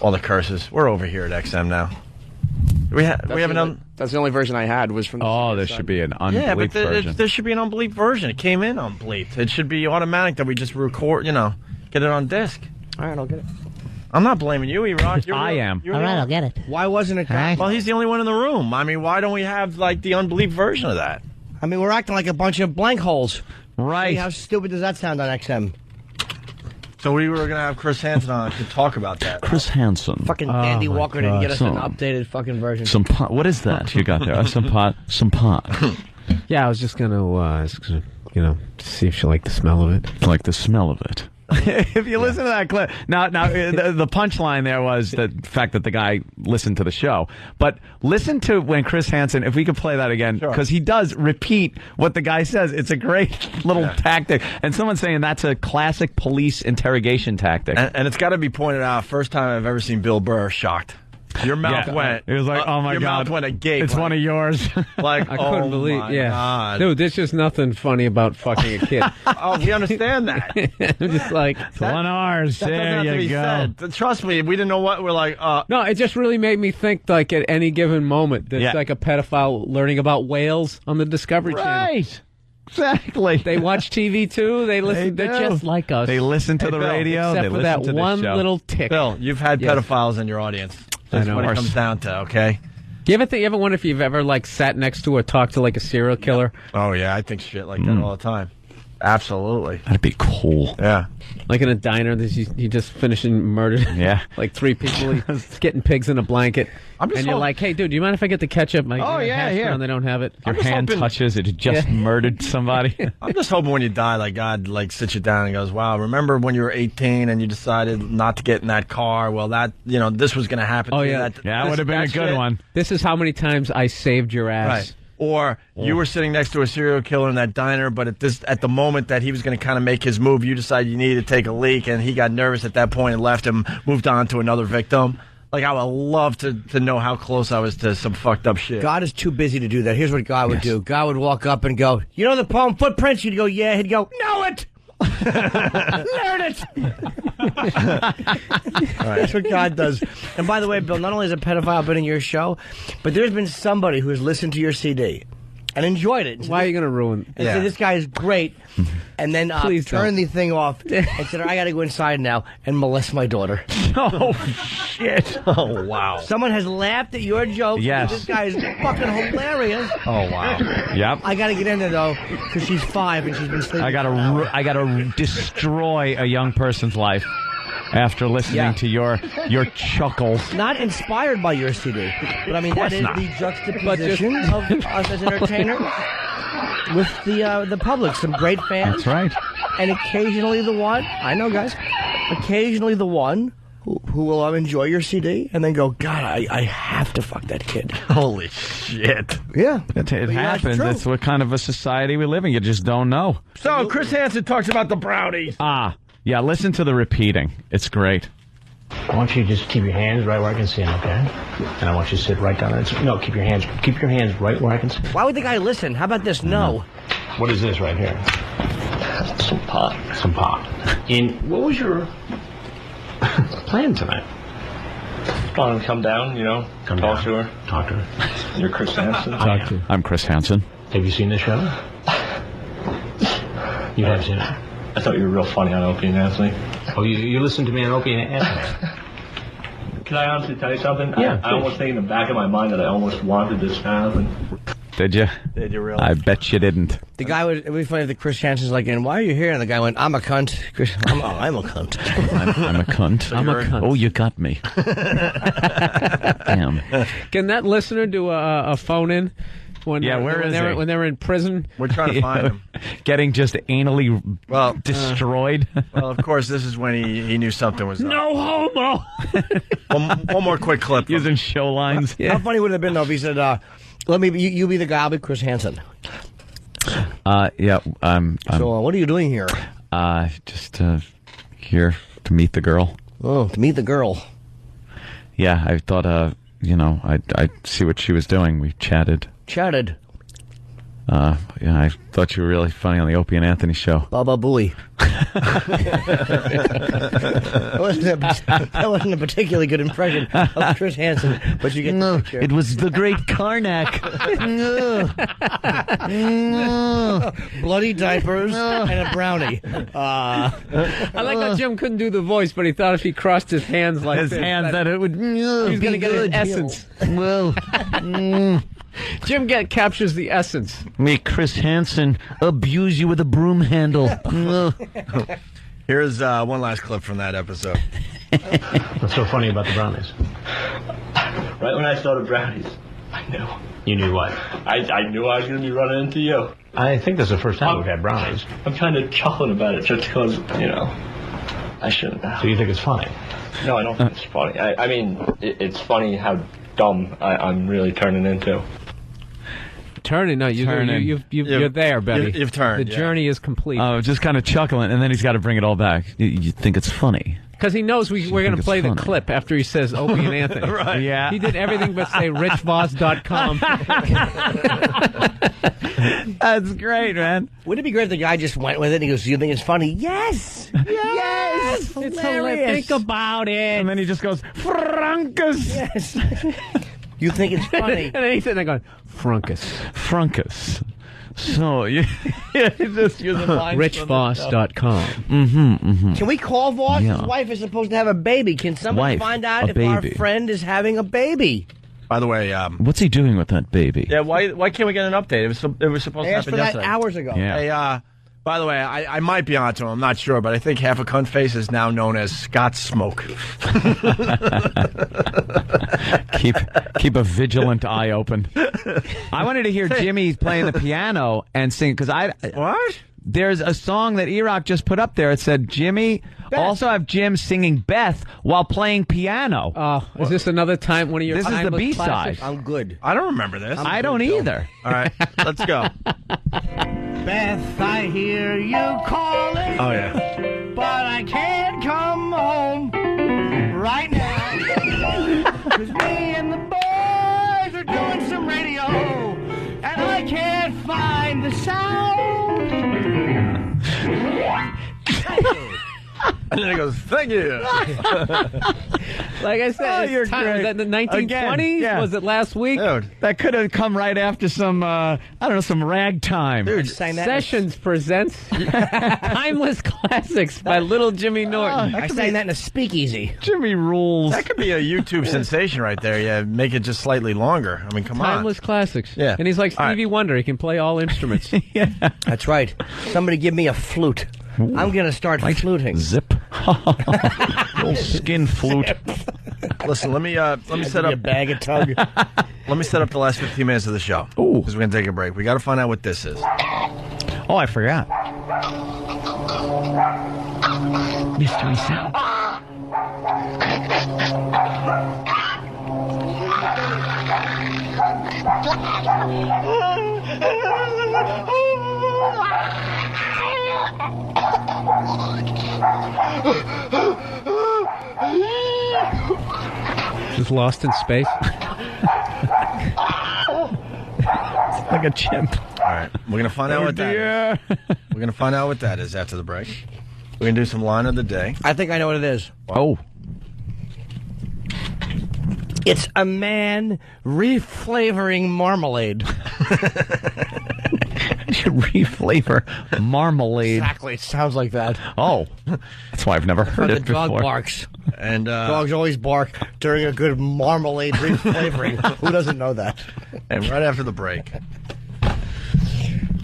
J: all the curses? We're over here at XM now.
O: That's the only version I had was from.
K: There should be an unbleeped version.
J: There should be an unbleeped version. It came in unbleeped. It should be automatic that we just record. Get it on disc.
N: All right, I'll get it.
J: I'm not blaming you, E-Rock.
K: I am.
N: All right, I'll get it. Why wasn't it?
J: Well, he's the only one in the room. I mean, why don't we have the unbleeped version of that?
N: I mean, we're acting like a bunch of blank holes.
J: Right.
N: See, how stupid does that sound on XM?
J: So we were going to have Chris Hansen on to talk about that.
K: Chris Hansen.
N: Fucking Dandy Walker didn't get us an updated fucking version.
K: Some pot. What is that you got there? Some pot.
E: Yeah, I was just gonna, see if she liked the smell of it.
K: Like the smell of it. If you listen to that clip, now the punchline there was the fact that the guy listened to the show. But listen to when Chris Hansen, if we could play that again, because he does repeat what the guy says. It's a great little tactic. And someone's saying that's a classic police interrogation tactic.
J: And it's got to be pointed out, first time I've ever seen Bill Burr shocked. Your mouth went.
K: It was like, oh my
J: your
K: God.
J: Your mouth went agape.
K: It's one of yours.
J: Like,
E: I couldn't believe.
J: God.
E: Dude, there's just nothing funny about fucking a kid.
J: We understand that.
E: I'm just like,
K: it's one of ours.
J: There you go. Said. Trust me, we didn't know what we're like.
E: No, it just really made me think. Like at any given moment, there's like a pedophile learning about whales on the Discovery Channel.
K: Right. Exactly.
E: They watch TV too. They listen. They're just like us.
K: They listen to the radio.
E: Except
K: they
E: for that
K: to
E: one
K: show.
E: little tick.
J: Bill, you've had pedophiles in your audience. That's what it comes down to, okay?
E: You ever wonder if you've ever sat next to or talked to a serial killer?
J: Oh yeah, I think shit like that all the time. Absolutely.
K: That'd be cool.
J: Yeah.
E: Like in a diner, he just finishing murdered.
K: Yeah.
E: Like 3 people. He's getting pigs in a blanket. And you're like, hey, dude, do you mind if I get the ketchup? And they don't have it.
K: Your hand touches it. Just murdered somebody.
J: I'm just hoping when you die, God sits you down and goes, wow, remember when you were 18 and you decided not to get in that car? Well, that, this was going to happen.
E: Oh, yeah.
K: That would have been a good one.
E: This is how many times I saved your ass.
J: Right. Or you were sitting next to a serial killer in that diner, but at the moment that he was going to kind of make his move, you decided you needed to take a leak, and he got nervous at that point and left him, moved on to another victim. I would love to know how close I was to some fucked up shit.
N: God is too busy to do that. Here's what God would do. God would walk up and go, you know the poem Footprints? You'd go, yeah. He'd go, know it! Learn it! That's what God does. And by the way, Bill, not only has a pedophile been in your show, but there's been somebody who has listened to your CD and enjoyed it.
E: Why are you going to ruin
N: it? This guy is great. And then turn the thing off and said, I got to go inside now and molest my daughter.
K: Oh, shit.
J: Oh, wow.
N: Someone has laughed at your joke.
K: Yes.
N: This guy is fucking hilarious.
J: Oh, wow.
K: Yep.
N: I got to get in there, though, because she's 5 and she's been sleeping.
K: I gotta destroy a young person's life. after listening to your chuckles.
N: Not inspired by your CD, but I mean that is
K: not.
N: the juxtaposition of us as entertainers with the public. Some great fans.
K: That's right.
N: And occasionally the one, I know guys, occasionally the one who will enjoy your CD and then go, God, I have to fuck that kid.
J: Holy shit.
N: Yeah.
K: It
N: yeah,
K: happens.
N: true.
K: It's what kind of a society we live in. You just don't know.
J: So, Chris Hansen talks about the brownies.
K: Yeah, listen to the repeating. It's great.
Q: I want you to just keep your hands right where I can see them, okay? And I want you to sit right down there. No, keep your hands right where I can see them.
N: Why would the guy listen? How about this? No.
Q: What is this right here? Some pot. Some pot. What was your plan tonight?
L: Come down, talk to her.
Q: Talk to her.
L: You're Chris Hansen.
K: I'm Chris Hansen.
Q: Have you seen this show? You have seen it?
L: I thought you were real funny on Opie and Anthony.
Q: Oh, you listened to me on Opie and Anthony?
L: Can I honestly tell you something?
Q: Yeah,
L: I almost think in the back of my mind that I almost wanted this to happen.
K: Did you?
J: Did you really?
K: I bet you didn't.
N: The guy would, it would be funny if the Chris Hansen's like, and why are you here? And the guy went, I'm a cunt. I'm a cunt.
K: I'm a cunt.
E: I'm a cunt.
K: Oh, you got me. Damn.
E: Can that listener do a phone in? When they're in prison?
J: We're trying to find him.
K: Getting just anally destroyed.
J: Well, of course, this is when he knew something was up.
E: No homo!
J: One more quick clip.
K: Using show lines.
N: Yeah. How funny would it have been, though, if he said, let me, you be the guy, I'll be Chris Hansen.
K: Yeah.
N: So, what are you doing here?
K: Just here to meet the girl.
N: Oh, to meet the girl.
K: Yeah, I thought, I'd see what she was doing. We chatted. Yeah, I thought you were really funny on the Opie and Anthony show.
N: Baba Booey. That wasn't a particularly good impression of Chris Hansen, but you get the picture.
K: It was the great Karnak.
N: Bloody diapers and a brownie.
E: I like how Jim couldn't do the voice, but he thought if he crossed his hands like
K: his
E: this,
K: hands that it would
E: he was going to get his essence.
K: Well,
E: Jim captures the essence.
K: Me, Chris Hansen, abuse you with a broom handle.
J: Here's one last clip from that episode.
Q: What's so funny about the brownies?
L: Right when I saw the brownies, I knew.
Q: You knew what?
L: I knew I was going to be running into you.
Q: I think that's the first time we've had brownies.
L: I'm kind of chuckling about it just because, I shouldn't have.
Q: So you think it's funny?
L: No, I don't think it's funny. I mean, it's funny how dumb I'm really turning into.
E: Turning? No, you're there, Betty.
J: You've turned.
E: The journey is complete.
K: Oh, just kind of chuckling, and then he's got to bring it all back. You think it's funny?
E: Because he knows we're going to play the clip after he says Opie and Anthony.
K: Right. Yeah.
E: He did everything but say richvoss.com.
K: That's great, man.
N: Wouldn't it be great if the guy just went with it and he goes, you think it's funny? Yes! Yes!
E: It's hilarious. Think about it.
K: And then he just goes, Frunkus!
N: Yes. You think it's funny.
E: And then he's sitting there going, Frunkus.
K: So, you just use a line.
E: richvoss.com.
N: Can we call Voss?
K: Yeah.
N: His wife is supposed to have a baby. Can somebody find out if our friend is having a baby?
J: By the way,
K: what's he doing with that baby?
J: Yeah, why can't we get an update? It was supposed to happen yesterday.
N: Hours ago.
K: Yeah.
J: Hey, by the way, I might be onto him. I'm not sure, but I think half a cunt face is now known as Scott Smoke.
K: Keep a vigilant eye open. I wanted to hear Jimmy playing the piano and sing because
J: What?
K: There's a song that E-Rock just put up there. It said Jimmy. Beth. Also have Jim singing Beth while playing piano.
E: Oh, is this another time? One of your
K: This is the B-side.
E: classics?
N: I'm good.
J: I don't remember this.
K: I don't either.
J: All right, let's go.
N: Beth, I hear you calling.
J: Oh, yeah.
N: But I can't come home right now. 'Cause me and the boys are doing some radio, and I can't find the sound.
J: And then he goes, thank you.
E: Like I said,
K: you're
E: time.
K: great.
E: Was that the 1920s?
K: Again, yeah.
E: Was it last week?
K: Dude, that could have come right after some, some ragtime.
N: Dude,
E: Sessions presents Timeless Classics by Little Jimmy Norton.
N: I sang that in a speakeasy.
K: Jimmy rules.
J: That could be a YouTube sensation right there. Yeah, make it just slightly longer. I mean, come on.
E: Timeless Classics.
J: Yeah.
E: And he's like Stevie Wonder. He can play all instruments.
K: Yeah.
N: That's right. Somebody give me a flute. I'm going to start fluting.
K: Zip. Little skin flute.
J: Listen, let me set up
N: a bag of tug.
J: Let me set up the last 15 minutes of the show.
K: Ooh.
J: Because we're going to take a break. We got to find out what this is.
K: Oh, I forgot. Mystery sound.
E: Just lost in space.
K: Like a chimp.
J: All right. We're going to find out what that is. We're going to find out what that is after the break. We're going to do some line of the day.
N: I think I know what it is.
K: Oh.
N: It's a man reflavoring marmalade.
K: Reflavor marmalade.
N: Exactly. It sounds like that.
K: Oh. That's why I've never heard it
N: The dog
K: before.
N: barks.
J: And
N: dogs always bark during a good marmalade reflavoring. Who doesn't know that?
J: And right after the break.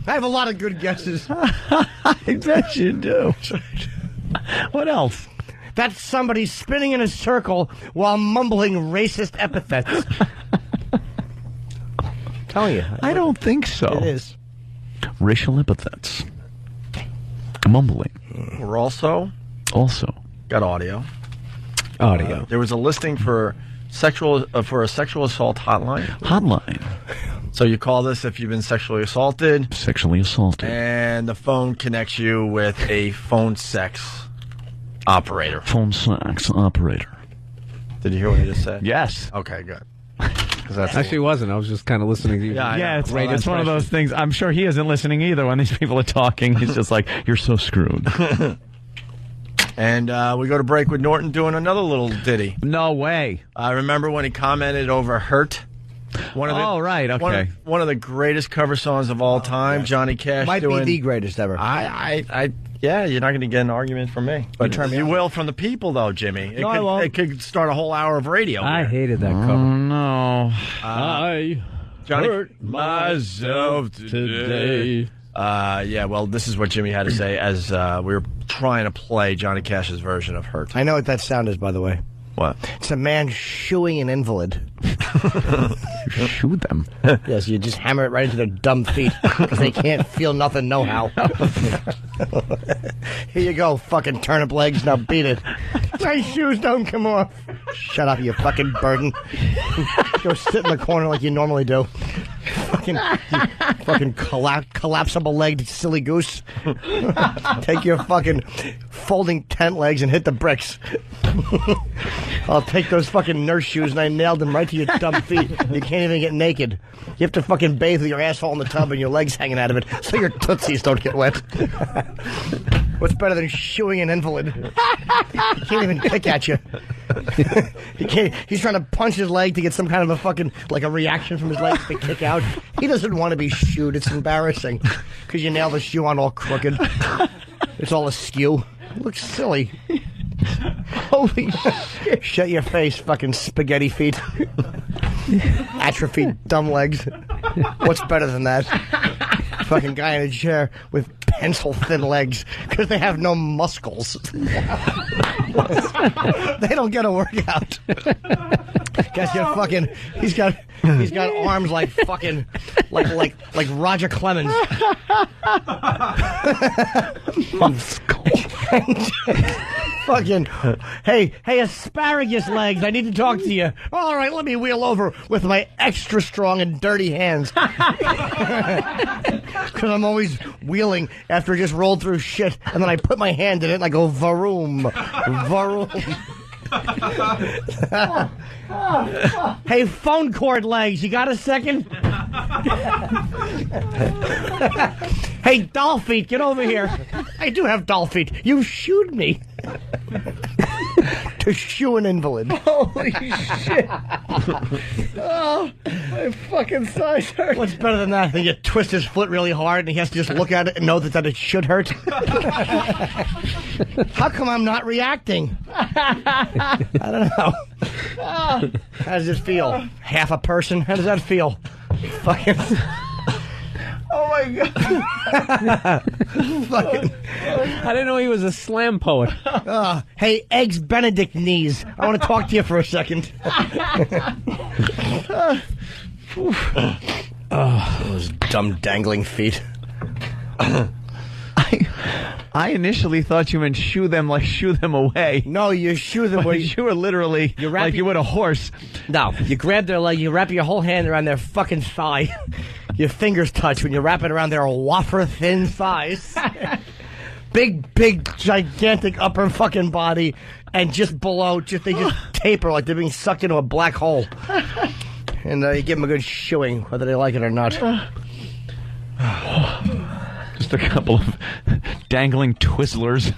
N: I have a lot of good guesses.
K: I bet you do. What else?
N: That's somebody spinning in a circle while mumbling racist epithets. Tell you.
K: I don't think so.
N: It is.
K: Racial epithets. Mumbling.
J: We're also got audio. There was a listing for a sexual assault hotline. So you call this if you've been sexually assaulted. And the phone connects you with a phone sex operator.
K: Phone sex operator.
J: Did you hear what I just said?
K: Yes.
J: Okay, good.
E: Actually, wasn't. I was just kind of listening to you.
K: Yeah, it's one of those things. I'm sure he isn't listening either when these people are talking. He's just like, you're so screwed.
J: And we go to break with Norton doing another little ditty.
K: No way.
J: I remember when he commented over Hurt.
K: Right, okay.
J: One of the greatest cover songs of all time, Johnny Cash
N: Might
J: doing...
N: be the greatest ever.
J: Yeah, you're not going to get an argument from me. But you will from the people, though, Jimmy.
N: I won't.
J: It could start a whole hour of radio.
E: I hated that cover.
K: No.
E: I
J: Johnny,
E: myself today.
J: Yeah, well, this is what Jimmy had to say as we were trying to play Johnny Cash's version of Hurt.
N: I know what that sound is, by the way.
J: What?
N: It's a man shooing an invalid.
K: You shoo them.
N: Yes, you just hammer it right into their dumb feet because they can't feel nothing, no how. Here you go, fucking turnip legs. Now beat it. My shoes don't come off. Shut up, you fucking burden. Go sit in the corner like you normally do. Fucking collapsible legged silly goose. Take your fucking folding tent legs and hit the bricks. I'll take those fucking nurse shoes and I nailed them right to your dumb feet. You can't even get naked. You have to fucking bathe with your asshole in the tub and your legs hanging out of it so your tootsies don't get wet. What's better than shooing an invalid? He can't even kick at you. He's trying to punch his leg to get some kind of a fucking, like a reaction from his legs to kick out. He doesn't want to be shooed. It's embarrassing because you nail the shoe on all crooked. It's all askew. It looks silly. Holy shit. Shut your face, fucking spaghetti feet. Atrophied dumb legs. What's better than that? Fucking guy in a chair with pencil thin legs because they have no muscles. They don't get a workout. Guy's got fucking. He's got arms like fucking like Roger Clemens. Fucking, hey, asparagus legs, I need to talk to you. All right, let me wheel over with my extra strong and dirty hands. Because I'm always wheeling after I just rolled through shit, and then I put my hand in it and I go, varoom, varoom. Hey, phone cord legs, you got a second? Hey, doll feet, get over here. I do have doll feet. You shooed me. To shoe an invalid. Holy shit. Oh, my fucking thighs hurt. What's better than that? Then you twist his foot really hard and he has to just look at it and know that it should hurt. How come I'm not reacting? I don't know. How does it feel? Half a person? How does that feel? Fucking... Oh my my God. Fucking.
E: I didn't know he was a slam poet.
N: Hey, Eggs Benedict knees. I want to talk to you for a second. Those dumb dangling feet.
K: I initially thought you meant shoo them away.
N: No, you shoo them away.
K: You were literally like you would a horse.
N: No, you grab their leg, you wrap your whole hand around their fucking thigh. Your fingers touch when you wrap it around their wafer-thin thighs. Big, gigantic upper fucking body, and just below, they just taper like they're being sucked into a black hole. And you give them a good shooing, whether they like it or not.
K: Just a couple of dangling Twizzlers.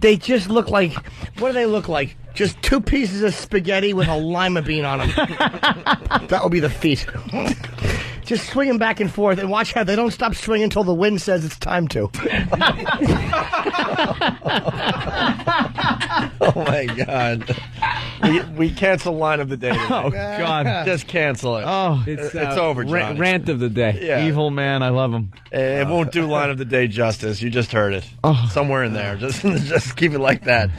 N: They just look like, what do they look like? Just two pieces of spaghetti with a lima bean on them. That would be the feet. Just swinging back and forth, and watch how they don't stop swinging until the wind says it's time to.
J: Oh my God. We cancel line of the day today.
K: Oh God.
J: Just cancel it.
K: Oh,
J: it's over, Johnny.
E: Rant of the day.
J: Yeah.
K: Evil man, I love him.
J: It won't do line of the day justice. You just heard it. Somewhere in there. Just keep it like that.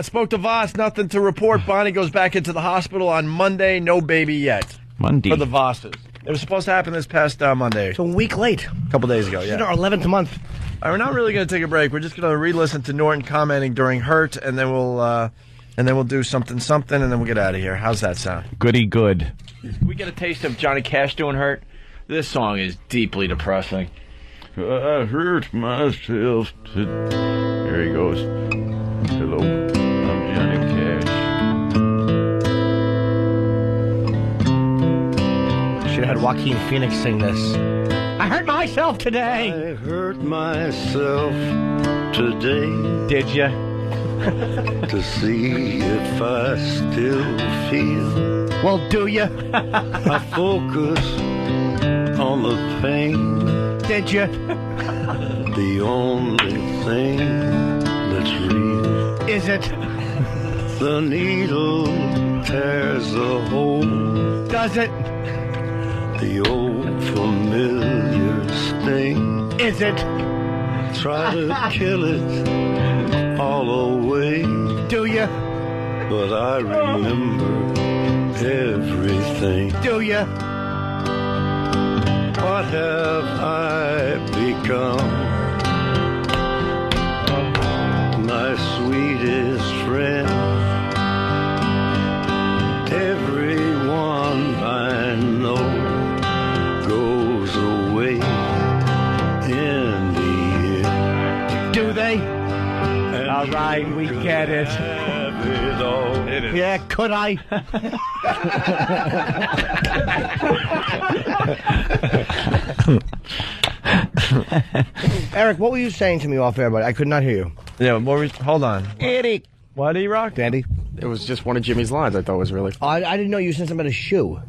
J: Spoke to Voss. Nothing to report. Bonnie goes back into the hospital on Monday. No baby yet.
K: Monday.
J: For the Vosses. It was supposed to happen this past Monday.
N: It's a week late.
J: A couple days ago, yeah.
N: It's our 11th month.
J: We're not really going to take a break. We're just going to re-listen to Norton commenting during Hurt, and then we'll do something, and then we'll get out of here. How's that sound?
K: Goody good.
J: We get a taste of Johnny Cash doing Hurt. This song is deeply depressing.
C: I hurt myself. Here he goes. Hello, I'm Johnny Cash.
N: Should have had Joaquin Phoenix sing this. I hurt myself today.
C: I hurt myself today.
K: Did ya?
C: To see if I still feel.
N: Well, do ya?
C: I focus on the pain.
N: Did ya?
C: The only thing that's real.
N: Is it?
C: The needle tears a hole.
N: Does it?
C: The old familiar sting.
N: Is it?
C: Try to kill it all away.
N: Do ya?
C: But I remember everything.
N: Do ya?
C: What have I become? My sweetest friend. Everyone I know goes away in the end.
N: Do they?
C: And
K: all right, we get it.
C: It all.
N: Yeah, could I? Eric, what were you saying to me off air, buddy? I could not hear you.
J: Yeah, hold on.
N: Eddie.
J: What, E-Rock?
N: Dandy.
O: It was just one of Jimmy's lines I thought was really funny.
N: I didn't know you said something about a shoe.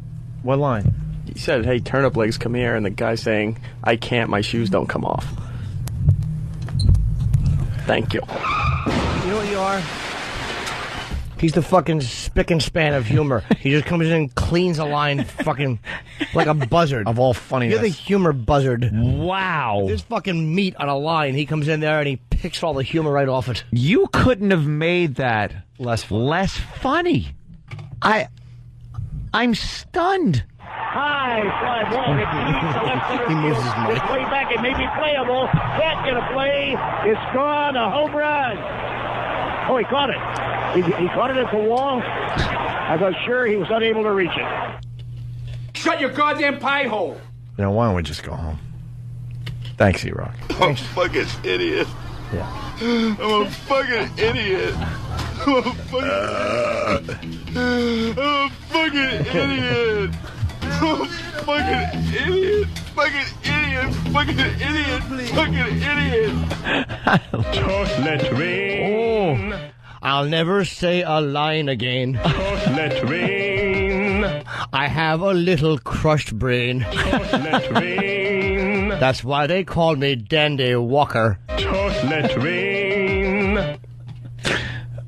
J: What line?
O: He said, hey, turnip legs, come here. And the guy saying, I can't, my shoes don't come off. Thank you.
N: You know what you are? He's the fucking spick and span of humor. He just comes in and cleans a line fucking like a buzzard.
J: Of all funniness.
N: You're the humor buzzard.
K: Wow.
N: There's fucking meat on a line. He comes in there and he picks all the humor right off it.
K: You couldn't have made that less funny. I'm stunned.
R: High fly ball. It leads the left center
N: He moves his
R: field.
N: mic.
R: It's way back. It may be playable. Can't get a play. It's gone. A home run. Oh, he caught it. He caught it at the wall. I thought sure he was unable to reach it.
T: Shut your goddamn pie hole.
J: You know, why don't we just go home? Thanks, E-Rock.
C: I'm a fucking idiot.
J: Yeah.
C: I'm a fucking idiot. I'm a fucking idiot. I'm a fucking idiot. Fucking idiot. Fucking idiot. Fucking idiot.
R: Just let rain.
N: Oh, I'll never say a line again.
R: Just let rain.
N: I have a little crushed brain.
R: Just let rain.
N: That's why they call me Dandy Walker.
R: Just let rain.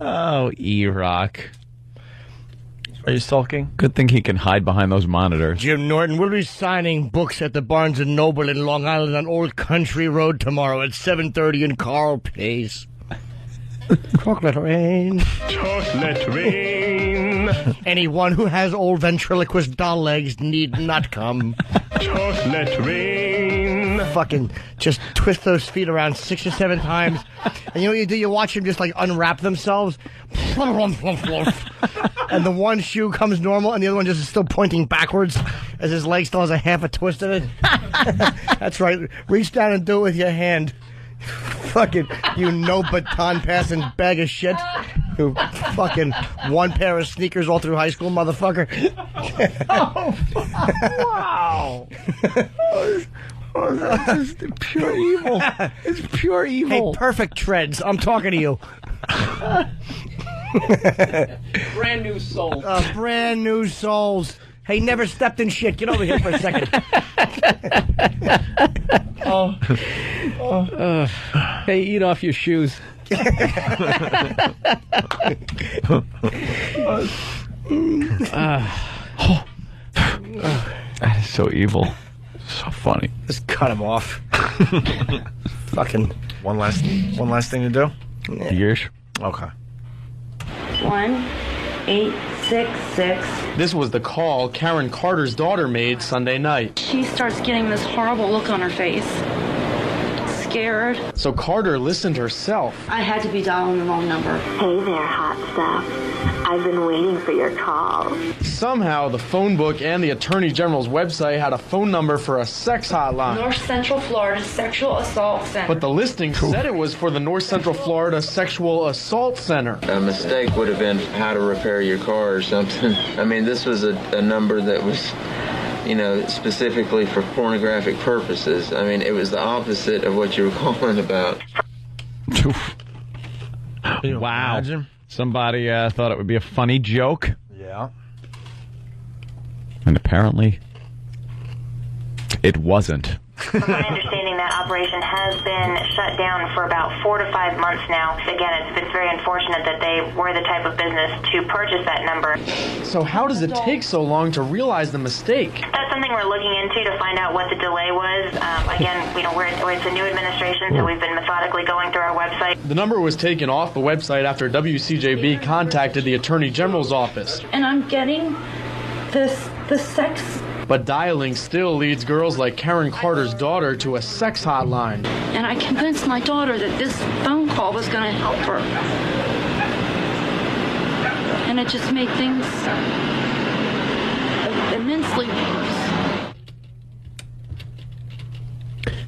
K: Oh, E-Rock.
J: Are you sulking?
K: Good thing he can hide behind those monitors.
N: Jim Norton will be signing books at the Barnes & Noble in Long Island on Old Country Road tomorrow at 7:30 in Carl Place. Chocolate rain.
R: Chocolate rain.
N: Anyone who has old ventriloquist doll legs need not come.
R: Chocolate rain.
N: Fucking just twist those feet around 6 or 7 times. And you know what you do? You watch them just like unwrap themselves. And the one shoe comes normal and the other one just is still pointing backwards as his leg still has a half a twist in it. That's right. Reach down and do it with your hand. Fucking, you no baton passing bag of shit. You fucking one pair of sneakers all through high school, motherfucker.
K: Wow. Oh, that's just pure evil. It's pure evil.
N: Hey, perfect treads. I'm talking to you.
O: Brand new souls.
N: Brand new souls. Hey, never stepped in shit. Get over here for a second.
E: Hey, eat off your shoes.
K: That is so evil. So funny.
N: Just cut him off. Fucking.
J: One last thing to do?
K: Years.
J: Okay.
F: 1866.
O: This was the call Karen Carter's daughter made Sunday night.
F: She starts getting this horrible look on her face. Scared.
O: So Carter listened herself.
F: I had to be dialing the wrong number.
B: Hey there, hot stuff. I've been waiting for your call.
O: Somehow, the phone book and the Attorney General's website had a phone number for a sex hotline.
F: North Central Florida Sexual Assault Center.
O: But the listing said it was for the North Central Florida Sexual Assault Center.
U: A mistake would have been how to repair your car or something. I mean, this was a number that was, specifically for pornographic purposes. I mean, it was the opposite of what you were calling about.
K: Wow. Imagine? Somebody thought it would be a funny joke.
J: Yeah.
K: And apparently, it wasn't.
B: From my understanding, that operation has been shut down for about 4 to 5 months now. Again, it's been very unfortunate that they were the type of business to purchase that number.
O: So how does it take so long to realize the mistake?
B: That's something we're looking into to find out what the delay was. Again, it's a new administration, so we've been methodically going through our website.
O: The number was taken off the website after WCJB contacted the Attorney General's office.
F: And I'm getting the sex.
O: But dialing still leads girls like Karen Carter's daughter to a sex hotline.
F: And I convinced my daughter that this phone call was going to help her. And it just made things immensely worse.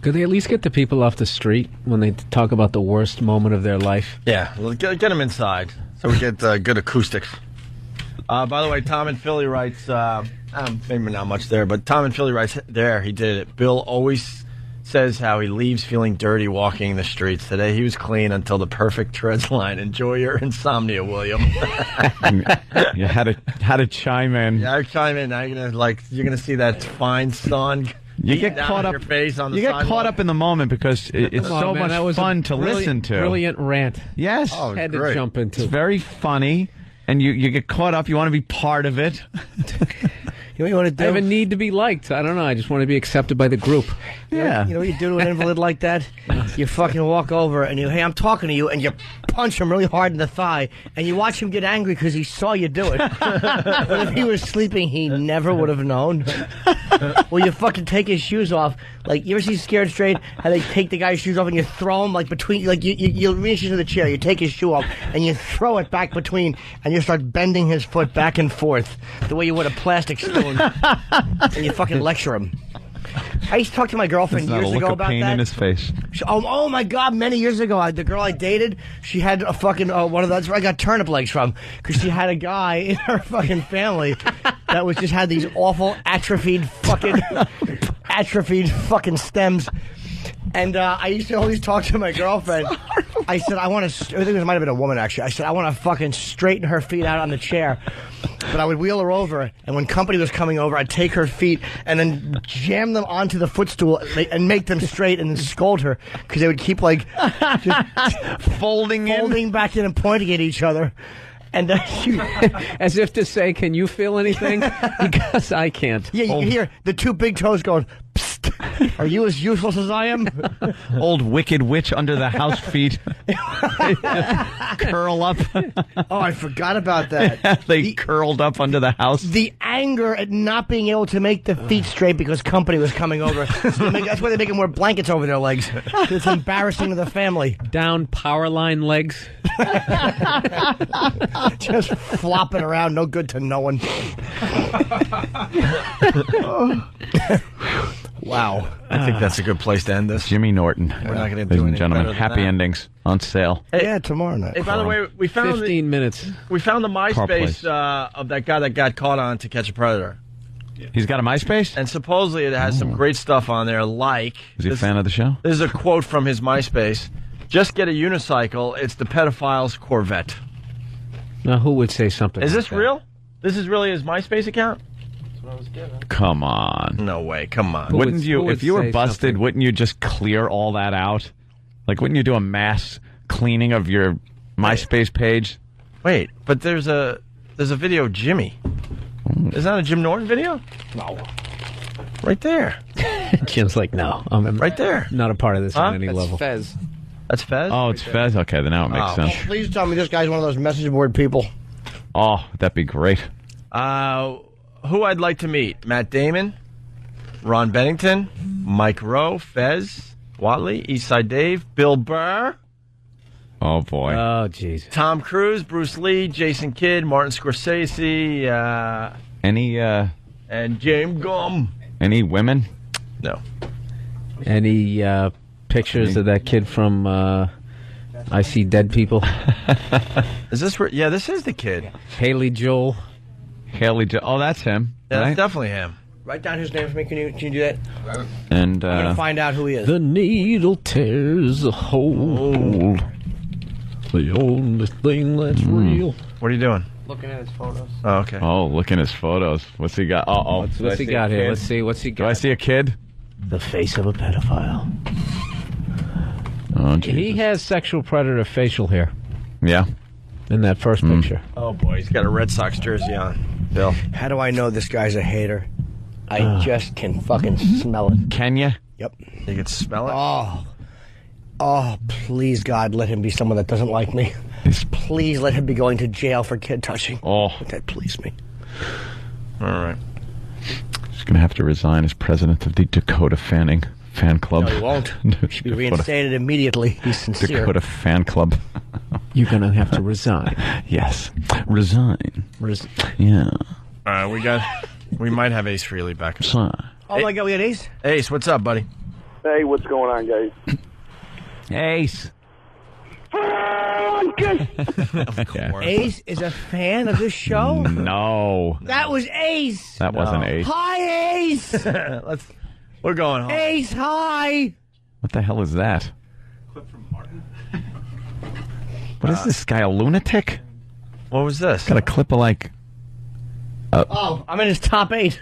E: Could they at least get the people off the street when they talk about the worst moment of their life?
J: Yeah, well, get them inside so we get good acoustics. By the way, Tom in Philly writes, maybe not much there, but Tom in Philly writes there, he did it. Bill always says how he leaves feeling dirty walking the streets. Today he was clean until the perfect treads line. Enjoy your insomnia, William.
K: You had to chime in.
J: Yeah, I chime in. Now you're gonna see that fine sun.
K: You get caught up.
J: Your face on the
K: you get
J: sidewalk.
K: caught up in the moment because it's so much fun to listen to.
E: Brilliant rant.
K: Yes,
E: had to jump into.
K: It's very funny, and you get caught up. You want to be part of it.
N: You know what you want to do?
E: I have a need to be liked. I don't know. I just want to be accepted by the group.
K: Yeah.
N: You know what you do to an invalid like that? You fucking walk over and hey, I'm talking to you, and you punch him really hard in the thigh, and you watch him get angry because he saw you do it. But if he was sleeping, he never would have known. Well, you fucking take his shoes off. Like, you ever see Scared Straight? How they take the guy's shoes off and you throw him, like, between, like, you reach into the chair, you take his shoe off, and you throw it back between, and you start bending his foot back and forth, the way you would a plastic spoon, and you fucking lecture him. I used to talk to my girlfriend years ago about
K: pain
N: that.
K: in his face.
N: Oh my God! Many years ago, the girl I dated, she had a fucking one of those. That's where I got turnip legs from, because she had a guy in her fucking family that was just had these awful atrophied fucking stems. And I used to always talk to my girlfriend. I said, I think it might have been a woman, actually. I said, I want to fucking straighten her feet out on the chair. But I would wheel her over, and when company was coming over, I'd take her feet and then jam them onto the footstool and make them straight and then scold her, because they would keep, like, just folding back in and pointing at each other. And
E: as if to say, "Can you feel anything?" Because I can't.
N: Yeah, you can hear the two big toes going. Psst. Are you as useless as I am?
K: Old wicked witch under the house feet. Curl up.
N: Oh, I forgot about that.
K: They curled up under the house.
N: The anger at not being able to make the feet straight because company was coming over. That's why they make them wear blankets over their legs. It's embarrassing to the family.
E: Down power line legs.
N: Just flopping around, no good to no one. Wow.
J: I think that's a good place to end this.
K: Jimmy Norton.
J: We're not going to
K: Ladies
J: do
K: and
J: anything
K: gentlemen,
J: better than
K: happy
J: that.
K: endings on sale.
N: Yeah, tomorrow night.
J: Hey, by the way, we found
E: 15 minutes.
J: We found the
K: place.
J: MySpace of that guy that got caught on To Catch a Predator.
K: He's got a MySpace?
J: And supposedly it has some great stuff on there, like...
K: Is he a fan of the show?
J: This is a quote from his MySpace. Just get a unicycle. It's the pedophile's Corvette.
E: Now, who would say something
J: Is
E: like
J: this
E: that?
J: real? This is really his MySpace account?
K: Come on.
J: No way. Come on.
K: Wouldn't you, if you were busted, wouldn't you just clear all that out? Like, wouldn't you do a mass cleaning of your MySpace page?
J: Wait, but there's a video of Jimmy. Is that a Jim Norton video?
N: No.
J: Right there.
E: Jim's like, no. I'm
J: right there.
E: Not a part of this on any
O: That's
E: level.
O: Fez.
J: That's Fez?
K: Oh, it's Fez? Okay, then now it makes sense.
N: Please tell me this guy's one of those message board people.
K: Oh, that'd be great.
J: Who I'd like to meet? Matt Damon, Ron Bennington, Mike Rowe, Fez, Watley, Eastside Dave, Bill Burr.
K: Oh, boy.
E: Oh, jeez.
J: Tom Cruise, Bruce Lee, Jason Kidd, Martin Scorsese, and James Gumb.
K: Any women?
J: No.
E: Any pictures of that kid from I See Dead People?
J: Is this where? Yeah, this is the kid.
E: Haley Joel.
K: Oh, that's him.
J: Yeah,
K: right?
J: that's definitely him.
N: Write down his name for me. Can you do that?
K: And
N: I'm gonna find out who he is.
E: The needle tears a hole. The only thing that's real.
J: What are you doing?
O: Looking at his photos.
J: Oh, okay.
K: Oh, look at his photos. What's he got? Oh,
E: What's he got here? Let's see. What's he got?
K: Do I see a kid?
E: The face of a pedophile.
K: Oh,
E: He has sexual predator facial hair
K: yeah.
E: in that first picture.
J: Oh boy, he's got a Red Sox jersey on. Bill.
N: How do I know this guy's a hater? I just can fucking smell it.
K: Can you?
N: Yep.
J: You can smell it?
N: Oh, please, God, let him be someone that doesn't like me. Please let him be going to jail for kid touching.
K: Oh.
N: Would that please me?
J: All right.
K: He's going to have to resign as president of the Dakota fan club.
N: No, he won't. He should be reinstated immediately. He's sincere.
K: Dakota fan club.
E: You're going to have to resign.
K: Yes. Resign. Yeah.
J: We might have Ace Frehley back.
K: Resign.
N: Oh, my God, we got Ace?
J: Ace, what's up, buddy?
P: Hey, what's going on, guys?
K: Ace.
N: Ace is a fan of this show?
K: No.
N: That was Ace.
K: That wasn't Ace.
N: Hi, Ace.
J: We're going home.
N: Ace, hi.
K: What the hell is that? What is this guy, a lunatic?
J: What was this?
K: Got a clip of like...
N: Oh, I'm in his top 8.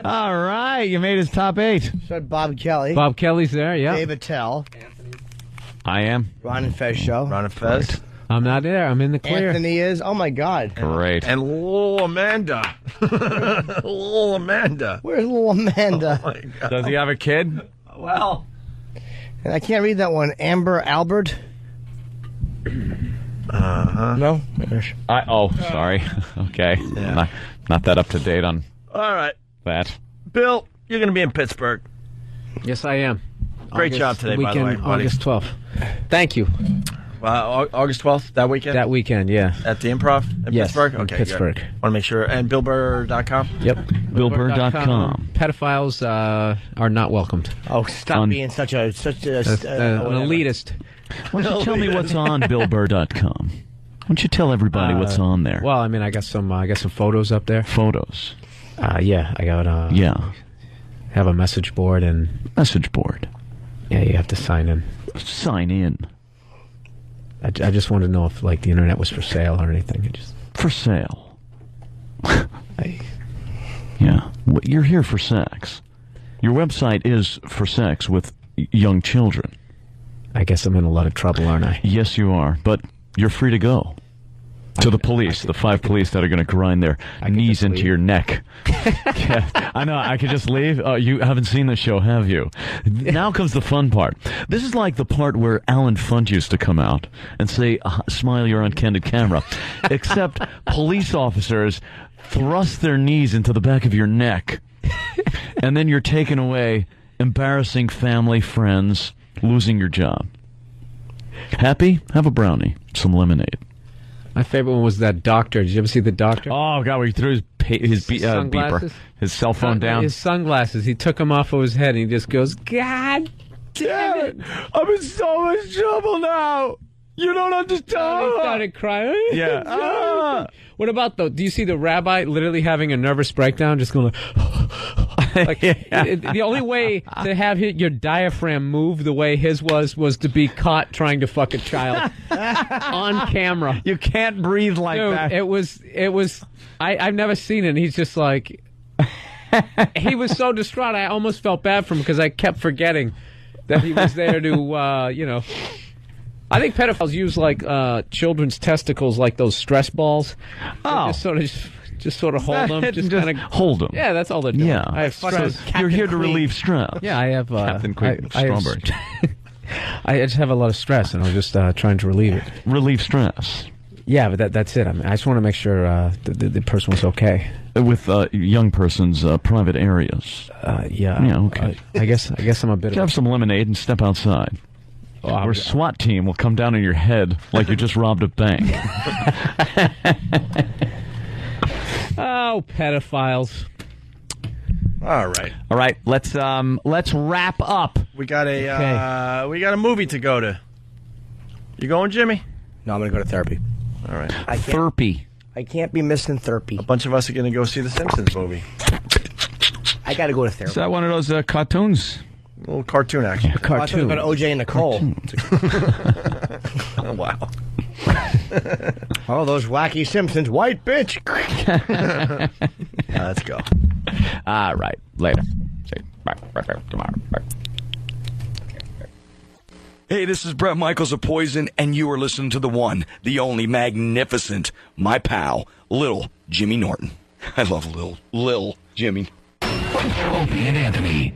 K: All right, you made his top 8.
N: So Bob Kelly.
E: Bob Kelly's there, yeah.
N: Dave Attell.
K: I am.
N: Ron and Fez show.
J: Ron and Fez.
E: I'm not there. I'm in the clear.
N: Anthony is. Oh, my God.
K: Great.
J: And little Amanda. Little Amanda.
N: Where's little Amanda?
J: Oh, my God.
K: Does he have a kid?
J: Well.
N: And I can't read that one. Amber Albert. No?
K: Sorry. Okay.
J: Yeah.
K: Not that up to date on
J: All right.
K: that.
J: Bill, you're going to be in Pittsburgh.
E: Yes, I am.
J: Great job today, by the way, buddy.
E: August 12th. Thank you.
J: August 12th, that weekend?
E: That weekend, yeah.
J: At the Improv in
E: Yes,
J: Pittsburgh?
E: in
J: Okay,
E: Pittsburgh.
J: Want to make sure. And BillBurr.com?
E: Yep.
K: BillBurr.com.
E: Pedophiles are not welcomed.
N: Oh, stop being such an
E: An elitist.
K: Why don't you tell me what's on BillBurr.com? Why don't you tell everybody what's on there?
E: Well, I mean, I got some photos up there.
K: Photos.
E: Yeah, I got have a message board and
K: message board.
E: Yeah, you have to sign in.
K: Sign in.
E: I just wanted to know if like the internet was for sale or anything.
K: For sale. Yeah, you're here for sex. Your website is for sex with young children.
E: I guess I'm in a lot of trouble, aren't I?
K: Yes, you are, but you're free to go.
C: To the police, the 5 police that are going to grind their knees into your neck. Yeah, I know, I could just leave. You haven't seen the show, have you? Now comes the fun part. This is like the part where Alan Funt used to come out and say, smile, you're on candid camera. Except police officers thrust their knees into the back of your neck. And then you're taken away, embarrassing family, friends, losing your job. Happy? Have a brownie. Some lemonade.
E: My favorite one was that doctor. Did you ever see the doctor?
C: Oh, God, where he threw his beeper, his cell phone down.
E: His sunglasses. He took them off of his head, and he just goes, God damn it.
C: I'm in so much trouble now. You don't understand.
E: He started crying.
C: Yeah.
E: What about, do you see the rabbi literally having a nervous breakdown, just going like, the only way to have your diaphragm move the way his was to be caught trying to fuck a child on camera.
C: You can't breathe like that.
E: It was. I've never seen it. And he's just like, he was so distraught. I almost felt bad for him because I kept forgetting that he was there to, I think pedophiles use like children's testicles, like those stress balls.
C: Oh,
E: just sort of hold them. Just kind of
C: hold them.
E: Yeah, that's all they're doing.
C: Yeah,
E: I have stress.
C: You're here to relieve stress.
E: Yeah, I have
C: Captain Queen Strawberry.
E: I just have a lot of stress, and I was just trying to relieve it.
C: Relieve stress.
E: Yeah, but that's it. I mean, I just want to make sure the person was okay.
C: With young person's private areas.
E: Yeah.
C: Yeah. Okay.
E: I guess I'm a bit.
C: Have some lemonade and step outside. Or SWAT team will come down on your head like you just robbed a bank.
E: Oh, pedophiles!
J: All right.
C: Let's wrap up.
J: We got a movie to go to. You going, Jimmy?
N: No, I'm going to go to therapy.
J: All right.
C: Therapy.
N: I can't be missing therapy.
J: A bunch of us are going to go see the Simpsons movie.
N: I got to go to therapy.
C: Is that one of those cartoons?
J: A little cartoon action.
N: A cartoon. I thought about OJ and Nicole.
J: Oh, wow.
N: Oh, those wacky Simpsons. White bitch.
J: Let's go.
C: All right. Later. Tomorrow. Hey, this is Bret Michaels of Poison, and you are listening to the one, the only magnificent, my pal, Little Jimmy Norton. I love Lil Jimmy.
G: Opie and Anthony.